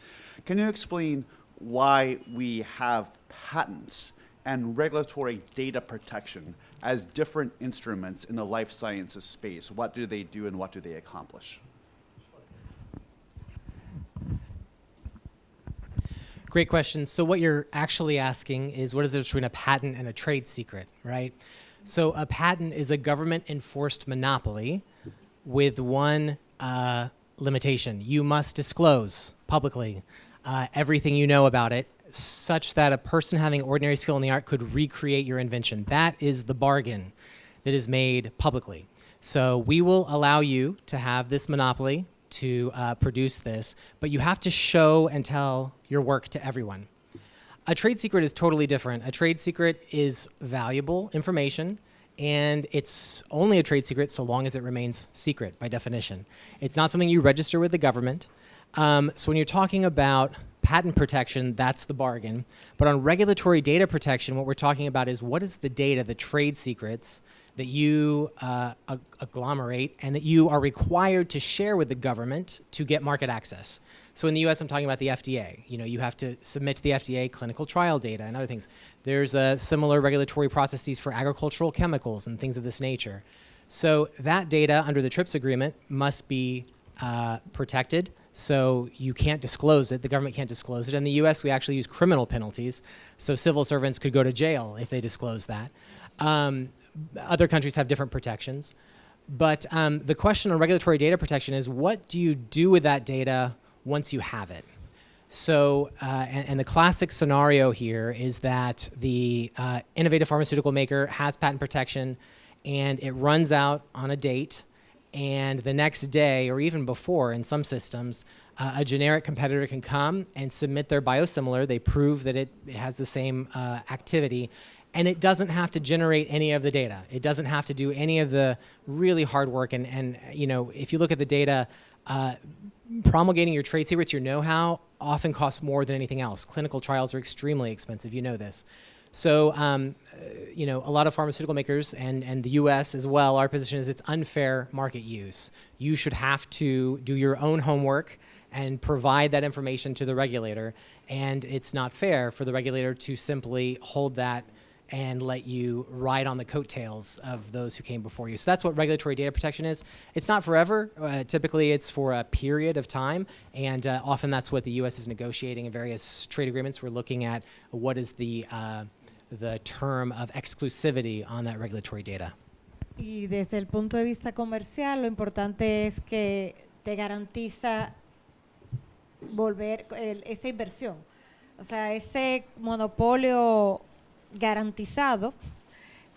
Can you explain why we have patents and regulatory data protection as different instruments in the life sciences space? What do they do and what do they accomplish? Great question. So what you're actually asking is, what is the difference between a patent and a trade secret, right? So a patent is a government-enforced monopoly with one limitation. You must disclose publicly everything you know about it, such that a person having ordinary skill in the art could recreate your invention. That is the bargain that is made publicly. So we will allow you to have this monopoly to produce this, but you have to show and tell your work to everyone. A trade secret is totally different. A trade secret is valuable information, and it's only a trade secret so long as it remains secret by definition. It's not something you register with the government. So when you're talking about patent protection, that's the bargain. But on regulatory data protection, what we're talking about is what is the data, the trade secrets that you agglomerate and that you are required to share with the government to get market access. So in the US, I'm talking about the FDA. You know, you have to submit to the FDA clinical trial data and other things. There's similar regulatory processes for agricultural chemicals and things of this nature. So that data under the TRIPS agreement must be protected. So you can't disclose it. The government can't disclose it. In the US, we actually use criminal penalties. So civil servants could go to jail if they disclose that. Other countries have different protections. But the question on regulatory data protection is, what do you do with that data once you have it? So, and the classic scenario here is that the innovative pharmaceutical maker has patent protection and it runs out on a date, and the next day, or even before in some systems, a generic competitor can come and submit their biosimilar. They prove that it has the same activity, and it doesn't have to generate any of the data. It doesn't have to do any of the really hard work. And you know, if you look at the data, promulgating your trade secrets, your know-how, often costs more than anything else. Clinical trials are extremely expensive, you know this. So, you know, a lot of pharmaceutical makers and the US as well, our position is it's unfair market use. You should have to do your own homework and provide that information to the regulator, and it's not fair for the regulator to simply hold that and let you ride on the coattails of those who came before you. So that's what regulatory data protection is. It's not forever. Typically, it's for a period of time, and often that's what the U.S. is negotiating in various trade agreements. We're looking at what is the term of exclusivity on that regulatory data. Y desde el punto de vista comercial, lo importante es que te garantiza volver esa inversión. O sea, ese monopolio garantizado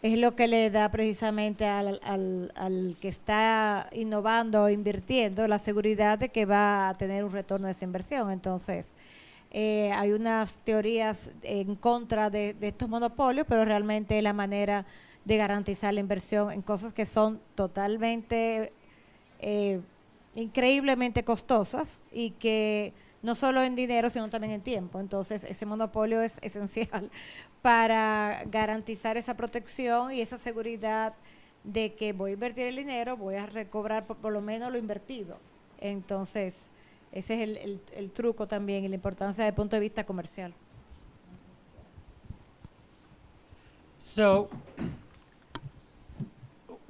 es lo que le da precisamente al que está innovando o invirtiendo la seguridad de que va a tener un retorno de esa inversión. Entonces, hay unas teorías en contra de estos monopolios, pero realmente es la manera de garantizar la inversión en cosas que son totalmente, increíblemente costosas y que no solo en dinero, sino también en tiempo. Entonces, ese monopolio es esencial para garantizar esa protección y esa seguridad de que voy a invertir el dinero, voy a recobrar por lo menos lo invertido. Entonces, ese es el truco también y la importancia desde el punto de vista comercial. So,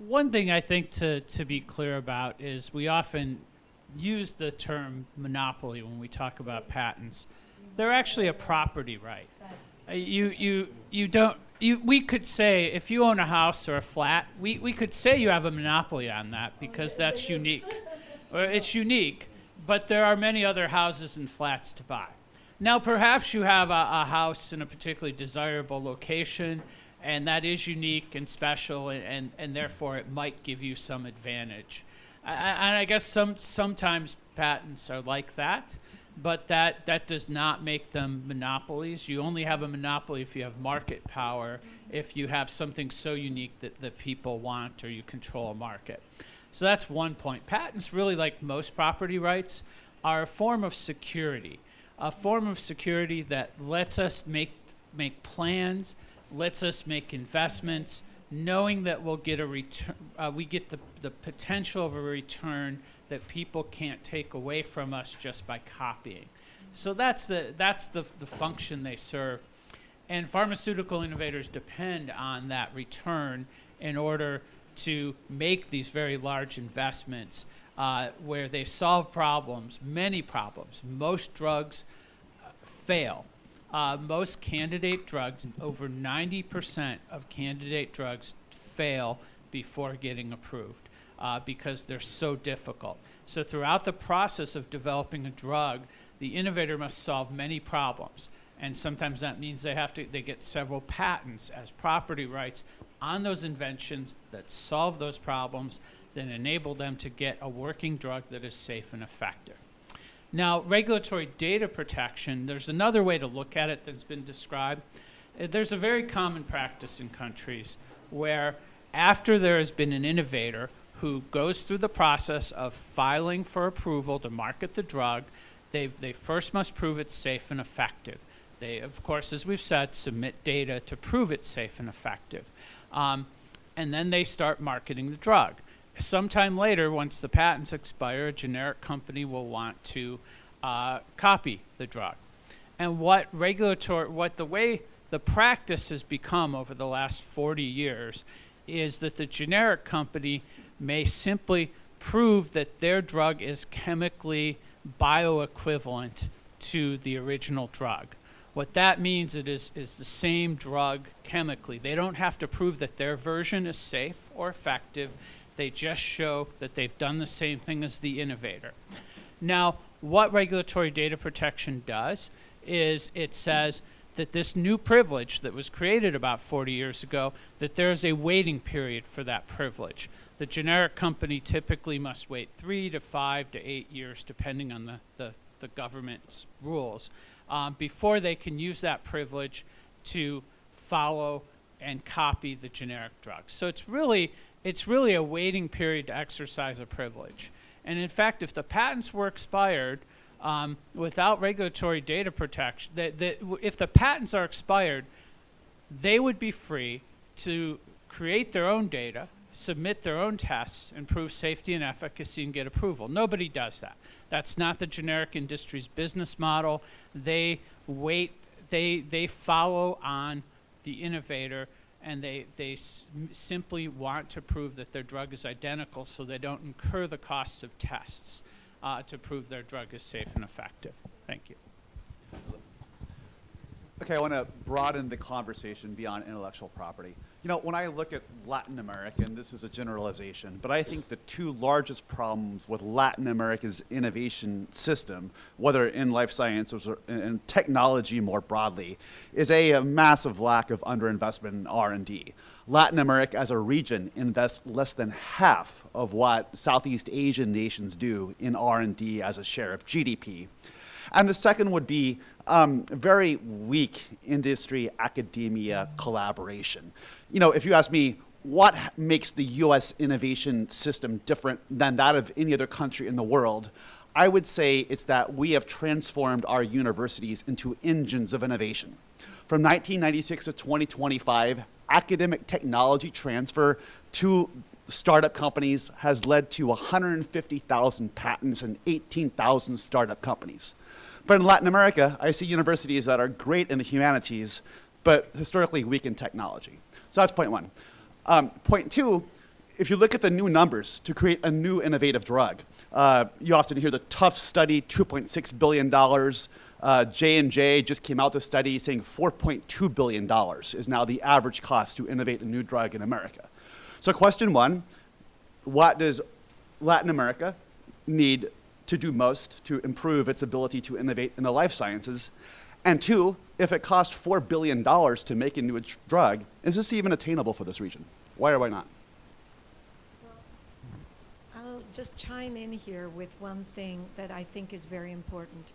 one thing I think to be clear about is we often use the term monopoly when we talk about patents. They're actually a property right. We could say, if you own a house or a flat, we could say you have a monopoly on that because that's unique. It's unique, but there are many other houses and flats to buy. Now, perhaps you have a house in a particularly desirable location, and that is unique and special, and therefore it might give you some advantage. And I guess sometimes patents are like that, but that does not make them monopolies. You only have a monopoly if you have market power, if you have something so unique that people want or you control a market. So that's one point. Patents, really like most property rights, are a form of security that lets us make plans, lets us make investments, knowing that we'll get a return, we get the potential of a return that people can't take away from us just by copying. So that's the function they serve. And pharmaceutical innovators depend on that return in order to make these very large investments where they solve problems, many problems. Most drugs fail. Most candidate drugs, over 90% of candidate drugs fail before getting approved. because they're so difficult. So throughout the process of developing a drug, the innovator must solve many problems. And sometimes that means they get several patents as property rights on those inventions that solve those problems, that enable them to get a working drug that is safe and effective. Now, regulatory data protection, there's another way to look at it that's been described. There's a very common practice in countries where after there has been an innovator who goes through the process of filing for approval to market the drug, they first must prove it's safe and effective. They, of course, as we've said, submit data to prove it's safe and effective. And then they start marketing the drug. Sometime later, once the patents expire, a generic company will want to copy the drug. And the way the practice has become over the last 40 years is that the generic company may simply prove that their drug is chemically bioequivalent to the original drug. What that means is the same drug chemically. They don't have to prove that their version is safe or effective. They just show that they've done the same thing as the innovator. Now, what regulatory data protection does is it says that this new privilege that was created about 40 years ago, that there's a waiting period for that privilege. The generic company typically must wait 3 to 5 to 8 years, depending on the government's rules, before they can use that privilege to follow and copy the generic drug. So it's really a waiting period to exercise a privilege. And in fact, if the patents were expired without regulatory data protection, if the patents are expired, they would be free to create their own data, submit their own tests, and prove safety and efficacy and get approval. Nobody does that. That's not the generic industry's business model. They follow on the innovator, and they simply want to prove that their drug is identical so they don't incur the costs of tests to prove their drug is safe and effective. Thank you. Okay, I want to broaden the conversation beyond intellectual property. You know, when I look at Latin America, and this is a generalization, but I think the two largest problems with Latin America's innovation system, whether in life sciences or in technology more broadly, is a massive lack of underinvestment in R&D. Latin America as a region invests less than half of what Southeast Asian nations do in R&D as a share of GDP. And the second would be very weak industry-academia collaboration. You know, if you ask me, what makes the US innovation system different than that of any other country in the world, I would say it's that we have transformed our universities into engines of innovation. From 1996 to 2025, academic technology transfer to startup companies has led to 150,000 patents and 18,000 startup companies. But in Latin America, I see universities that are great in the humanities, but historically weak in technology. So that's point one. Point two, if you look at the new numbers to create a new innovative drug, you often hear the Tufts study, $2.6 billion. J&J just came out with a study saying $4.2 billion is now the average cost to innovate a new drug in America. So question one, what does Latin America need to do most to improve its ability to innovate in the life sciences? And two, if it costs $4 billion to make a new drug, is this even attainable for this region? Why or why not? I'll just chime in here with one thing that I think is very important.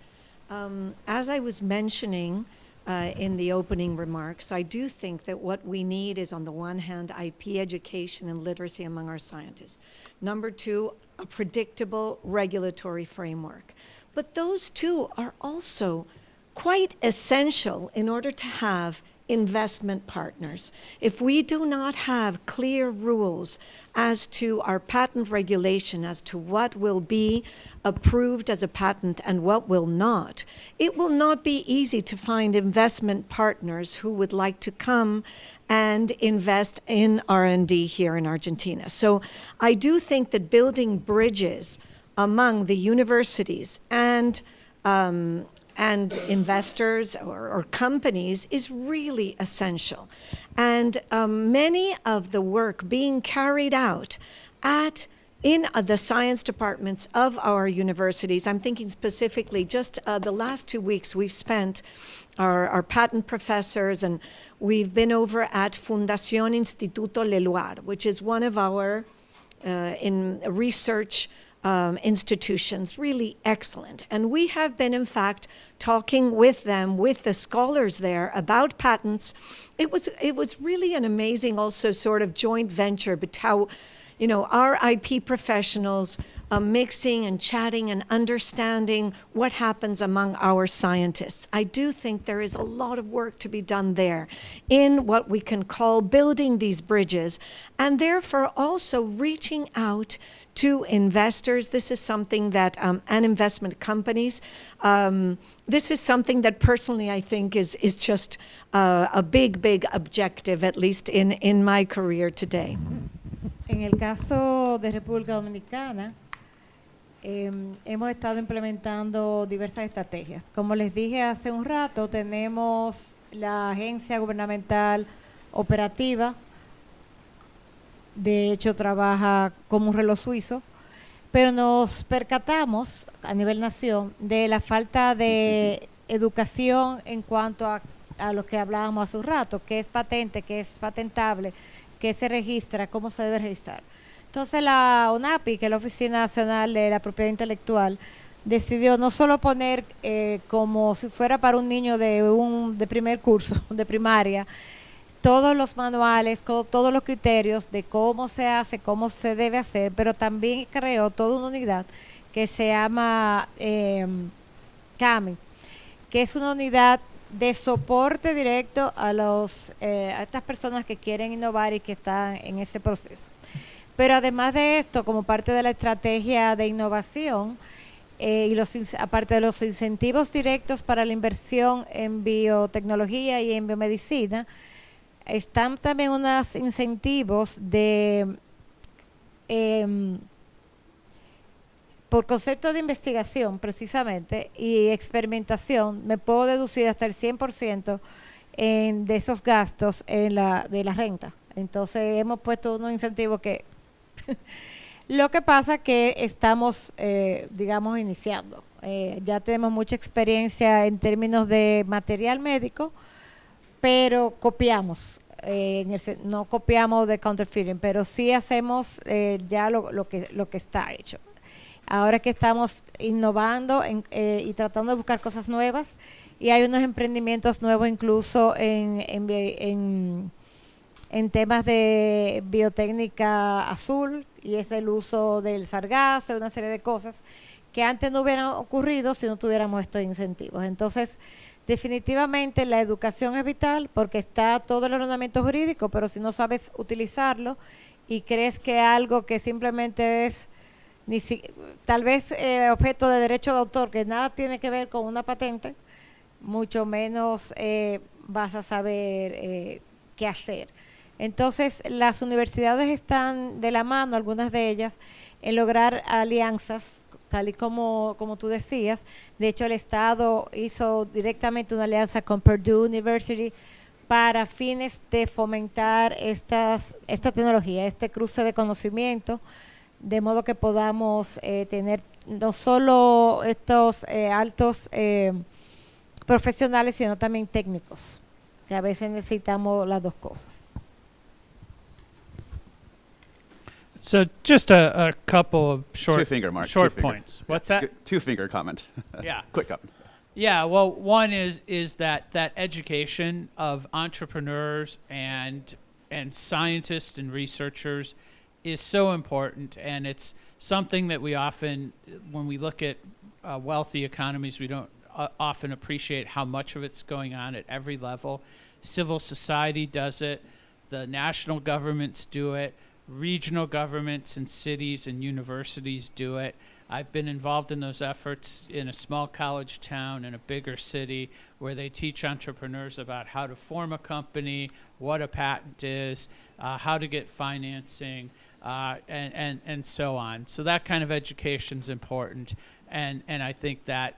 As I was mentioning in the opening remarks, I do think that what we need is, on the one hand, IP education and literacy among our scientists. Number two, a predictable regulatory framework. But those two are also quite essential in order to have investment partners. If we do not have clear rules as to our patent regulation, as to what will be approved as a patent and what will not, it will not be easy to find investment partners who would like to come and invest in R&D here in Argentina. So I do think that building bridges among the universities and investors or companies is really essential. And many of the work being carried out at in the science departments of our universities. I'm thinking specifically just the last 2 weeks we've spent, our patent professors, and we've been over at Fundación Instituto Leloir, which is one of our in research institutions, really excellent. And we have been, in fact, talking with them, with the scholars there, about patents. It was really an amazing also sort of joint venture, but how, you know, our IP professionals mixing and chatting and understanding what happens among our scientists. I do think there is a lot of work to be done there in what we can call building these bridges, and therefore also reaching out to investors. This is something that, and investment companies, this is something that personally I think is just a big objective, at least in my career today. En el caso de República Dominicana, hemos estado implementando diversas estrategias. Como les dije hace un rato, tenemos la agencia gubernamental operativa, de hecho trabaja como un reloj suizo, pero nos percatamos a nivel nación de la falta de educación en cuanto a lo que hablábamos hace un rato, qué es patente, qué es patentable, qué se registra, cómo se debe registrar. Entonces la ONAPI, que es la Oficina Nacional de la Propiedad Intelectual, decidió no solo poner como si fuera para un niño de primer curso, de primaria, todos los manuales, todos los criterios de cómo se hace, cómo se debe hacer, pero también creó toda una unidad que se llama CAMI, que es una unidad de soporte directo a estas personas que quieren innovar y que están en ese proceso. Pero además de esto, como parte de la estrategia de innovación, y aparte de los incentivos directos para la inversión en biotecnología y en biomedicina, están también unos incentivos por concepto de investigación precisamente y experimentación. Me puedo deducir hasta el 100% de esos gastos de la renta. Entonces hemos puesto unos incentivos que lo que pasa que estamos, digamos, iniciando. Ya tenemos mucha experiencia en términos de material médico, pero copiamos. No copiamos de counterfeiting, pero sí hacemos ya lo que está hecho. Ahora que estamos innovando y tratando de buscar cosas nuevas, y hay unos emprendimientos nuevos incluso en temas de biotécnica azul, y es el uso del sargazo, una serie de cosas que antes no hubieran ocurrido si no tuviéramos estos incentivos. Entonces, definitivamente la educación es vital porque está todo el ordenamiento jurídico, pero si no sabes utilizarlo y crees que algo que simplemente es tal vez objeto de derecho de autor, que nada tiene que ver con una patente, mucho menos vas a saber qué hacer. Entonces, las universidades están de la mano, algunas de ellas, en lograr alianzas, tal y como tú decías. De hecho, el Estado hizo directamente una alianza con Purdue University para fines de fomentar esta tecnología, este cruce de conocimiento, de modo que podamos tener no solo estos altos profesionales, sino también técnicos, que a veces necesitamos las dos cosas. So just a couple of short Two-finger, Mark. short Two-finger. points. What's that? Two-finger comment. Yeah. Quick comment. Yeah, well, one is that education of entrepreneurs and scientists and researchers is so important, and it's something that we often, when we look at wealthy economies, we don't often appreciate how much of it's going on at every level. Civil society does it, the national governments do it, regional governments and cities and universities do it. I've been involved in those efforts in a small college town in a bigger city where they teach entrepreneurs about how to form a company, what a patent is, how to get financing, and so on. So that kind of education is important, and I think that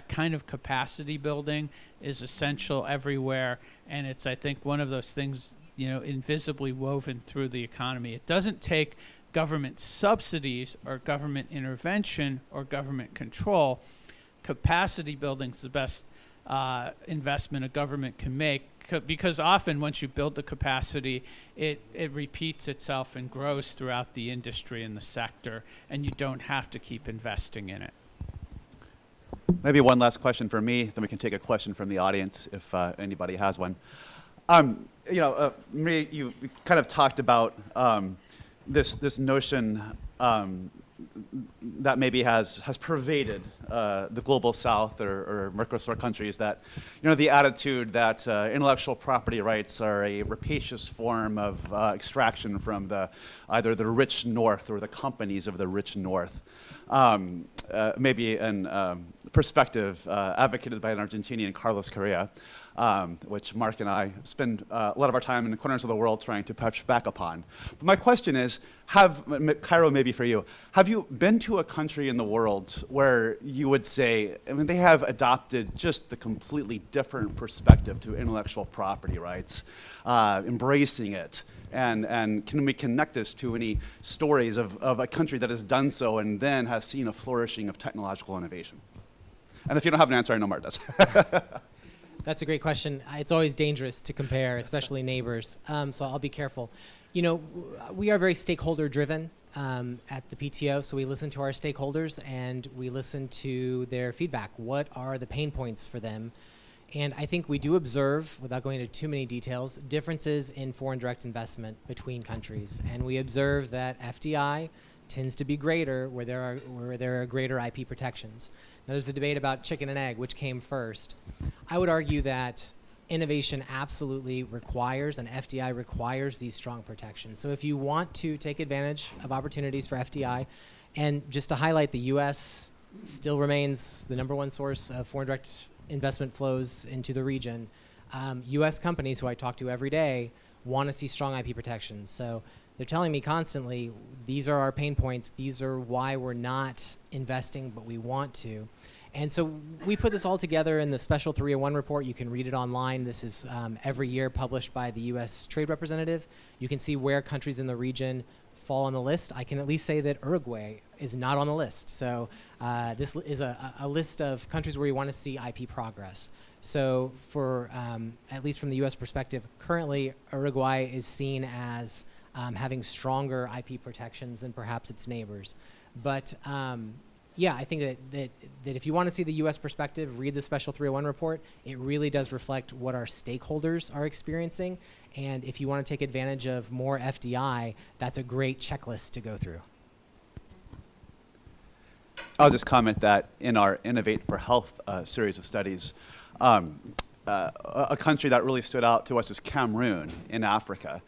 kind of capacity building is essential everywhere, and it's, I think, one of those things, you know, invisibly woven through the economy. It doesn't take government subsidies or government intervention or government control. Capacity building is the best investment a government can make, because often once you build the capacity, it repeats itself and grows throughout the industry and the sector, and you don't have to keep investing in it. Maybe one last question for me, then we can take a question from the audience if anybody has one. Marie, you kind of talked about this notion that maybe has pervaded the global South or Mercosur countries, that the attitude that intellectual property rights are a rapacious form of extraction from either the rich North or the companies of the rich North. Maybe an perspective advocated by an Argentinian, Carlos Correa, which Mark and I spend a lot of our time in the corners of the world trying to push back upon. But my question is, Cairo, maybe for you, have you been to a country in the world where you would say, they have adopted just the completely different perspective to intellectual property rights, embracing it? And can we connect this to any stories of a country that has done so and then has seen a flourishing of technological innovation? And if you don't have an answer, I know Mark does. That's a great question. It's always dangerous to compare, especially neighbors. So I'll be careful. We are very stakeholder driven at the PTO. So we listen to our stakeholders and we listen to their feedback. What are the pain points for them? And I think we do observe, without going into too many details, differences in foreign direct investment between countries. And we observe that FDI tends to be greater where there are greater IP protections. Now there's a debate about chicken and egg, which came first. I would argue that innovation absolutely requires, and FDI requires, these strong protections. So if you want to take advantage of opportunities for FDI, and just to highlight, the US still remains the #1 source of foreign direct investment flows into the region. US companies who I talk to every day want to see strong IP protections. So they're telling me constantly, these are our pain points, these are why we're not investing, but we want to. And so we put this all together in the Special 301 report. You can read it online. This is every year published by the US Trade Representative. You can see where countries in the region fall on the list. I can at least say that Uruguay is not on the list. So this is a list of countries where you want to see IP progress. So for, at least from the US perspective, currently Uruguay is seen as having stronger IP protections than perhaps its neighbors. But yeah, I think that if you want to see the US perspective, read the Special 301 report. It really does reflect what our stakeholders are experiencing. And if you want to take advantage of more FDI, that's a great checklist to go through. I'll just comment that in our Innovate for Health series of studies, a country that really stood out to us is Cameroon in Africa.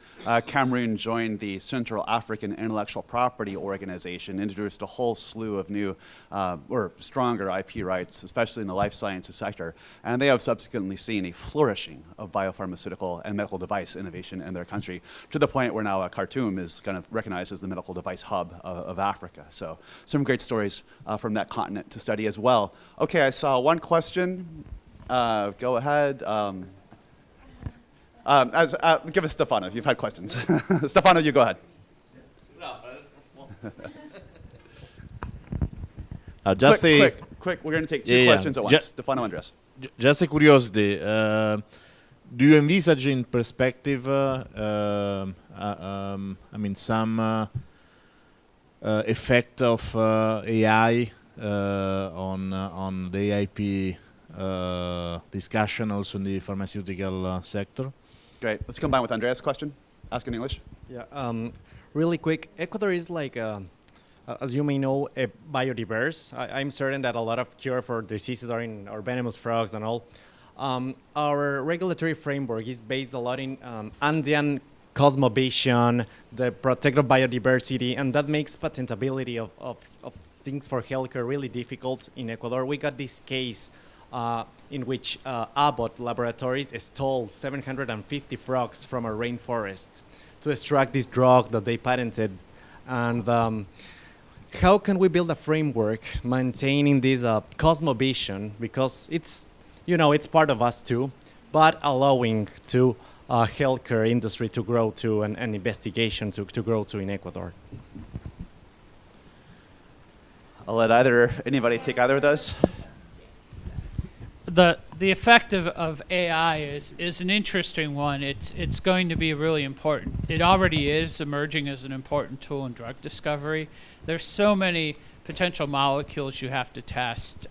Cameroon joined the Central African Intellectual Property Organization, introduced a whole slew of new or stronger IP rights, especially in the life sciences sector, and they have subsequently seen a flourishing of biopharmaceutical and medical device innovation in their country, to the point where now Khartoum is kind of recognized as the medical device hub of Africa. So some great stories from that continent to study as well. Okay, I saw one question. Go ahead. Give us Stefano. You've had questions. Stefano, you go ahead. Quick. We're going to take two questions at once. Stefano, Andres. Just a curiosity. Do you envisage in perspective, some effect of AI on the IP discussion also in the pharmaceutical sector? Great. Let's combine with Andreas' question. Ask in English. Yeah. Really quick. Ecuador is like, as you may know, a biodiverse. I'm certain that a lot of cure for diseases are in our venomous frogs and all. Our regulatory framework is based a lot in Andean cosmovision, the protective biodiversity, and that makes patentability of things for healthcare really difficult in Ecuador. We got this case in which Abbott Laboratories stole 750 frogs from a rainforest to extract this drug that they patented. And how can we build a framework maintaining this cosmovision, because it's part of us too, but allowing to healthcare industry to grow to and investigation to grow to in Ecuador? I'll let anybody take either of those. The effect of AI is an interesting one. It's going to be really important. It already is emerging as an important tool in drug discovery. There's so many potential molecules you have to test.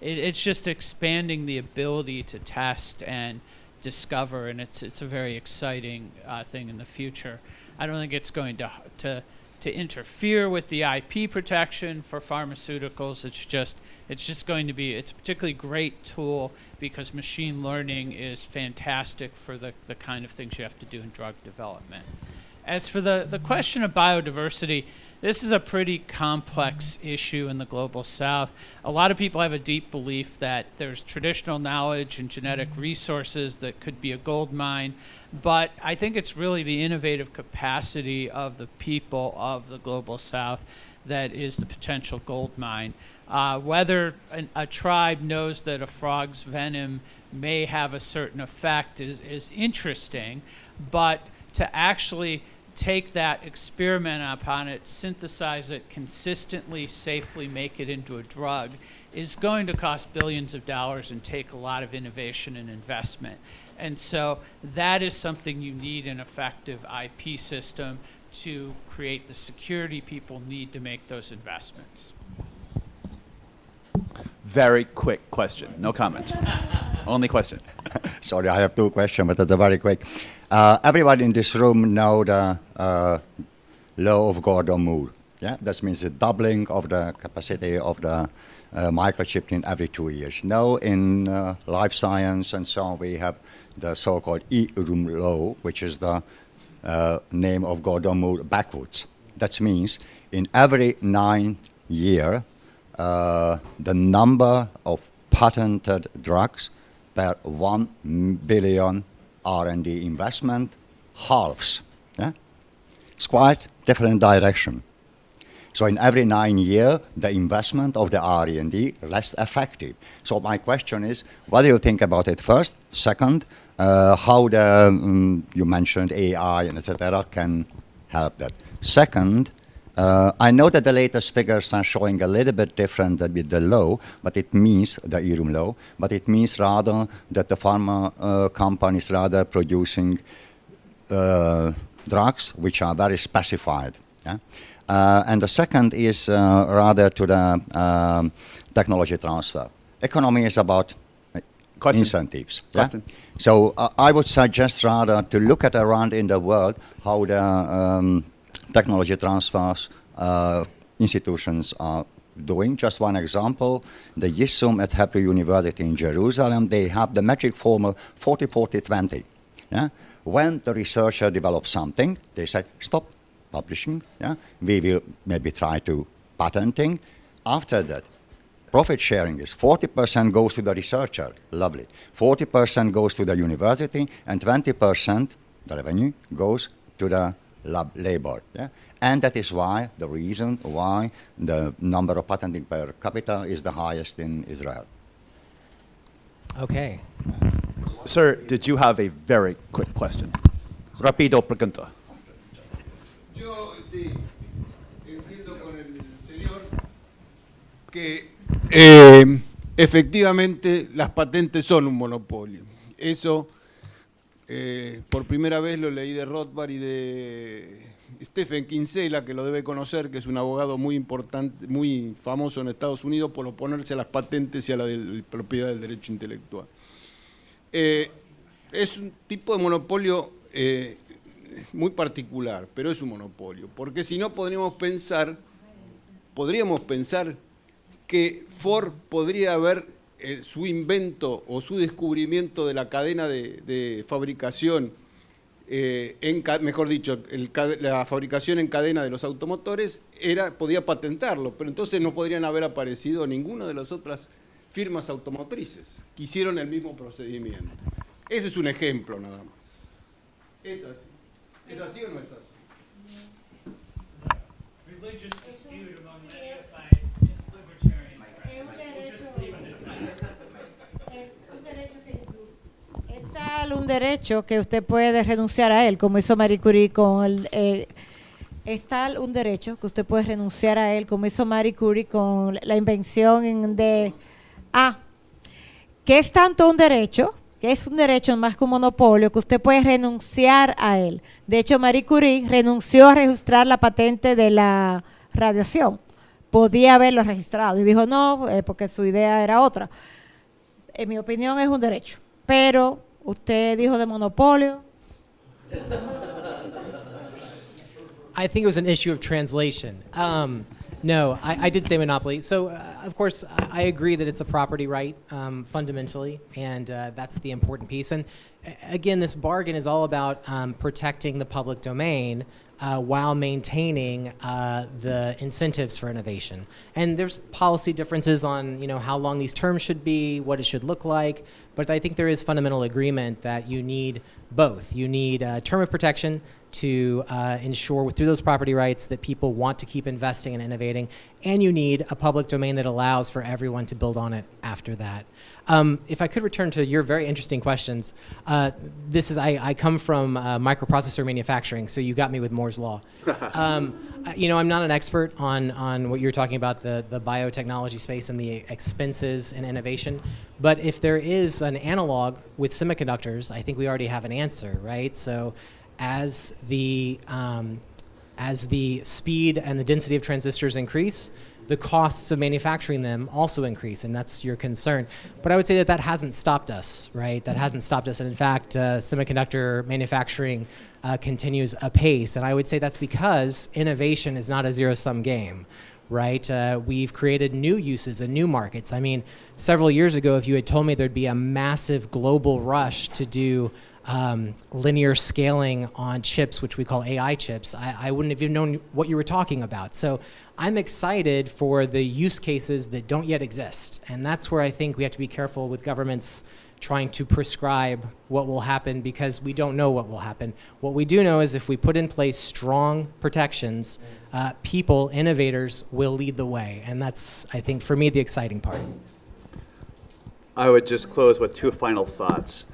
It's just expanding the ability to test and discover, and it's a very exciting thing in the future. I don't think it's going to interfere with the IP protection for pharmaceuticals. It's just going to be, it's a particularly great tool because machine learning is fantastic for the kind of things you have to do in drug development. As for the question of biodiversity, this is a pretty complex issue in the global south. A lot of people have a deep belief that there's traditional knowledge and genetic resources that could be a gold mine, but I think it's really the innovative capacity of the people of the global south that is the potential gold mine. Whether a tribe knows that a frog's venom may have a certain effect is interesting, but to actually take that, experiment upon it, synthesize it, consistently, safely make it into a drug is going to cost billions of dollars and take a lot of innovation and investment. And so that is something you need an effective IP system to create the security people need to make those investments. Very quick question, no comment. Only question. Sorry, I have two questions, but they're very quick. Everybody in this room know the law of Gordon-Moore. Yeah, that means a doubling of the capacity of the microchip in every 2 years. Now in life science and so on, we have the so-called E-room law, which is the name of Gordon-Moore backwards. That means in every 9 years, the number of patented drugs per 1 billion R&D investment halves. Yeah? It's quite different direction. So in every 9 years, the investment of the R&D less effective. So my question is, what do you think about it first? Second, how the, you mentioned AI and etc. can help that. Second, I know that the latest figures are showing a little bit different with the law, but it means, the E-room law, but it means rather that the pharma companies rather producing drugs which are very specified. Yeah? And the second is rather to the technology transfer. Economy is about incentives. Yeah? So I would suggest rather to look at around in the world how the technology transfers institutions are doing. Just one example, the YISUM at Hebrew University in Jerusalem, they have the magic formula 40-40-20. Yeah? When the researcher develops something, they say, stop publishing. Yeah? We will maybe try to patenting. After that, profit sharing is 40% goes to the researcher, lovely. 40% goes to the university, and 20%, the revenue, goes to the labor. Yeah? And that is why, the reason why the number of patenting per capita is the highest in Israel. Okay. Sir, did you have a very quick question? Rapido pregunta. Yo sí, entiendo con el señor que efectivamente las patentes son un monopolio. Eso por primera vez lo leí de Rothbard y de Stephen Kinsella, que lo debe conocer, que es un abogado muy importante, muy famoso en Estados Unidos por oponerse a las patentes y a la propiedad del derecho intelectual. Es un tipo de monopolio muy particular, pero es un monopolio, porque si no podríamos pensar que Ford podría haber su invento o su descubrimiento de la cadena de fabricación, mejor dicho, la fabricación en cadena de los automotores, podía patentarlo, pero entonces no podrían haber aparecido ninguna de las otras firmas automotrices que hicieron el mismo procedimiento. Ese es un ejemplo nada más. Es así. ¿Es así o no es así? Es un derecho que usted puede renunciar a él, como hizo Marie Curie con está un derecho que usted puede renunciar a él, como hizo Marie Curie con la invención de... que es tanto un derecho, que es un derecho más que un monopolio, que usted puede renunciar a él. De hecho, Marie Curie renunció a registrar la patente de la radiación. Podía haberlo registrado y dijo no, porque su idea era otra. En mi opinión es un derecho. Pero usted dijo de monopolio. I think it was an issue of translation. No, I did say monopoly. So, of course, I agree that it's a property right fundamentally, and that's the important piece. And again, this bargain is all about protecting the public domain while maintaining the incentives for innovation. And there's policy differences on how long these terms should be, what it should look like, but I think there is fundamental agreement that you need both. You need a term of protection to ensure through those property rights that people want to keep investing and innovating, and you need a public domain that allows for everyone to build on it after that. If I could return to your very interesting questions, I come from microprocessor manufacturing, so you got me with Moore's Law. I'm not an expert on what you're talking about, the biotechnology space and the expenses and innovation, but if there is an analog with semiconductors, I think we already have an answer, right? So as the speed and the density of transistors increase, the costs of manufacturing them also increase, and that's your concern. But I would say that hasn't stopped us, right? That hasn't stopped us, and in fact, semiconductor manufacturing continues apace, and I would say that's because innovation is not a zero-sum game, right? We've created new uses and new markets. I mean, several years ago, if you had told me there'd be a massive global rush to do linear scaling on chips, which we call AI chips, I wouldn't have even known what you were talking about. So I'm excited for the use cases that don't yet exist. And that's where I think we have to be careful with governments trying to prescribe what will happen, because we don't know what will happen. What we do know is if we put in place strong protections, people, innovators will lead the way. And that's, I think, for me, the exciting part. I would just close with two final thoughts.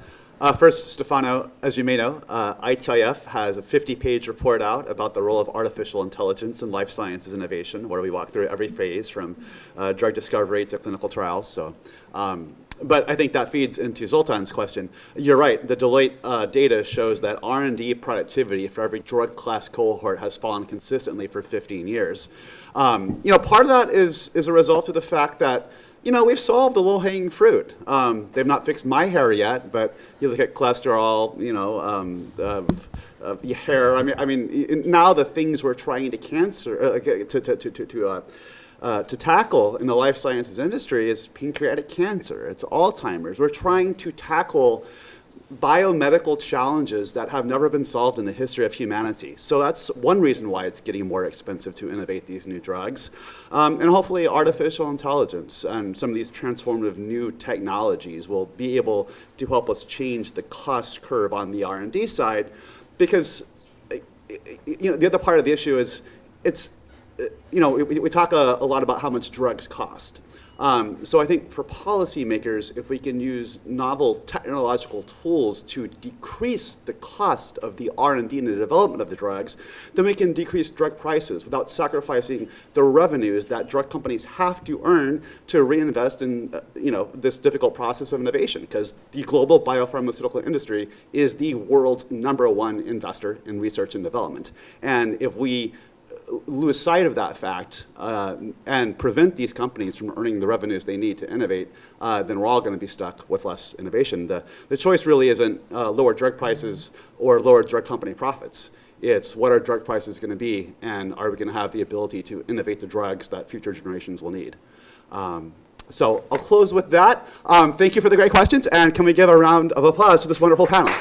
First, Stefano, as you may know, ITIF has a 50-page report out about the role of artificial intelligence in life sciences innovation, where we walk through every phase from drug discovery to clinical trials. So, but I think that feeds into Zoltan's question. You're right, the Deloitte data shows that R&D productivity for every drug class cohort has fallen consistently for 15 years. Part of that is a result of the fact that we've solved the low-hanging fruit. They've not fixed my hair yet, but you look at cholesterol, hair. I mean, now the things we're trying to tackle in the life sciences industry is pancreatic cancer. It's Alzheimer's. We're trying to tackle biomedical challenges that have never been solved in the history of humanity. So that's one reason why it's getting more expensive to innovate these new drugs. And hopefully artificial intelligence and some of these transformative new technologies will be able to help us change the cost curve on the R&D side, because the other part of the issue is we talk a lot about how much drugs cost. So I think for policymakers, if we can use novel technological tools to decrease the cost of the R&D and the development of the drugs, then we can decrease drug prices without sacrificing the revenues that drug companies have to earn to reinvest in this difficult process of innovation, because the global biopharmaceutical industry is the world's #1 investor in research and development. And if we lose sight of that fact and prevent these companies from earning the revenues they need to innovate, then we're all going to be stuck with less innovation. The choice really isn't lower drug prices or lower drug company profits. It's what are drug prices going to be, and are we going to have the ability to innovate the drugs that future generations will need? So I'll close with that. Thank you for the great questions, and can we give a round of applause to this wonderful panel?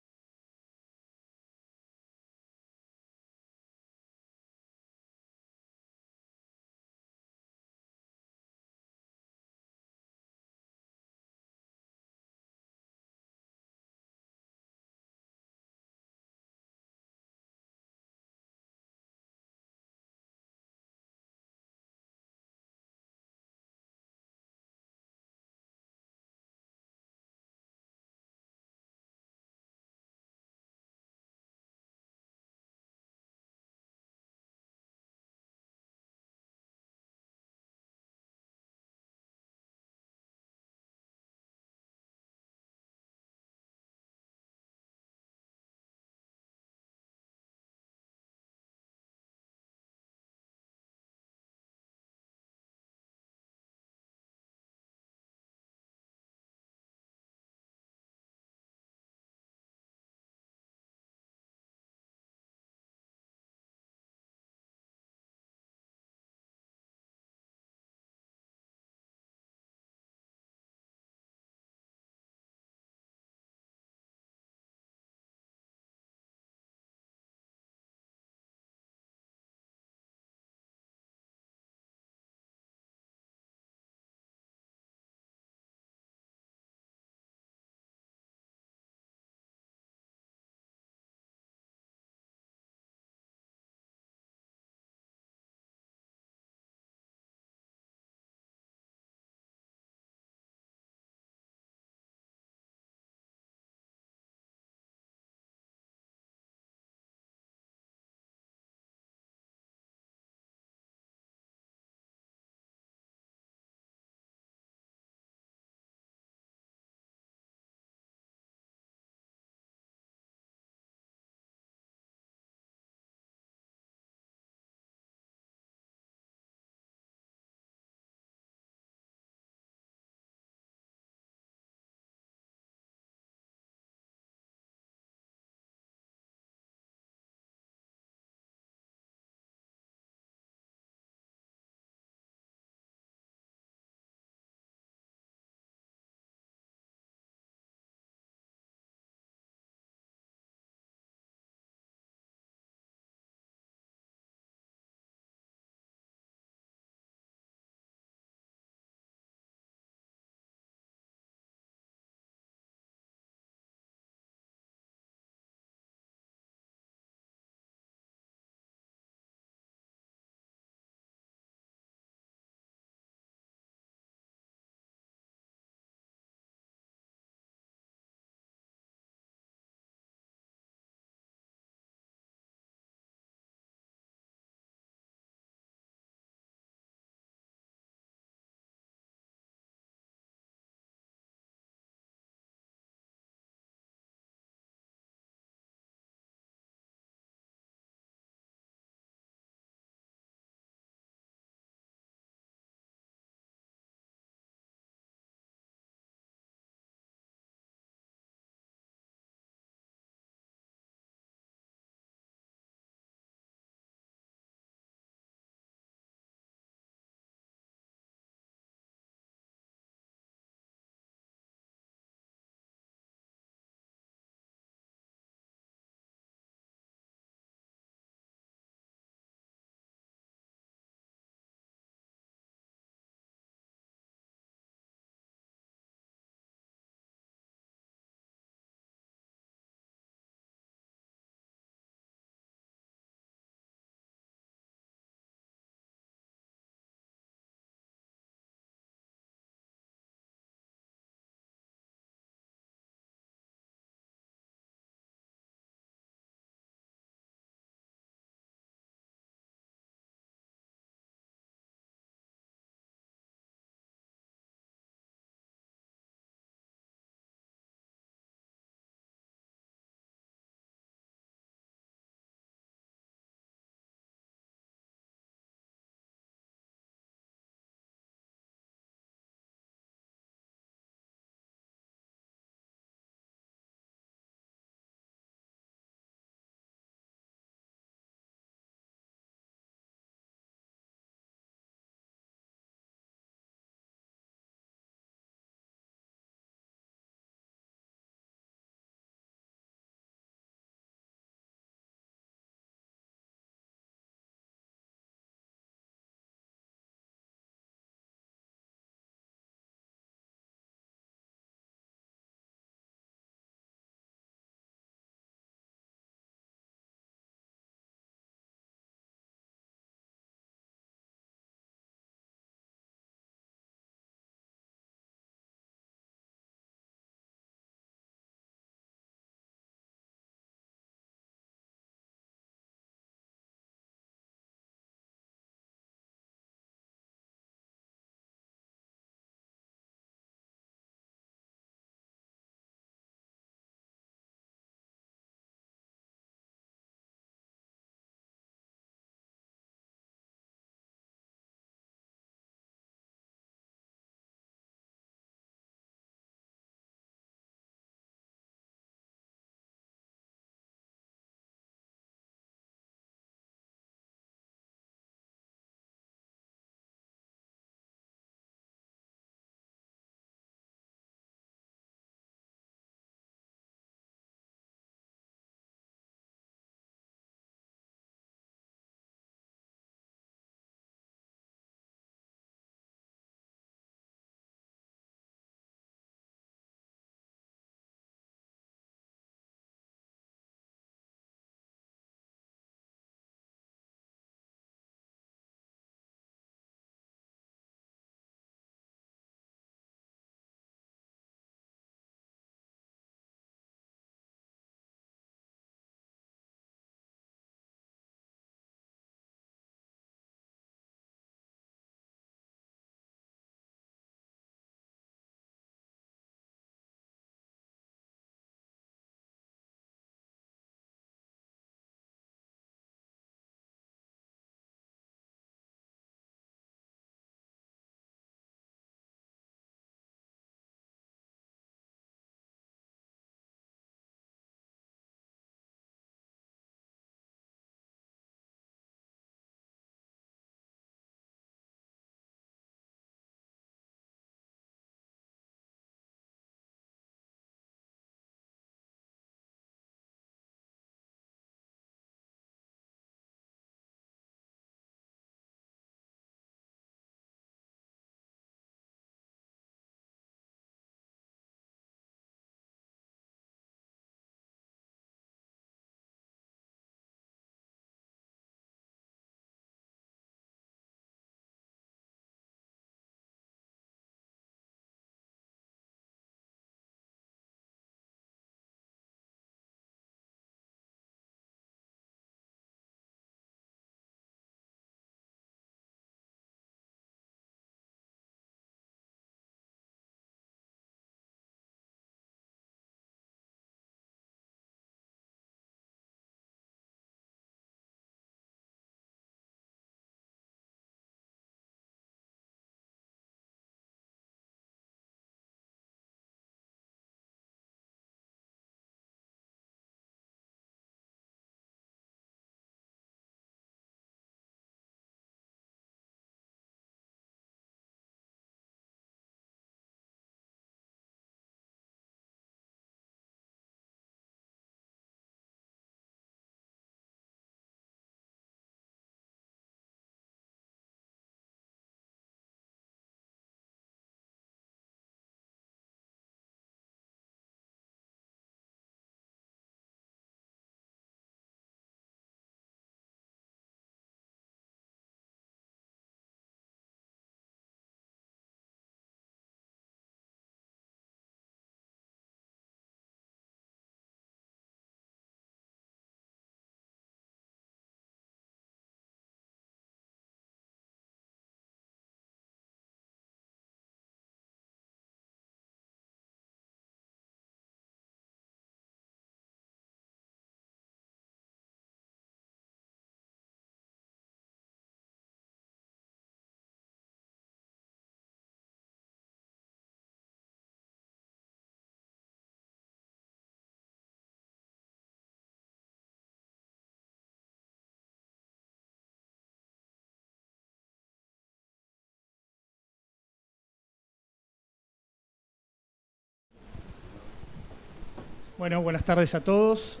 Bueno, buenas tardes a todos.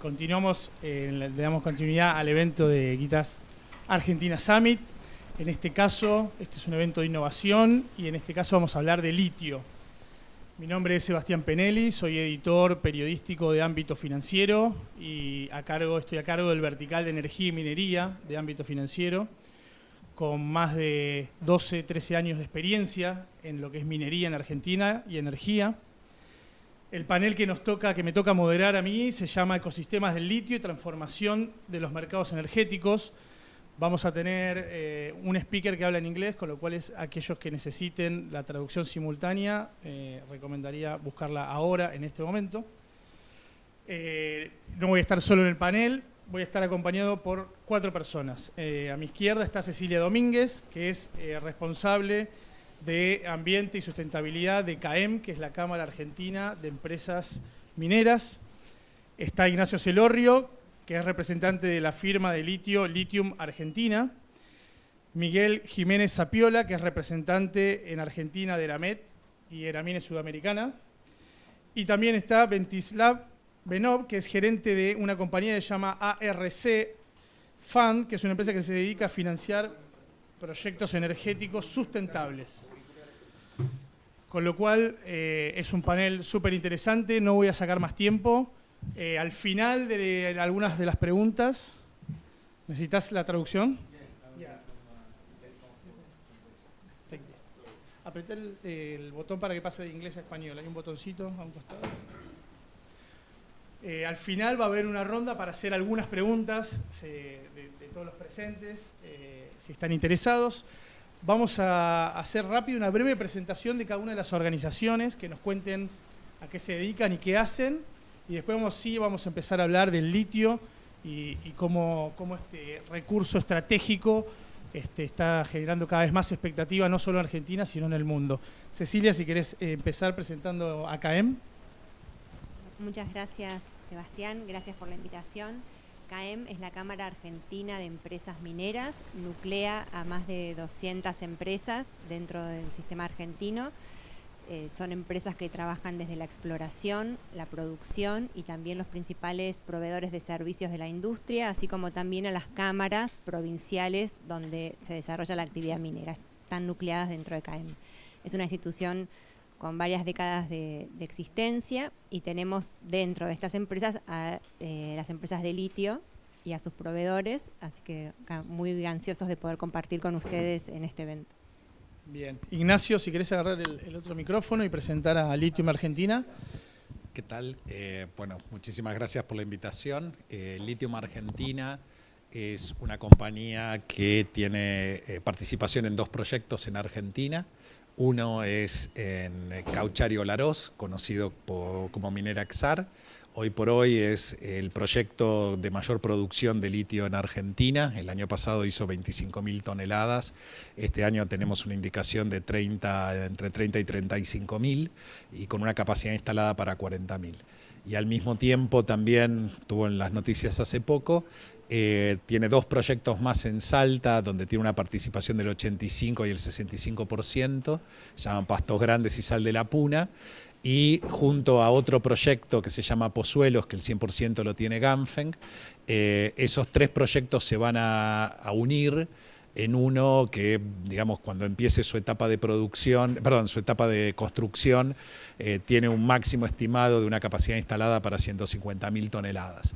Continuamos, le damos continuidad al evento de GTIPA Argentina Summit. En este caso, este es un evento de innovación y en este caso vamos a hablar de litio. Mi nombre es Sebastián Penelli, soy editor periodístico de ámbito financiero y estoy a cargo del vertical de energía y minería de ámbito financiero, con más de 12, 13 años de experiencia en lo que es minería en Argentina y energía. El panel que me toca moderar a mí se llama Ecosistemas del litio y transformación de los mercados energéticos. Vamos a tener un speaker que habla en inglés, con lo cual aquellos que necesiten la traducción simultánea, recomendaría buscarla ahora, en este momento. No voy a estar solo en el panel, voy a estar acompañado por 4 personas. A mi izquierda está Cecilia Domínguez, que es responsable de Ambiente y Sustentabilidad de CAEM, que es la Cámara Argentina de Empresas Mineras. Está Ignacio Celorrio, que es representante de la firma de litio Lithium Argentina. Miguel Jiménez Sapiola, que es representante en Argentina de Eramet y Eramine Sudamericana. Y también está Ventislav Benov, que es gerente de una compañía que se llama ARC Fund, que es una empresa que se dedica a financiar proyectos energéticos sustentables. Con lo cual es un panel súper interesante, no voy a sacar más tiempo. Al final de algunas de las preguntas, ¿necesitas la traducción? Apreté el botón para que pase de inglés a español, hay un botoncito a un costado. Al final va a haber una ronda para hacer algunas preguntas de todos los presentes, si están interesados. Vamos a hacer rápido una breve presentación de cada una de las organizaciones, que nos cuenten a qué se dedican y qué hacen. Y después vamos a empezar a hablar del litio y cómo este recurso estratégico está generando cada vez más expectativa, no solo en Argentina, sino en el mundo. Cecilia, si querés empezar presentando a CAEM. Muchas gracias, Sebastián. Gracias por la invitación. CAEM es la Cámara Argentina de Empresas Mineras, nuclea a más de 200 empresas dentro del sistema argentino. Son empresas que trabajan desde la exploración, la producción y también los principales proveedores de servicios de la industria, así como también a las cámaras provinciales donde se desarrolla la actividad minera. Están nucleadas dentro de CAEM. Es una institución con varias décadas de existencia y tenemos dentro de estas empresas a las empresas de litio y a sus proveedores, así que muy ansiosos de poder compartir con ustedes en este evento. Bien. Ignacio, si querés agarrar el otro micrófono y presentar a Lithium Argentina. ¿Qué tal? Bueno, muchísimas gracias por la invitación. Lithium Argentina es una compañía que tiene participación en 2 proyectos en Argentina. Uno es en Cauchario Larós, conocido como Minera Exar. Hoy por hoy es el proyecto de mayor producción de litio en Argentina. El año pasado hizo 25.000 toneladas. Este año tenemos una indicación de entre 30 y 35.000 y con una capacidad instalada para 40.000. Y al mismo tiempo también, tuvo en las noticias hace poco, tiene 2 proyectos más en Salta, donde tiene una participación del 85 y el 65%, se llaman Pastos Grandes y Sal de la Puna, y junto a otro proyecto que se llama Pozuelos, que el 100% lo tiene Ganfeng, esos 3 proyectos se van a unir en uno que, digamos, cuando empiece su etapa de su etapa de construcción, tiene un máximo estimado de una capacidad instalada para 150.000 toneladas.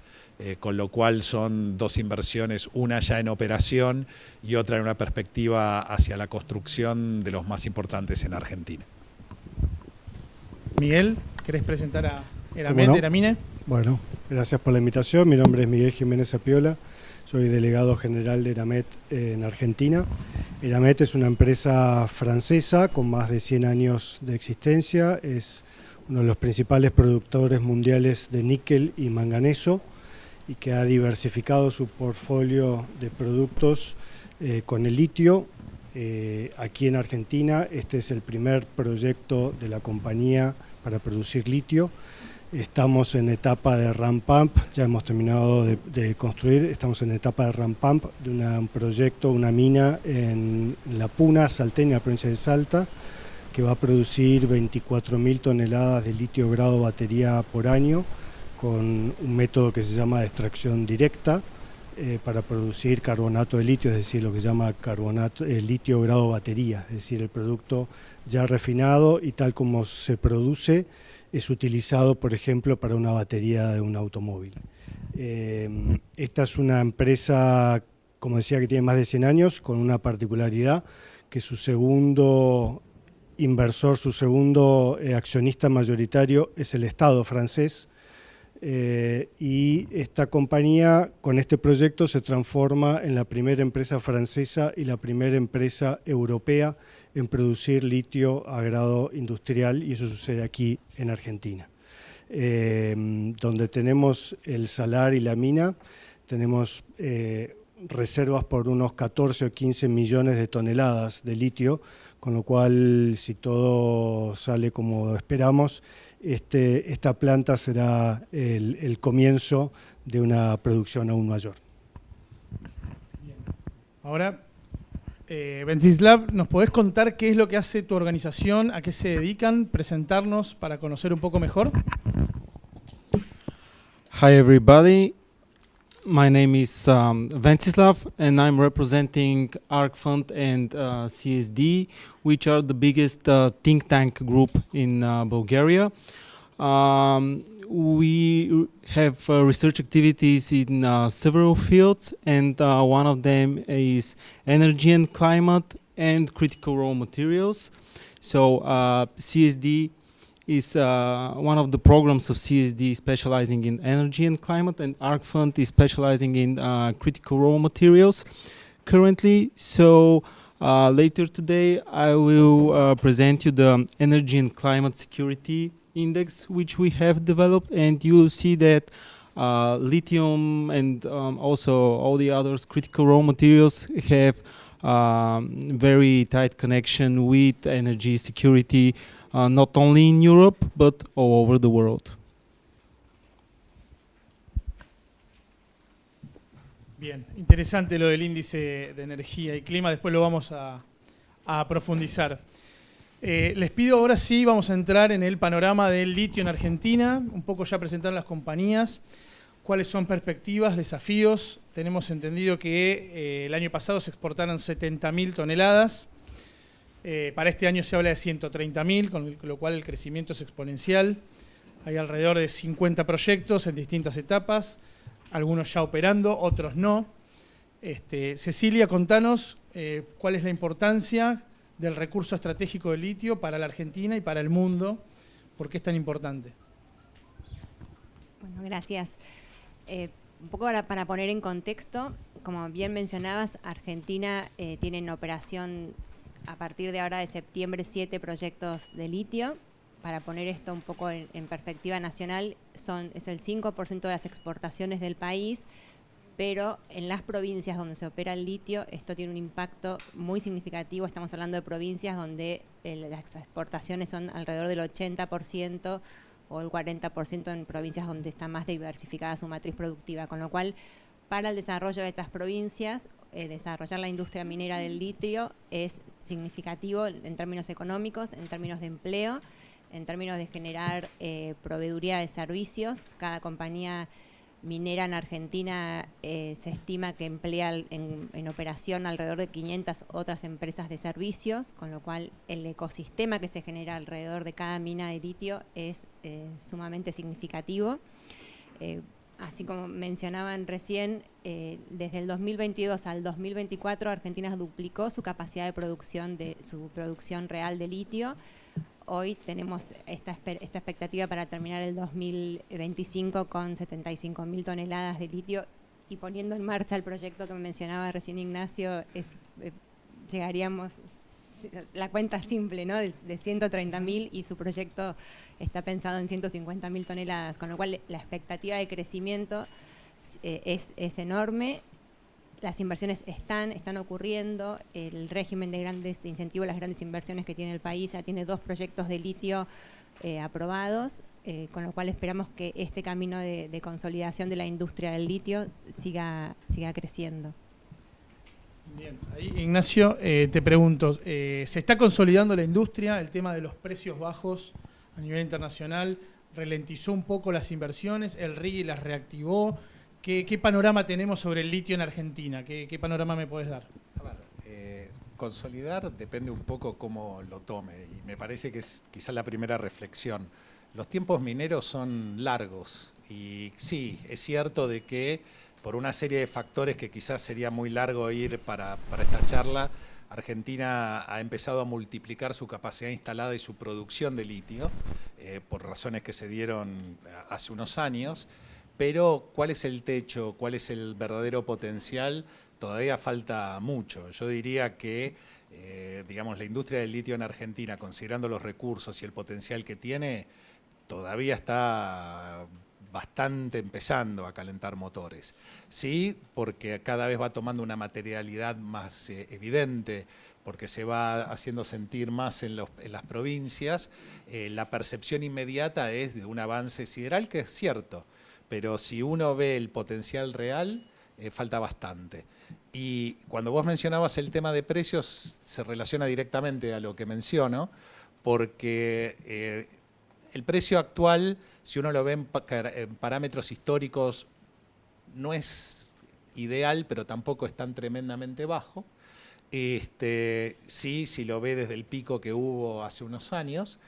Con lo cual son 2 inversiones, una ya en operación y otra en una perspectiva hacia la construcción de los más importantes en Argentina. Miguel, ¿querés presentar a Eramine? Bueno, gracias por la invitación. Mi nombre es Miguel Jiménez Sapiola, soy delegado general de Eramet en Argentina. Eramet es una empresa francesa con más de 100 años de existencia, es uno de los principales productores mundiales de níquel y manganeso y que ha diversificado su portfolio de productos con el litio. Aquí en Argentina este es el primer proyecto de la compañía para producir litio. Estamos en etapa de ramp-up, ya hemos terminado de construir, estamos en etapa de ramp-up de un proyecto, una mina en La Puna, salteña, la provincia de Salta, que va a producir 24.000 toneladas de litio grado batería por año con un método que se llama de extracción directa para producir carbonato de litio, es decir, lo que se llama litio grado batería, es decir, el producto ya refinado y tal como se produce es utilizado, por ejemplo, para una batería de un automóvil. Esta es una empresa, como decía, que tiene más de 100 años, con una particularidad que su segundo inversor, su segundo accionista mayoritario es el Estado francés, y esta compañía con este proyecto se transforma en la primera empresa francesa y la primera empresa europea en producir litio a grado industrial, y eso sucede aquí en Argentina. Donde tenemos el salar y la mina, tenemos reservas por unos 14 o 15 millones de toneladas de litio, con lo cual, si todo sale como esperamos, esta planta será el comienzo de una producción aún mayor. Ahora, Ventsislav, ¿nos podés contar qué es lo que hace tu organización, a qué se dedican, presentarnos para conocer un poco mejor? Hi everybody, my name is Ventsislav and I'm representing ArcFund and CSD, which are the biggest think tank group in Bulgaria. We have research activities in several fields, and one of them is energy and climate and critical raw materials. So CSD is one of the programs of CSD specializing in energy and climate, and ArcFund is specializing in critical raw materials currently. So later today I will present you the energy and climate security index which we have developed, and you will see that lithium and also all the other critical raw materials have very tight connection with energy security, not only in Europe but all over the world. Bien, interesante lo del índice de energía y clima, después lo vamos a profundizar. Les pido ahora sí, vamos a entrar en el panorama del litio en Argentina, un poco ya presentaron las compañías, cuáles son perspectivas, desafíos. Tenemos entendido que el año pasado se exportaron 70.000 toneladas, para este año se habla de 130.000, con lo cual el crecimiento es exponencial. Hay alrededor de 50 proyectos en distintas etapas, algunos ya operando, otros no. Cecilia, contanos cuál es la importancia del recurso estratégico del litio para la Argentina y para el mundo. ¿Por qué es tan importante? Bueno, gracias. Un poco para poner en contexto, como bien mencionabas, Argentina tiene en operación a partir de ahora de septiembre 7 proyectos de litio. Para poner esto un poco en perspectiva nacional, es el 5% de las exportaciones del país, pero en las provincias donde se opera el litio, esto tiene un impacto muy significativo. Estamos hablando de provincias donde las exportaciones son alrededor del 80% o el 40% en provincias donde está más diversificada su matriz productiva, con lo cual para el desarrollo de estas provincias, desarrollar la industria minera del litio es significativo en términos económicos, en términos de empleo, en términos de generar proveeduría de servicios. Cada compañía minera en Argentina se estima que emplea en operación alrededor de 500 otras empresas de servicios, con lo cual el ecosistema que se genera alrededor de cada mina de litio es sumamente significativo. Así como mencionaban recién, desde el 2022 al 2024 Argentina duplicó su capacidad de producción, su producción real de litio. Hoy tenemos esta expectativa para terminar el 2025 con 75.000 toneladas de litio, y poniendo en marcha el proyecto que mencionaba recién Ignacio, llegaríamos, la cuenta simple, ¿no?, de 130.000, y su proyecto está pensado en 150.000 toneladas, con lo cual la expectativa de crecimiento es enorme. Las inversiones están ocurriendo, el régimen de incentivo a las grandes inversiones que tiene el país ya tiene 2 proyectos de litio aprobados, con lo cual esperamos que este camino de consolidación de la industria del litio siga creciendo. Bien, ahí Ignacio, te pregunto, ¿se está consolidando la industria? El tema de los precios bajos a nivel internacional ralentizó un poco las inversiones, el RIGI las reactivó. ¿Qué panorama tenemos sobre el litio en Argentina? ¿Qué panorama me puedes dar? Consolidar depende un poco cómo lo tome y me parece que es quizás la primera reflexión. Los tiempos mineros son largos y sí, es cierto de que por una serie de factores que quizás sería muy largo ir para esta charla, Argentina ha empezado a multiplicar su capacidad instalada y su producción de litio por razones que se dieron hace unos años, pero ¿cuál es el techo? ¿Cuál es el verdadero potencial? Todavía falta mucho. Yo diría que, digamos, la industria del litio en Argentina, considerando los recursos y el potencial que tiene, todavía está bastante empezando a calentar motores. Sí, porque cada vez va tomando una materialidad más evidente, porque se va haciendo sentir más en las provincias. La percepción inmediata es de un avance sideral, que es cierto, pero si uno ve el potencial real, falta bastante. Y cuando vos mencionabas el tema de precios, se relaciona directamente a lo que menciono, porque el precio actual, si uno lo ve en parámetros históricos, no es ideal, pero tampoco es tan tremendamente bajo. Sí, si lo ve desde el pico que hubo hace unos años,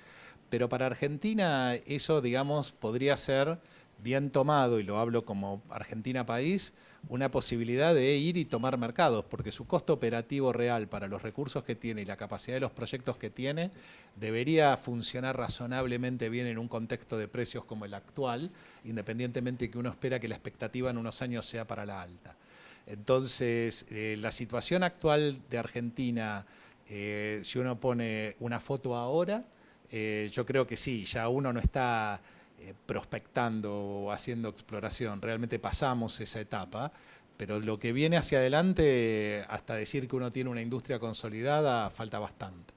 pero para Argentina eso, digamos, podría ser bien tomado, y lo hablo como Argentina país, una posibilidad de ir y tomar mercados, porque su costo operativo real para los recursos que tiene y la capacidad de los proyectos que tiene debería funcionar razonablemente bien en un contexto de precios como el actual, independientemente de que uno espera que la expectativa en unos años sea para la alta. Entonces, la situación actual de Argentina, si uno pone una foto ahora, yo creo que sí, ya uno no está prospectando o haciendo exploración, realmente pasamos esa etapa, pero lo que viene hacia adelante, hasta decir que uno tiene una industria consolidada, falta bastante.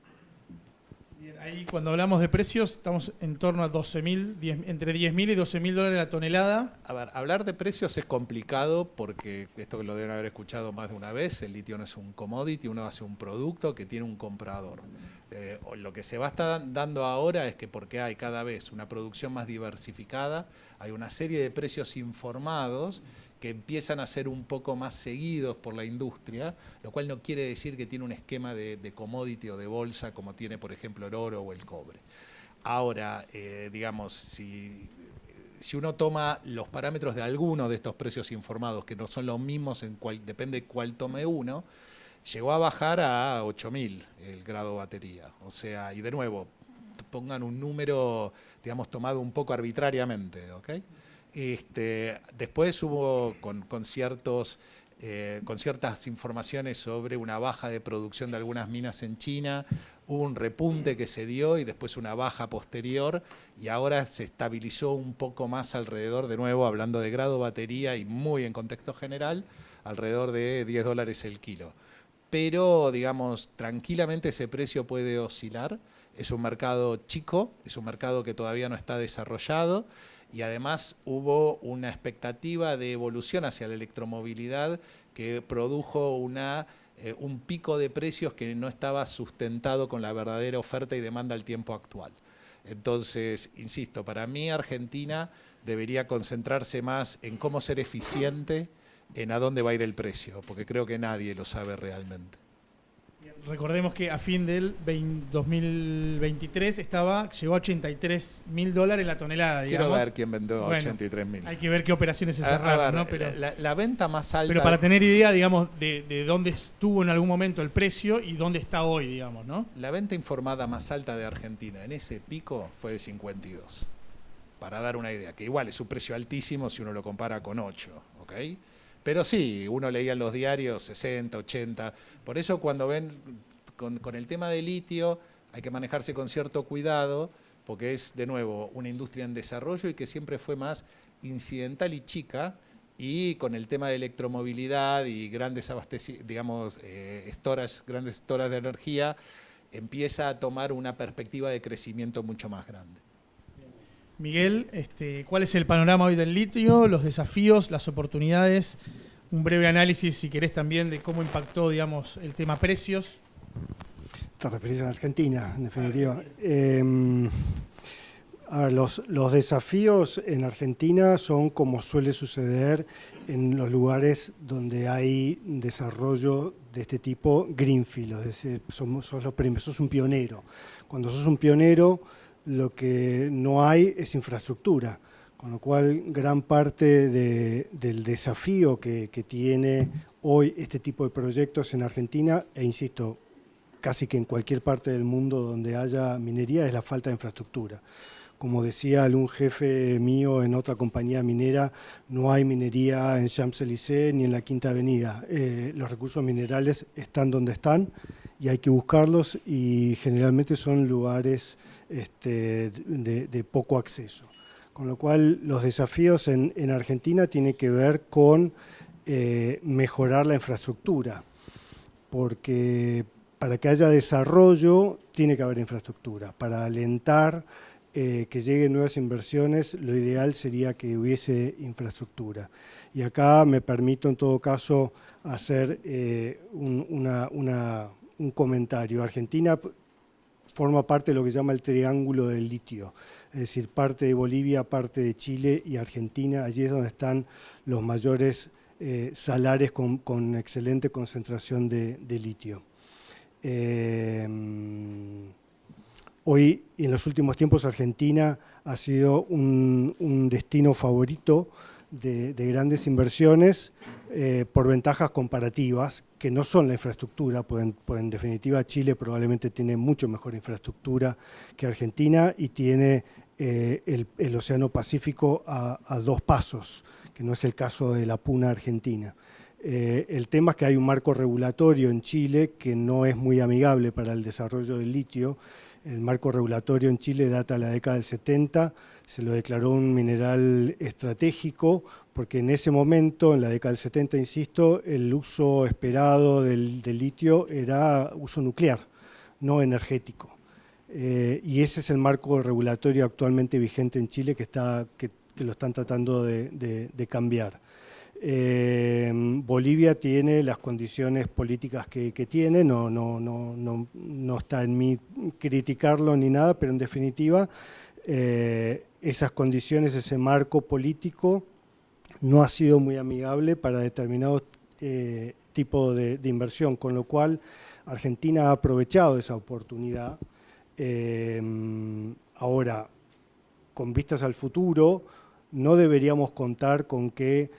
Bien, ahí cuando hablamos de precios, estamos en torno a 12.000, entre 10.000 y 12.000 dólares la tonelada. A ver, hablar de precios es complicado porque, esto que lo deben haber escuchado más de una vez, el litio no es un commodity, uno hace un producto que tiene un comprador. Lo que se va a estar dando ahora es que porque hay cada vez una producción más diversificada, hay una serie de precios informados que empiezan a ser un poco más seguidos por la industria, lo cual no quiere decir que tiene un esquema de commodity o de bolsa como tiene, por ejemplo, el oro o el cobre. Ahora, digamos, si uno toma los parámetros de algunos de estos precios informados, que no son los mismos, depende de cuál tome uno, llegó a bajar a 8.000 el grado batería. O sea, y de nuevo, pongan un número, digamos, tomado un poco arbitrariamente, ¿ok? Después hubo con ciertas informaciones sobre una baja de producción de algunas minas en China, hubo un repunte que se dio y después una baja posterior, y ahora se estabilizó un poco más alrededor, de nuevo, hablando de grado batería y muy en contexto general, alrededor de $10 el kilo. Pero, digamos, tranquilamente ese precio puede oscilar. Es un mercado chico, es un mercado que todavía no está desarrollado, y además hubo una expectativa de evolución hacia la electromovilidad que produjo un pico de precios que no estaba sustentado con la verdadera oferta y demanda al tiempo actual. Entonces, insisto, para mí Argentina debería concentrarse más en cómo ser eficiente, en a dónde va a ir el precio, porque creo que nadie lo sabe realmente. Recordemos que a fin del 2023 llegó a $83.000 la tonelada, digamos. Quiero ver quién vendió 83.000. Hay que ver qué operaciones se cerraron, ¿no? Pero la venta más alta... Pero para tener idea, digamos, de dónde estuvo en algún momento el precio y dónde está hoy, digamos, ¿no? La venta informada más alta de Argentina en ese pico fue de 52, para dar una idea, que igual es un precio altísimo si uno lo compara con 8, ¿ok? Pero sí, uno leía en los diarios 60, 80. Por eso cuando ven con el tema de litio hay que manejarse con cierto cuidado, porque es, de nuevo, una industria en desarrollo y que siempre fue más incidental y chica, y con el tema de electromovilidad y grandes grandes storage de energía, empieza a tomar una perspectiva de crecimiento mucho más grande. Miguel, ¿cuál es el panorama hoy del litio, los desafíos, las oportunidades un breve análisis, si querés, también de cómo impactó, digamos, el tema precios. Te referís a Argentina, en definitiva. A ver, los desafíos en Argentina son como suele suceder en los lugares donde hay desarrollo de este tipo greenfield, es decir, sos un pionero. Cuando sos un pionero, lo que no hay es infraestructura, con lo cual gran parte del desafío que tiene hoy este tipo de proyectos en Argentina, e insisto, casi que en cualquier parte del mundo donde haya minería, es la falta de infraestructura. Como decía algún jefe mío en otra compañía minera, no hay minería en Champs-Élysées ni en la Quinta Avenida. Los recursos minerales están donde están y hay que buscarlos, y generalmente son lugares de poco acceso. Con lo cual los desafíos en Argentina tienen que ver con mejorar la infraestructura, porque para que haya desarrollo tiene que haber infraestructura. Para alentar que lleguen nuevas inversiones, lo ideal sería que hubiese infraestructura. Y acá me permito en todo caso hacer un comentario. Argentina forma parte de lo que se llama el triángulo del litio, es decir, parte de Bolivia, parte de Chile y Argentina. Allí es donde están los mayores salares con excelente concentración de litio. Hoy, en los últimos tiempos, Argentina ha sido un destino favorito de grandes inversiones por ventajas comparativas, que no son la infraestructura, pues en definitiva Chile probablemente tiene mucho mejor infraestructura que Argentina y tiene el Océano Pacífico a 2 pasos, que no es el caso de la puna argentina. El tema es que hay un marco regulatorio en Chile que no es muy amigable para el desarrollo del litio. El marco regulatorio en Chile data de la década del 70, se lo declaró un mineral estratégico, porque en ese momento, en la década del 70, insisto, el uso esperado del litio era uso nuclear, no energético. Y ese es el marco regulatorio actualmente vigente en Chile que lo están tratando de cambiar. Bolivia tiene las condiciones políticas que tiene, no está en mí criticarlo ni nada, pero en definitiva esas condiciones, ese marco político no ha sido muy amigable para determinados tipos de inversión, con lo cual Argentina ha aprovechado esa oportunidad. Ahora, con vistas al futuro, no deberíamos contar con que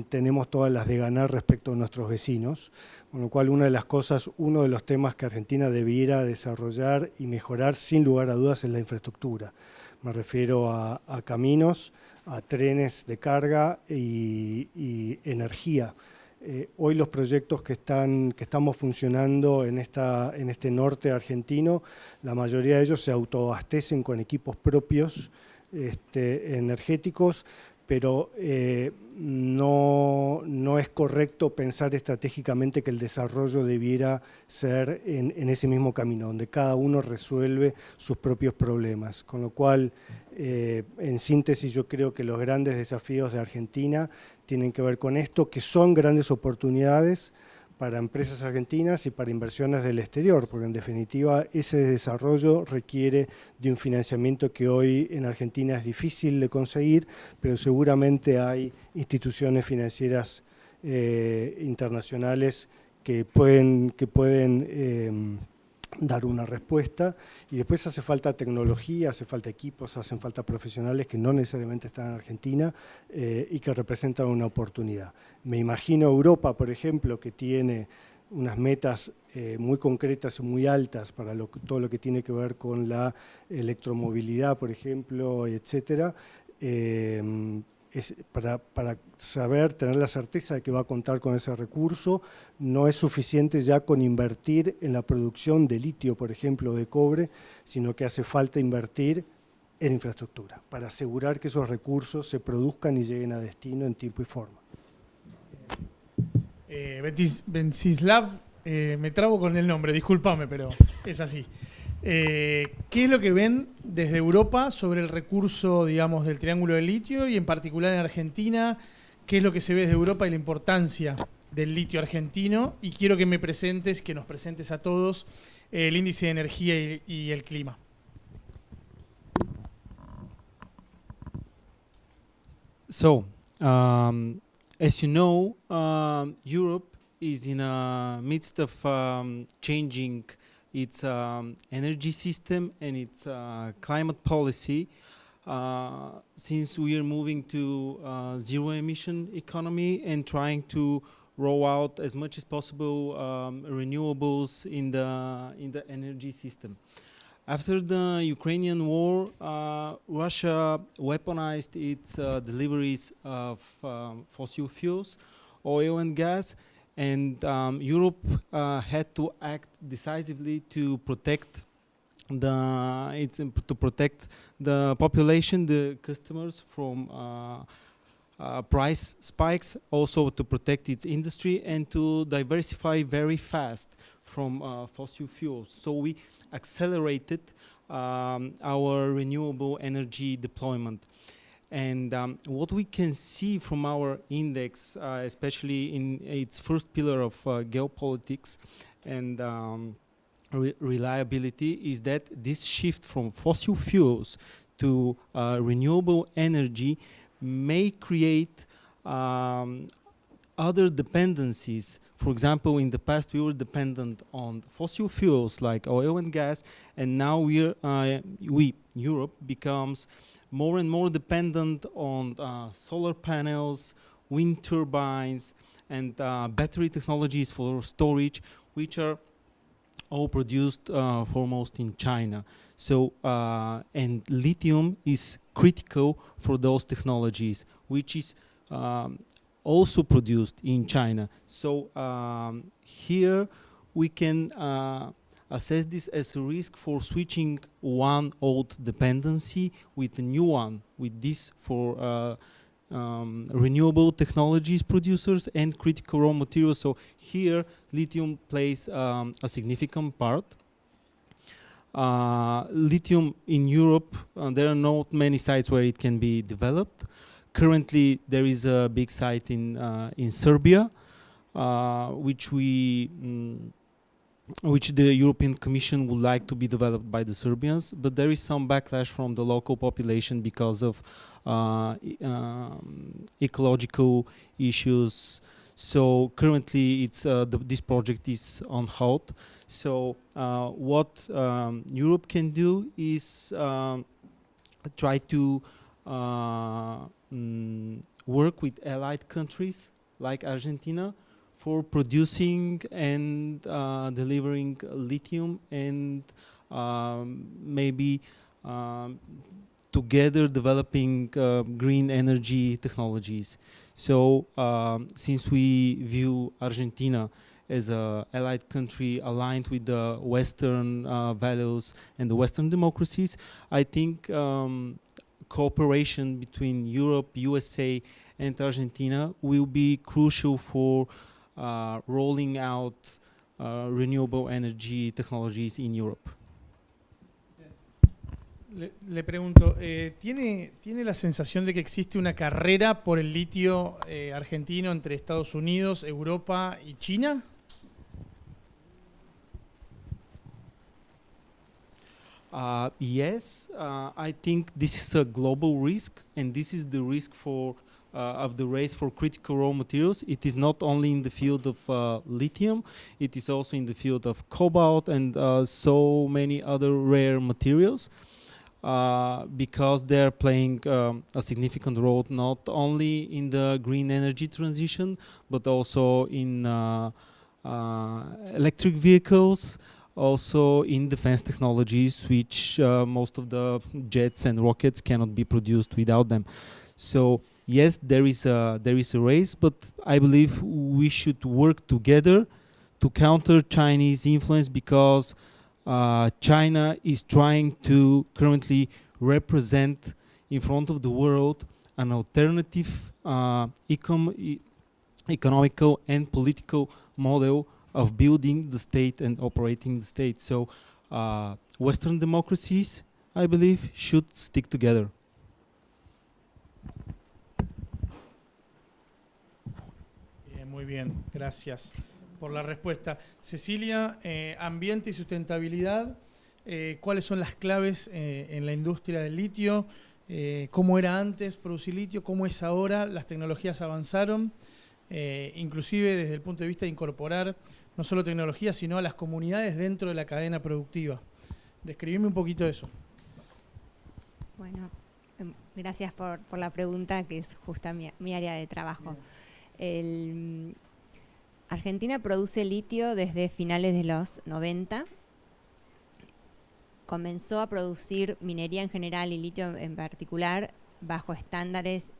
tenemos todas las de ganar respecto a nuestros vecinos, con lo cual uno de los temas que Argentina debiera desarrollar y mejorar sin lugar a dudas es la infraestructura. Me refiero a caminos, a trenes de carga y energía. Hoy los proyectos que estamos funcionando en este norte argentino, la mayoría de ellos se autoabastecen con equipos propios energéticos, pero no es correcto pensar estratégicamente que el desarrollo debiera ser en ese mismo camino, donde cada uno resuelve sus propios problemas. Con lo cual, en síntesis, yo creo que los grandes desafíos de Argentina tienen que ver con esto, que son grandes oportunidades para empresas argentinas y para inversiones del exterior, porque en definitiva ese desarrollo requiere de un financiamiento que hoy en Argentina es difícil de conseguir, pero seguramente hay instituciones financieras internacionales que pueden dar una respuesta, y después hace falta tecnología, hace falta equipos, hacen falta profesionales que no necesariamente están en Argentina y que representan una oportunidad. Me imagino Europa, por ejemplo, que tiene unas metas muy concretas y muy altas para todo lo que tiene que ver con la electromovilidad, por ejemplo, etcétera. Para saber, tener la certeza de que va a contar con ese recurso, no es suficiente ya con invertir en la producción de litio, por ejemplo, de cobre, sino que hace falta invertir en infraestructura para asegurar que esos recursos se produzcan y lleguen a destino en tiempo y forma. Vencislav, me trabo con el nombre, discúlpame, pero es así. ¿Qué es lo que ven desde Europa sobre el recurso, digamos, del triángulo del litio y en particular en Argentina? qué es lo que se ve desde Europa y la importancia del litio argentino, y quiero que nos presentes a todos el índice de energía y el clima. So, as you know, Europe is in a midst of changing its energy system and its climate policy. Since we are moving to zero emission economy and trying to roll out as much as possible renewables in the energy system. After the Ukrainian war, Russia weaponized its deliveries of fossil fuels, oil and gas, and Europe had to act decisively to protect the population, the customers from price spikes, also to protect its industry and to diversify very fast from fossil fuels. So we accelerated our renewable energy deployment. And what we can see from our index, especially in its first pillar of geopolitics and reliability, is that this shift from fossil fuels to renewable energy may create other dependencies. For example, in the past we were dependent on fossil fuels like oil and gas, and now Europe becomes more and more dependent on solar panels, wind turbines, and battery technologies for storage, which are all produced foremost in China. So, and lithium is critical for those technologies, which is also produced in China. So here we can assess this as a risk for switching one old dependency with a new one, with this for renewable technologies producers and critical raw materials. So here lithium plays a significant part. Lithium in Europe, there are not many sites where it can be developed. Currently, there is a big site in Serbia, which the European Commission would like to be developed by the Serbians, but there is some backlash from the local population because of ecological issues. So currently, this project is on hold. So what Europe can do is try to work with allied countries like Argentina for producing and delivering lithium, and maybe together developing green energy technologies. So since we view Argentina as an allied country aligned with the Western values and the Western democracies, I think cooperation between Europe, USA, and Argentina will be crucial for rolling out renewable energy technologies in Europe. Le pregunto, ¿tiene la sensación de que existe una carrera por el litio argentino entre Estados Unidos, Europa y China? Yes, I think this is a global risk, and this is the risk of the race for critical raw materials. It is not only in the field of lithium, it is also in the field of cobalt and so many other rare materials, because they're playing a significant role not only in the green energy transition, but also in electric vehicles, also in defense technologies, which most of the jets and rockets cannot be produced without them. So yes, there is a race, but I believe we should work together to counter Chinese influence, because China is trying to currently represent in front of the world an alternative economical and political model of building the state and operating the state. So Western democracies, I believe, should stick together. Muy bien, gracias por la respuesta. Cecilia, ambiente y sustentabilidad, ¿cuáles son las claves en la industria del litio? ¿Cómo era antes producir litio? ¿Cómo es ahora? ¿Las tecnologías avanzaron? Inclusive desde el punto de vista de incorporar no solo tecnología, sino a las comunidades dentro de la cadena productiva. Describime un poquito eso. Bueno, gracias por la pregunta, que es justa mi área de trabajo. Argentina produce litio desde finales de los 90. Comenzó a producir minería en general y litio en particular bajo estándares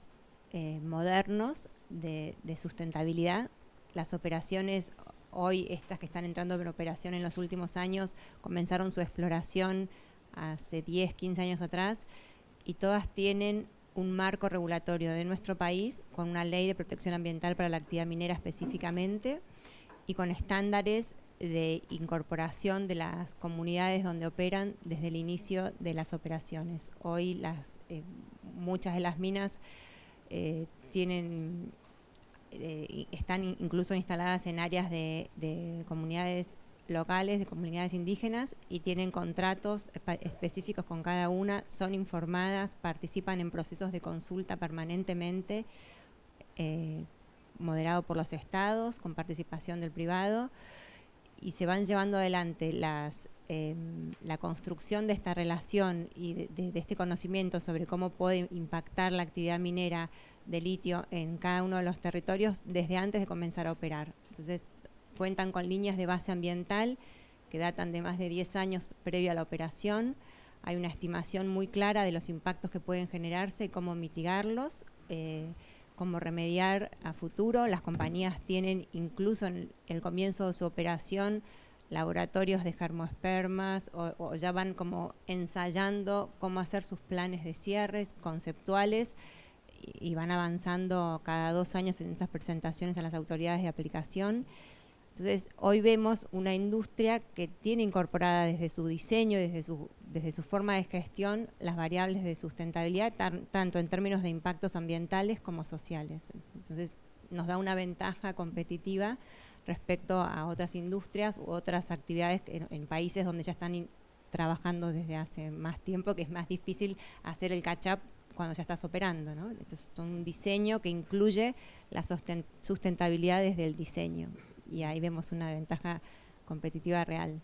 modernos de sustentabilidad. Las operaciones hoy, estas que están entrando en operación en los últimos años, comenzaron su exploración hace 10, 15 años atrás, y todas tienen un marco regulatorio de nuestro país con una ley de protección ambiental para la actividad minera específicamente y con estándares de incorporación de las comunidades donde operan desde el inicio de las operaciones. Hoy muchas de las minas están incluso instaladas en áreas de comunidades locales, de comunidades indígenas, y tienen contratos específicos con cada una, son informadas, participan en procesos de consulta permanentemente, moderado por los estados, con participación del privado, y se van llevando adelante la construcción de esta relación y de este conocimiento sobre cómo puede impactar la actividad minera de litio en cada uno de los territorios desde antes de comenzar a operar. Entonces, cuentan con líneas de base ambiental que datan de más de 10 años previo a la operación. Hay una estimación muy clara de los impactos que pueden generarse y cómo mitigarlos, cómo remediar a futuro. Las compañías tienen incluso en el comienzo de su operación laboratorios de germospermas o ya van como ensayando cómo hacer sus planes de cierres conceptuales y van avanzando cada 2 años en esas presentaciones a las autoridades de aplicación. Entonces, hoy vemos una industria que tiene incorporada desde su diseño, desde su forma de gestión, las variables de sustentabilidad, tanto en términos de impactos ambientales como sociales. Entonces, nos da una ventaja competitiva respecto a otras industrias u otras actividades en países donde ya están trabajando desde hace más tiempo, que es más difícil hacer el catch-up cuando ya estás operando, ¿no? Entonces, es un diseño que incluye la sustentabilidad desde el diseño. Y ahí vemos una ventaja competitiva real.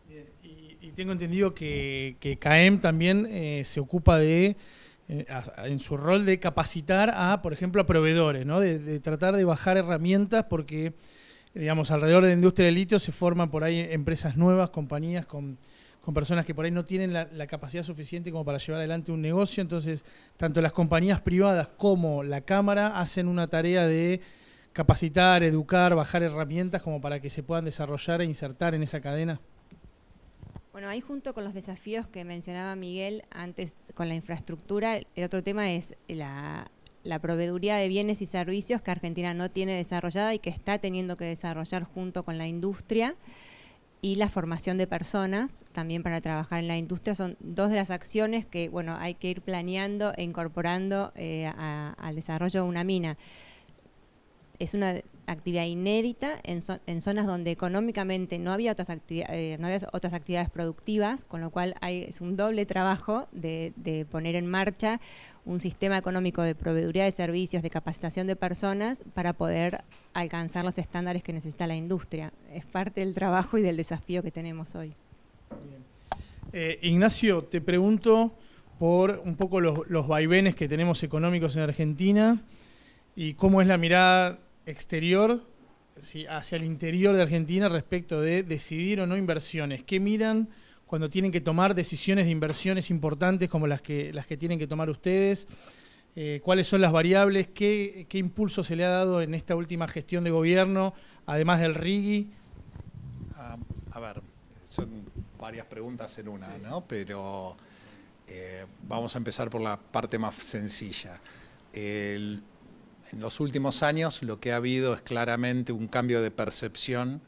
Bien, y tengo entendido que CAEM también se ocupa de, en su rol de capacitar a, por ejemplo, a proveedores, ¿no? De tratar de bajar herramientas porque, digamos, alrededor de la industria del litio se forman por ahí empresas nuevas, compañías con personas que por ahí no tienen la capacidad suficiente como para llevar adelante un negocio. Entonces, tanto las compañías privadas como la Cámara hacen una tarea de capacitar, educar, bajar herramientas como para que se puedan desarrollar e insertar en esa cadena. Bueno, ahí junto con los desafíos que mencionaba Miguel antes con la infraestructura, el otro tema es la proveeduría de bienes y servicios que Argentina no tiene desarrollada y que está teniendo que desarrollar junto con la industria, y la formación de personas también para trabajar en la industria. Son dos de las acciones que, bueno, hay que ir planeando e incorporando al desarrollo de una mina. Es una actividad inédita en zonas donde económicamente no había otras actividades productivas, con lo cual es un doble trabajo de poner en marcha un sistema económico de proveeduría de servicios, de capacitación de personas para poder alcanzar los estándares que necesita la industria. Es parte del trabajo y del desafío que tenemos hoy. Bien. Ignacio, te pregunto por un poco los vaivenes que tenemos económicos en Argentina y cómo es la mirada exterior hacia el interior de Argentina respecto de decidir o no inversiones. ¿Qué miran cuando tienen que tomar decisiones de inversiones importantes como las que tienen que tomar ustedes? ¿Cuáles son las variables? ¿Qué impulso se le ha dado en esta última gestión de gobierno, además del RIGI? A ver, son varias preguntas en una, ¿no? Pero vamos a empezar por la parte más sencilla. En los últimos años lo que ha habido es claramente un cambio de percepción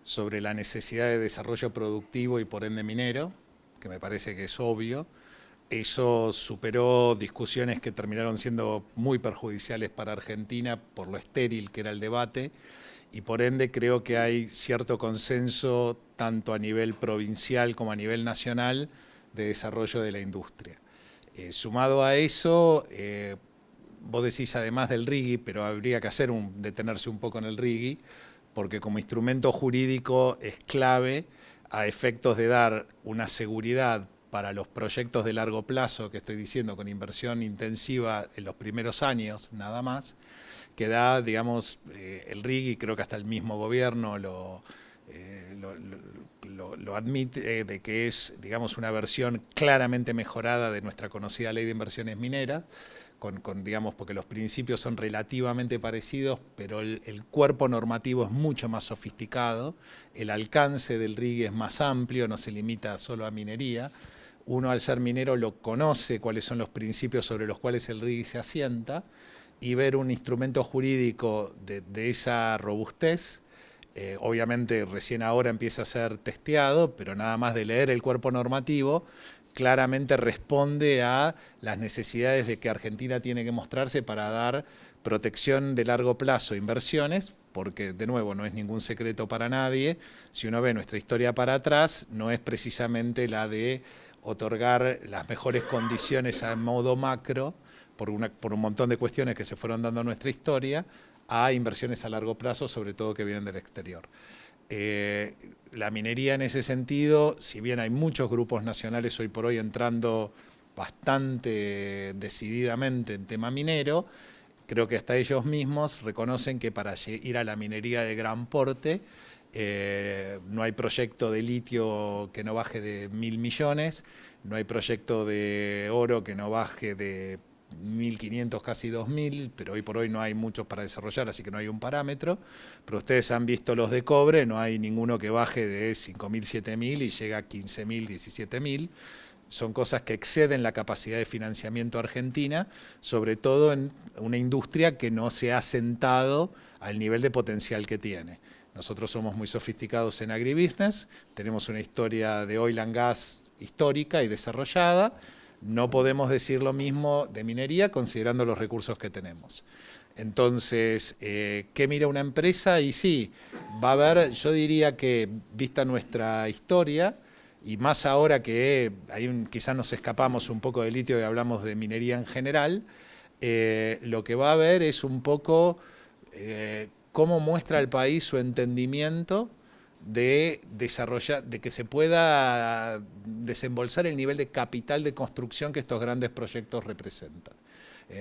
sobre la necesidad de desarrollo productivo y por ende minero, que me parece que es obvio, eso superó discusiones que terminaron siendo muy perjudiciales para Argentina por lo estéril que era el debate, y por ende creo que hay cierto consenso tanto a nivel provincial como a nivel nacional de desarrollo de la industria. Sumado a eso, vos decís además del RIGI, pero habría que detenerse un poco en el RIGI, porque como instrumento jurídico es clave a efectos de dar una seguridad para los proyectos de largo plazo, que estoy diciendo, con inversión intensiva en los primeros años, nada más, que da, digamos, el RIGI, creo que hasta el mismo gobierno lo admite, de que es, digamos, una versión claramente mejorada de nuestra conocida Ley de Inversiones Mineras, digamos, porque los principios son relativamente parecidos, pero el cuerpo normativo es mucho más sofisticado, el alcance del RIGI es más amplio, no se limita solo a minería. Uno, al ser minero, lo conoce, cuáles son los principios sobre los cuales el RIGI se asienta, y ver un instrumento jurídico de esa robustez, obviamente recién ahora empieza a ser testeado, pero nada más de leer el cuerpo normativo, claramente responde a las necesidades de que Argentina tiene que mostrarse para dar protección de largo plazo, inversiones, porque de nuevo no es ningún secreto para nadie, si uno ve nuestra historia para atrás, no es precisamente la de otorgar las mejores condiciones a modo macro, por un montón de cuestiones que se fueron dando en nuestra historia, a inversiones a largo plazo, sobre todo que vienen del exterior. La minería en ese sentido, si bien hay muchos grupos nacionales hoy por hoy entrando bastante decididamente en tema minero, creo que hasta ellos mismos reconocen que para ir a la minería de gran porte, no hay proyecto de litio que no baje de 1.000 millones, no hay proyecto de oro que no baje de 1.500, casi 2.000, pero hoy por hoy no hay muchos para desarrollar, así que no hay un parámetro. Pero ustedes han visto los de cobre, no hay ninguno que baje de 5.000, 7.000 y llega a 15.000, 17.000. Son cosas que exceden la capacidad de financiamiento argentina, sobre todo en una industria que no se ha sentado al nivel de potencial que tiene. Nosotros somos muy sofisticados en agribusiness, tenemos una historia de oil and gas histórica y desarrollada. No podemos decir lo mismo de minería considerando los recursos que tenemos. Entonces, ¿qué mira una empresa? Y sí, va a haber, yo diría que, vista nuestra historia, y más ahora que quizás nos escapamos un poco del litio y hablamos de minería en general, lo que va a haber es un poco cómo muestra el país su entendimiento de desarrollar, de que se pueda desembolsar el nivel de capital de construcción que estos grandes proyectos representan.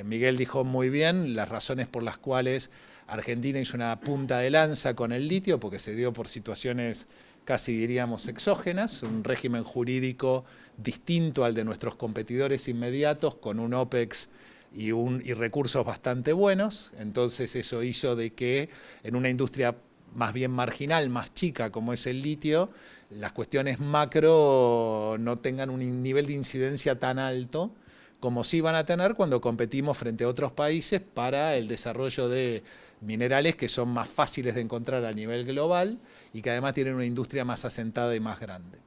Miguel dijo muy bien las razones por las cuales Argentina hizo una punta de lanza con el litio, porque se dio por situaciones casi diríamos exógenas, un régimen jurídico distinto al de nuestros competidores inmediatos, con un OPEX y recursos bastante buenos. Entonces eso hizo de que en una industria más bien marginal, más chica como es el litio, las cuestiones macro no tengan un nivel de incidencia tan alto como sí van a tener cuando competimos frente a otros países para el desarrollo de minerales que son más fáciles de encontrar a nivel global y que además tienen una industria más asentada y más grande.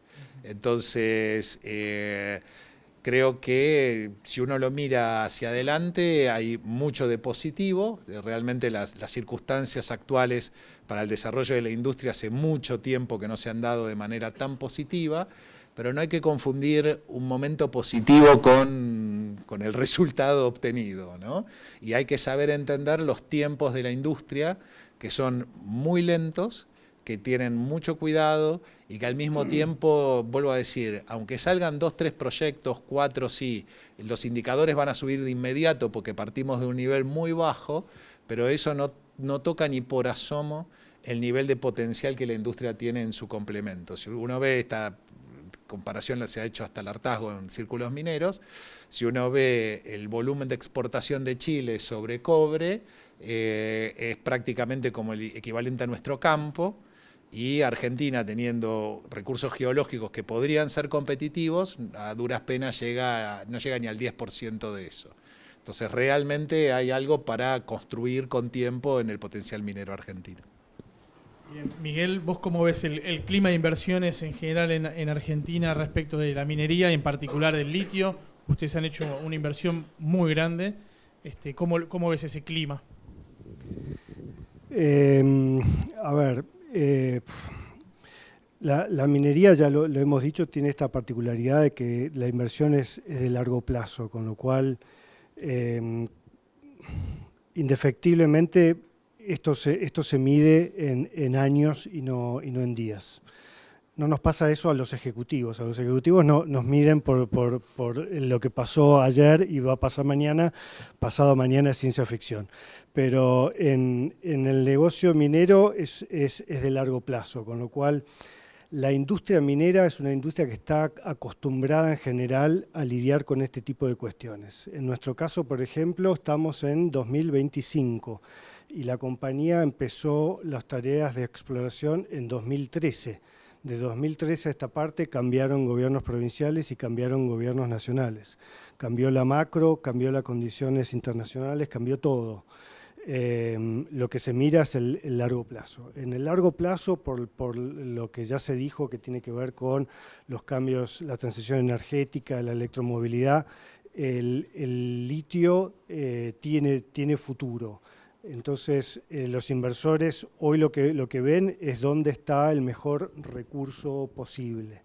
Entonces, creo que si uno lo mira hacia adelante hay mucho de positivo. Realmente las circunstancias actuales para el desarrollo de la industria hace mucho tiempo que no se han dado de manera tan positiva, pero no hay que confundir un momento positivo con el resultado obtenido, ¿no? Y hay que saber entender los tiempos de la industria, que son muy lentos, que tienen mucho cuidado y que al mismo tiempo, vuelvo a decir, aunque salgan 2, 3 proyectos, 4 sí, los indicadores van a subir de inmediato porque partimos de un nivel muy bajo, pero eso no toca ni por asomo el nivel de potencial que la industria tiene en su complemento. Si uno ve esta comparación, se ha hecho hasta el hartazgo en círculos mineros, si uno ve el volumen de exportación de Chile sobre cobre, es prácticamente como el equivalente a nuestro campo, y Argentina, teniendo recursos geológicos que podrían ser competitivos, a duras penas no llega ni al 10% de eso. Entonces realmente hay algo para construir con tiempo en el potencial minero argentino. Bien, Miguel, ¿vos cómo ves el clima de inversiones en general en Argentina respecto de la minería y en particular del litio? Ustedes han hecho una inversión muy grande. ¿Cómo ves ese clima? A ver, la minería, ya lo hemos dicho, tiene esta particularidad de que la inversión es de largo plazo, con lo cual indefectiblemente esto se mide en años y no en días. No nos pasa eso a los ejecutivos. A los ejecutivos no nos miden por lo que pasó ayer y va a pasar mañana, pasado mañana es ciencia ficción. Pero en el negocio minero es de largo plazo, con lo cual la industria minera es una industria que está acostumbrada en general a lidiar con este tipo de cuestiones. En nuestro caso, por ejemplo, estamos en 2025 y la compañía empezó las tareas de exploración en 2013. De 2013 a esta parte cambiaron gobiernos provinciales y cambiaron gobiernos nacionales. Cambió la macro, cambió las condiciones internacionales, cambió todo. Lo que se mira es el largo plazo. En el largo plazo, por lo que ya se dijo que tiene que ver con los cambios, la transición energética, la electromovilidad, el litio tiene futuro. Entonces, los inversores hoy lo que ven es dónde está el mejor recurso posible.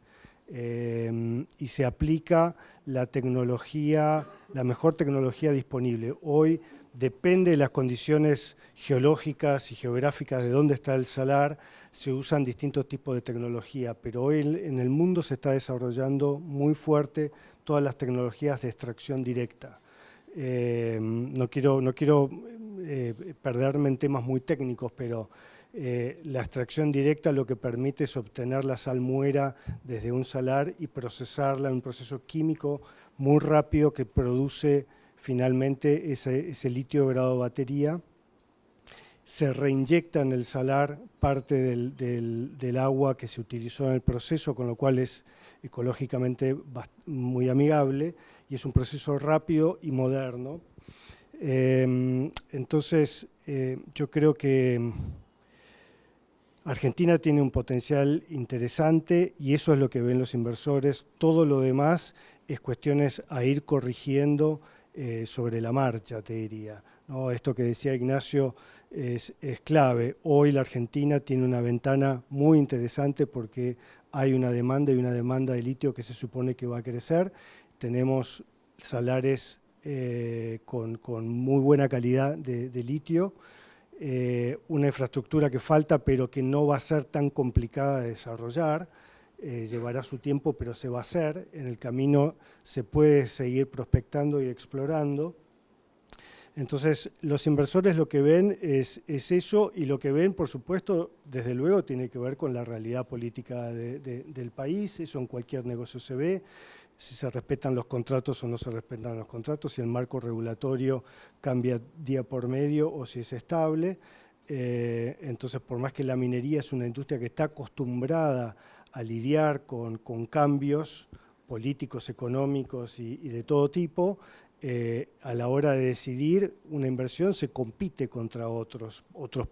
Y se aplica la tecnología, la mejor tecnología disponible. Hoy depende de las condiciones geológicas y geográficas de dónde está el salar, se usan distintos tipos de tecnología, pero hoy en el mundo se está desarrollando muy fuerte todas las tecnologías de extracción directa. No quiero perderme en temas muy técnicos, pero la extracción directa lo que permite es obtener la salmuera desde un salar y procesarla en un proceso químico muy rápido que produce finalmente ese litio grado batería. Se reinyecta en el salar parte del agua que se utilizó en el proceso, con lo cual es ecológicamente muy amigable y es un proceso rápido y moderno. Entonces, yo creo que Argentina tiene un potencial interesante y eso es lo que ven los inversores. Todo lo demás es cuestiones a ir corrigiendo sobre la marcha, te diría, ¿no? Esto que decía Ignacio es clave. Hoy la Argentina tiene una ventana muy interesante porque hay una demanda y una demanda de litio que se supone que va a crecer. Tenemos salares con muy buena calidad de litio, una infraestructura que falta pero que no va a ser tan complicada de desarrollar, llevará su tiempo pero se va a hacer, en el camino se puede seguir prospectando y explorando. Entonces los inversores lo que ven es eso y lo que ven por supuesto desde luego tiene que ver con la realidad política del país, eso en cualquier negocio se ve. Si se respetan los contratos o no se respetan los contratos, si el marco regulatorio cambia día por medio o si es estable. Entonces, por más que la minería es una industria que está acostumbrada a lidiar con cambios políticos, económicos y de todo tipo, a la hora de decidir una inversión se compite contra otros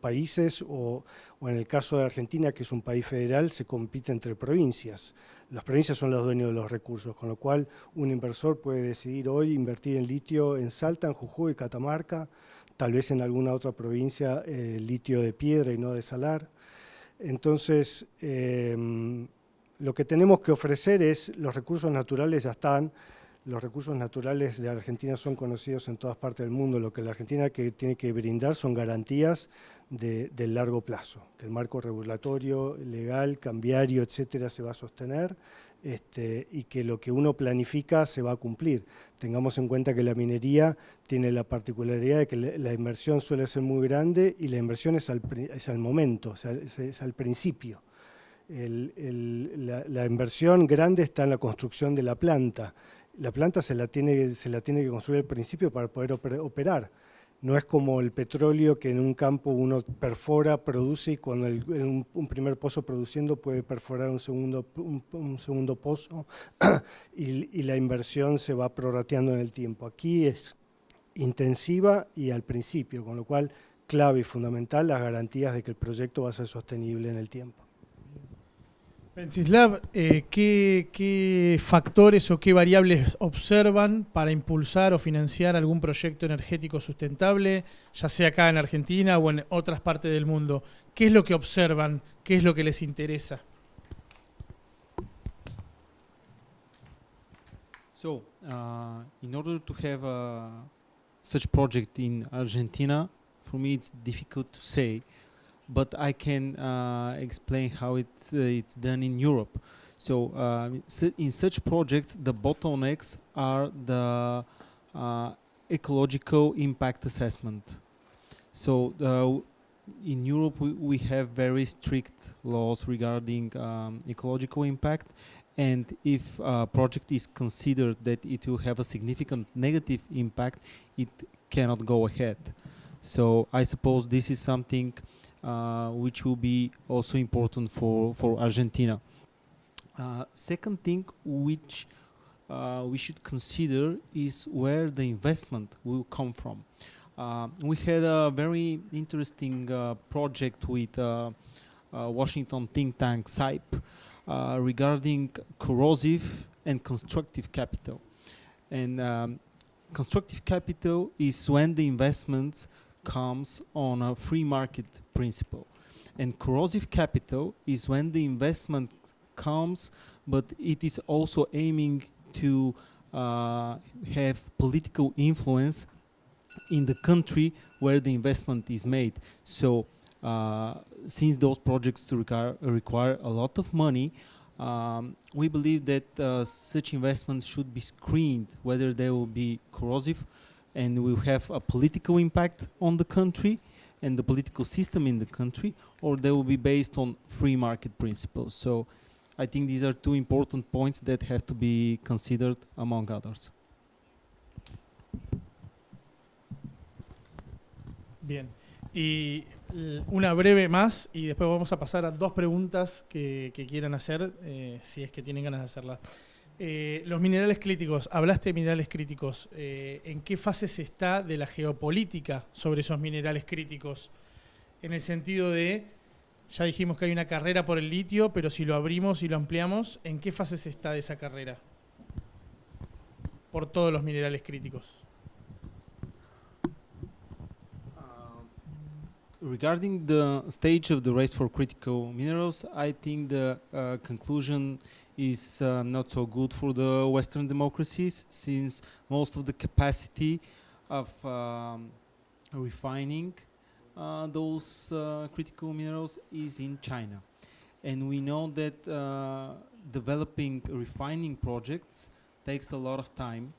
países o en el caso de Argentina, que es un país federal, se compite entre provincias. Las provincias son los dueños de los recursos, con lo cual un inversor puede decidir hoy invertir en litio en Salta, en Jujuy, Catamarca, tal vez en alguna otra provincia litio de piedra y no de salar. Entonces, lo que tenemos que ofrecer es, los recursos naturales ya están, los recursos naturales de Argentina son conocidos en todas partes del mundo, lo que la Argentina tiene que brindar son garantías del largo plazo, que el marco regulatorio, legal, cambiario, etcétera, se va a sostener y que lo que uno planifica se va a cumplir. Tengamos en cuenta que la minería tiene la particularidad de que la inversión suele ser muy grande y la inversión es al momento, o sea, es al principio. La inversión grande está en la construcción de la planta. La planta se la tiene que construir al principio para poder operar. No es como el petróleo que en un campo uno perfora, produce y con un primer pozo produciendo puede perforar un segundo pozo y la inversión se va prorrateando en el tiempo. Aquí es intensiva y al principio, con lo cual clave y fundamental las garantías de que el proyecto va a ser sostenible en el tiempo. Venceslav, ¿qué factores o qué variables observan para impulsar o financiar algún proyecto energético sustentable, ya sea acá en Argentina o en otras partes del mundo? ¿Qué es lo que observan? ¿Qué es lo que les interesa? So, in order to have such project in Argentina, for me it's difficult to say, but I can explain how it's done in Europe. So, in such projects, the bottlenecks are the ecological impact assessment. So, in Europe, we have very strict laws regarding ecological impact. And if a project is considered that it will have a significant negative impact, it cannot go ahead. So I suppose this is something which will be also important for Argentina. Second thing which we should consider is where the investment will come from. We had a very interesting project with Washington think tank GTIPA regarding corrosive and constructive capital. And constructive capital is when the investments comes on a free market principle. And corrosive capital is when the investment comes, but it is also aiming to have political influence in the country where the investment is made. So since those projects require a lot of money, we believe that such investments should be screened, whether they will be corrosive and will have a political impact on the country and the political system in the country, or they will be based on free market principles. So I think these are two important points that have to be considered, among others. Bien. Y una breve más y después vamos a pasar a dos preguntas que quieran hacer, si es que tienen ganas de hacerlas. Los minerales críticos, hablaste de minerales críticos. ¿En qué fase se está de la geopolítica sobre esos minerales críticos? En el sentido de, ya dijimos que hay una carrera por el litio, pero si lo abrimos y lo ampliamos, ¿en qué fase se está de esa carrera? Por todos los minerales críticos. Regarding the stage of the race for critical minerals, I think the conclusion is not so good for the Western democracies, since most of the capacity of refining those critical minerals is in China. And we know that developing refining projects takes a lot of time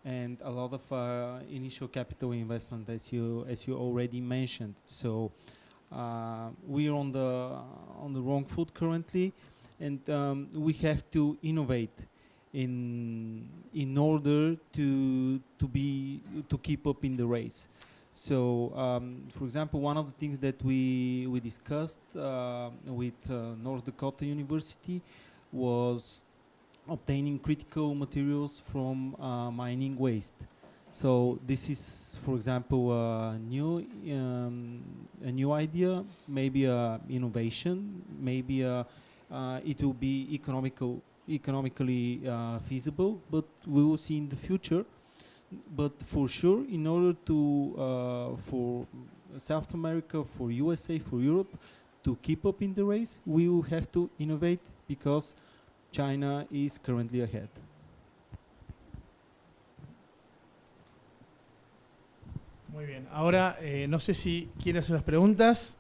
and a lot of initial capital investment, as you already mentioned. So we are on the wrong foot currently, and we have to innovate in order to keep up in the race. So, for example, one of the things that we discussed with North Dakota University was obtaining critical materials from mining waste. So this is, for example, a new idea, maybe a innovation, maybe it will be economically feasible, but we will see in the future. But for sure, in order to for South America, for USA, for Europe, to keep up in the race, we will have to innovate because China is currently ahead. Muy bien. Ahora, no sé si quiere hacer las preguntas.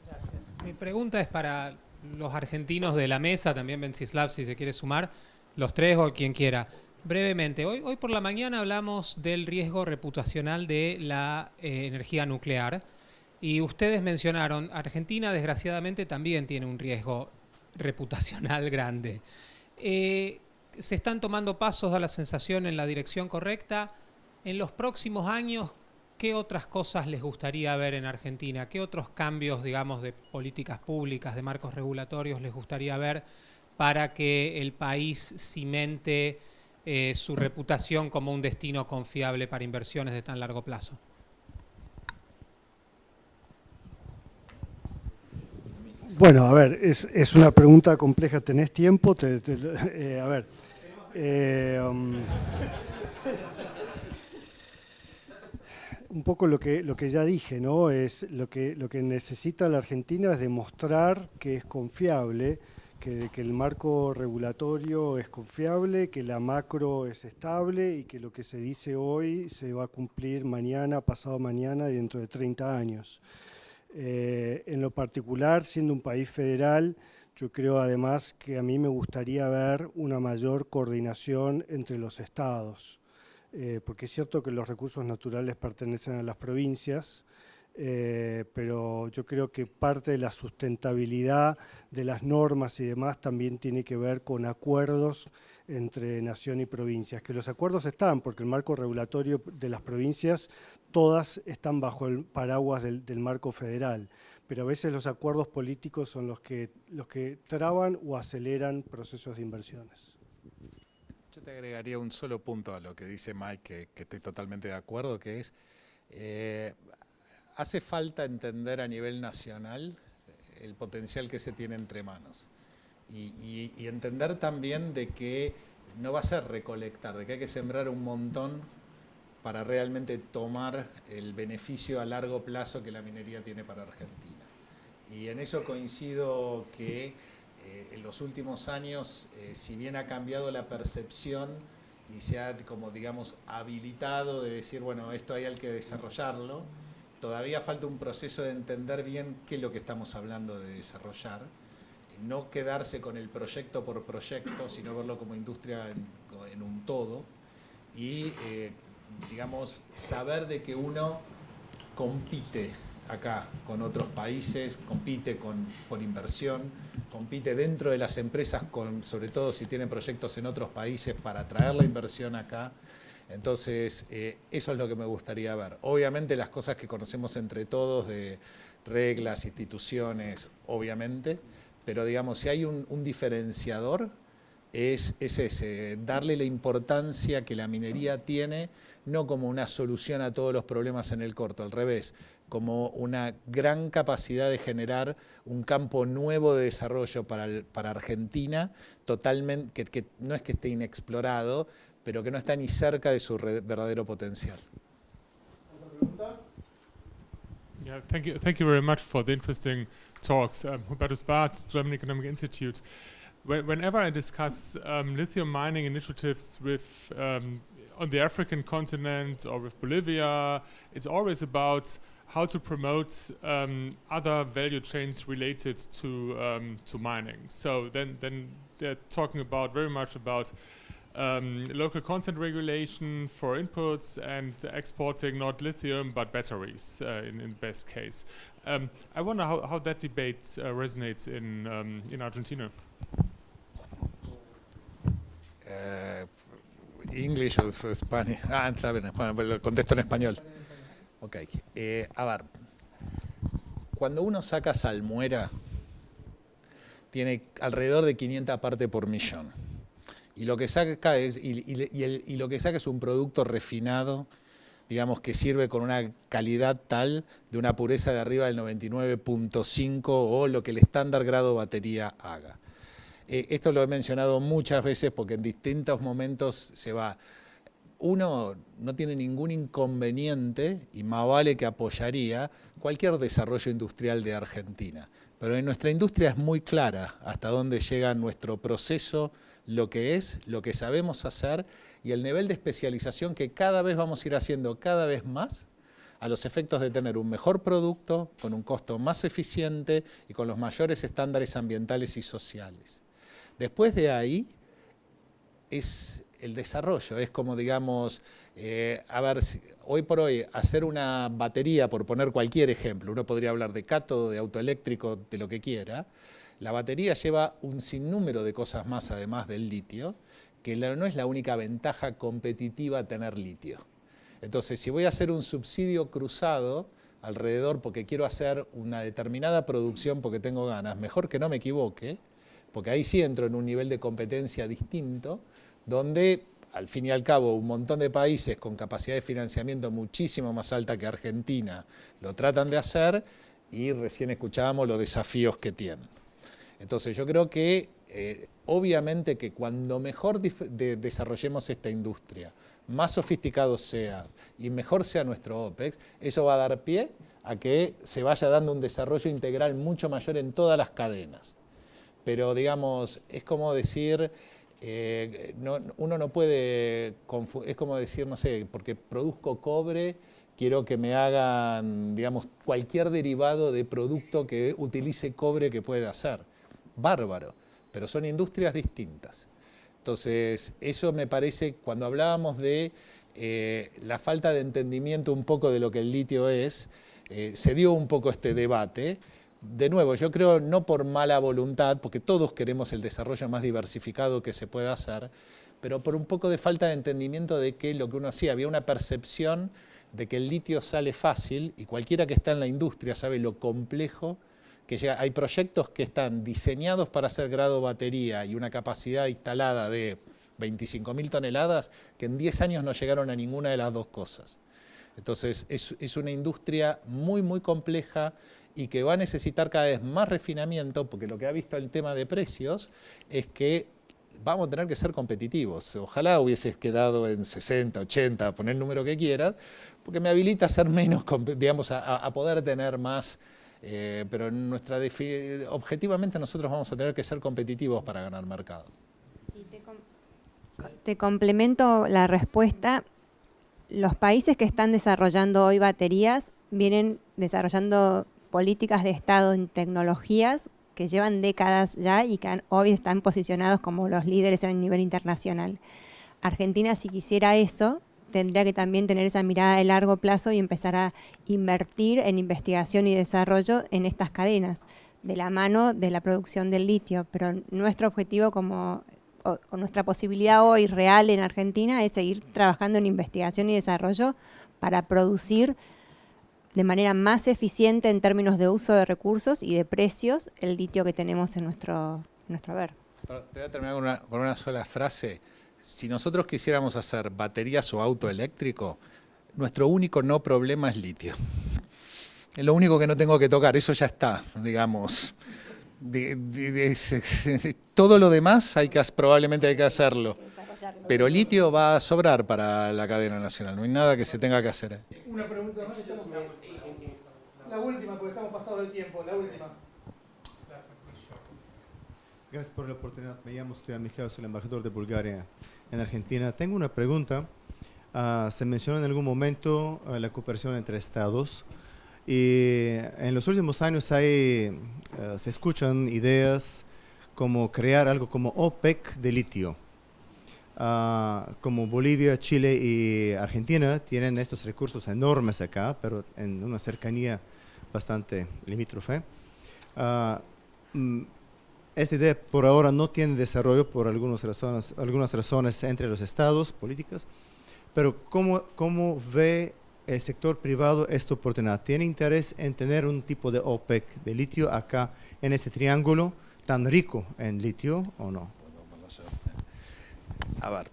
Gracias. Mi pregunta es para los argentinos de la mesa, también Venceslav, si se quiere sumar, los tres o quien quiera. Brevemente, hoy por la mañana hablamos del riesgo reputacional de la energía nuclear. Y ustedes mencionaron, Argentina desgraciadamente también tiene un riesgo reputacional grande. Se están tomando pasos, da la sensación, en la dirección correcta. En los próximos años, ¿qué otras cosas les gustaría ver en Argentina? ¿Qué otros cambios, digamos, de políticas públicas, de marcos regulatorios les gustaría ver para que el país cimente su reputación como un destino confiable para inversiones de tan largo plazo? Bueno, a ver, es una pregunta compleja. ¿Tenés tiempo? A ver. Un poco lo que ya dije, ¿no? Es lo que necesita la Argentina es demostrar que es confiable, que el marco regulatorio es confiable, que la macro es estable y que lo que se dice hoy se va a cumplir mañana, pasado mañana y dentro de 30 años. En lo particular, siendo un país federal, yo creo además que a mí me gustaría ver una mayor coordinación entre los estados. Porque es cierto que los recursos naturales pertenecen a las provincias, pero yo creo que parte de la sustentabilidad de las normas y demás también tiene que ver con acuerdos entre nación y provincias, que los acuerdos están, porque el marco regulatorio de las provincias, todas están bajo el paraguas del marco federal, pero a veces los acuerdos políticos son los que traban o aceleran procesos de inversiones. Yo te agregaría un solo punto a lo que dice Mike, que estoy totalmente de acuerdo, que es, hace falta entender a nivel nacional el potencial que se tiene entre manos y entender también de que no va a ser recolectar, de que hay que sembrar un montón para realmente tomar el beneficio a largo plazo que la minería tiene para Argentina. Y en eso coincido que en los últimos años, si bien ha cambiado la percepción y se ha, como digamos, habilitado de decir, bueno, esto hay que desarrollarlo, todavía falta un proceso de entender bien qué es lo que estamos hablando de desarrollar, no quedarse con el proyecto por proyecto, sino verlo como industria en un todo y, digamos, saber de que uno compite acá con otros países, compite por inversión, compite dentro de las empresas, sobre todo si tienen proyectos en otros países para traer la inversión acá. Entonces, eso es lo que me gustaría ver. Obviamente las cosas que conocemos entre todos de reglas, instituciones, obviamente, pero digamos, si hay un diferenciador, es ese, darle la importancia que la minería tiene, no como una solución a todos los problemas en el corto, al revés, como una gran capacidad de generar un campo nuevo de desarrollo para Argentina, totalmente, que no es que esté inexplorado, pero que no está ni cerca de su verdadero potencial. Yeah, thank you very much for the interesting talks. Hubertus Barth, German Economic Institute. Whenever I discuss lithium mining initiatives with on the African continent or with Bolivia, it's always about how to promote other value chains related to mining. So then they're talking about very much about local content regulation for inputs and exporting not lithium but batteries in best case. I wonder how that debate resonates in Argentina. English o Spanish. Está bien. Bueno, lo contesto en español. Ok. A ver, cuando uno saca salmuera, tiene alrededor de 500 partes por millón. Y lo que saca es, lo que saca es un producto refinado, digamos, que sirve con una calidad tal, de una pureza de arriba del 99.5 o lo que el estándar grado batería haga. Esto lo he mencionado muchas veces porque en distintos momentos se va. Uno no tiene ningún inconveniente y más vale que apoyaría cualquier desarrollo industrial de Argentina. Pero en nuestra industria es muy clara hasta dónde llega nuestro proceso, lo que es, lo que sabemos hacer y el nivel de especialización que cada vez vamos a ir haciendo cada vez más a los efectos de tener un mejor producto con un costo más eficiente y con los mayores estándares ambientales y sociales. Después de ahí es el desarrollo, es como digamos, a ver, hoy por hoy hacer una batería, por poner cualquier ejemplo, uno podría hablar de cátodo, de autoeléctrico, de lo que quiera, la batería lleva un sinnúmero de cosas más además del litio, que no es la única ventaja competitiva tener litio. Entonces, si voy a hacer un subsidio cruzado alrededor porque quiero hacer una determinada producción porque tengo ganas, mejor que no me equivoque, porque ahí sí entro en un nivel de competencia distinto, donde al fin y al cabo un montón de países con capacidad de financiamiento muchísimo más alta que Argentina lo tratan de hacer y recién escuchábamos los desafíos que tienen. Entonces yo creo que obviamente que cuando mejor desarrollemos esta industria, más sofisticado sea y mejor sea nuestro OPEX, eso va a dar pie a que se vaya dando un desarrollo integral mucho mayor en todas las cadenas. Pero digamos, es como decir, uno no puede, es como decir, no sé, porque produzco cobre, quiero que me hagan, digamos, cualquier derivado de producto que utilice cobre que pueda hacer. Bárbaro, pero son industrias distintas. Entonces, eso me parece, cuando hablábamos de la falta de entendimiento un poco de lo que el litio es, se dio un poco este debate. De nuevo, yo creo no por mala voluntad, porque todos queremos el desarrollo más diversificado que se pueda hacer, pero por un poco de falta de entendimiento de que lo que uno hacía, había una percepción de que el litio sale fácil y cualquiera que está en la industria sabe lo complejo que llega. Hay proyectos que están diseñados para hacer grado batería y una capacidad instalada de 25.000 toneladas que en 10 años no llegaron a ninguna de las dos cosas. Entonces es una industria muy, muy compleja y que va a necesitar cada vez más refinamiento, porque lo que ha visto el tema de precios es que vamos a tener que ser competitivos. Ojalá hubieses quedado en 60, 80, poner el número que quieras, porque me habilita a ser menos, digamos, a poder tener más, pero objetivamente nosotros vamos a tener que ser competitivos para ganar mercado. Y te complemento la respuesta. Los países que están desarrollando hoy baterías vienen desarrollando políticas de Estado en tecnologías que llevan décadas ya y que hoy están posicionados como los líderes a nivel internacional. Argentina, si quisiera eso, tendría que también tener esa mirada de largo plazo y empezar a invertir en investigación y desarrollo en estas cadenas, de la mano de la producción del litio. Pero nuestro objetivo o nuestra posibilidad hoy real en Argentina es seguir trabajando en investigación y desarrollo para producir de manera más eficiente en términos de uso de recursos y de precios el litio que tenemos en nuestro haber. Te voy a terminar con una sola frase. Si nosotros quisiéramos hacer baterías o auto eléctrico, nuestro único no problema es litio. Es lo único que no tengo que tocar, eso ya está, digamos. Todo lo demás probablemente hay que hacerlo. Pero litio va a sobrar para la cadena nacional, no hay nada que se tenga que hacer. Una pregunta más, la última, porque estamos pasados del tiempo, la última. Gracias por la oportunidad. Me llamo Stoyan Mijal, soy el embajador de Bulgaria en Argentina. Tengo una pregunta. Se mencionó en algún momento la cooperación entre estados. Y en los últimos años se escuchan ideas como crear algo como OPEC de litio. Como Bolivia, Chile y Argentina tienen estos recursos enormes acá, pero en una cercanía bastante limítrofe. Esta idea por ahora no tiene desarrollo por algunas razones entre los estados, políticas, pero ¿cómo ve el sector privado esta oportunidad? ¿Tiene interés en tener un tipo de OPEC de litio acá en este triángulo tan rico en litio o no? A ver,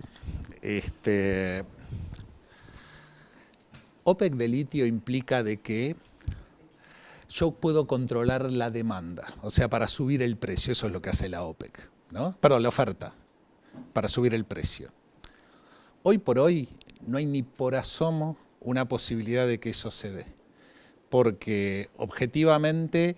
OPEC de litio implica de que yo puedo controlar la demanda, o sea, para subir el precio, eso es lo que hace la OPEC, ¿no? Perdón, la oferta, para subir el precio. Hoy por hoy no hay ni por asomo una posibilidad de que eso se dé, porque objetivamente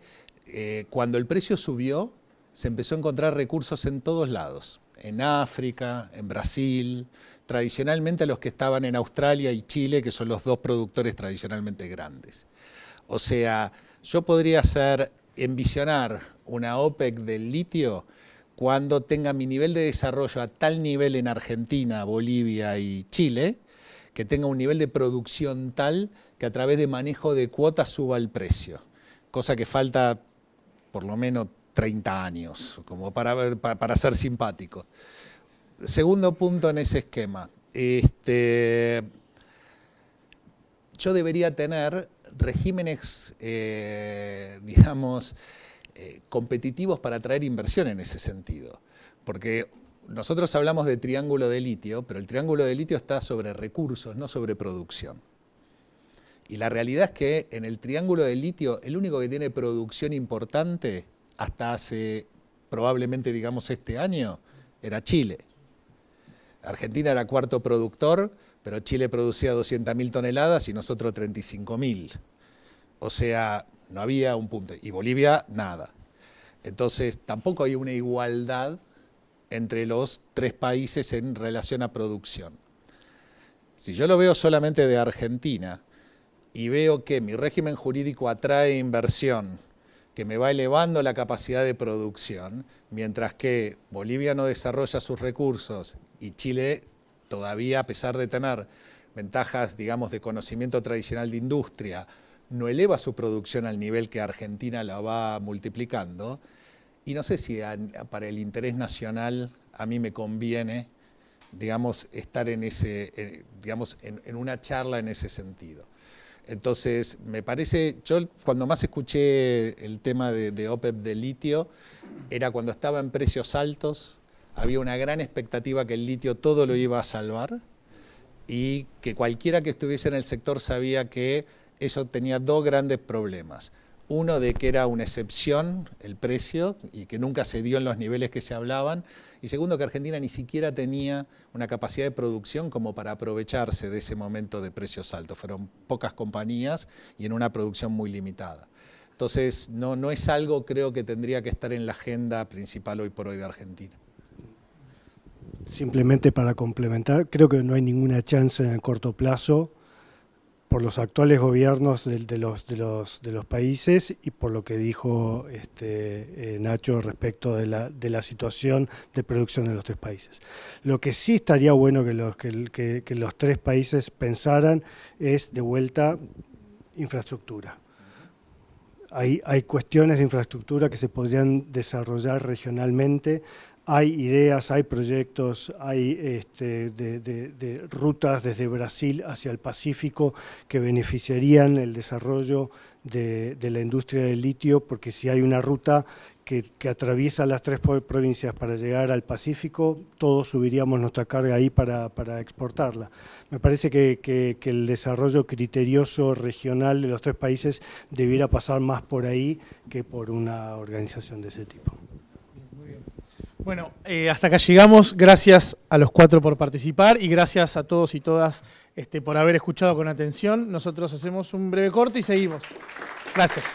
cuando el precio subió se empezó a encontrar recursos en todos lados, en África, en Brasil, tradicionalmente los que estaban en Australia y Chile, que son los dos productores tradicionalmente grandes. O sea, yo podría envisionar una OPEC del litio cuando tenga mi nivel de desarrollo a tal nivel en Argentina, Bolivia y Chile, que tenga un nivel de producción tal que a través de manejo de cuotas suba el precio, cosa que falta por lo menos 30 años, como para ser simpático. Segundo punto en ese esquema, yo debería tener regímenes, digamos, competitivos para atraer inversión en ese sentido, porque nosotros hablamos de triángulo de litio, pero el triángulo de litio está sobre recursos, no sobre producción. Y la realidad es que en el triángulo del litio, el único que tiene producción importante hasta hace probablemente, digamos, este año, era Chile. Argentina era cuarto productor, pero Chile producía 200.000 toneladas y nosotros 35.000. O sea, no había un punto. Y Bolivia, nada. Entonces, tampoco hay una igualdad entre los tres países en relación a producción. Si yo lo veo solamente de Argentina y veo que mi régimen jurídico atrae inversión, que me va elevando la capacidad de producción, mientras que Bolivia no desarrolla sus recursos y Chile todavía, a pesar de tener ventajas, digamos, de conocimiento tradicional de industria, no eleva su producción al nivel que Argentina la va multiplicando. Y no sé si para el interés nacional a mí me conviene, digamos, estar en en una charla en ese sentido. Entonces, me parece, yo cuando más escuché el tema de OPEP de litio, era cuando estaba en precios altos, había una gran expectativa que el litio todo lo iba a salvar y que cualquiera que estuviese en el sector sabía que eso tenía dos grandes problemas. Uno, de que era una excepción el precio y que nunca se dio en los niveles que se hablaban. Y segundo, que Argentina ni siquiera tenía una capacidad de producción como para aprovecharse de ese momento de precios altos. Fueron pocas compañías y en una producción muy limitada. Entonces, no es algo, creo, que tendría que estar en la agenda principal hoy por hoy de Argentina. Simplemente para complementar, creo que no hay ninguna chance en el corto plazo por los actuales gobiernos de los países y por lo que dijo Nacho respecto de la situación de producción de los tres países. Lo que sí estaría bueno que los tres países pensaran es de vuelta infraestructura. Hay cuestiones de infraestructura que se podrían desarrollar regionalmente. Hay ideas, hay proyectos, hay de rutas desde Brasil hacia el Pacífico que beneficiarían el desarrollo de la industria del litio, porque si hay una ruta que atraviesa las tres provincias para llegar al Pacífico, todos subiríamos nuestra carga ahí para exportarla. Me parece que el desarrollo criterioso regional de los tres países debiera pasar más por ahí que por una organización de ese tipo. Bueno, hasta acá llegamos. Gracias a los cuatro por participar y gracias a todos y todas por haber escuchado con atención. Nosotros hacemos un breve corte y seguimos. Gracias.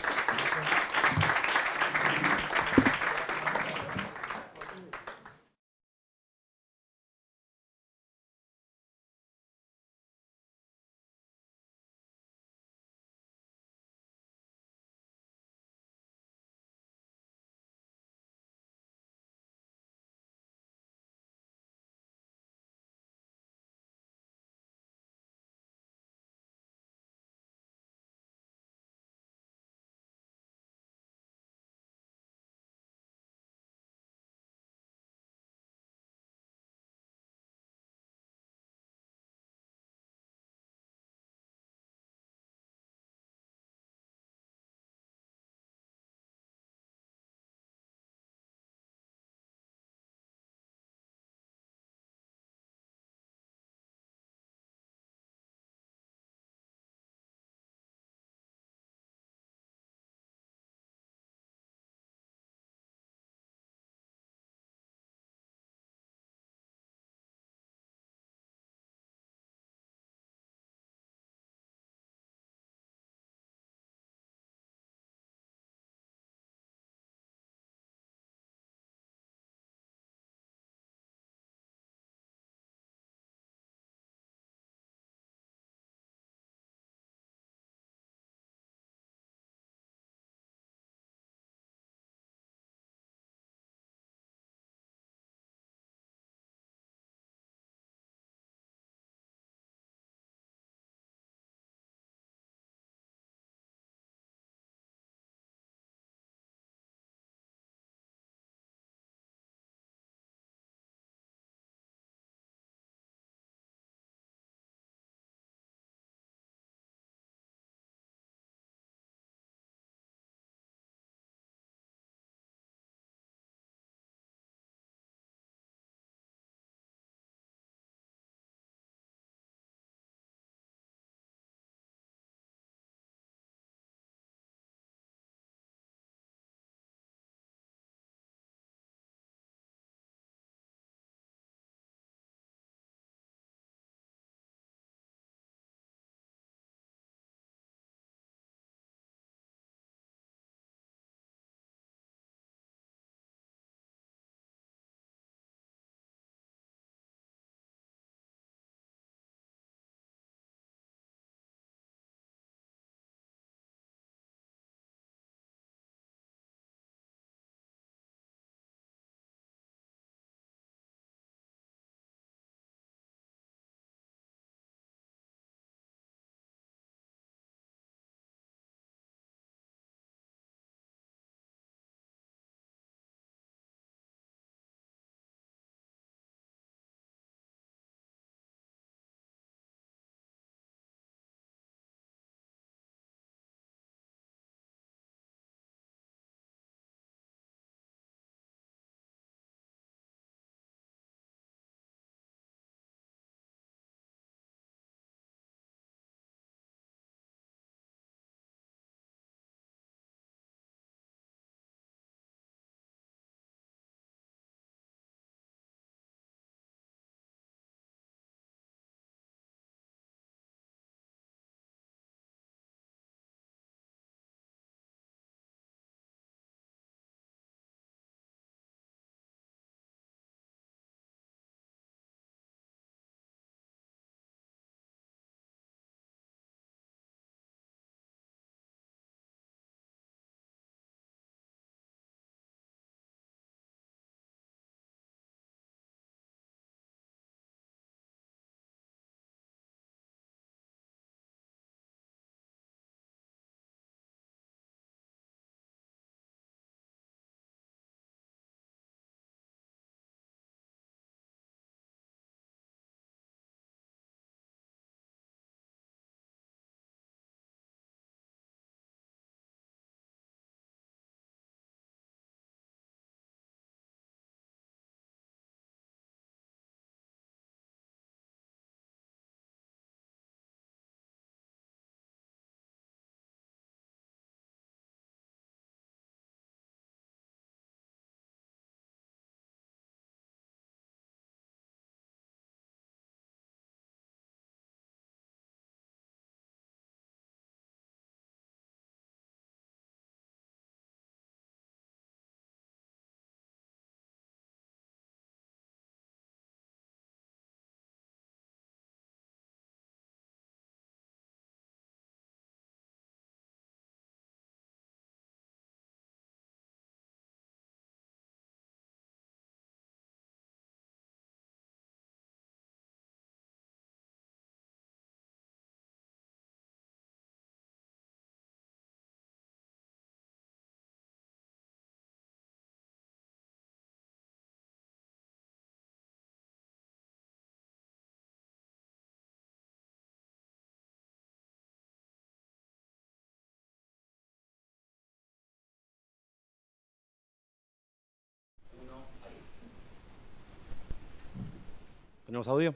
¿Tenemos audio?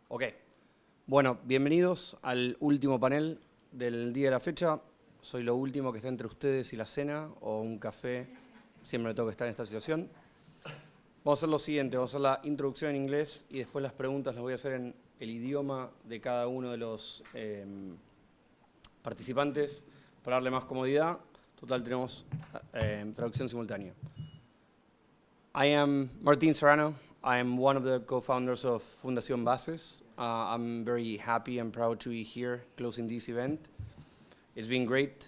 Ok. Bueno, bienvenidos al último panel del día de la fecha. Soy lo último que está entre ustedes y la cena o un café. Siempre me toca estar en esta situación. Vamos a hacer lo siguiente, vamos a hacer la introducción en inglés y después las preguntas las voy a hacer en el idioma de cada uno de los participantes para darle más comodidad. Total tenemos traducción simultánea. I am Martín Serrano. I am one of the co-founders of Fundación Bases. I'm very happy and proud to be here closing this event. It's been great.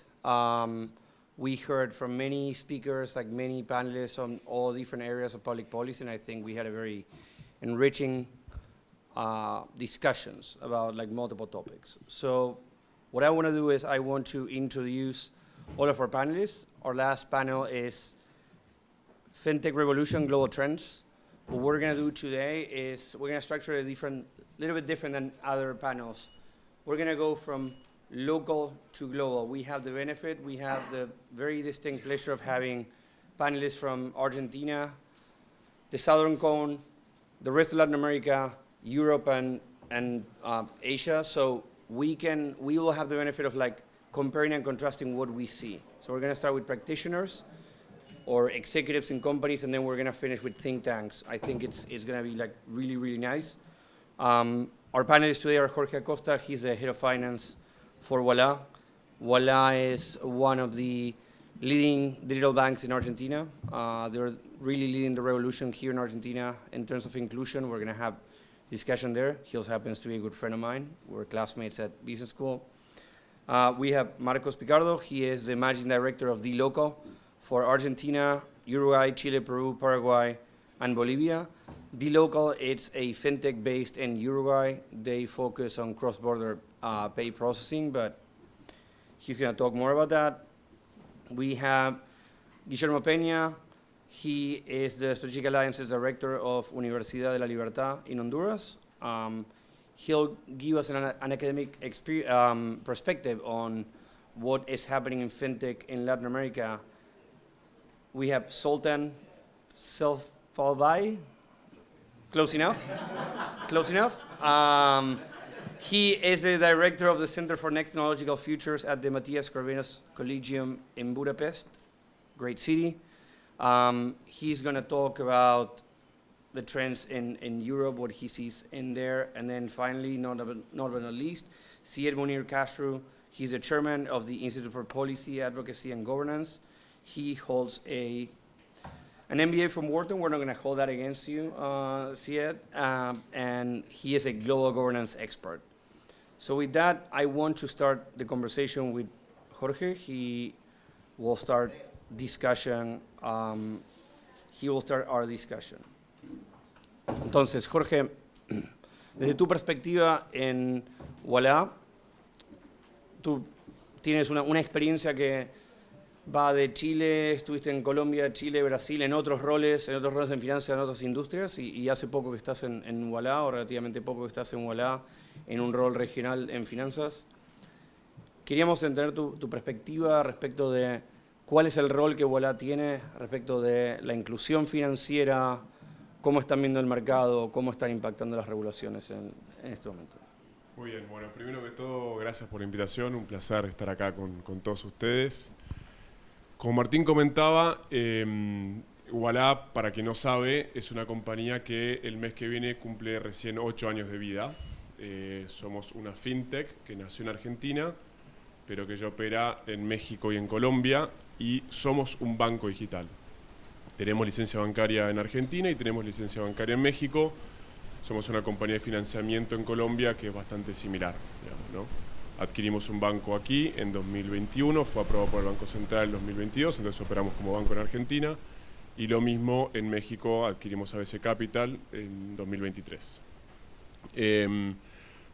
We heard from many speakers, like many panelists on all different areas of public policy, and I think we had a very enriching discussions about like multiple topics. So what I want to do is I want to introduce all of our panelists. Our last panel is FinTech Revolution, Global Trends. What we're going to do today is we're going to structure it a little bit different than other panels. We're going to go from local to global. We have the benefit, we have the very distinct pleasure of having panelists from Argentina, the Southern Cone, the rest of Latin America, Europe, and Asia. So we will have the benefit of like comparing and contrasting what we see. So we're going to start with practitioners or executives in companies, and then we're going to finish with think tanks. I think it's going to be like really, really nice. Our panelists today are Jorge Acosta. He's the head of finance for Ualá. Ualá is one of the leading digital banks in Argentina. They're really leading the revolution here in Argentina in terms of inclusion. We're going to have discussion there. He also happens to be a good friend of mine. We're classmates at business school. We have Marcos Picardo. He is the managing director of dLocal for Argentina, Uruguay, Chile, Peru, Paraguay, and Bolivia. dLocal, it's a fintech based in Uruguay. They focus on cross-border pay processing, but he's going to talk more about that. We have Guillermo Peña. He is the Strategic Alliances Director of Universidad de la Libertad in Honduras. He'll give us an academic perspective on what is happening in fintech in Latin America. We have Sultan Selfalvai. Close enough? Close enough? He is the director of the Center for Next Technological Futures at the Matthias Corvinus Collegium in Budapest. Great city. He's going to talk about the trends in Europe, what he sees in there. And then finally, not but not least, Syed Munir Castro. He's the chairman of the Institute for Policy, Advocacy, and Governance. He holds an MBA from Wharton. We're not going to hold that against you, Syed. And he is a global governance expert. So with that, I want to start the conversation with Jorge. He will start discussion. He will start our discussion. Entonces, Jorge, desde tu perspectiva en Ualá, tú tienes una experiencia que va de Chile, estuviste en Colombia, Chile, Brasil, en otros roles en finanzas, en otras industrias, y hace poco que estás en Ualá, o relativamente poco que estás en Ualá, en un rol regional en finanzas. Queríamos entender tu perspectiva respecto de cuál es el rol que Ualá tiene respecto de la inclusión financiera, cómo están viendo el mercado, cómo están impactando las regulaciones en este momento. Muy bien, bueno, primero que todo, gracias por la invitación, un placer estar acá con todos ustedes. Como Martín comentaba, Ualá, para quien no sabe, es una compañía que el mes que viene cumple recién 8 años de vida. Somos una fintech que nació en Argentina, pero que ya opera en México y en Colombia, y somos un banco digital. Tenemos licencia bancaria en Argentina y tenemos licencia bancaria en México. Somos una compañía de financiamiento en Colombia que es bastante similar, digamos, ¿no? Adquirimos un banco aquí en 2021, fue aprobado por el Banco Central en 2022, entonces operamos como banco en Argentina, y lo mismo en México, adquirimos ABC Capital en 2023.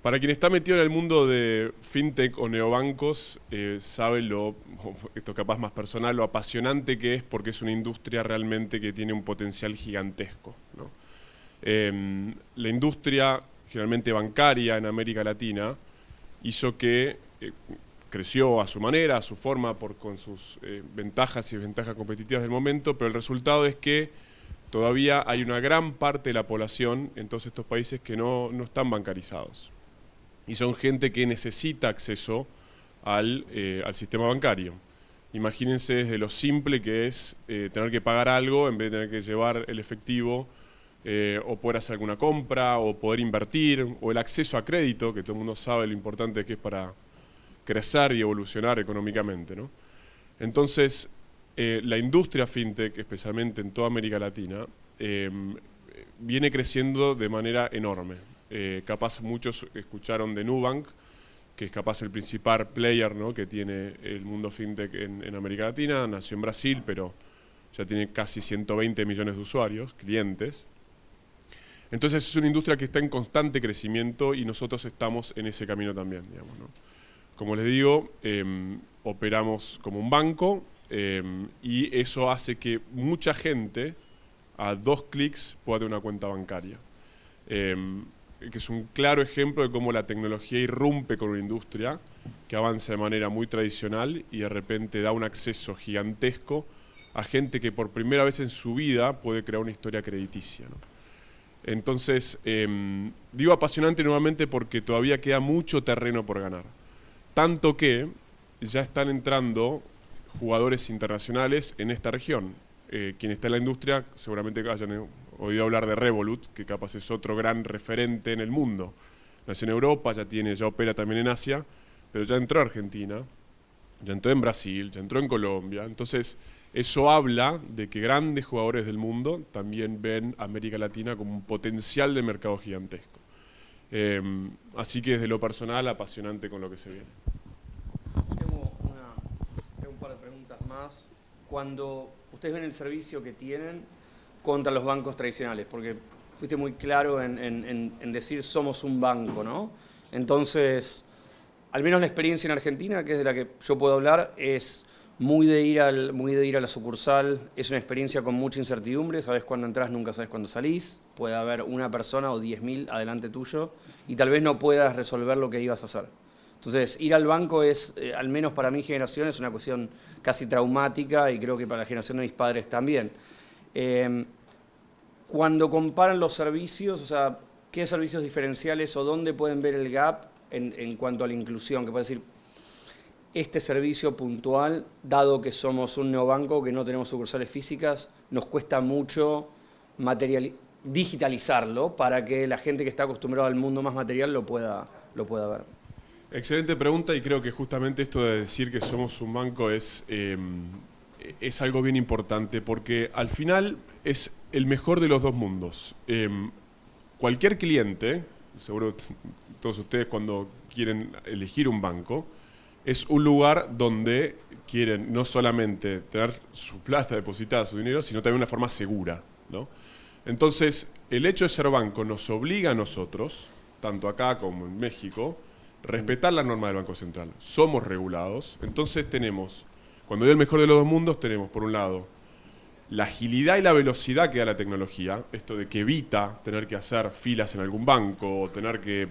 Para quien está metido en el mundo de fintech o neobancos, sabe esto capaz más personal, lo apasionante que es, porque es una industria realmente que tiene un potencial gigantesco, ¿no? La industria generalmente bancaria en América Latina hizo que creció a su manera, a su forma, con sus ventajas y desventajas competitivas del momento, pero el resultado es que todavía hay una gran parte de la población en todos estos países que no están bancarizados. Y son gente que necesita acceso al sistema bancario. Imagínense desde lo simple que es tener que pagar algo en vez de tener que llevar el efectivo, o poder hacer alguna compra, o poder invertir, o el acceso a crédito, que todo el mundo sabe lo importante que es para crecer y evolucionar económicamente, ¿no? Entonces, la industria fintech, especialmente en toda América Latina, viene creciendo de manera enorme. Capaz muchos escucharon de Nubank, que es capaz el principal player, ¿no?, que tiene el mundo fintech en América Latina. Nació en Brasil, pero ya tiene casi 120 millones de usuarios, clientes. Entonces es una industria que está en constante crecimiento y nosotros estamos en ese camino también, digamos, ¿no? Como les digo, operamos como un banco, y eso hace que mucha gente a 2 clics pueda tener una cuenta bancaria. Que es un claro ejemplo de cómo la tecnología irrumpe con una industria que avanza de manera muy tradicional y de repente da un acceso gigantesco a gente que por primera vez en su vida puede crear una historia crediticia, ¿no? Entonces, digo apasionante nuevamente porque todavía queda mucho terreno por ganar. Tanto que ya están entrando jugadores internacionales en esta región. Quien está en la industria seguramente hayan oído hablar de Revolut, que capaz es otro gran referente en el mundo. Nació en Europa, ya opera también en Asia, pero ya entró a Argentina, ya entró en Brasil, ya entró en Colombia. Entonces, eso habla de que grandes jugadores del mundo también ven a América Latina como un potencial de mercado gigantesco. Así que desde lo personal, apasionante con lo que se viene. Tengo un par de preguntas más. Cuando ustedes ven el servicio que tienen contra los bancos tradicionales, porque fuiste muy claro en decir somos un banco, ¿no? Entonces, al menos la experiencia en Argentina, que es de la que yo puedo hablar, es muy de ir a la sucursal. Es una experiencia con mucha incertidumbre, sabes cuándo entras, nunca sabes cuándo salís, puede haber una persona o 10.000 adelante tuyo y tal vez no puedas resolver lo que ibas a hacer. Entonces, ir al banco es, al menos para mi generación, es una cuestión casi traumática y creo que para la generación de mis padres también. Cuando comparan los servicios, o sea, ¿qué servicios diferenciales o dónde pueden ver el gap en cuanto a la inclusión? Que puede decir, este servicio puntual, dado que somos un neobanco, que no tenemos sucursales físicas, nos cuesta mucho digitalizarlo para que la gente que está acostumbrada al mundo más material lo pueda ver. Excelente pregunta y creo que justamente esto de decir que somos un banco es algo bien importante porque al final es el mejor de los dos mundos. Cualquier cliente, seguro todos ustedes cuando quieren elegir un banco, es un lugar donde quieren no solamente tener su plata depositada, su dinero, sino también de una forma segura, ¿no? Entonces, el hecho de ser banco nos obliga a nosotros, tanto acá como en México, respetar las normas del Banco Central. Somos regulados, entonces tenemos, cuando digo el mejor de los dos mundos, tenemos por un lado la agilidad y la velocidad que da la tecnología, esto de que evita tener que hacer filas en algún banco o tener que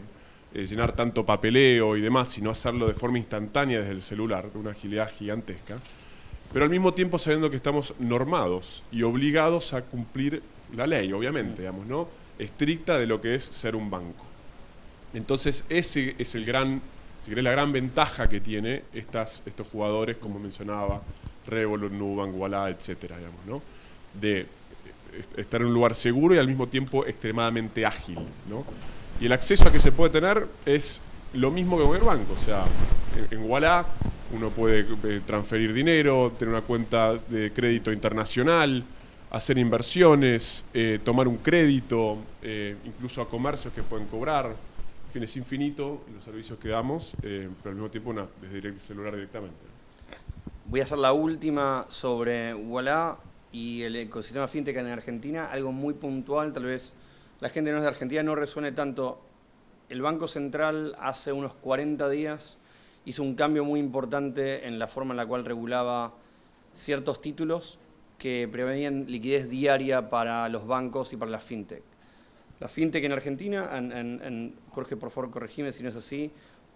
llenar tanto papeleo y demás, sino hacerlo de forma instantánea desde el celular, de una agilidad gigantesca, pero al mismo tiempo sabiendo que estamos normados y obligados a cumplir la ley, obviamente, digamos, ¿no?, estricta de lo que es ser un banco. Entonces ese es el gran, si querés, la gran ventaja que tiene estos jugadores, como mencionaba, Revolut, Nubank, Walla, etcétera, digamos, ¿no?, de estar en un lugar seguro y al mismo tiempo extremadamente ágil, ¿no? Y el acceso a que se puede tener es lo mismo que cualquier banco, o sea, en Walla uno puede transferir dinero, tener una cuenta de crédito internacional, hacer inversiones, tomar un crédito, incluso a comercios que pueden cobrar. En fin, es infinito los servicios que damos, pero al mismo tiempo desde el celular directamente. Voy a hacer la última sobre Walla y el ecosistema fintech en Argentina, algo muy puntual, tal vez la gente no es de Argentina, no resuene tanto. El Banco Central hace unos 40 días hizo un cambio muy importante en la forma en la cual regulaba ciertos títulos que prevenían liquidez diaria para los bancos y para las fintech. La fintech en Argentina, Jorge, por favor, corregime si no es así,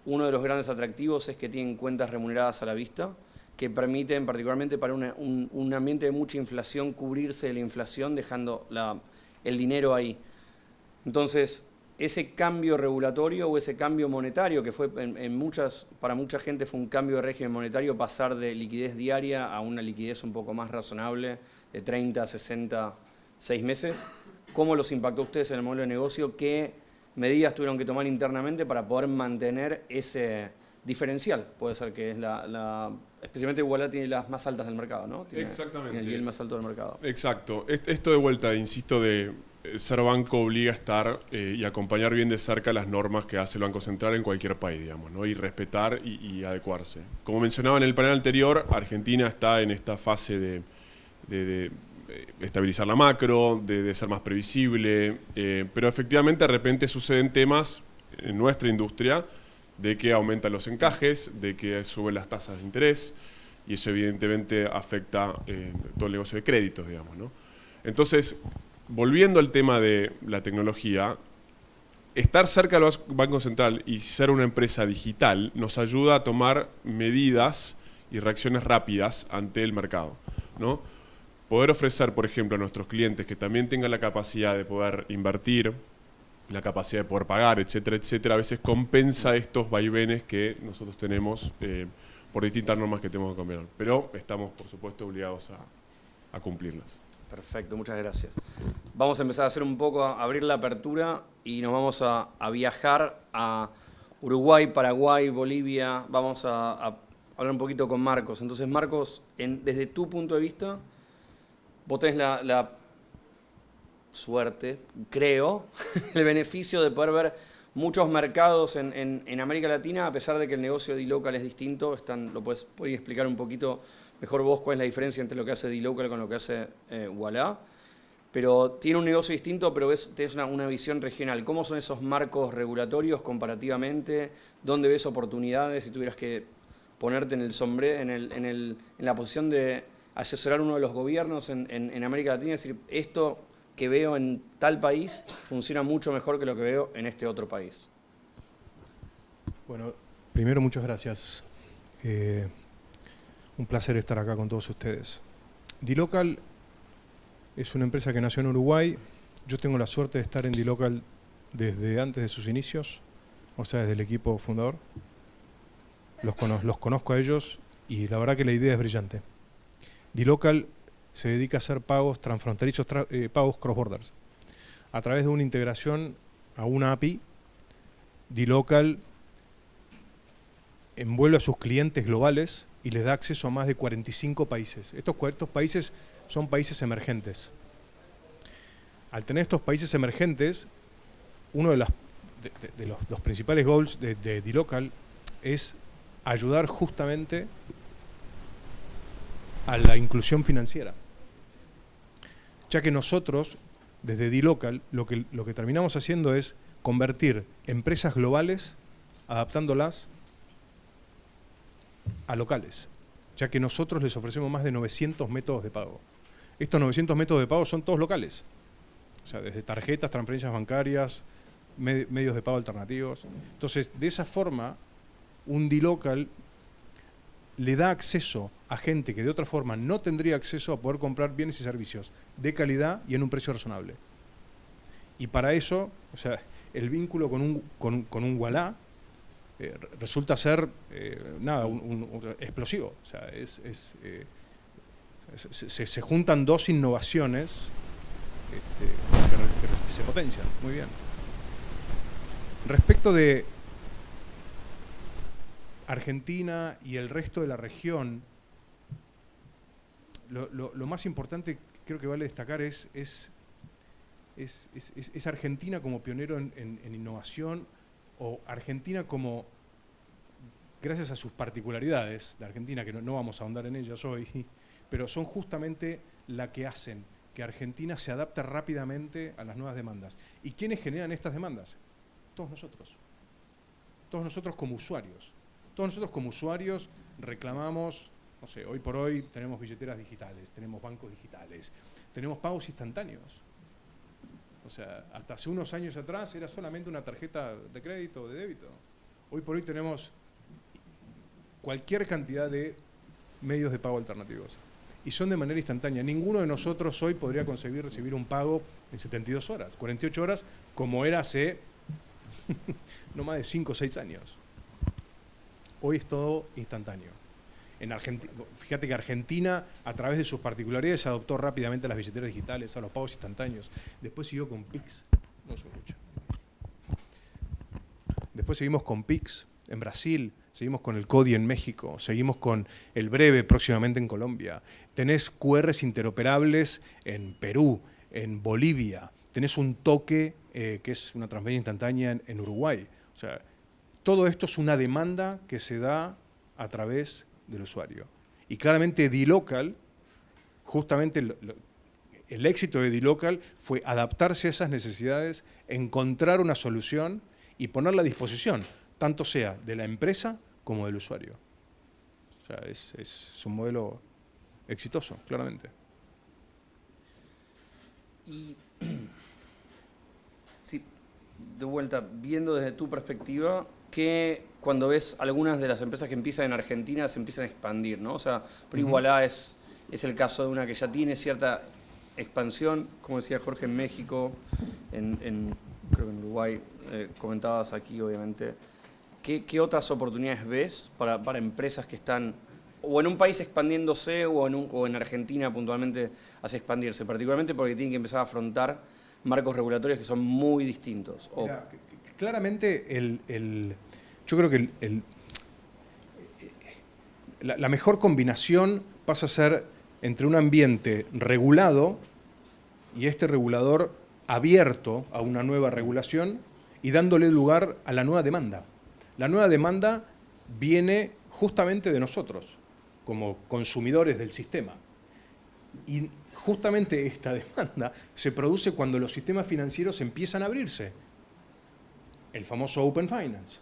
uno de los grandes atractivos es que tienen cuentas remuneradas a la vista, que permiten, particularmente para un ambiente de mucha inflación, cubrirse de la inflación dejando el dinero ahí. Entonces, ese cambio regulatorio o ese cambio monetario, que fue para mucha gente fue un cambio de régimen monetario, pasar de liquidez diaria a una liquidez un poco más razonable, de 30, 60, 6 meses, ¿cómo los impactó a ustedes en el modelo de negocio? ¿Qué medidas tuvieron que tomar internamente para poder mantener ese diferencial? Puede ser que es especialmente Ualá tiene las más altas del mercado, ¿no? Exactamente. Tiene el nivel más alto del mercado. Exacto. Esto de vuelta, insisto, de ser banco obliga a estar y acompañar bien de cerca las normas que hace el Banco Central en cualquier país, digamos, ¿no? Y respetar y adecuarse. Como mencionaba en el panel anterior, Argentina está en esta fase de estabilizar la macro, de ser más previsible, pero efectivamente de repente suceden temas en nuestra industria de que aumentan los encajes, de que suben las tasas de interés, y eso evidentemente afecta todo el negocio de créditos, digamos, ¿no? Entonces, volviendo al tema de la tecnología, estar cerca del Banco Central y ser una empresa digital nos ayuda a tomar medidas y reacciones rápidas ante el mercado, ¿no? Poder ofrecer, por ejemplo, a nuestros clientes que también tengan la capacidad de poder invertir, la capacidad de poder pagar, etcétera, etcétera, a veces compensa estos vaivenes que nosotros tenemos por distintas normas que tenemos que cambiar. Pero estamos, por supuesto, obligados a cumplirlas. Perfecto, muchas gracias. Vamos a empezar a hacer un poco, a abrir la apertura y nos vamos a viajar a Uruguay, Paraguay, Bolivia. Vamos a hablar un poquito con Marcos. Entonces, Marcos, desde tu punto de vista, vos tenés la suerte, creo, el beneficio de poder ver muchos mercados en América Latina, a pesar de que el negocio de D-Local es distinto. Lo podés explicar un poquito mejor vos cuál es la diferencia entre lo que hace D-Local con lo que hace Ualá. Pero tiene un negocio distinto, pero tenés una visión regional. ¿Cómo son esos marcos regulatorios comparativamente? ¿Dónde ves oportunidades? Si tuvieras que ponerte en el sombrero, en la posición de asesorar uno de los gobiernos en América Latina, es decir, esto que veo en tal país funciona mucho mejor que lo que veo en este otro país. Bueno, primero muchas gracias. Un placer estar acá con todos ustedes. D-Local es una empresa que nació en Uruguay. Yo tengo la suerte de estar en D-Local desde antes de sus inicios, o sea, desde el equipo fundador. Los conozco a ellos y la verdad que la idea es brillante. D-Local se dedica a hacer pagos transfronterizos, pagos cross-borders. A través de una integración a una API, D-Local envuelve a sus clientes globales y les da acceso a más de 45 países. Estos países son países emergentes. Al tener estos países emergentes, uno de los principales goals de D-Local es ayudar justamente a la inclusión financiera. Ya que nosotros, desde D-Local, lo que terminamos haciendo es convertir empresas globales, adaptándolas a locales, ya que nosotros les ofrecemos más de 900 métodos de pago. Estos 900 métodos de pago son todos locales, o sea, desde tarjetas, transferencias bancarias, medios de pago alternativos. Entonces, de esa forma, un D-Local le da acceso a gente que de otra forma no tendría acceso a poder comprar bienes y servicios de calidad y en un precio razonable. Y para eso, o sea, el vínculo con un Ualá resulta ser explosivo. O sea, se juntan dos innovaciones que se potencian. Muy bien. Respecto de Argentina y el resto de la región, lo más importante creo que vale destacar es Argentina como pionero en innovación, o Argentina como, gracias a sus particularidades de Argentina, que no vamos a ahondar en ellas hoy, pero son justamente la que hacen que Argentina se adapte rápidamente a las nuevas demandas. ¿Y quiénes generan estas demandas? Todos nosotros. Todos nosotros como usuarios. Todos nosotros como usuarios reclamamos, no sé, hoy por hoy tenemos billeteras digitales, tenemos bancos digitales, tenemos pagos instantáneos. O sea, hasta hace unos años atrás era solamente una tarjeta de crédito o de débito. Hoy por hoy tenemos cualquier cantidad de medios de pago alternativos. Y son de manera instantánea. Ninguno de nosotros hoy podría concebir recibir un pago en 72 horas, 48 horas, como era hace no más de 5 o 6 años. Hoy es todo instantáneo. En Argentina, fíjate que Argentina, a través de sus particularidades, adoptó rápidamente las billeteras digitales, a los pagos instantáneos. Después siguió con PIX. No se escucha. Después seguimos con PIX en Brasil, seguimos con el CODI en México, seguimos con el Breve próximamente en Colombia. Tenés QRs interoperables en Perú, en Bolivia. Tenés un toque, que es una transferencia instantánea en Uruguay. O sea, todo esto es una demanda que se da a través del usuario. Y claramente dLocal, justamente el éxito de dLocal fue adaptarse a esas necesidades, encontrar una solución y ponerla a disposición, tanto sea de la empresa como del usuario. O sea, es un modelo exitoso, claramente. Y sí, de vuelta, viendo desde tu perspectiva, que cuando ves algunas de las empresas que empiezan en Argentina se empiezan a expandir, ¿no? O sea, pero igual es el caso de una que ya tiene cierta expansión, como decía Jorge, en México, creo que en Uruguay, comentabas aquí, obviamente. ¿Qué otras oportunidades ves para empresas que están o en un país expandiéndose o en Argentina puntualmente hacia expandirse, particularmente porque tienen que empezar a afrontar marcos regulatorios que son muy distintos? Mira, claramente yo creo que la mejor combinación pasa a ser entre un ambiente regulado y este regulador abierto a una nueva regulación y dándole lugar a la nueva demanda. La nueva demanda viene justamente de nosotros, como consumidores del sistema. Y justamente esta demanda se produce cuando los sistemas financieros empiezan a abrirse. El famoso Open Finance,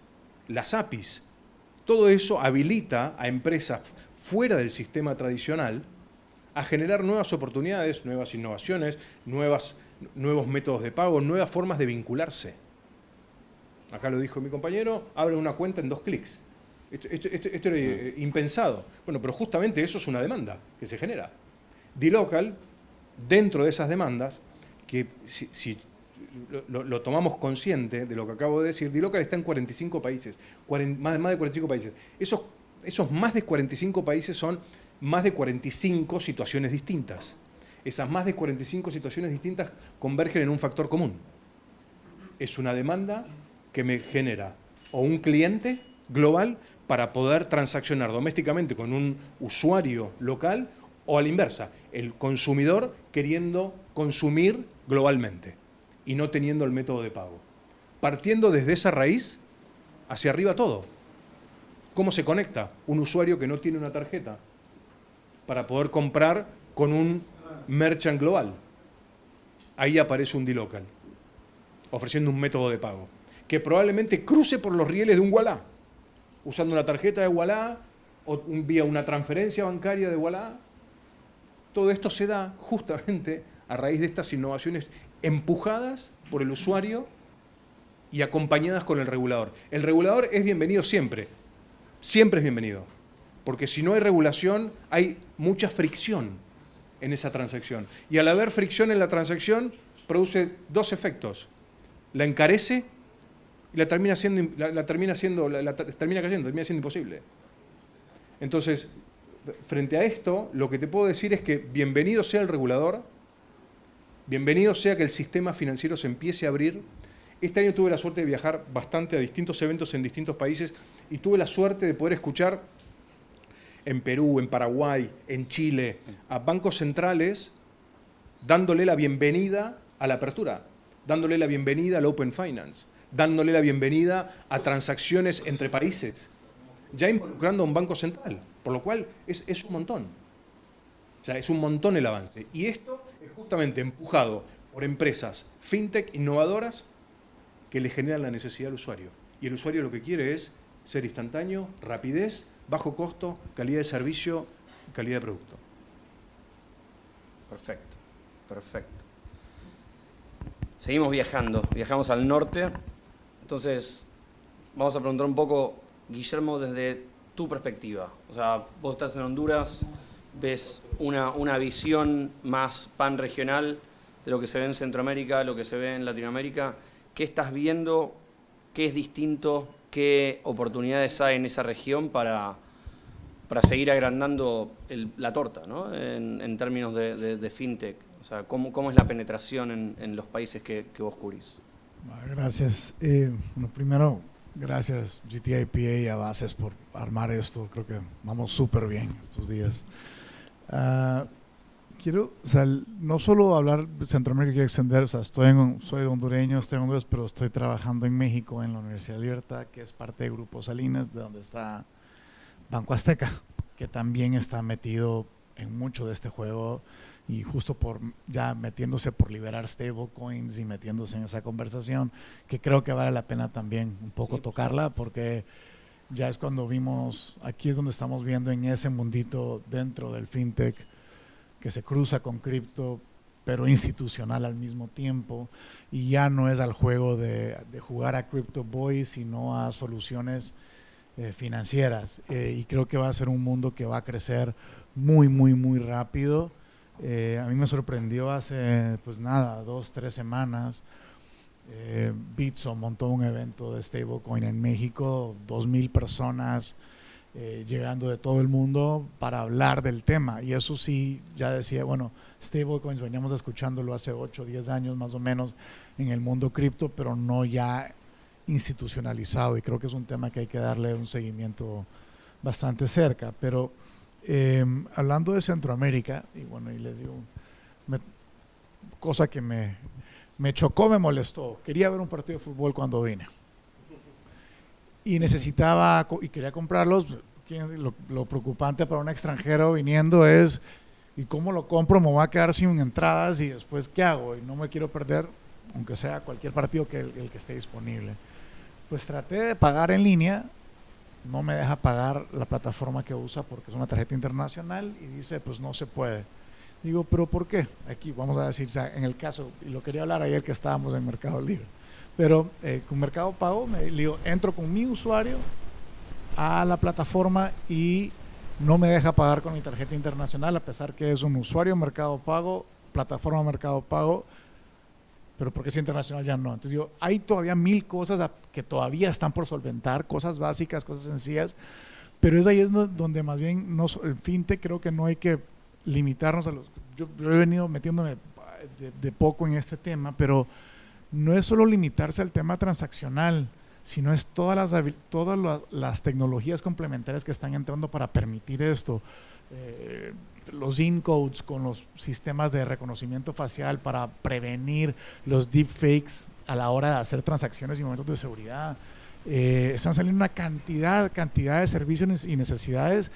las APIs, todo eso habilita a empresas fuera del sistema tradicional a generar nuevas oportunidades, nuevas innovaciones, nuevos métodos de pago, nuevas formas de vincularse. Acá lo dijo mi compañero, abre una cuenta en 2 clics. Esto era impensado. Bueno, pero justamente eso es una demanda que se genera. dLocal, dentro de esas demandas, que si lo tomamos consciente de lo que acabo de decir, dLocal está en 45 países, más de 45 países. Esos más de 45 países son más de 45 situaciones distintas. Esas más de 45 situaciones distintas convergen en un factor común. Es una demanda que me genera o un cliente global para poder transaccionar domésticamente con un usuario local o a la inversa, el consumidor queriendo consumir globalmente y no teniendo el método de pago. Partiendo desde esa raíz, hacia arriba todo. ¿Cómo se conecta un usuario que no tiene una tarjeta para poder comprar con un merchant global? Ahí aparece un dLocal, ofreciendo un método de pago, que probablemente cruce por los rieles de un Wallah, usando una tarjeta de Wallah o vía una transferencia bancaria de Wallah. Todo esto se da justamente a raíz de estas innovaciones empujadas por el usuario y acompañadas con el regulador. El regulador es bienvenido siempre, siempre es bienvenido, porque si no hay regulación hay mucha fricción en esa transacción. Y al haber fricción en la transacción produce 2 efectos. La encarece y termina cayendo imposible. Entonces, frente a esto, lo que te puedo decir es que bienvenido sea el regulador, bienvenido sea que el sistema financiero se empiece a abrir. Este año tuve la suerte de viajar bastante a distintos eventos en distintos países y tuve la suerte de poder escuchar en Perú, en Paraguay, en Chile, a bancos centrales dándole la bienvenida a la apertura, dándole la bienvenida al Open Finance, dándole la bienvenida a transacciones entre países, ya involucrando a un banco central, por lo cual es un montón. O sea, es un montón el avance. Y esto es justamente empujado por empresas fintech innovadoras que le generan la necesidad al usuario. Y el usuario lo que quiere es ser instantáneo, rapidez, bajo costo, calidad de servicio, calidad de producto. Perfecto, perfecto. Seguimos viajando, viajamos al norte. Entonces, vamos a preguntar un poco, Guillermo, desde tu perspectiva. O sea, vos estás en Honduras, ves una visión más pan-regional de lo que se ve en Centroamérica, lo que se ve en Latinoamérica. ¿Qué estás viendo? ¿Qué es distinto? ¿Qué oportunidades hay en esa región para seguir agrandando la torta, ¿no? En términos de fintech? O sea, ¿cómo es la penetración en los países que vos cubrís? Gracias. Bueno, primero, gracias GTIPA y a Bases por armar esto. Creo que vamos súper bien estos días. Quiero, o sea, no solo hablar de Centroamérica, quiero extender, o sea, soy hondureño, estoy en Honduras, pero estoy trabajando en México, en la Universidad de Libertad, que es parte de Grupo Salinas, de donde está Banco Azteca, que también está metido en mucho de este juego y justo por ya metiéndose por liberar stablecoins y metiéndose en esa conversación, que creo que vale la pena también un poco tocarla, porque ya es cuando vimos, aquí es donde estamos viendo en ese mundito dentro del fintech, que se cruza con cripto, pero institucional al mismo tiempo, y ya no es al juego de jugar a Crypto Boys, sino a soluciones financieras, y creo que va a ser un mundo que va a crecer muy, muy, muy rápido. A mí me sorprendió hace, pues nada, 2-3 semanas, Bitso montó un evento de stablecoin en México, 2,000 personas, llegando de todo el mundo para hablar del tema, y eso sí, ya decía, bueno, stablecoins veníamos escuchándolo hace 8 o 10 años más o menos en el mundo cripto, pero no ya institucionalizado, y creo que es un tema que hay que darle un seguimiento bastante cerca. Pero hablando de Centroamérica, y bueno, y les digo, cosa que me chocó, me molestó, quería ver un partido de fútbol cuando vine, y necesitaba, y quería comprarlos. Lo preocupante para un extranjero viniendo es, ¿y cómo lo compro? Me voy a quedar sin entradas y después ¿qué hago? Y no me quiero perder, aunque sea cualquier partido que el que esté disponible. Pues traté de pagar en línea, no me deja pagar la plataforma que usa porque es una tarjeta internacional y dice, pues no se puede. Digo, ¿pero por qué? Aquí vamos a decir, o sea, en el caso, y lo quería hablar ayer que estábamos en Mercado Libre, pero con Mercado Pago, digo, entro con mi usuario a la plataforma y no me deja pagar con mi tarjeta internacional, a pesar que es un usuario Mercado Pago, plataforma Mercado Pago, pero porque es internacional ya no. Entonces digo, hay todavía 1000 cosas que todavía están por solventar, cosas básicas, cosas sencillas, pero es ahí donde más bien el fintech creo que no hay que limitarnos a los... Yo he venido metiéndome de poco en este tema, pero no es solo limitarse al tema transaccional, sino es todas las tecnologías complementarias que están entrando para permitir esto. Los encodes con los sistemas de reconocimiento facial para prevenir los deepfakes a la hora de hacer transacciones y momentos de seguridad. Están saliendo una cantidad de servicios y necesidades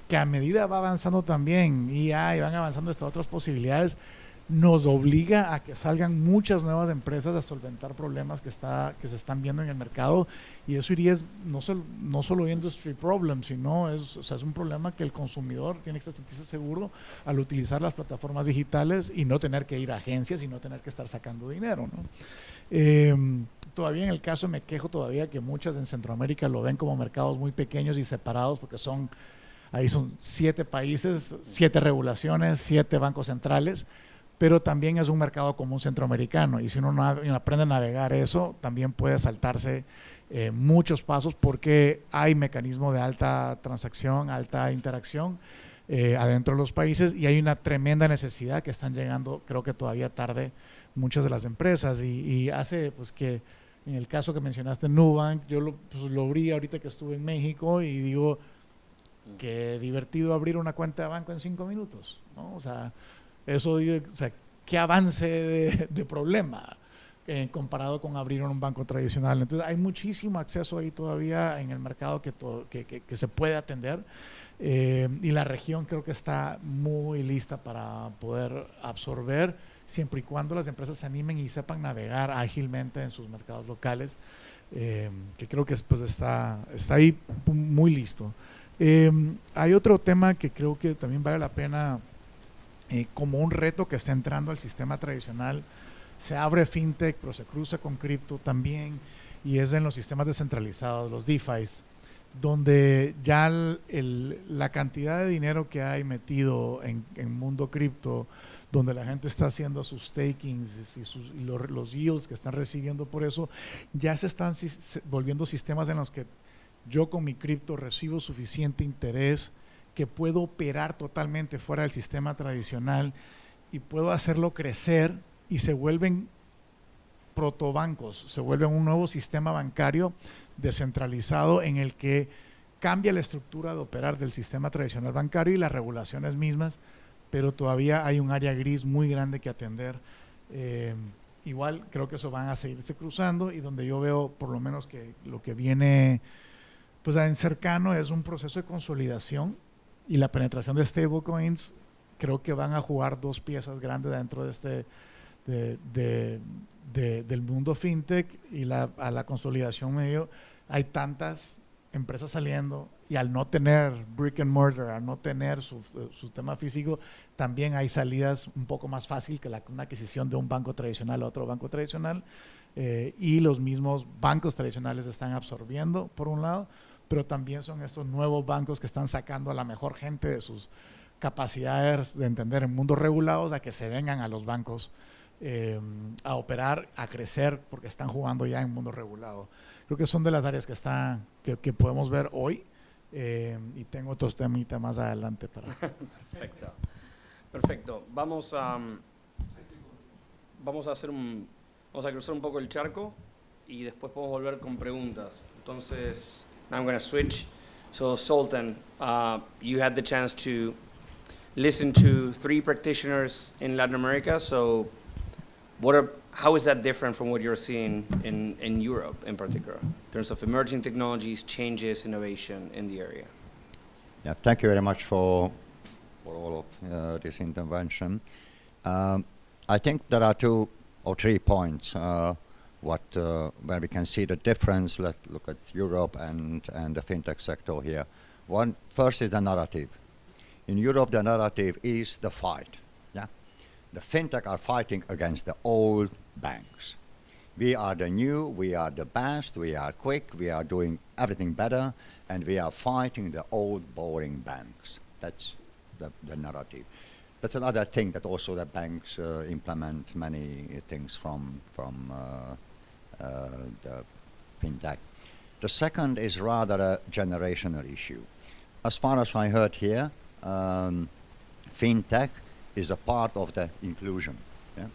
que a medida va avanzando también y van avanzando estas otras posibilidades, nos obliga a que salgan muchas nuevas empresas a solventar problemas que se están viendo en el mercado, y eso iría no solo industry problem, sino es un problema que el consumidor tiene que sentirse seguro al utilizar las plataformas digitales y no tener que ir a agencias y no tener que estar sacando dinero, ¿no? Todavía en el caso me quejo todavía que muchas en Centroamérica lo ven como mercados muy pequeños y separados, porque ahí son 7 países, 7 regulaciones, 7 bancos centrales, pero también es un mercado común centroamericano, y si uno no aprende a navegar eso, también puede saltarse muchos pasos, porque hay mecanismo de alta transacción, alta interacción adentro de los países, y hay una tremenda necesidad que están llegando, creo que todavía tarde, muchas de las empresas, y hace pues que en el caso que mencionaste, Nubank, yo lo abrí ahorita que estuve en México y digo, qué divertido abrir una cuenta de banco en 5 minutos, ¿no? O sea, qué avance de problema comparado con abrir un banco tradicional. Entonces hay muchísimo acceso ahí todavía en el mercado que se puede atender, y la región creo que está muy lista para poder absorber, siempre y cuando las empresas se animen y sepan navegar ágilmente en sus mercados locales, que creo que pues está ahí muy listo. Hay otro tema que creo que también vale la pena, como un reto que está entrando al sistema tradicional. Se abre fintech, pero se cruza con cripto también, y es en los sistemas descentralizados, los DeFi. donde ya la cantidad de dinero que hay metido en mundo cripto, donde la gente está haciendo sus stakings y los yields que están recibiendo por eso, ya se están volviendo sistemas en los que yo con mi cripto recibo suficiente interés que puedo operar totalmente fuera del sistema tradicional y puedo hacerlo crecer y se vuelven protobancos, se vuelven un nuevo sistema bancario descentralizado en el que cambia la estructura de operar del sistema tradicional bancario y las regulaciones mismas, pero todavía hay un área gris muy grande que atender. Igual creo que eso van a seguirse cruzando y donde yo veo por lo menos que lo que viene pues en cercano es un proceso de consolidación y la penetración de stablecoins. Creo que van a jugar dos piezas grandes dentro de del mundo fintech y a la consolidación medio. Hay tantas empresas saliendo y al no tener brick and mortar, al no tener su tema físico, también hay salidas un poco más fácil que una adquisición de un banco tradicional a otro banco tradicional, y los mismos bancos tradicionales están absorbiendo por un lado, pero también son estos nuevos bancos que están sacando a la mejor gente de sus capacidades de entender en mundos regulados a que se vengan a los bancos a operar, a crecer, porque están jugando ya en mundo regulado. Creo que son de las áreas que podemos ver hoy, y tengo otros temitas más adelante para... Perfecto. Perfecto. Vamos a cruzar un poco el charco y después podemos volver con preguntas. Entonces, now I'm going to switch. So, Sultan, you had the chance to listen to 3 practitioners in Latin America. So, how is that different from what you're seeing in Europe in particular, in terms of emerging technologies, changes, innovation in the area? Yeah, thank you very much for all of this intervention. I think there are 2 or 3 points where we can see the difference. Let's look at Europe and the fintech sector here. First is the narrative. In Europe, the narrative is the fight. Yeah, the fintech are fighting against the old banks. We are the new, we are the best, we are quick, we are doing everything better, and we are fighting the old, boring banks. That's the narrative. That's another thing that also the banks implement many things from the fintech. The second is rather a generational issue. As far as I heard here, fintech is a part of the inclusion. Yeah?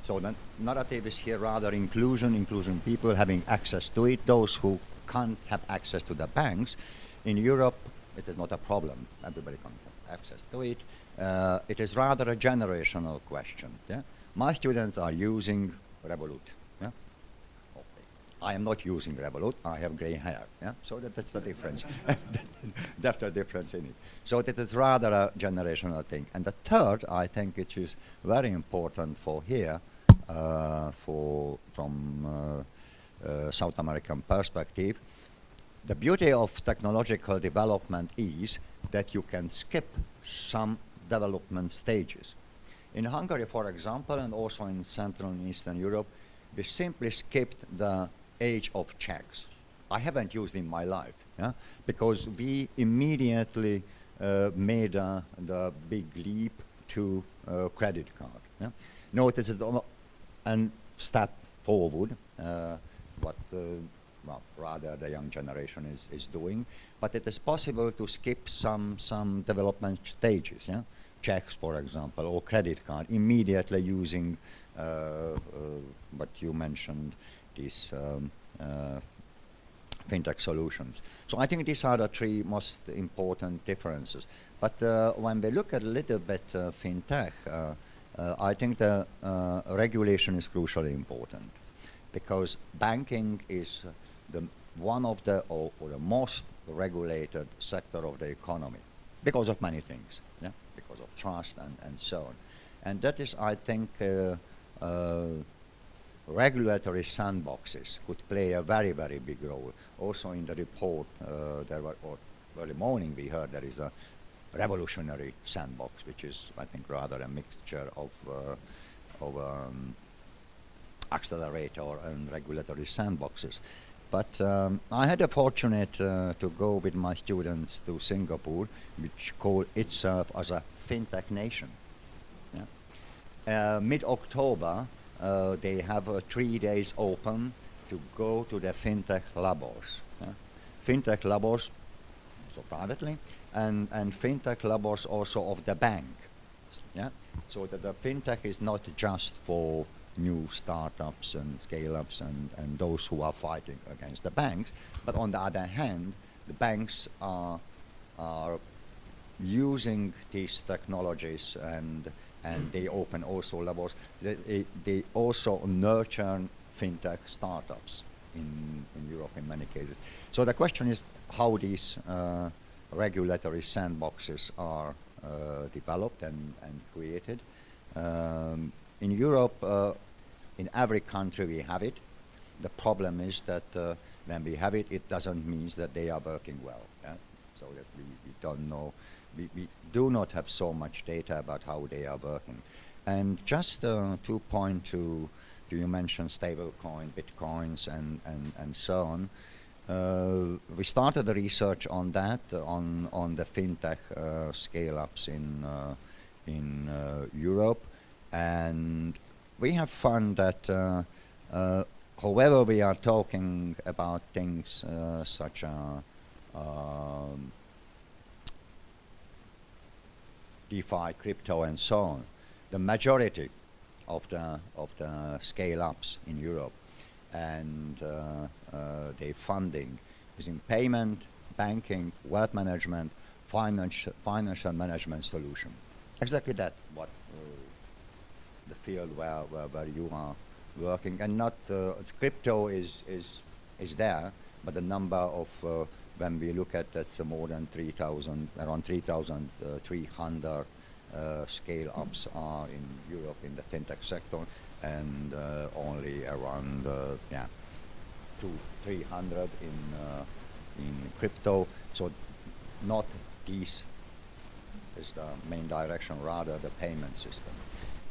So the narrative is here rather inclusion people having access to it, those who can't have access to the banks. In Europe, it is not a problem. Everybody can have access to it. It is rather a generational question. Yeah? My students are using Revolut. Yeah? Okay. I am not using Revolut. I have gray hair. Yeah? So that's the difference. That's the difference in it. So that is rather a generational thing. And the third, I think, which is very important for here, from South American perspective, the beauty of technological development is that you can skip some development stages. In Hungary, for example, and also in Central and Eastern Europe, we simply skipped the age of checks. I haven't used in my life, yeah? Because we immediately made the big leap to credit card. Yeah? No, this is a step forward, what rather the young generation is doing, but it is possible to skip some development stages, yeah? Checks, for example, or credit card, immediately using what you mentioned, these fintech solutions. So I think these are the 3 most important differences. But when we look at a little bit fintech, I think the regulation is crucially important, because banking is one of the most regulated sector of the economy because of many things, yeah, because of trust and so on. And that is, I think, regulatory sandboxes could play a very, very big role. Also in the report, early morning we heard there is a revolutionary sandbox, which is, I think, rather a mixture of accelerator and regulatory sandboxes. But I had the fortunate to go with my students to Singapore, which call itself as a fintech nation. Yeah? Mid-October, they have 3 days open to go to the fintech labos. Yeah? Fintech labos, so privately, and fintech labos also of the bank. Yeah? So that the fintech is not just for new startups and scale-ups and those who are fighting against the banks, but on the other hand, the banks are using these technologies and they open also levels. They also nurture fintech startups in Europe in many cases. So the question is how these regulatory sandboxes are developed and created. In Europe, in every country we have it. The problem is that when we have it, it doesn't mean that they are working well. Yeah? So that we don't know, we do not have so much data about how they are working. And just to point to, you mentioned stablecoin, bitcoins, and so on. We started the research on that, on the fintech scale-ups in Europe, and we have found that however we are talking about things such as DeFi, crypto, and so on, the majority of the scale-ups in Europe and their funding is in payment, banking, wealth management, financial management solution. Exactly that, what the field where you are working, and not crypto is there, but the number of when we look at that's more than 3,000, around 3,300 scale-ups are in Europe in the fintech sector, and only around 200-300 in crypto. So not these is the main direction, rather the payment system.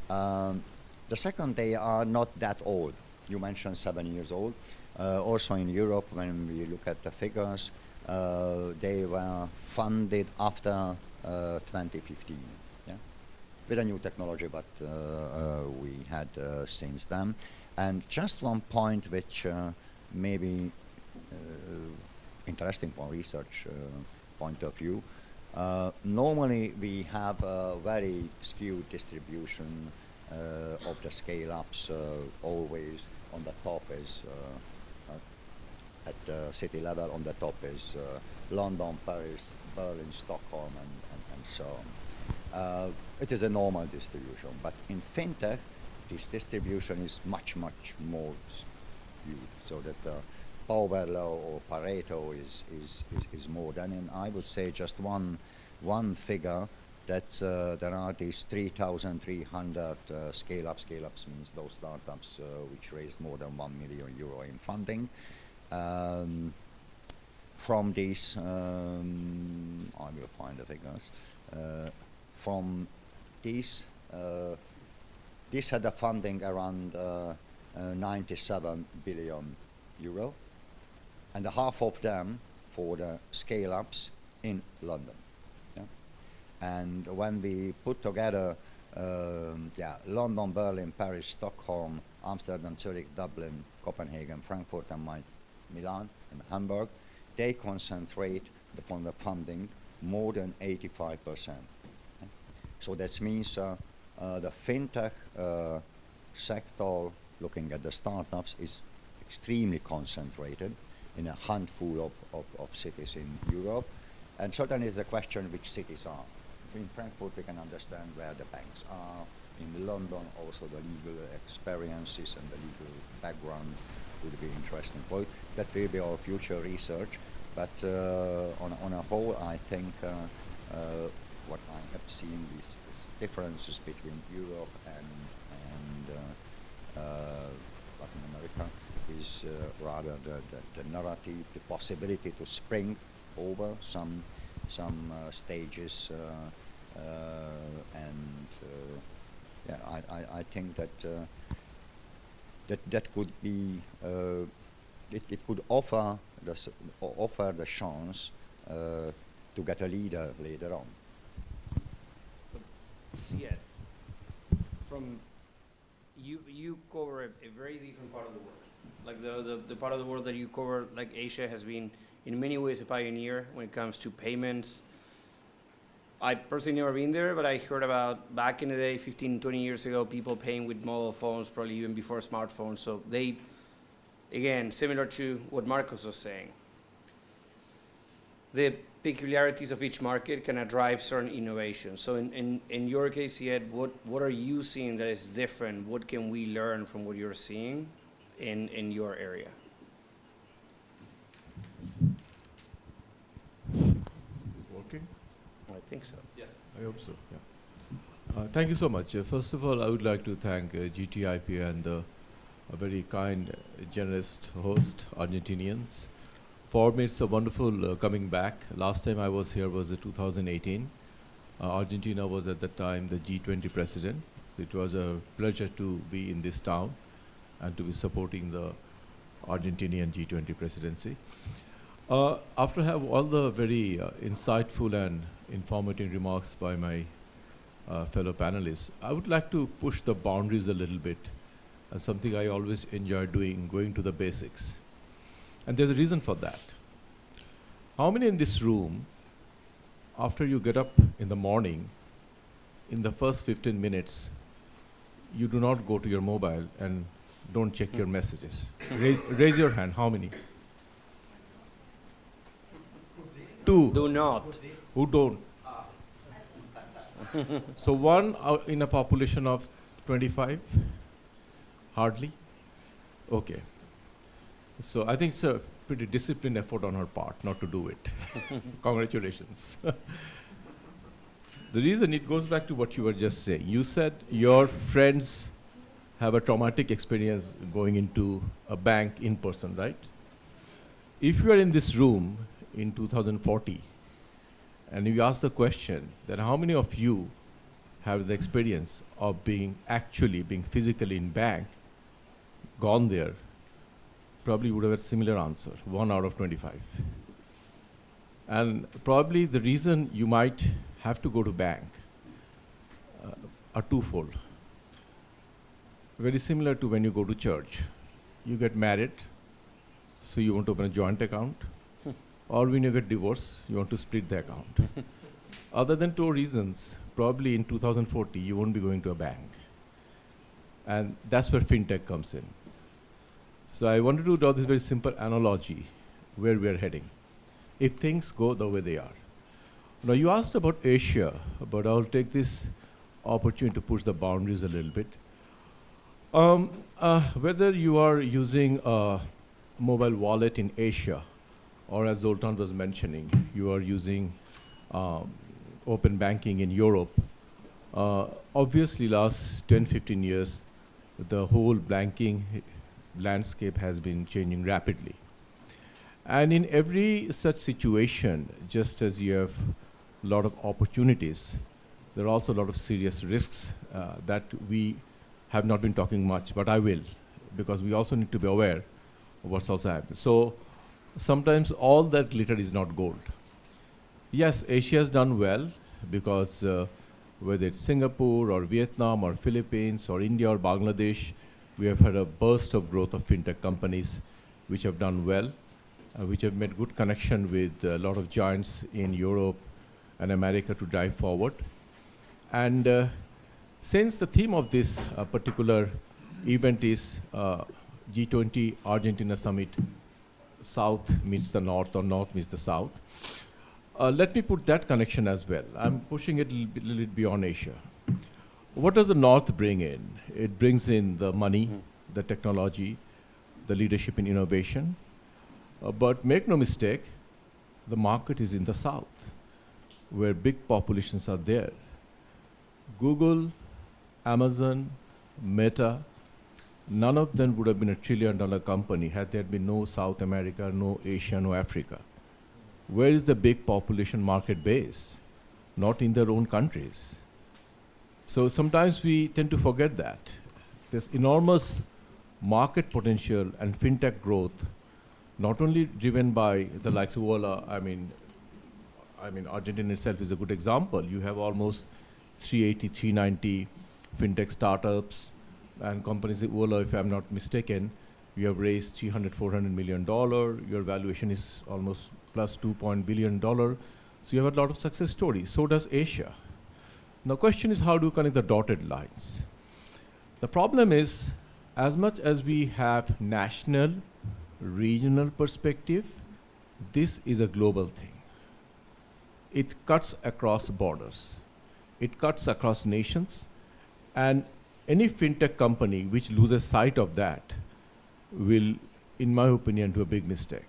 The second, they are not that old. You mentioned 7 years old. Also in Europe, when we look at the figures, they were funded after 2015, yeah? With a new technology, but we had since then. And just one point which may be interesting from research point of view. Normally, we have a very skewed distribution of the scale-ups. Always on the top is, at the city level, on the top is London, Paris, Berlin, Stockholm, and so on. It is a normal distribution, but in fintech, this distribution is much, much more skewed, so that power law or Pareto is more than, and I would say just one figure that there are these 3,300 scale-ups. Scale-ups means those startups which raised more than €1 million in funding. From these, I will find the figures. From these, this had a funding around 97 billion euro, and half of them for the scale-ups in London. Yeah? And when we put together London, Berlin, Paris, Stockholm, Amsterdam, Zurich, Dublin, Copenhagen, Frankfurt, and Milan, and Hamburg, they concentrate upon the funding more than 85%. Okay? So that means the fintech sector, looking at the startups, is extremely concentrated in a handful of cities in Europe. And certainly the question which cities are. In Frankfurt we can understand where the banks are. In London also the legal experiences and the legal background would be interesting for it. That will be our future research. But on a whole, I think what I have seen is differences between Europe and Latin America is rather the narrative, the possibility to spring over some stages, I think that that could be it could offer the chance to get a leader later on. Siad, from you cover a very different part of the world. Like the part of the world that you cover, like Asia, has been in many ways a pioneer when it comes to payments. I personally never been there, but I heard about back in the day, 15, 20 years ago, people paying with mobile phones, probably even before smartphones. So they, again, similar to what Marcos was saying, the peculiarities of each market can drive certain innovation. So in your case, Ed, what are you seeing that is different? What can we learn from what you're seeing in your area? Working? I think so. Yes. I hope so, yeah. Thank you so much. First of all, I would like to thank GTIPA and the very kind, generous host, Argentinians. For me, it's a wonderful coming back. Last time I was here was 2018. Argentina was at the time the G20 president. So it was a pleasure to be in this town and to be supporting the Argentinian G20 presidency. After have all the very insightful and informative remarks by my fellow panelists, I would like to push the boundaries a little bit, and something I always enjoy doing, going to the basics. And there's a reason for that. How many in this room, after you get up in the morning, in the first 15 minutes, you do not go to your mobile and don't check your messages? Raise your hand, how many? Two. Do not. Who don't? So one in a population of 25? Hardly? Okay. So I think it's a pretty disciplined effort on her part not to do it. Congratulations. The reason, it goes back to what you were just saying. You said your friends have a traumatic experience going into a bank in person, right? If you are in this room in 2040 and you ask the question that how many of you have the experience of actually being physically in bank, gone there, probably would have a similar answer, 1 out of 25. And probably the reason you might have to go to bank are twofold. Very similar to when you go to church. You get married, so you want to open a joint account, or when you get divorced, you want to split the account. Other than two reasons, probably in 2040, you won't be going to a bank. And that's where fintech comes in. So I wanted to draw this very simple analogy where we are heading, if things go the way they are. Now you asked about Asia, but I'll take this opportunity to push the boundaries a little bit. Whether you are using a mobile wallet in Asia, or as Zoltan was mentioning, you are using open banking in Europe, obviously last 10, 15 years, the whole banking landscape has been changing rapidly. And in every such situation, just as you have a lot of opportunities, there are also a lot of serious risks that we have not been talking much, but I will, because we also need to be aware of what's also happening. So sometimes all that glitter is not gold. Yes, Asia has done well, because whether it's Singapore or Vietnam or Philippines or India or Bangladesh, we have had a burst of growth of fintech companies which have done well, which have made good connection with a lot of giants in Europe and America to drive forward. And since the theme of this particular event is G20 Argentina Summit, South meets the North or North meets the South, let me put that connection as well. I'm pushing it a little bit beyond Asia. What does the North bring in? It brings in the money, the technology, the leadership in innovation. But make no mistake, the market is in the South, where big populations are there. Google, Amazon, Meta, none of them would have been $1 trillion company had there been no South America, no Asia, no Africa. Where is the big population market base? Not in their own countries. So sometimes we tend to forget that. There's enormous market potential and fintech growth not only driven by the likes of Ola. I mean, Argentina itself is a good example. You have almost 380, 390 fintech startups and companies like Ola, if I'm not mistaken. You have raised $300, $400 million. Your valuation is almost plus $2 billion. So you have a lot of success stories. So does Asia. Now, the question is, how do you connect the dotted lines? The problem is, as much as we have national, regional perspective, this is a global thing. It cuts across borders. It cuts across nations. And any fintech company which loses sight of that will, in my opinion, do a big mistake.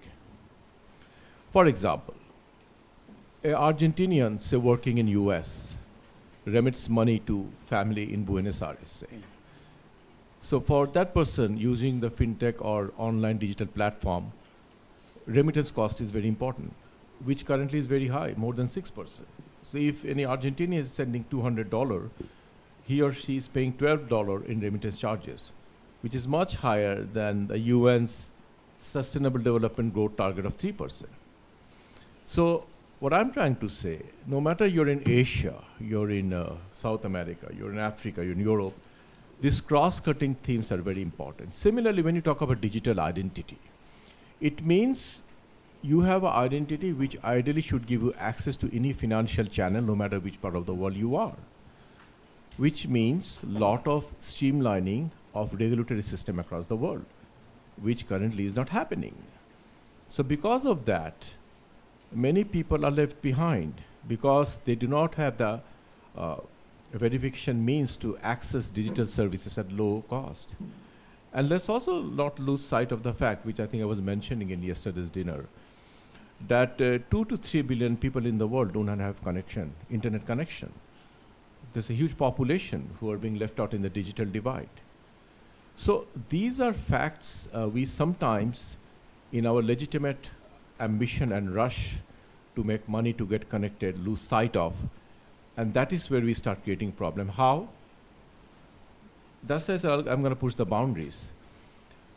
For example, an Argentinian, say, working in US, remits money to family in Buenos Aires, say. So for that person using the fintech or online digital platform, remittance cost is very important, which currently is very high, more than 6%. So if any Argentinian is sending $200, he or she is paying $12 in remittance charges, which is much higher than the UN's Sustainable Development Growth target of 3%. So what I'm trying to say, no matter you're in Asia, you're in South America, you're in Africa, you're in Europe, these cross-cutting themes are very important. Similarly, when you talk about digital identity, it means you have an identity which ideally should give you access to any financial channel, no matter which part of the world you are, which means a lot of streamlining of regulatory system across the world, which currently is not happening. So because of that, many people are left behind because they do not have the verification means to access digital services at low cost. And let's also not lose sight of the fact, which I think I was mentioning in yesterday's dinner, that 2 to 3 billion people in the world do not have connection, internet connection. There's a huge population who are being left out in the digital divide. So these are facts we sometimes, in our legitimate ambition and rush to make money to get connected, lose sight of. And that is where we start creating problem. How? That's why I'm going to push the boundaries.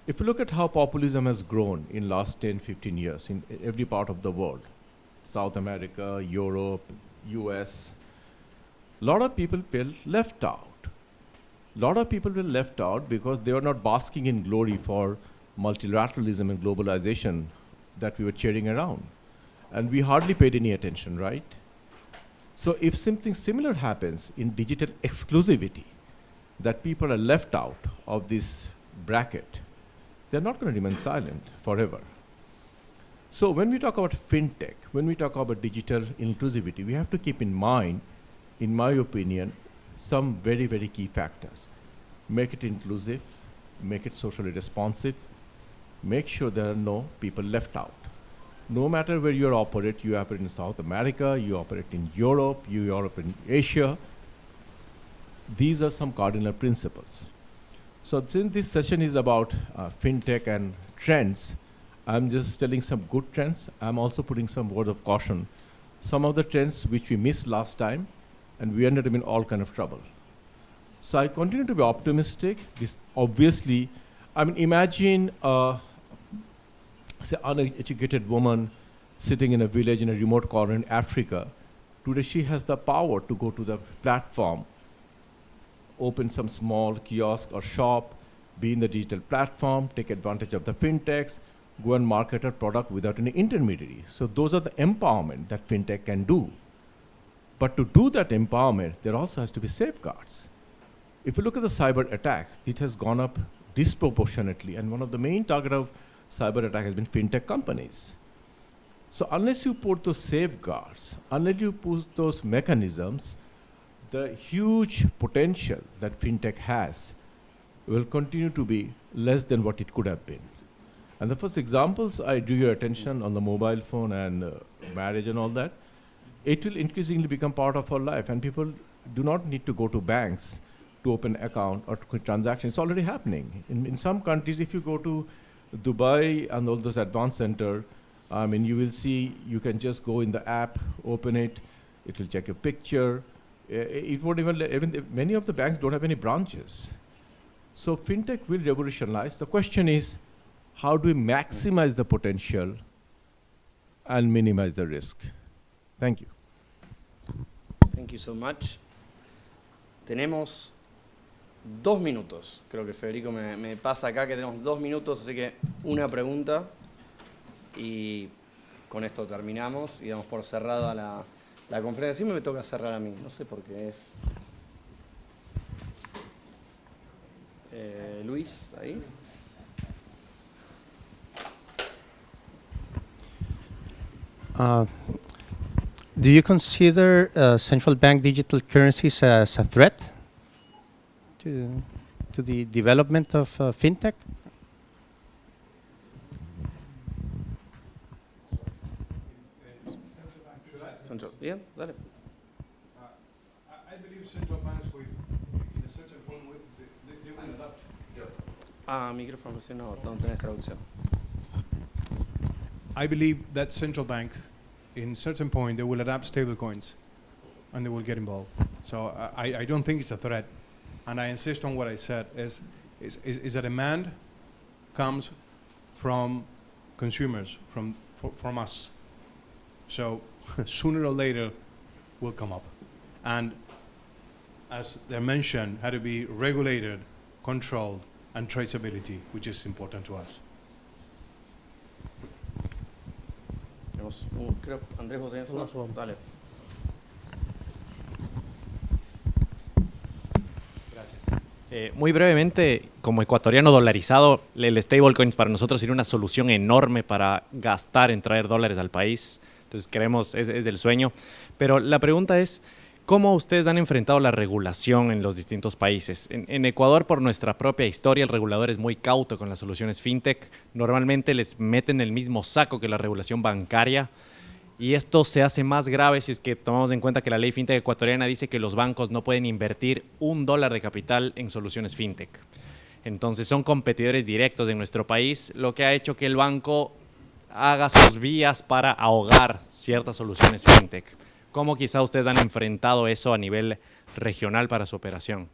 If you look at how populism has grown in last 10, 15 years in every part of the world, South America, Europe, US, a lot of people felt left out. A lot of people were left out because they were not basking in glory for multilateralism and globalization that we were cheering around. And we hardly paid any attention, right? So if something similar happens in digital exclusivity, that people are left out of this bracket, they're not going to remain silent forever. So when we talk about fintech, when we talk about digital inclusivity, we have to keep in mind, in my opinion, some very, very key factors. Make it inclusive, make it socially responsive, make sure there are no people left out. No matter where you operate in South America, you operate in Europe, you operate in Asia. These are some cardinal principles. So since this session is about fintech and trends, I'm just telling some good trends. I'm also putting some words of caution. Some of the trends which we missed last time, and we ended up in all kind of trouble. So I continue to be optimistic. This obviously, I mean, imagine say uneducated woman sitting in a village in a remote corner in Africa. Today she has the power to go to the platform, open some small kiosk or shop, be in the digital platform, take advantage of the fintechs, go and market her product without any intermediary. So those are the empowerment that fintech can do. But to do that empowerment, there also has to be safeguards. If you look at the cyber attack, it has gone up disproportionately, and one of the main target of cyber attack has been fintech companies. So unless you put those safeguards, unless you put those mechanisms, the huge potential that fintech has will continue to be less than what it could have been. And the first examples I drew your attention on the mobile phone and marriage and all that, it will increasingly become part of our life, and people do not need to go to banks to open an account or to transaction. It's already happening. In some countries, if you go to Dubai and all those advanced centers, I mean, you will see you can just go in the app, open it, it will check your picture. It won't even many of the banks don't have any branches. So fintech will revolutionize. The question is, how do we maximize the potential and minimize the risk? Thank you. Thank you so much. Tenemos 2 minutos. Creo que Federico me pasa acá que tenemos 2 minutos, así que una pregunta y con esto terminamos y damos por cerrada la conferencia. Siempre me toca cerrar a mí, no sé por qué es. Luis, ahí. Do you consider central bank digital currencies as a threat to the development of fintech? Bien, dale. I believe central banks will, in a certain point, they will adapt. Micrófono, si no tenés traducción. I believe that central banks, in certain point, they will adapt stable coins, and they will get involved. So I don't think it's a threat, and I insist on what I said. Is a demand comes from consumers, from us. So sooner or later, will come up, and as they mentioned, had to be regulated, controlled, and traceability, which is important to us. Creo, Andrés, vos tenés uno. Dale. Gracias. Muy brevemente, como ecuatoriano dolarizado, el stablecoins para nosotros sería una solución enorme para gastar en traer dólares al país. Entonces queremos, es del sueño. Pero la pregunta es, ¿cómo ustedes han enfrentado la regulación en los distintos países? En Ecuador, por nuestra propia historia, el regulador es muy cauto con las soluciones fintech. Normalmente les meten el mismo saco que la regulación bancaria. Y esto se hace más grave si es que tomamos en cuenta que la ley fintech ecuatoriana dice que los bancos no pueden invertir $1 de capital en soluciones fintech. Entonces son competidores directos en nuestro país, lo que ha hecho que el banco haga sus vías para ahogar ciertas soluciones fintech. ¿Cómo quizá ustedes han enfrentado eso a nivel regional para su operación?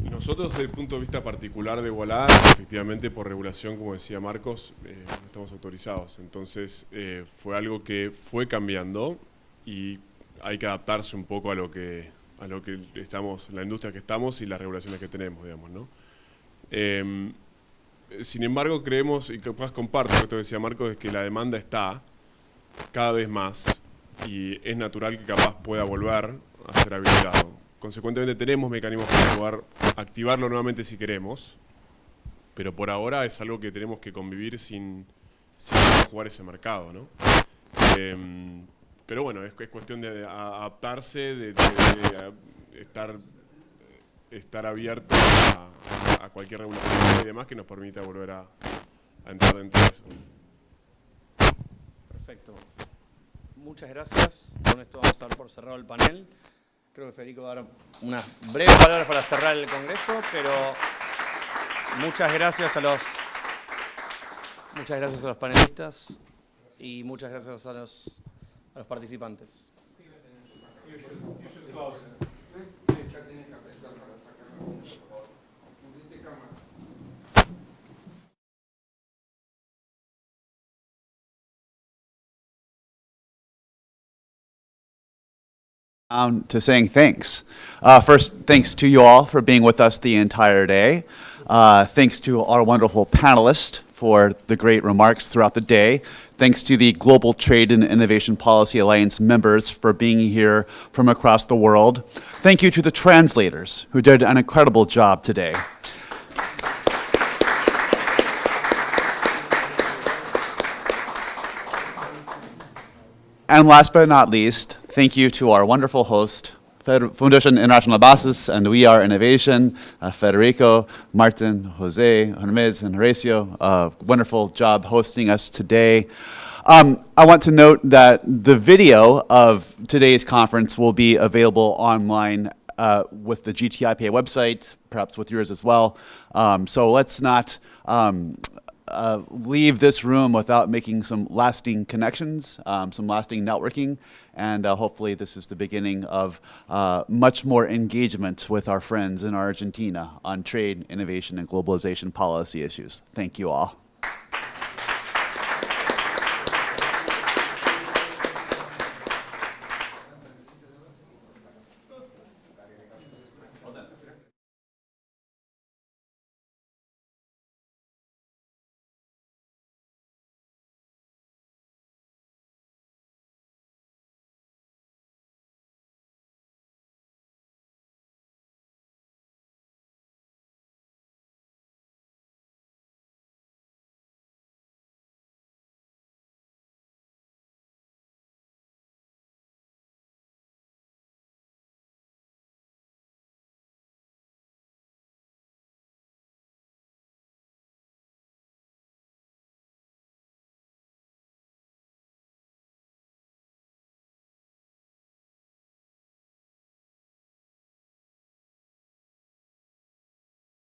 Nosotros, desde el punto de vista particular de Wallah, efectivamente por regulación, como decía Marcos, no estamos autorizados. Entonces fue algo que fue cambiando y hay que adaptarse un poco a lo que estamos, la industria que estamos y las regulaciones que tenemos, digamos, ¿no? Sin embargo, creemos, y capaz comparto esto que decía Marcos, es que la demanda está cada vez más y es natural que capaz pueda volver a ser habilitado. Consecuentemente tenemos mecanismos para poder activarlo nuevamente si queremos, pero por ahora es algo que tenemos que convivir sin jugar ese mercado, ¿no? Pero bueno, es cuestión de adaptarse, de estar abierto a cualquier regulación y demás que nos permita volver a entrar dentro de eso. Perfecto. Muchas gracias. Con esto vamos a dar por cerrado el panel. Creo que Federico va a dar unas breves palabras para cerrar el congreso, pero muchas gracias a los panelistas y muchas gracias a los participantes. To saying thanks. First, thanks to you all for being with us the entire day. Thanks to our wonderful panelists for the great remarks throughout the day. Thanks to the Global Trade and Innovation Policy Alliance members for being here from across the world. Thank you to the translators who did an incredible job today. And last but not least, thank you to our wonderful host, Fundación International Bases and We Are Innovation, Federico, Martin, Jose, Hermes, and Horacio. Wonderful job hosting us today. I want to note that the video of today's conference will be available online with the GTIPA website, perhaps with yours as well. So let's not leave this room without making some lasting connections, some lasting networking, and hopefully this is the beginning of much more engagement with our friends in Argentina on trade, innovation, and globalization policy issues. Thank you all.